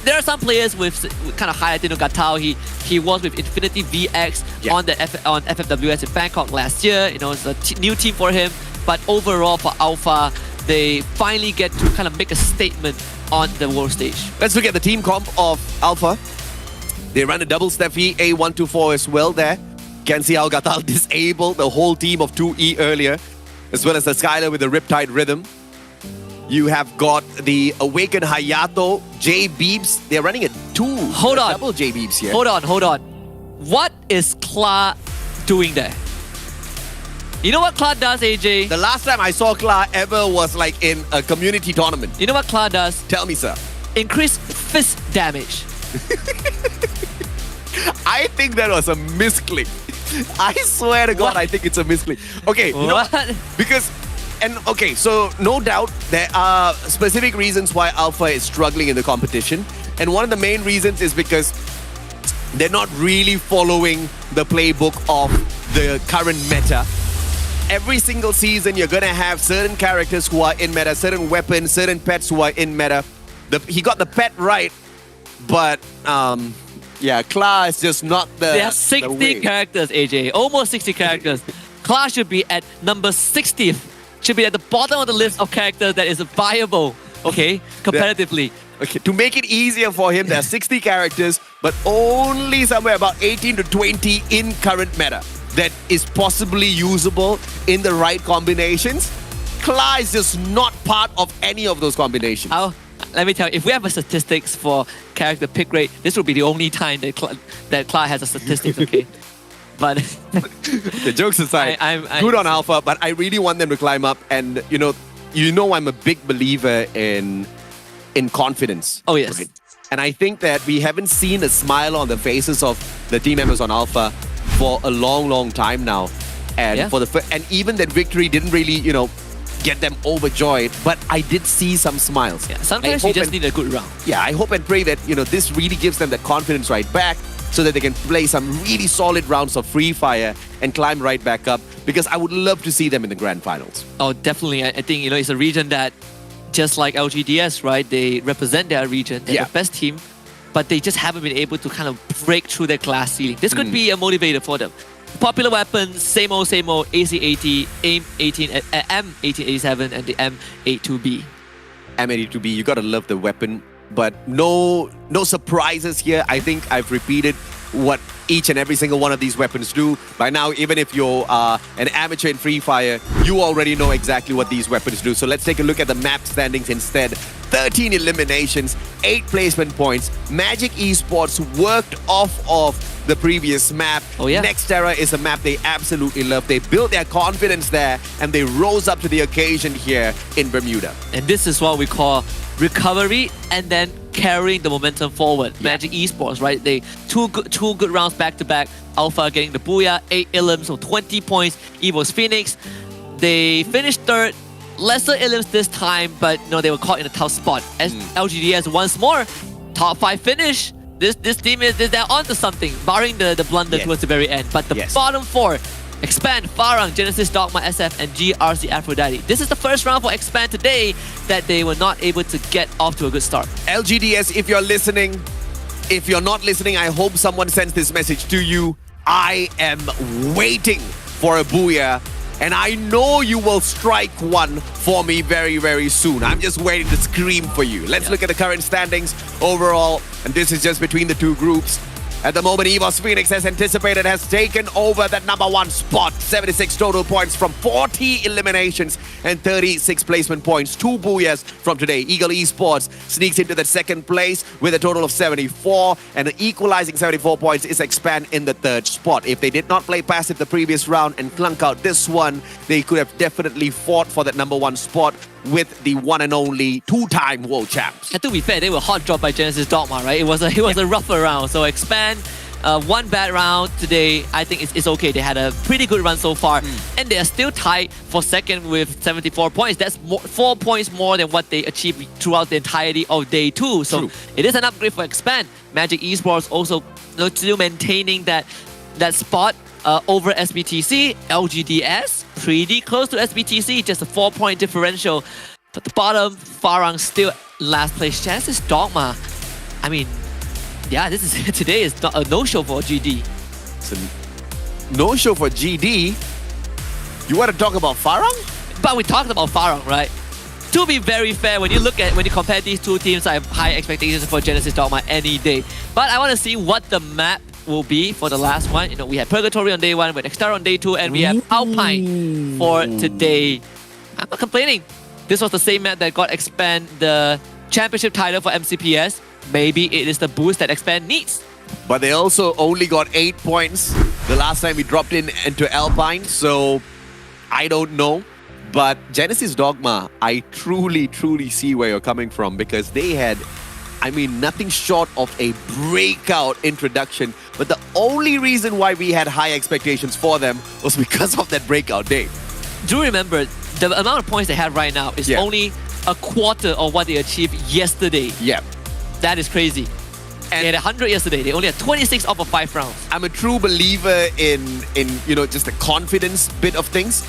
There are some players with kind of highlighted, Gatao. He was with Infinity VX on FFWS in Bangkok last year. It's a new team for him. But overall, for Alpha, they finally get to kind of make a statement on the world stage. Let's look at the team comp of Alpha. They ran a double Steffi A124 as well there. Can see how Gatal disabled the whole team of 2E earlier. as well as the Skylar with the Riptide Rhythm. You have got the Awakened Hayato, J Beebs. They're running a double J Beebs here. Hold on. What is Kla doing there? You know what Kla does, AJ? The last time I saw Kla ever was like in a community tournament. You know what Kla does? Tell me, sir. Increase fist damage. I think that was a misclick. I swear to God, What? I think it's a misclick. Okay, you know, What? because, and okay, so no doubt there are specific reasons why Alpha is struggling in the competition. And one of the main reasons is because they're not really following the playbook of the current meta. Every single season, you're gonna have certain characters who are in meta, certain weapons, certain pets who are in meta. He got the pet right, but yeah, Kla is just not the. There are 60 characters, AJ. Almost 60 characters. Kla should be at number 60th. Should be at the bottom of the list of characters that is viable, okay, competitively. Okay, to make it easier for him, there are 60 characters, but only somewhere about 18 to 20 in current meta that is possibly usable in the right combinations. Kla is just not part of any of those combinations. Let me tell you, if we have a statistics for character pick rate, this will be the only time that Kla has a statistics, okay? But the jokes aside, good on Alpha, but I really want them to climb up. And you know, I'm a big believer in confidence. Oh yes. Right? And I think that we haven't seen a smile on the faces of the team members on Alpha for a long time now. And and even that victory didn't really, get them overjoyed, but I did see some smiles. Yeah, sometimes you just need a good round. Yeah, I hope and pray that, this really gives them that confidence right back so that they can play some really solid rounds of FreeFire and climb right back up, because I would love to see them in the grand finals. Oh, definitely. I think, it's a region that, just like LGDS, right? They represent their region. They're the best team, but they just haven't been able to kind of break through their class ceiling. This could be a motivator for them. Popular weapons, same old, AC-80, AIM-18, M1887, and the M82B. M82B, you gotta love the weapon, but no surprises here. I think I've repeated what each and every single one of these weapons do. By now, even if you're an amateur in FreeFire, you already know exactly what these weapons do. So let's take a look at the map standings instead. 13 eliminations, 8 placement points. Magic Esports worked off of the previous map. Oh yeah. Nextera is a map they absolutely love. They built their confidence there and they rose up to the occasion here in Bermuda. And this is what we call recovery and then carrying the momentum forward. Magic Esports, right? They two good rounds back to back. Alpha getting the Booyah, 8 elims, so 20 points. Evo's Phoenix, they finished third. Lesser elims this time, but they were caught in a tough spot. As LGDS once more, top 5 finish. This team they're onto something, barring the blunder towards the very end. But the bottom 4, Expand, Farang, Genesis, Dogma, SF, and GRC Aphrodite. This is the first round for Expand today that they were not able to get off to a good start. LGDS, if you're listening, if you're not listening, I hope someone sends this message to you. I am waiting for a Booyah, and I know you will strike one for me very soon. I'm just waiting to scream for you. Let's look at the current standings overall, and this is just between the two groups. At the moment, EVOS Phoenix, as anticipated, has taken over that #1 spot. 76 total points from 40 eliminations and 36 placement points. 2 Booyahs from today. Eagle Esports sneaks into the second place with a total of 74, and an equalizing 74 points is Expand in the third spot. If they did not play passive the previous round and clunk out this one, they could have definitely fought for that #1 spot with the one and only 2-time world champs. And to be fair, they were hot dropped by Genesis Dogma, right? It was a rougher round. So Expand, one bad round today. I think it's okay. They had a pretty good run so far, and they are still tied for second with 74 points. That's 4 points more than what they achieved throughout the entirety of day 2. So it is an upgrade for Expand. Magic Esports also still maintaining that spot over SBTC. LGDS pretty close to SBTC, just a 4-point differential. But the bottom, Farang still last place. Genesis Dogma, I mean, yeah, today is not a no-show for GD. It's a no-show for GD? You want to talk about Farang? But we talked about Farang, right? To be very fair, when you compare these two teams, I have high expectations for Genesis Dogma any day. But I want to see what the map will be for the last one. You know, we had Purgatory on day 1, we had Exter on day 2, and we have Alpine for today. I'm not complaining. This was the same map that got Expand the championship title for MCPS. Maybe it is the boost that Expand needs. But they also only got 8 points the last time we dropped into Alpine, so I don't know. But Genesis Dogma, I truly see where you're coming from, because they had, I mean, nothing short of a breakout introduction. But the only reason why we had high expectations for them was because of that breakout day. Do remember, the amount of points they have right now is only a quarter of what they achieved yesterday. Yeah. That is crazy. And they had 100 yesterday. They only had 26 off of 5 rounds. I'm a true believer in you know, just the confidence bit of things.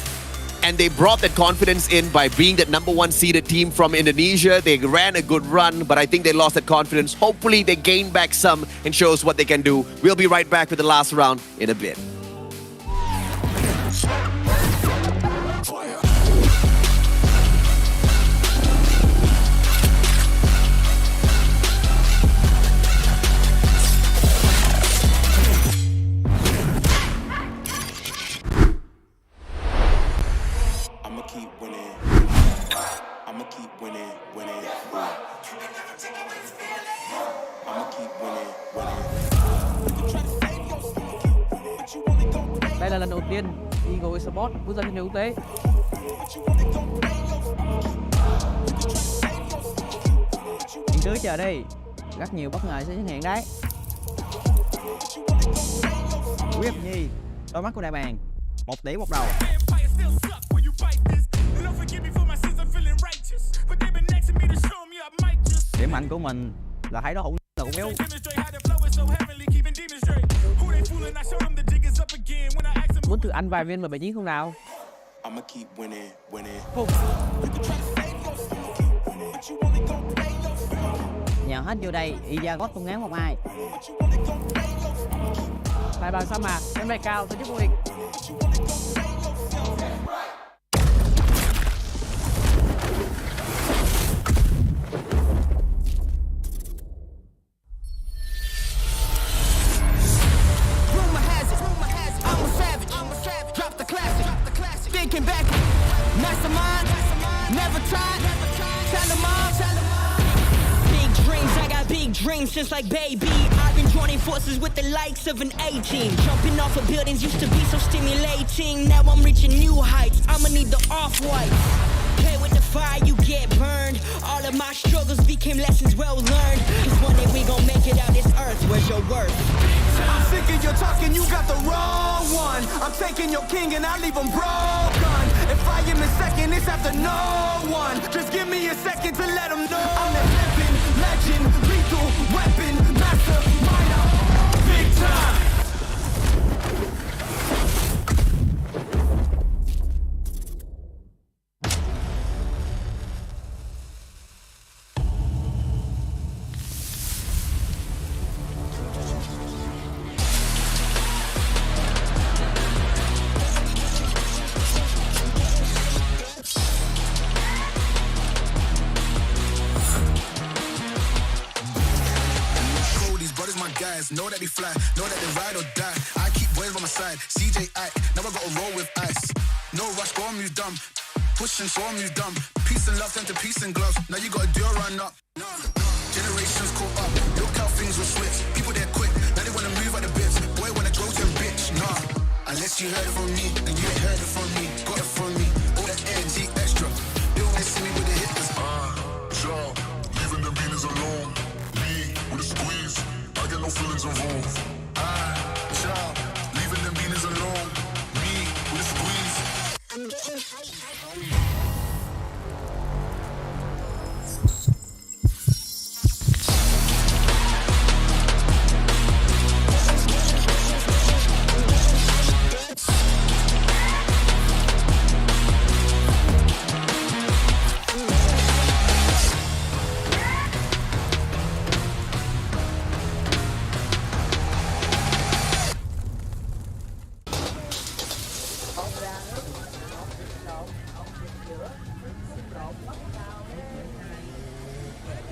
And they brought that confidence in by being that #1 seeded team from Indonesia. They ran a good run, but I think they lost that confidence. Hopefully they gain back some and show us what they can do. We'll be right back with the last round in a bit. Đây là lần đầu tiên Eagle Esports bước ra trên quốc tế. Nhìn cứ chờ đi, rất nhiều bất ngờ sẽ xuất hiện đấy. Quyết Nhi, đôi mắt của đại bàng, 1 tỷ một đầu. Điểm mạnh của mình là thấy nó hỗn là cũng yếu. Muốn thử ăn vài viên M79 không nào? Nhào hết vô đây, Iya gót không ngán một ai. Tại bàn sa mạc, em bay cao, tôi chúc vô địch. Dreams since like baby, I've been joining forces with the likes of an A-team. Jumping off of buildings used to be so stimulating. Now I'm reaching new heights, I'ma need the off-white. Play with the fire, you get burned. All of my struggles became lessons well learned. Cause one day we gon' make it out this earth, where's your worth? I'm sick of your talking, you got the wrong one. I'm taking your king and I leave him broken. If I am in second, it's after no one. Just give me a second to let him know. I'm the living legend, lethal weapon, master, minor, big time. Know that they fly, know that they ride or die. I keep boys by my side, CJ I, now I gotta roll with ice. No rush, go on, you dumb. Pushing, so on, you dumb. Peace and love turn to peace and gloves. Now you gotta do a run up. Generations caught up, look how things will switch. People there quick, now they wanna move out the bits. Boy wanna grow to a bitch, nah. Unless you heard it from me, and you ain't heard it from me. Got it from me, all that energy extra. They don't wanna see me with the hitters. Child, leaving them beaners alone. Me with a squeeze. I get no feelings involved. Child, leaving them beaners alone. Me with a squeeze.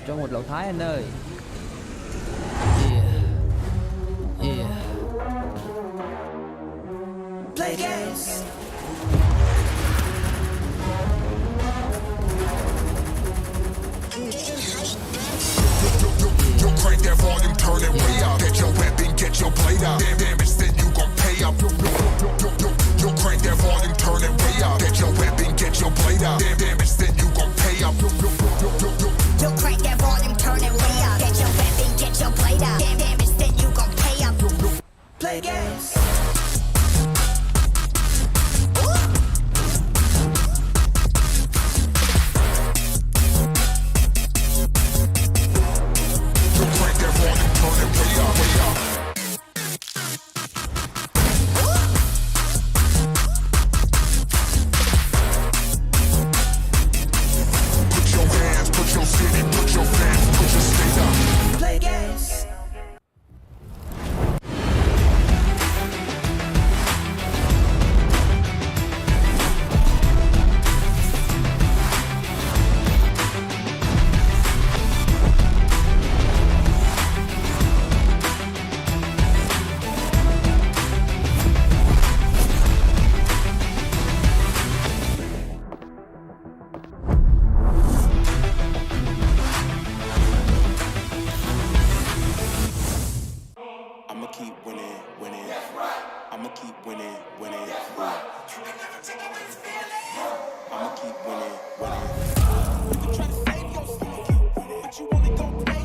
Cho một lẩu Thái anh ơi. Yeah. gas. Yo, crank that volume, turn it way up. Get your weapon, get your blade out. Damage, then you gon' pay up. Yo, crank that volume, turn it way up. Get your weapon, get your blade out. Damage, then you gon' pay up. Yo, crank that volume, turn it way up. Get your weapon, get your blade out. Damage, then you gon' pay up. Play games. Play games. I'ma keep winning, winning. I'ma keep winning, winning. I'ma keep winning, winning.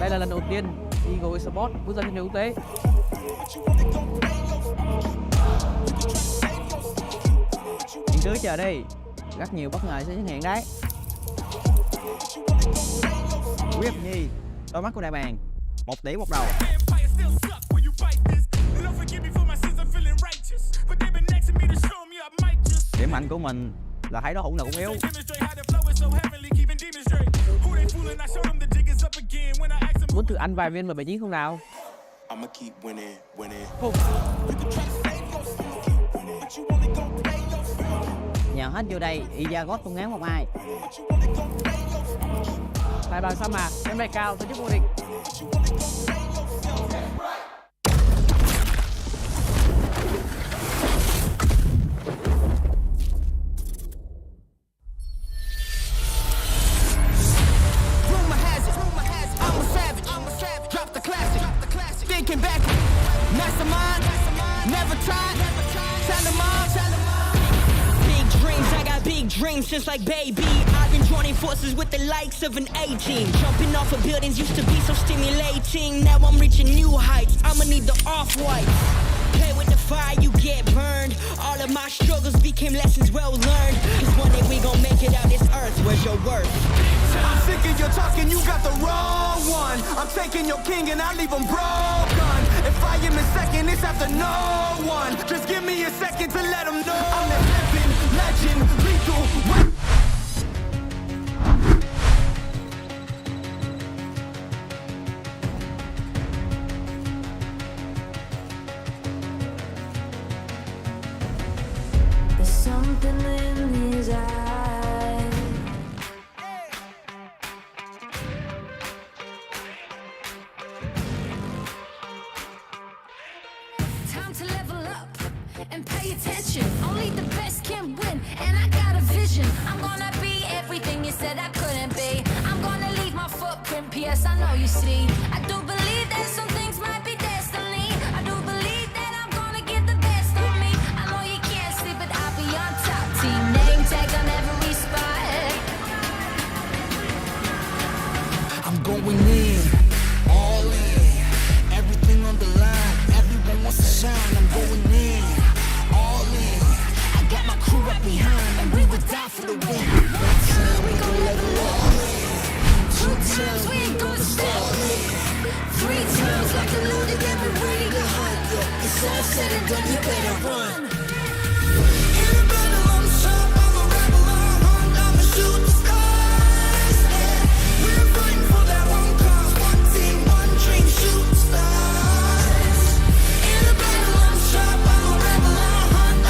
Đây là lần đầu tiên Eagle Esports bước ra trên trường quốc tế. Những thứ chờ đi, rất nhiều bất ngờ sẽ xuất hiện đấy. Quyết Nhi, đôi mắt của đại bàng, 1 tỷ một đầu. Điểm mạnh của mình là thấy đối thủ nào cũng yếu. Muốn thử ăn vài viên M79 không nào? I'ma keep winning, winning. Nhào hết vô đây, Iagot không ngán một ai. Tại bàn sa mạc, em bay cao, tổ chức vô địch. Thinking back, mastermind, never tried, tell them all. Big dreams, I got big dreams since like baby. I've been joining forces with the likes of an A-team. Jumping off of buildings used to be so stimulating. Now I'm reaching new heights, I'ma need the off-white. Play with the fire, you get burned. All of my struggles became lessons well learned. Cause one day we gon' make it out this earth, where's your worth? I'm sick of your talking, you got the wrong one. I'm taking your king and I leave him broken. If I am in second, it's after no one. Just give me a second to let him know I'm the living legend, lethal weapon. There's something in his eyes. Time to level up and pay attention. Only the best can win, and I got a vision. I'm gonna be everything you said I couldn't be. I'm gonna leave my footprint, P.S. I know you see. I do believe that some things might be destiny. I do believe that I'm gonna give the best of me. I know you can't see, but I'll be on top. Team name tag on every spot. I'm going in, all in, everything on the line. Everyone wants to shine. I'm going in, all in. I got my crew right behind, and we would die for the win. One time we gon' level up, 2 times we ain't gonna stop. 3 times like the load to get me ready to hunt. It's all said and done, you better run. In the battle, I'm sharp, I'm a rebel, I'ma shoot the stars. Yeah. We're fighting for that one cause, one team, one dream, shoot the stars. In the battle, I'm sharp, I'm a rebel,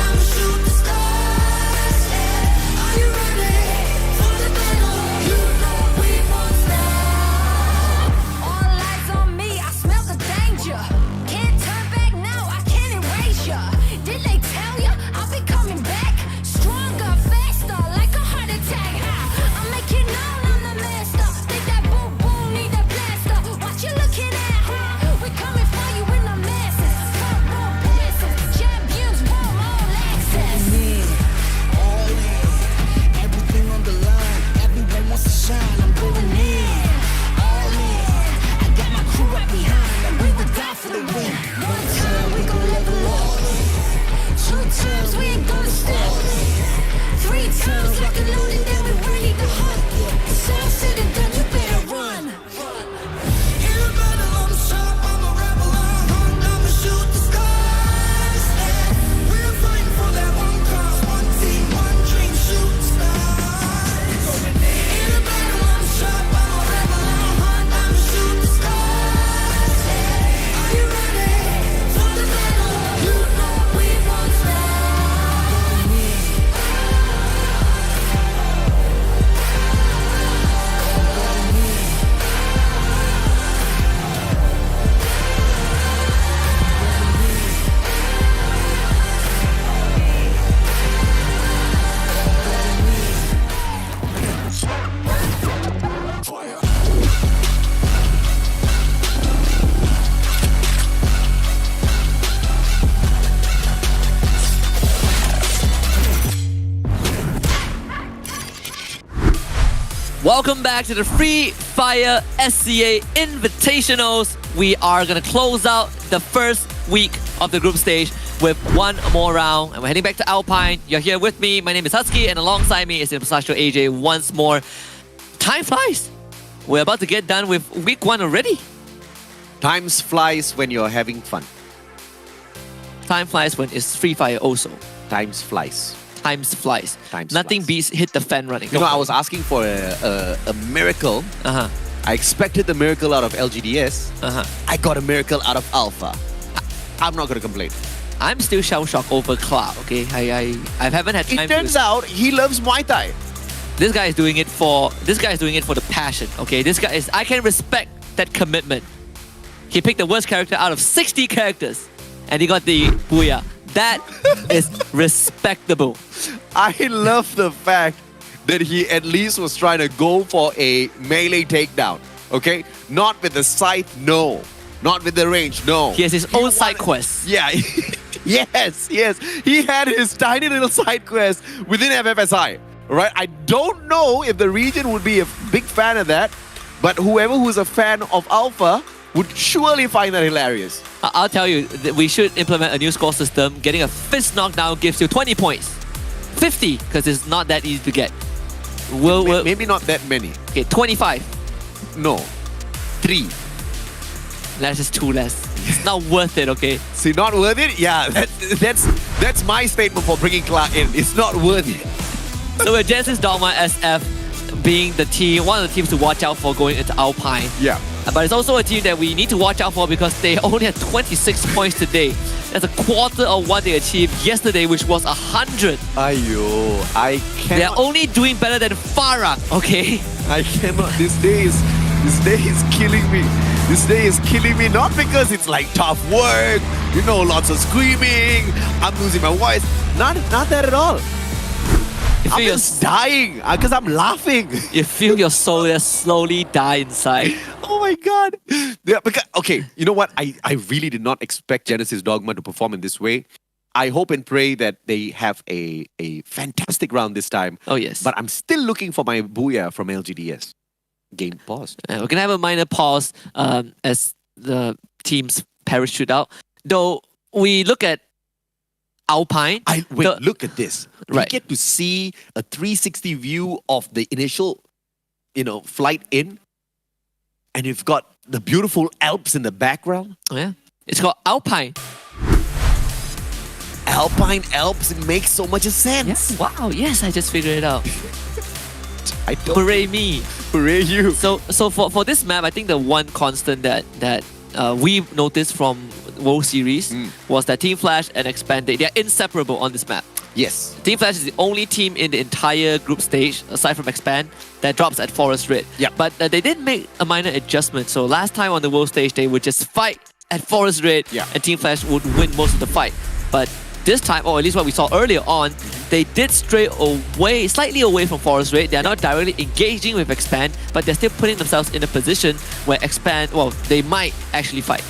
I'ma shoot the stars. Yeah. Are you ready for the battle? You know we won't stop. All eyes on me, I smell the danger. Can't turn back now, I can't erase ya. Did they tell Welcome back to the FreeFire SEA Invitationals. We are going to close out the first week of the group stage with one more round. And we're heading back to Alpine. You're here with me. My name is Husky. And alongside me is Pistachio AJ once more. Time flies. We're about to get done with week 1 already. Time flies when you're having fun. Time flies when it's FreeFire also. Time flies. Times flies. Times Nothing flies. beats hit the fan running. You know, I was asking for a miracle. I expected the miracle out of LGDS. I got a miracle out of Alpha. I'm not going to complain. I'm still shell-shocked over Cloud, okay? I haven't had time. It turns out he loves Muay Thai. This guy is doing it for the passion, okay? I can respect that commitment. He picked the worst character out of 60 characters and he got the booyah. That is respectable. I love the fact that he at least was trying to go for a melee takedown, okay? Not with the scythe, no. Not with the range, no. He has his own side quest. Yeah, yes. He had his tiny little side quest within FFSI, right? I don't know if the region would be a big fan of that, but whoever who's a fan of Alpha would surely find that hilarious. I'll tell you, we should implement a new score system. Getting a fist knockdown gives you 20 points. 50, because it's not that easy to get. Maybe not that many. Okay, 25. No. 3. That's just 2 less. It's not worth it, okay? See, not worth it? Yeah, that's my statement for bringing Clark in. It's not worth it. So with Genesis Dogma SF being the team, one of the teams to watch out for going into Alpine. Yeah. But it's also a team that we need to watch out for because they only had 26 points today. That's a quarter of what they achieved yesterday, which was 100. Ayo, I can't. They're only doing better than Farah, okay? I cannot. This day is killing me. This day is killing me, not because it's like tough work, you know, lots of screaming, I'm losing my voice. Not that at all. I'm just dying because I'm laughing. You feel your soul just slowly die inside. Oh my God. Yeah, because, okay, you know what? I really did not expect Genesis Dogma to perform in this way. I hope and pray that they have a fantastic round this time. Oh, yes. But I'm still looking for my booyah from LGDS. Game paused. We're going to have a minor pause as the teams parachute out. Though we look at Alpine. Look at this. Right. We get to see a 360 view of the initial, flight in. And you've got the beautiful Alps in the background. Oh, yeah. It's called Alpine. Alpine Alps, it makes so much sense. Yes. Wow, yes, I just figured it out. Hooray me. Hooray you. So for this map, I think the one constant that we noticed from World Series was that Team Flash and Expand, they're inseparable on this map. Yes. Team Flash is the only team in the entire group stage, aside from Expand, that drops at Forest Red. Yeah. But they did make a minor adjustment. So last time on the World Stage, they would just fight at Forest Red, and Team Flash would win most of the fight. But this time, or at least what we saw earlier on, they did stray away, slightly away from Forest Red. They're not directly engaging with Expand, but they're still putting themselves in a position where Expand, they might actually fight.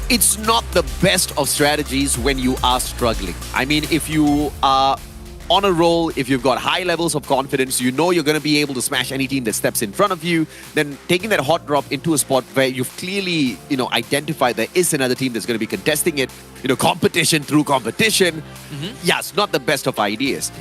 It's not the best of strategies when you are struggling. I mean, if you are on a roll, if you've got high levels of confidence, you know you're going to be able to smash any team that steps in front of you, then taking that hot drop into a spot where you've clearly, identified there is another team that's going to be contesting it, competition through competition. Yeah, it's not the best of ideas.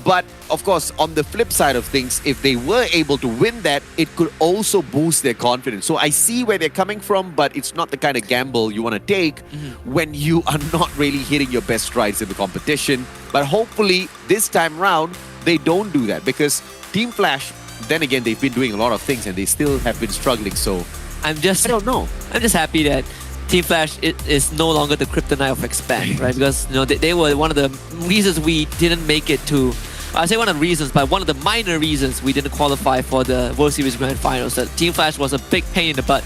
But, of course, on the flip side of things, if they were able to win that, it could also boost their confidence. So I see where they're coming from, but it's not the kind of gamble you want to take when you are not really hitting your best strides in the competition. But hopefully, this time round, they don't do that. Because Team Flash, then again, they've been doing a lot of things and they still have been struggling. So, I don't know. I'm just happy that Team Flash is no longer the kryptonite of Expand, right? Because they were one of the reasons we didn't make it to... I say one of the reasons, but one of the minor reasons we didn't qualify for the World Series Grand Finals. That Team Flash was a big pain in the butt.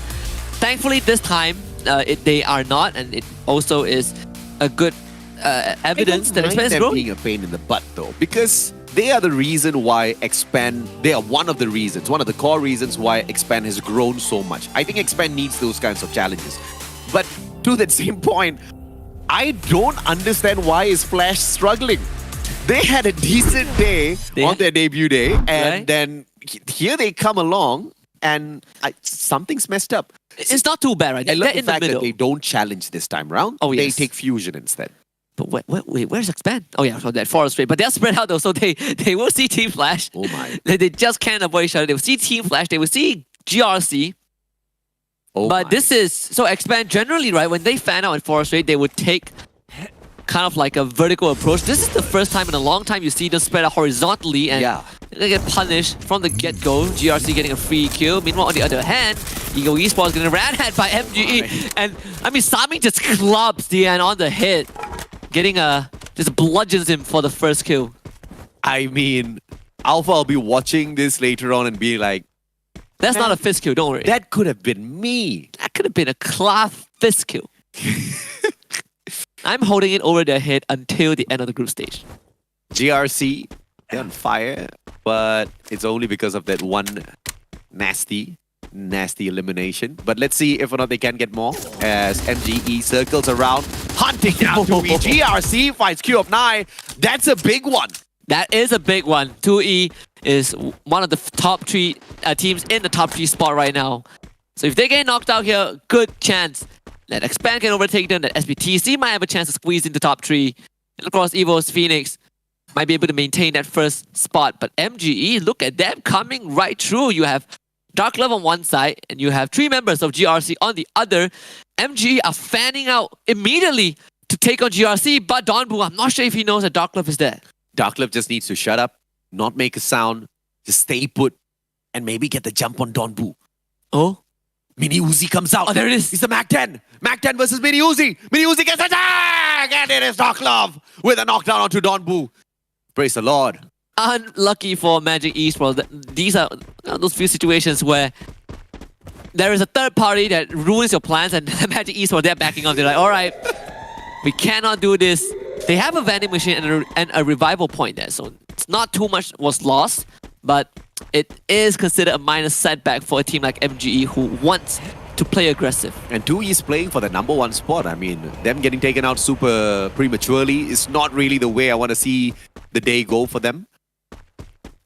Thankfully, this time they are not, and it also is a good evidence that Expand is growing. Being a pain in the butt, though, because they are the reason why Expand. They are one of the reasons, one of the core reasons why Expand has grown so much. I think Expand needs those kinds of challenges. But to that same point, I don't understand why is Flash struggling. They had a decent day on their debut day, and then here they come along and something's messed up. It's not too bad, right? I love They're the in the fact that middle. they don't challenge this time around. Oh, They yes. take fusion instead. But wait, where's Expand? Oh yeah, so that forest rate. But they're spread out though, so they will see Team Flash. Oh my. They just can't avoid each other. They will see Team Flash. They will see GRC. Oh but my. this is so Expand generally, right? When they fan out in forest rate, they would take kind of like a vertical approach. This is the first time in a long time you see them spread out horizontally and they get punished from the get-go. GRC getting a free kill. Meanwhile, on the other hand, Ego Esports getting ran at by MGE. And I mean, Sami just clubs Dian on the hit, getting just bludgeons him for the first kill. I mean, Alpha will be watching this later on and be like, that's not a fist kill, don't worry. That could have been me. That could have been a class fist kill. I'm holding it over their head until the end of the group stage. GRC, they're on fire, but it's only because of that one nasty elimination. But let's see if or not they can get more as MGE circles around, hunting down 2E. GRC finds Q of 9. That's a big one. That is a big one. 2E is one of the top 3 teams in the top 3 spot right now. So if they get knocked out here, good chance that Expand can overtake them, that SBTC might have a chance to squeeze into top 3. And of course, Evo's Phoenix might be able to maintain that first spot. But MGE, look at them coming right through. You have Dark Love on one side, and you have 3 members of GRC on the other. MGE are fanning out immediately to take on GRC, but Donbu, I'm not sure if he knows that Dark Love is there. Dark Love just needs to shut up, not make a sound, just stay put, and maybe get the jump on Donbu. Oh? Mini Uzi comes out. Oh, there it is. It's the Mac 10. Mac 10 versus Mini Uzi. Mini Uzi gets attacked! And it is Dark Love with a knockdown onto Donbu. Praise the Lord. Unlucky for Magic Esports. These are those few situations where there is a third party that ruins your plans, and Magic Esports, they're backing up. They're like, all right, we cannot do this. They have a vending machine and a revival point there, so it's not too much was lost, but it is considered a minor setback for a team like MGE who wants to play aggressive. And 2E is playing for the #1 spot. I mean, them getting taken out super prematurely is not really the way I want to see the day go for them.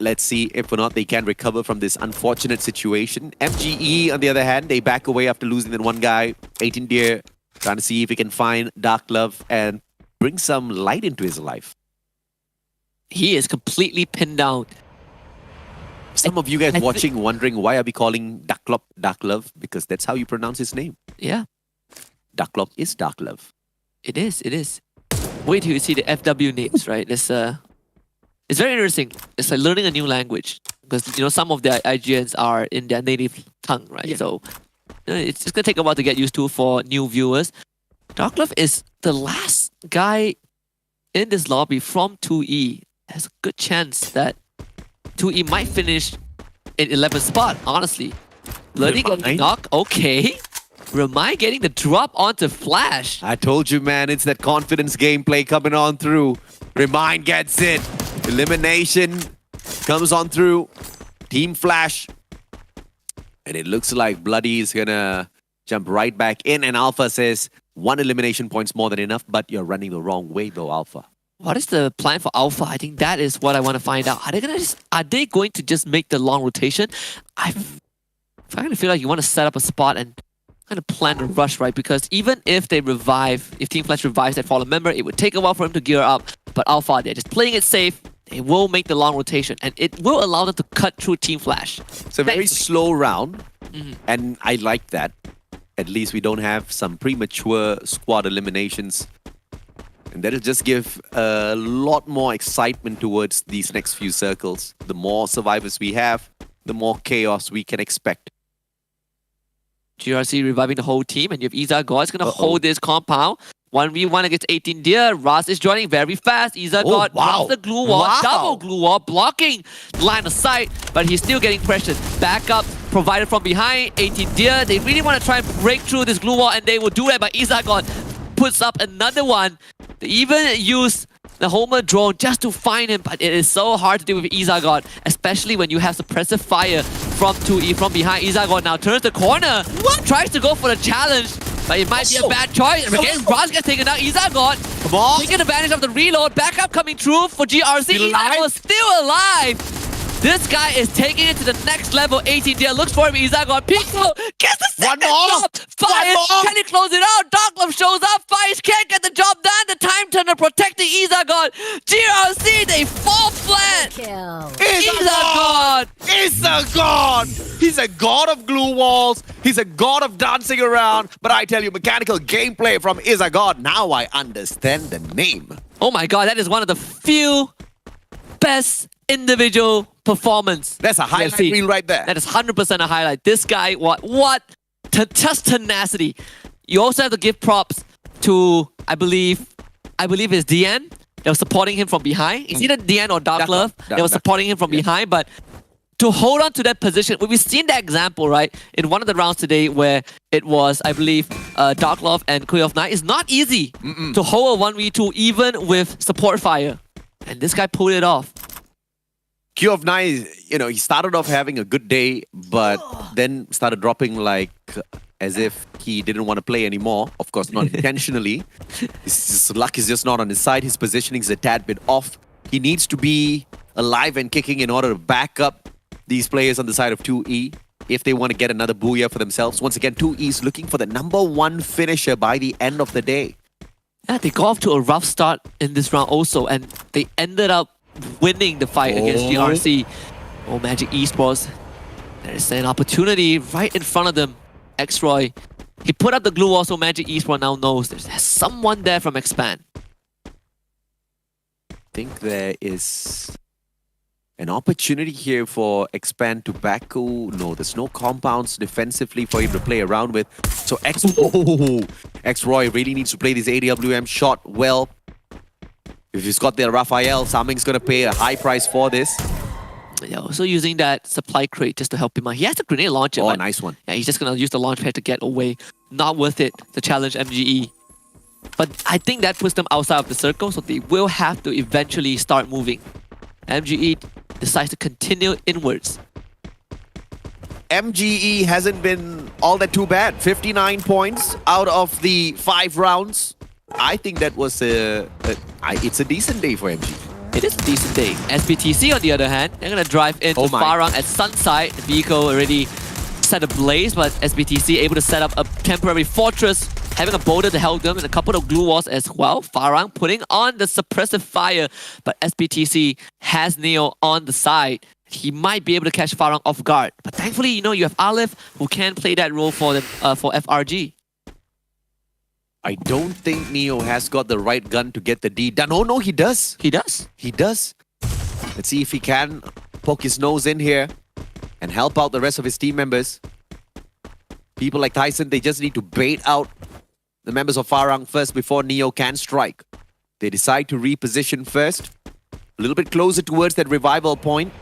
Let's see if or not they can recover from this unfortunate situation. MGE, on the other hand, they back away after losing that one guy. 18 Deer trying to see if he can find Dark Love and bring some light into his life. He is completely pinned down. Some of you guys watching wondering why are we calling Dark Love? Because that's how you pronounce his name. Yeah. Dark Love is Dark Love. It is, it is. Wait till you see the FW names, right? It's very interesting. It's like learning a new language. Because, you know, some of their IGNs are in their native tongue, right? Yeah. So, you know, it's just going to take a while to get used to for new viewers. Dark Love is the last guy in this lobby from 2E. There's a good chance that 2E might finish in 11th spot, honestly. Learning a knock, okay. Ramai getting the drop onto Flash. I told you, man, it's that confidence gameplay coming on through. Remind gets it. Elimination comes on through. Team Flash. And it looks like Bloody is gonna jump right back in. And Alpha says, 1 elimination point's more than enough, but you're running the wrong way though, Alpha. What is the plan for Alpha? I think that is what I want to find out. Are they going to just make the long rotation? I kind of feel like you want to set up a spot and kind of plan a rush, right? Because even if they revive, if Team Flash revives that fallen member, it would take a while for him to gear up. But Alpha, they're just playing it safe. They will make the long rotation, and it will allow them to cut through Team Flash. It's a very slow round, and I like that. At least we don't have some premature squad eliminations. And that'll just give a lot more excitement towards these next few circles. The more survivors we have, the more chaos we can expect. GRC reviving the whole team, and you have Iza God is going to hold this compound. 1v1 against 18 Deer. Ras is joining very fast. Iza God drops the glue wall, double glue wall, blocking the line of sight, but he's still getting pressured. Backup provided from behind. 18 Deer, they really want to try and break through this glue wall, and they will do that, but Iza God puts up another one. They even use the Homer drone just to find him, but it is so hard to do with Izagot, especially when you have suppressive fire from 2E from behind. Izagot now turns the corner, tries to go for the challenge, but it might be a bad choice. And again, Raz gets taken out. Izagot come on, taking advantage of the reload. Backup coming through for GRC. Izagot still alive. This guy is taking it to the next level. 18 there, looks for him. Izagon, Pico gets the second job. Fire, can he close it out? Darklove shows up. Fire can't get the job done. The time turner protecting Izagon. GRC, they fall flat. Izagon. Izagon! He's a god of glue walls. He's a god of dancing around. But I tell you, mechanical gameplay from Izagon. Now I understand the name. Oh my god, that is one of the few best individual performance. That's a highlight reel right there. That is 100% a highlight. This guy, just tenacity. You also have to give props to, I believe it's DN. They were supporting him from behind. It's either DN or Darklove. They were supporting him from behind, but to hold on to that position, we've seen that example, right? In one of the rounds today where it was, I believe, Darklove and Queen of Night. It's not easy to hold a 1v2 even with support fire. And this guy pulled it off. Q of Night, he started off having a good day, but then started dropping like as if he didn't want to play anymore. Of course, not intentionally. His luck is just not on his side. His positioning is a tad bit off. He needs to be alive and kicking in order to back up these players on the side of 2E if they want to get another booyah for themselves. Once again, 2E is looking for the #1 finisher by the end of the day. Yeah, they got off to a rough start in this round also, and they ended up winning the fight against GRC. Oh, Magic Esports. There's an opportunity right in front of them. X-Roy. He put up the glue wall, so Magic Esports now knows there's someone there from Expand. I think there is an opportunity here for Expand to backcool. No, there's no compounds defensively for him to play around with. So X-Roy really needs to play this AWM shot well. If he's got the Raphael, Saming's going to pay a high price for this. Yeah, also using that supply crate just to help him out. He has a grenade launcher. Oh, nice one. Yeah, he's just going to use the launch pad to get away. Not worth it to challenge MGE. But I think that puts them outside of the circle, so they will have to eventually start moving. MGE decides to continue inwards. MGE hasn't been all that too bad. 59 points out of the 5 rounds. I think that was it's a decent day for MGE. It is a decent day. SBTC, on the other hand, they're going to drive into Farang at Sunside. The vehicle already set ablaze, but SBTC able to set up a temporary fortress, having a boulder to help them and a couple of glue walls as well. Farang putting on the suppressive fire, but SBTC has Neo on the side. He might be able to catch Farang off guard. But thankfully, you have Aleph who can play that role for FRG. I don't think Neo has got the right gun to get the D done. Oh no, he does. He does? He does. Let's see if he can poke his nose in here and help out the rest of his team members. People like Tyson, they just need to bait out the members of Farang first before Neo can strike. They decide to reposition first. A little bit closer towards that revival point.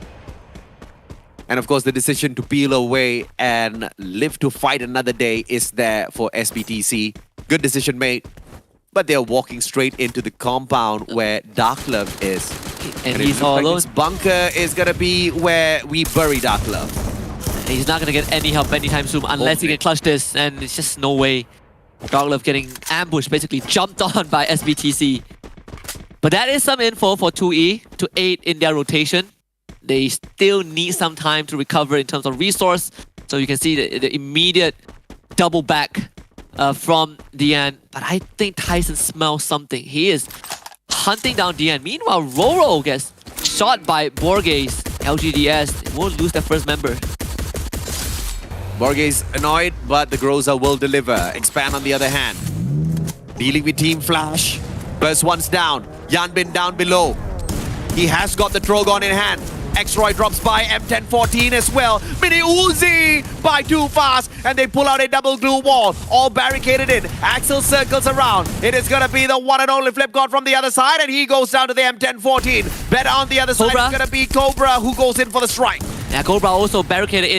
And of course, the decision to peel away and live to fight another day is there for SBTC. Good decision made. But they're walking straight into the compound where Darklove is. And he's all alone. This bunker is going to be where we bury Darklove. He's not going to get any help anytime soon unless he can clutch this. And it's just no way. Darklove getting ambushed, basically jumped on by SBTC. But that is some info for 2E to aid in their rotation. They still need some time to recover in terms of resource. So you can see the immediate double back from DN. But I think Tyson smells something. He is hunting down DN. Meanwhile, Roro gets shot by Borges. LGDS, they won't lose their first member. Borges annoyed, but the Groza will deliver. Expand on the other hand. Dealing with Team Flash. First one's down. Yanbin down below. He has got the Trogon in hand. X-Roy drops by M1014 as well. Mini Uzi by too fast. And they pull out a double glue wall. All barricaded in. Axel circles around. It is going to be the one and only Flip God from the other side. And he goes down to the M1014. Better on the other side is going to be Cobra who goes in for the strike. Yeah, Cobra also barricaded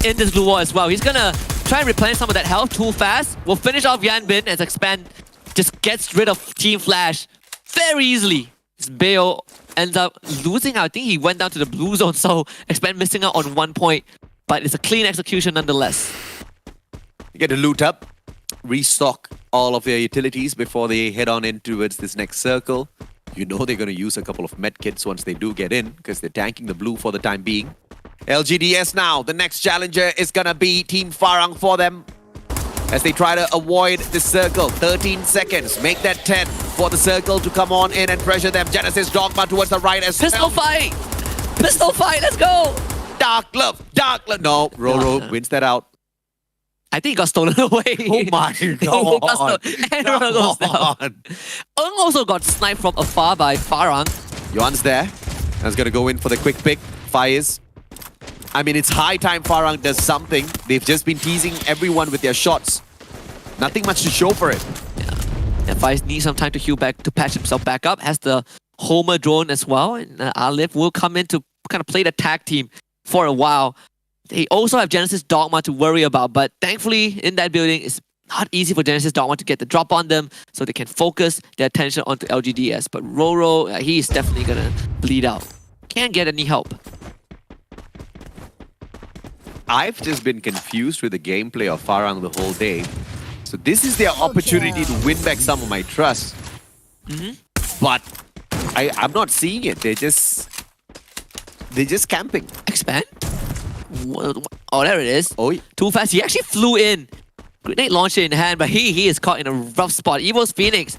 in this glue wall as well. He's going to try and replenish some of that health too fast. We'll finish off Yanbin as Expand just gets rid of Team Flash very easily. Bayo ends up losing. I think he went down to the blue zone, so Expand missing out on 1 point. But it's a clean execution nonetheless. You get to loot up, restock all of their utilities before they head on in towards this next circle. You know they're going to use a couple of med kits once they do get in because they're tanking the blue for the time being. LGDS now, the next challenger is going to be Team Farang for them as they try to avoid the circle. 13 seconds, make that 10 for the circle to come on in and pressure them. Genesis Dogma towards the right as Pistol fight! Pistol fight, let's go! Dark Glove. No, Roro wins that out. I think he got stolen away. Oh my god. And Roro goes down. Ung also got sniped from afar by Farang. Yuan's there. That's going to go in for the quick pick. Fires. I mean, it's high time Farang does something. They've just been teasing everyone with their shots. Nothing much to show for it. And Fires needs some time to heal back, to patch himself back up. Has the Homer drone as well. And Alif will come in to kind of play the tag team for a while. They also have Genesis Dogma to worry about, but thankfully in that building, it's not easy for Genesis Dogma to get the drop on them, so they can focus their attention onto LGDS. But Roro, he's definitely gonna bleed out. Can't get any help. I've just been confused with the gameplay of Farang the whole day. So this is their opportunity to win back some of my trust. But I'm not seeing it. They're just camping. Expand? Oh, there it is. Oh, too fast. He actually flew in. Grenade launcher in hand, but he is caught in a rough spot. Evil's Phoenix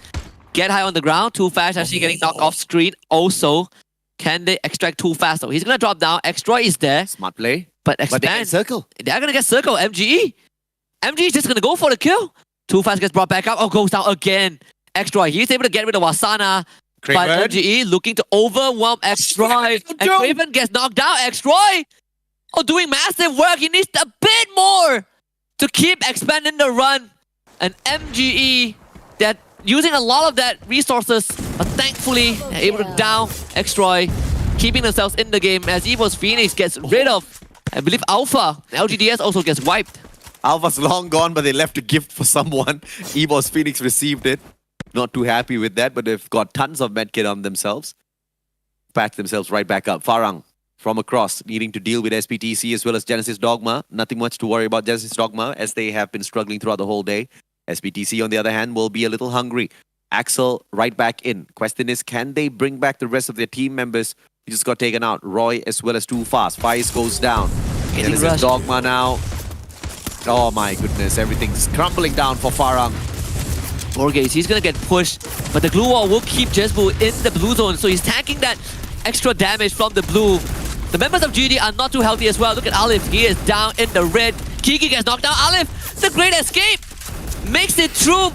get high on the ground. Too fast, actually getting knocked off screen. Also, can they extract too fast? So he's gonna drop down. Extroy is there. Smart play. But expand. But they get circle. They're gonna get circle. MGE is just gonna go for the kill. Too fast gets brought back up. Oh, goes down again. Extroy. He's able to get rid of Wasana. But MGE looking to overwhelm Extroy. And Craven gets knocked down. Extroy doing massive work. He needs a bit more to keep expanding the run. And MGE, that using a lot of that resources, but thankfully they're able to down Extroy, keeping themselves in the game as Evo's Phoenix gets rid of, I believe, Alpha. LGDS also gets wiped. Alpha's long gone, but they left a gift for someone. Evo's Phoenix received it. Not too happy with that, but they've got tons of medkit on themselves. Patch themselves right back up. Farang from across, needing to deal with SPTC as well as Genesis Dogma. Nothing much to worry about Genesis Dogma as they have been struggling throughout the whole day. SPTC, on the other hand, will be a little hungry. Axel right back in. Question is, can they bring back the rest of their team members? He just got taken out. Roy as well as Too Fast. Fires goes down. Genesis Dogma now. Oh my goodness, everything's crumbling down for Farang. Borges, he's gonna get pushed, but the glue wall will keep Jesbu in the blue zone, so he's tanking that extra damage from the blue. The members of GD are not too healthy as well. Look at Alif, he is down in the red. Kiki gets knocked down. Alif, it's a great escape. Makes it through.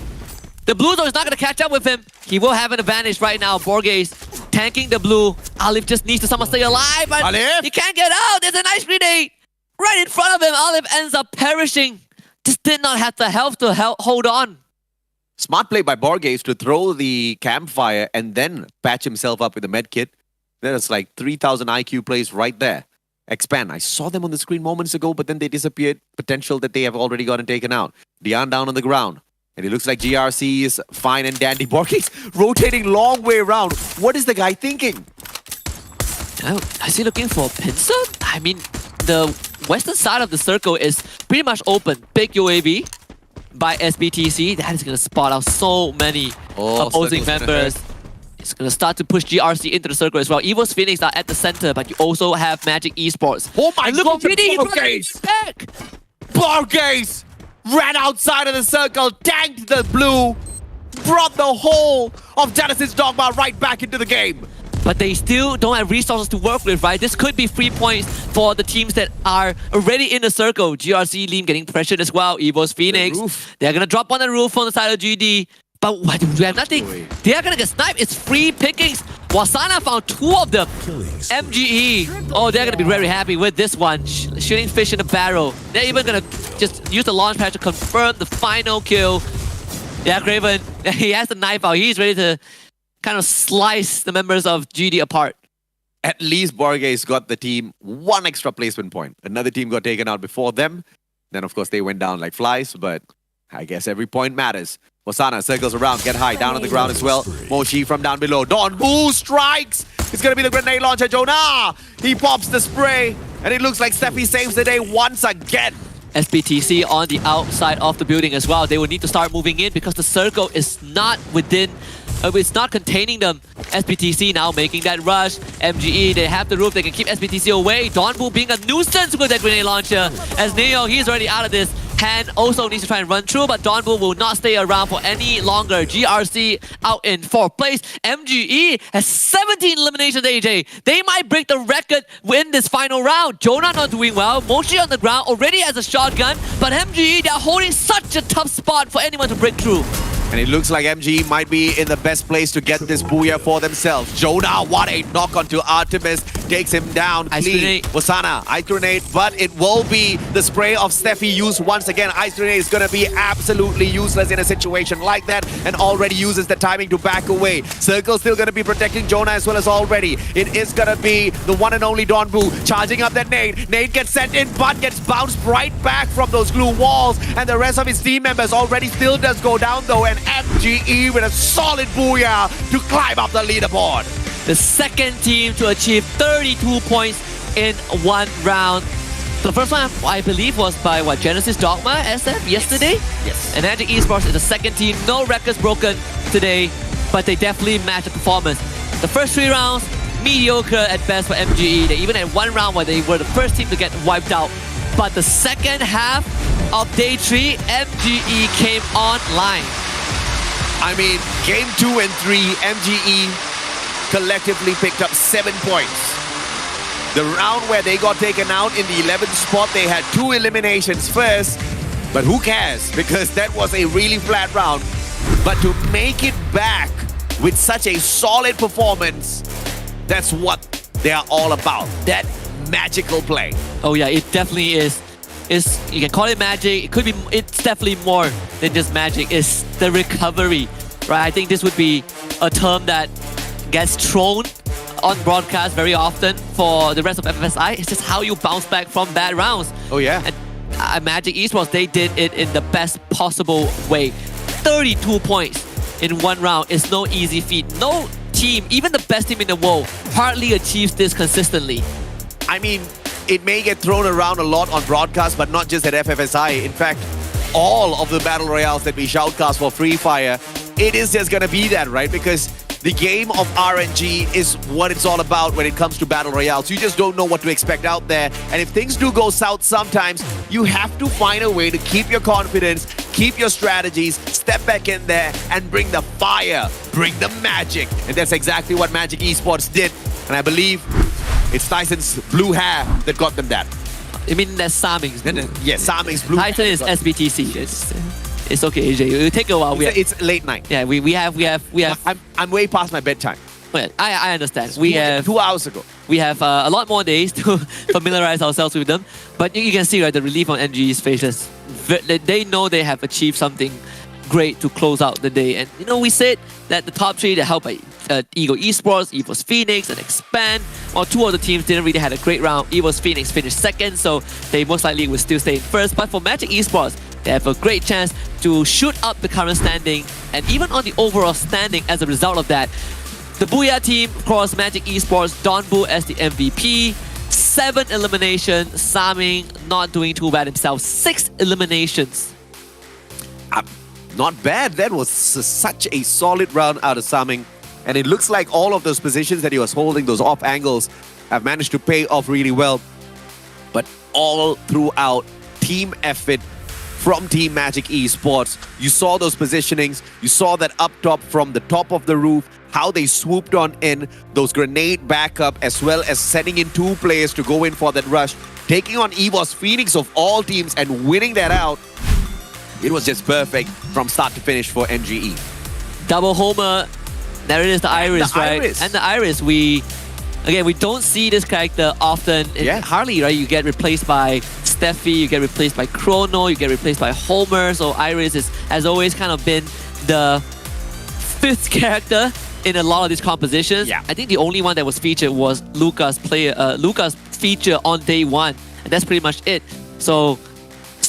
The blue zone is not gonna catch up with him. He will have an advantage right now. Borges tanking the blue. Alif just needs to somehow stay alive, but he can't get out. There's an ice grenade right in front of him. Alif ends up perishing. Just did not have the health to hold on. Smart play by Borges to throw the campfire and then patch himself up with the med kit. There's like 3,000 IQ plays right there. Expand. I saw them on the screen moments ago, but then they disappeared. Potential that they have already gotten taken out. Dion down on the ground. And it looks like GRC is fine and dandy. Borges rotating long way around. What is the guy thinking? Oh, is he looking for a pincer? I mean, the western side of the circle is pretty much open. Big UAV by SBTC. That is going to spot out so many opposing members. It's going to start to push GRC into the circle as well. Evo's Phoenix are at the center, but you also have Magic Esports. Oh my look God, at Borges! Borges ran outside of the circle, tanked the blue, brought the whole of Genesis Dogma right back into the game. But they still don't have resources to work with, right? This could be free points for the teams that are already in the circle. GRC Liam getting pressured as well. Evo's Phoenix. They're going to drop on the roof on the side of GD. But what, we have nothing. They are going to get sniped. It's free pickings. Wasana found 2 of them. MGE. Oh, they're going to be very happy with this one. Shooting fish in a barrel. They're even going to just use the launch pad to confirm the final kill. Yeah, Craven. He has the knife out. He's ready to kind of slice the members of GD apart. At least Borges got the team 1 extra placement point. Another team got taken out before them. Then, of course, they went down like flies, but I guess every point matters. Wasana circles around, get high, down on the ground as well. Moshi from down below. Don Woo strikes! It's gonna be the grenade launcher, Jonah! He pops the spray, and it looks like Steffi saves the day once again. SBTC on the outside of the building as well. They will need to start moving in because the circle is not within It's not containing them. SBTC now making that rush. MGE, they have the roof, they can keep SBTC away. Donbu being a nuisance with that grenade launcher. As Neo, he's already out of this. Han also needs to try and run through, but Donbu will not stay around for any longer. GRC out in 4th place. MGE has 17 eliminations, AJ. They might break the record in this final round. Jonah not doing well. Mochi on the ground, already has a shotgun, but MGE, they're holding such a tough spot for anyone to break through. And it looks like MGE might be in the best place to get this booyah for themselves. Jonah, what a knock onto Artemis. Takes him down clean. Wasana, ice grenade, but it will be the spray of Steffi used once again. Ice grenade is going to be absolutely useless in a situation like that, and already uses the timing to back away. Circle still going to be protecting Jonah as well as already. It is going to be the one and only Donbu charging up that nade. Nade gets sent in, but gets bounced right back from those glue walls, and the rest of his team members already still does go down though, and MGE with a solid booyah to climb up the leaderboard. The second team to achieve 32 points in one round. The first one, I believe, was by Genesis Dogma SF yesterday? Yes. And Magic Esports is the second team. No records broken today, but they definitely match the performance. The first 3 rounds, mediocre at best for MGE. They even had 1 round where they were the first team to get wiped out. But the second half of day 3, MGE came online. I mean, game 2 and 3, MGE collectively picked up 7 points. The round where they got taken out in the 11th spot, they had 2 eliminations first, but who cares? Because that was a really flat round. But to make it back with such a solid performance, that's what they are all about. That magical play. Oh yeah, it definitely is. You can call it magic. It could be. It's definitely more than just magic. It's the recovery, right? I think this would be a term that gets thrown on broadcast very often for the rest of FFSI. It's just how you bounce back from bad rounds. Oh yeah. And Magic Esports, they did it in the best possible way. 32 points in 1 round is no easy feat. No team, even the best team in the world, hardly achieves this consistently. I mean, it may get thrown around a lot on broadcast, but not just at FFSI. In fact, all of the battle royales that we shoutcast for FreeFire, it is just gonna be that, right? Because the game of RNG is what it's all about when it comes to battle royales. You just don't know what to expect out there. And if things do go south sometimes, you have to find a way to keep your confidence, keep your strategies, step back in there and bring the fire, bring the magic. And that's exactly what Magic Esports did. And I believe it's Tyson's blue hair that got them that. I mean, that's Saming's. Yes, Saming's blue. Tyson is SBTC. It's okay, AJ. It'll take a while. It's late night. Yeah, we have. I'm way past my bedtime. Well, I understand. We have 2 hours ago. We have a lot more days to familiarize ourselves with them. But you can see, right, the relief on MGE's faces. They know they have achieved something great to close out the day. And you know, we said that the top 3 that helped by Eagle Esports, EVOS Phoenix, and Expand. While 2 of the teams didn't really have a great round. EVOS Phoenix finished 2nd, so they most likely will still stay in 1st. But for Magic Esports, they have a great chance to shoot up the current standing and even on the overall standing as a result of that. The Booyah team across Magic Esports, Donbu as the MVP, 7 eliminations, Saming not doing too bad himself, 6 eliminations. Not bad. That was such a solid round out of Saming. And it looks like all of those positions that he was holding, those off angles, have managed to pay off really well. But all throughout, team effort from Team Magic Esports. You saw those positionings. You saw that up top from the top of the roof, how they swooped on in, those grenade backup, as well as sending in 2 players to go in for that rush, taking on EVOS Phoenix of all teams and winning that out. It was just perfect from start to finish for MGE. Double homer. There it is, the Iris, right? And the Iris, we don't see this character often. Hardly, right? You get replaced by Steffi, you get replaced by Chrono, you get replaced by Homer. So Iris has always kind of been the 5th character in a lot of these compositions. I think the only one that was featured was Luca's feature on day 1. And that's pretty much it. So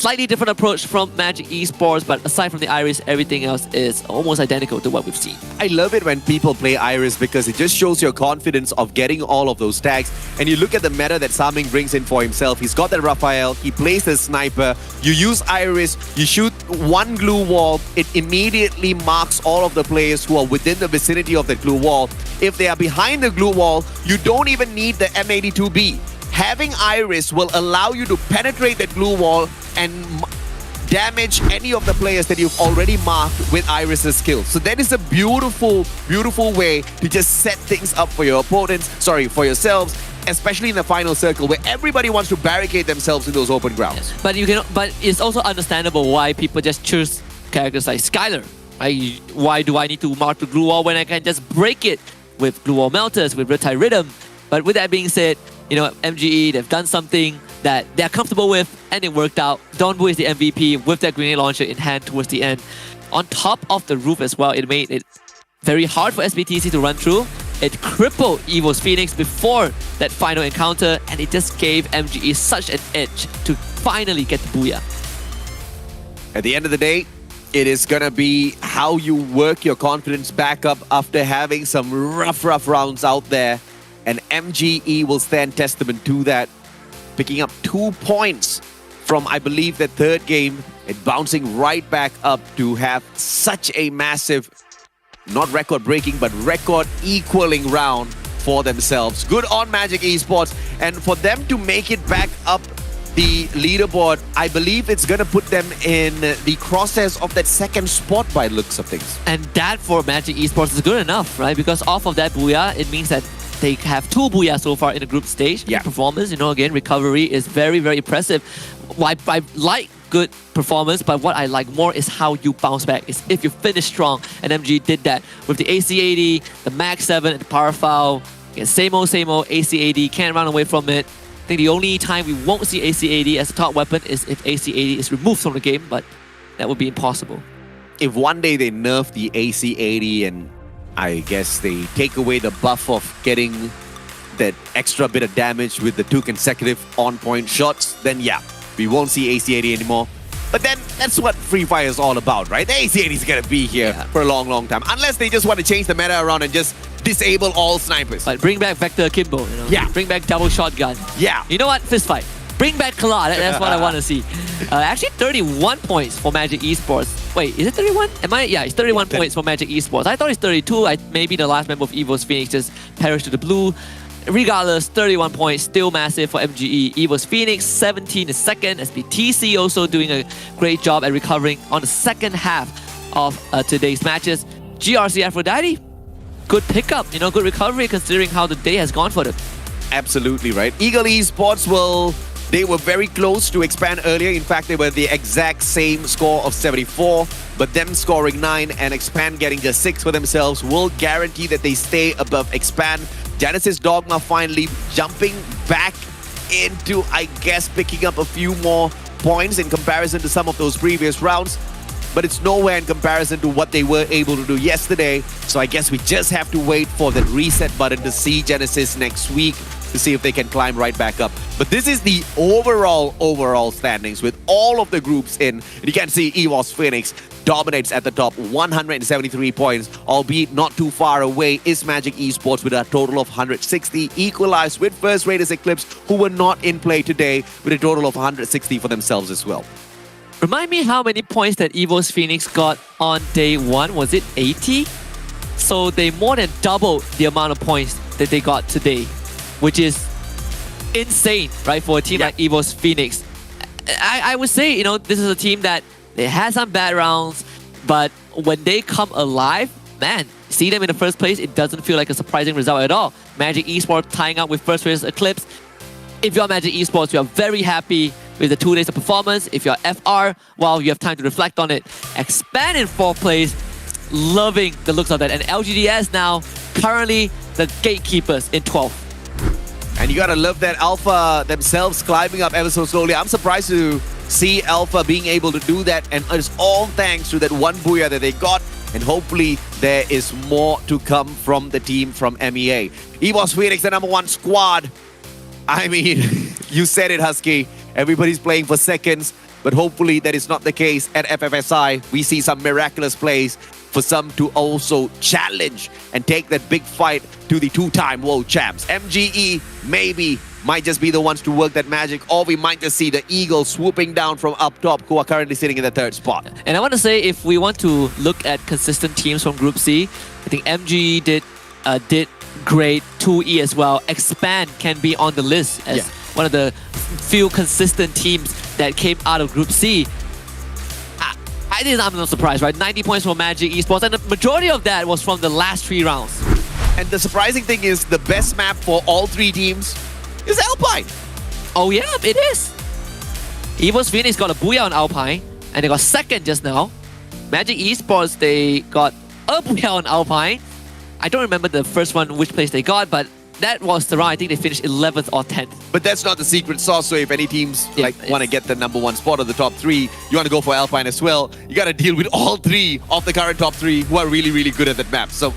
Slightly different approach from Magic Esports, but aside from the Iris, everything else is almost identical to what we've seen. I love it when people play Iris because it just shows your confidence of getting all of those tags. And you look at the meta that Saming brings in for himself. He's got that Raphael, he plays the sniper. You use Iris, you shoot one glue wall, it immediately marks all of the players who are within the vicinity of the glue wall. If they are behind the glue wall, you don't even need the M82B. Having Iris will allow you to penetrate that glue wall and damage any of the players that you've already marked with Iris's skill. So that is a beautiful, beautiful way to just set things up for your opponents, for yourselves, especially in the final circle where everybody wants to barricade themselves in those open grounds. But it's also understandable why people just choose characters like Skylar. Right? Why do I need to mark the glue wall when I can just break it with glue wall melters, with Riptide Rhythm? But with that being said, MGE, they've done something that they're comfortable with, and it worked out. Donbu is the MVP with that grenade launcher in hand towards the end. On top of the roof as well, it made it very hard for SBTC to run through. It crippled Evo's Phoenix before that final encounter, and it just gave MGE such an edge to finally get the booyah. At the end of the day, it is gonna be how you work your confidence back up after having some rough rounds out there. And MGE will stand testament to that, picking up 2 points from, I believe, the third game and bouncing right back up to have such a massive, not record-breaking, but record-equaling round for themselves. Good on Magic Esports. And for them to make it back up the leaderboard, I believe it's going to put them in the crosshairs of that second spot by the looks of things. And that for Magic Esports is good enough, right? Because off of that booyah, it means that they have 2 booyah so far in the group stage. Yeah. Performance, again, recovery is very, very impressive. I like good performance, but what I like more is how you bounce back. Is if you finish strong, and MG did that with the AC80, the Max 7, and the Power Foul. Again, same old AC80, can't run away from it. I think the only time we won't see AC80 as a top weapon is if AC80 is removed from the game, but that would be impossible. If one day they nerf the AC80 and I guess they take away the buff of getting that extra bit of damage with the 2 consecutive on-point shots, then yeah, we won't see AC80 anymore. But then that's what FreeFire is all about, right? The AC80 is going to be here for a long, long time. Unless they just want to change the meta around and just disable all snipers. But bring back Vector Akimbo, Yeah. Bring back double shotgun. Yeah. You know what? Fist fight. Bring back Kala. That's what I want to see. Actually, 31 points for Magic Esports. Wait, is it 31? Yeah, it's 31 points for Magic Esports. I thought it's 32. Maybe the last member of Evo's Phoenix just perished to the blue. Regardless, 31 points, still massive for MGE. Evo's Phoenix, 17 is second. SBTC also doing a great job at recovering on the second half of today's matches. GRC Aphrodite, good pickup, good recovery considering how the day has gone for them. Absolutely right. Eagle Esports they were very close to expand earlier. In fact, they were the exact same score of 74, but them scoring 9 and expand getting just 6 for themselves will guarantee that they stay above expand. Genesis Dogma finally jumping back into, I guess, picking up a few more points in comparison to some of those previous rounds. But it's nowhere in comparison to what they were able to do yesterday. So I guess we just have to wait for the reset button to see Genesis next week to see if they can climb right back up. But this is the overall standings with all of the groups in. And you can see EVOS Phoenix dominates at the top, 173 points, albeit not too far away is Magic Esports with a total of 160, equalized with First Raiders Eclipse, who were not in play today, with a total of 160 for themselves as well. Remind me how many points that EVO's Phoenix got on day 1. Was it 80? So they more than doubled the amount of points that they got today, which is insane, right, for a team like EVO's Phoenix. I would say, this is a team that they had some bad rounds, but when they come alive, man, see them in the first place, it doesn't feel like a surprising result at all. Magic Esports tying up with First Raiders Eclipse. If you're Magic Esports, you are very happy with the 2 days of performance. If you're FR, well, you have time to reflect on it. Expand in 4th place, loving the looks of that. And LGDS now, currently the gatekeepers in 12th. And you gotta love that Alpha themselves climbing up ever so slowly. I'm surprised to see Alpha being able to do that, and it's all thanks to that one booyah that they got, and hopefully there is more to come from the team from MEA. EVOS Phoenix, the #1 squad. I mean, you said it, Husky. Everybody's playing for seconds. but hopefully that is not the case at FFSI. We see some miraculous plays for some to also challenge and take that big fight to the two-time world champs. MGE maybe might just be the ones to work that magic, or we might just see the Eagles swooping down from up top, who are currently sitting in the third spot. And I want to say, if we want to look at consistent teams from Group C, I think MGE did great, 2E as well. Expand can be on the list as one of the few consistent teams that came out of Group C. I think I'm not surprised, right? 90 points for Magic Esports, and the majority of that was from the last 3 rounds. And the surprising thing is, the best map for all 3 teams is Alpine. Oh yeah, it is. EVOS Phoenix got a booyah on Alpine, and they got second just now. Magic Esports, they got a booyah on Alpine. I don't remember the first one, which place they got, but that was the round. I think they finished 11th or 10th. But that's not the secret sauce, so if any teams want to get the #1 spot or the top 3, you want to go for Alpine as well, you got to deal with all 3 of the current top 3 who are really, really good at that map. So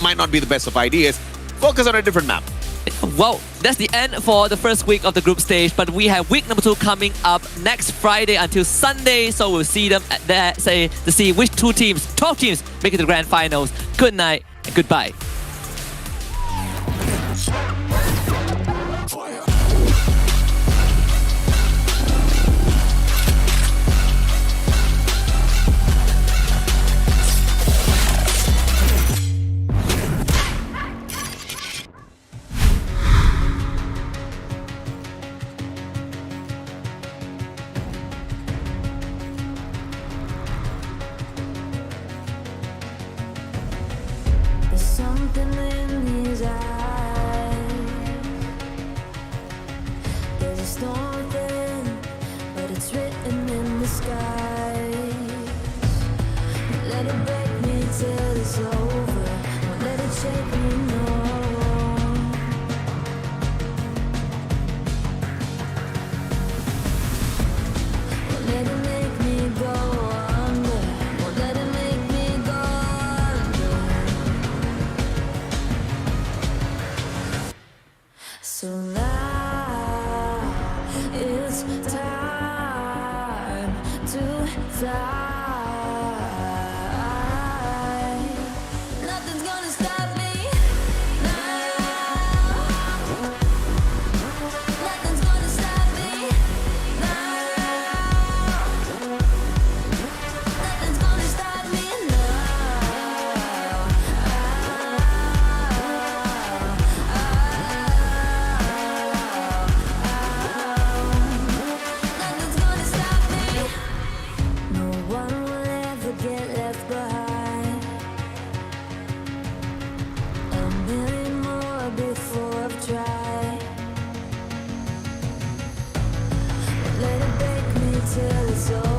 might not be the best of ideas. Focus on a different map. Well, that's the end for the first week of the group stage, but we have week number 2 coming up next Friday until Sunday, so we'll see them at there, to see which 2 teams, 12 teams, make it to the grand finals. Good night and goodbye. There's something in his eyes. There's a storm within, but it's written in the sky. Let it break me till it's over. Won't let it shake me, no. Won't let it make me go under. Won't let it make me go under. So now it's time to fly. Nothing's gonna stop me now. Nothing's gonna stop me now. Nothing's gonna stop me now. Nothing's gonna stop me. No one will ever get left behind. A million more before I've tried. Let it break me till it's over.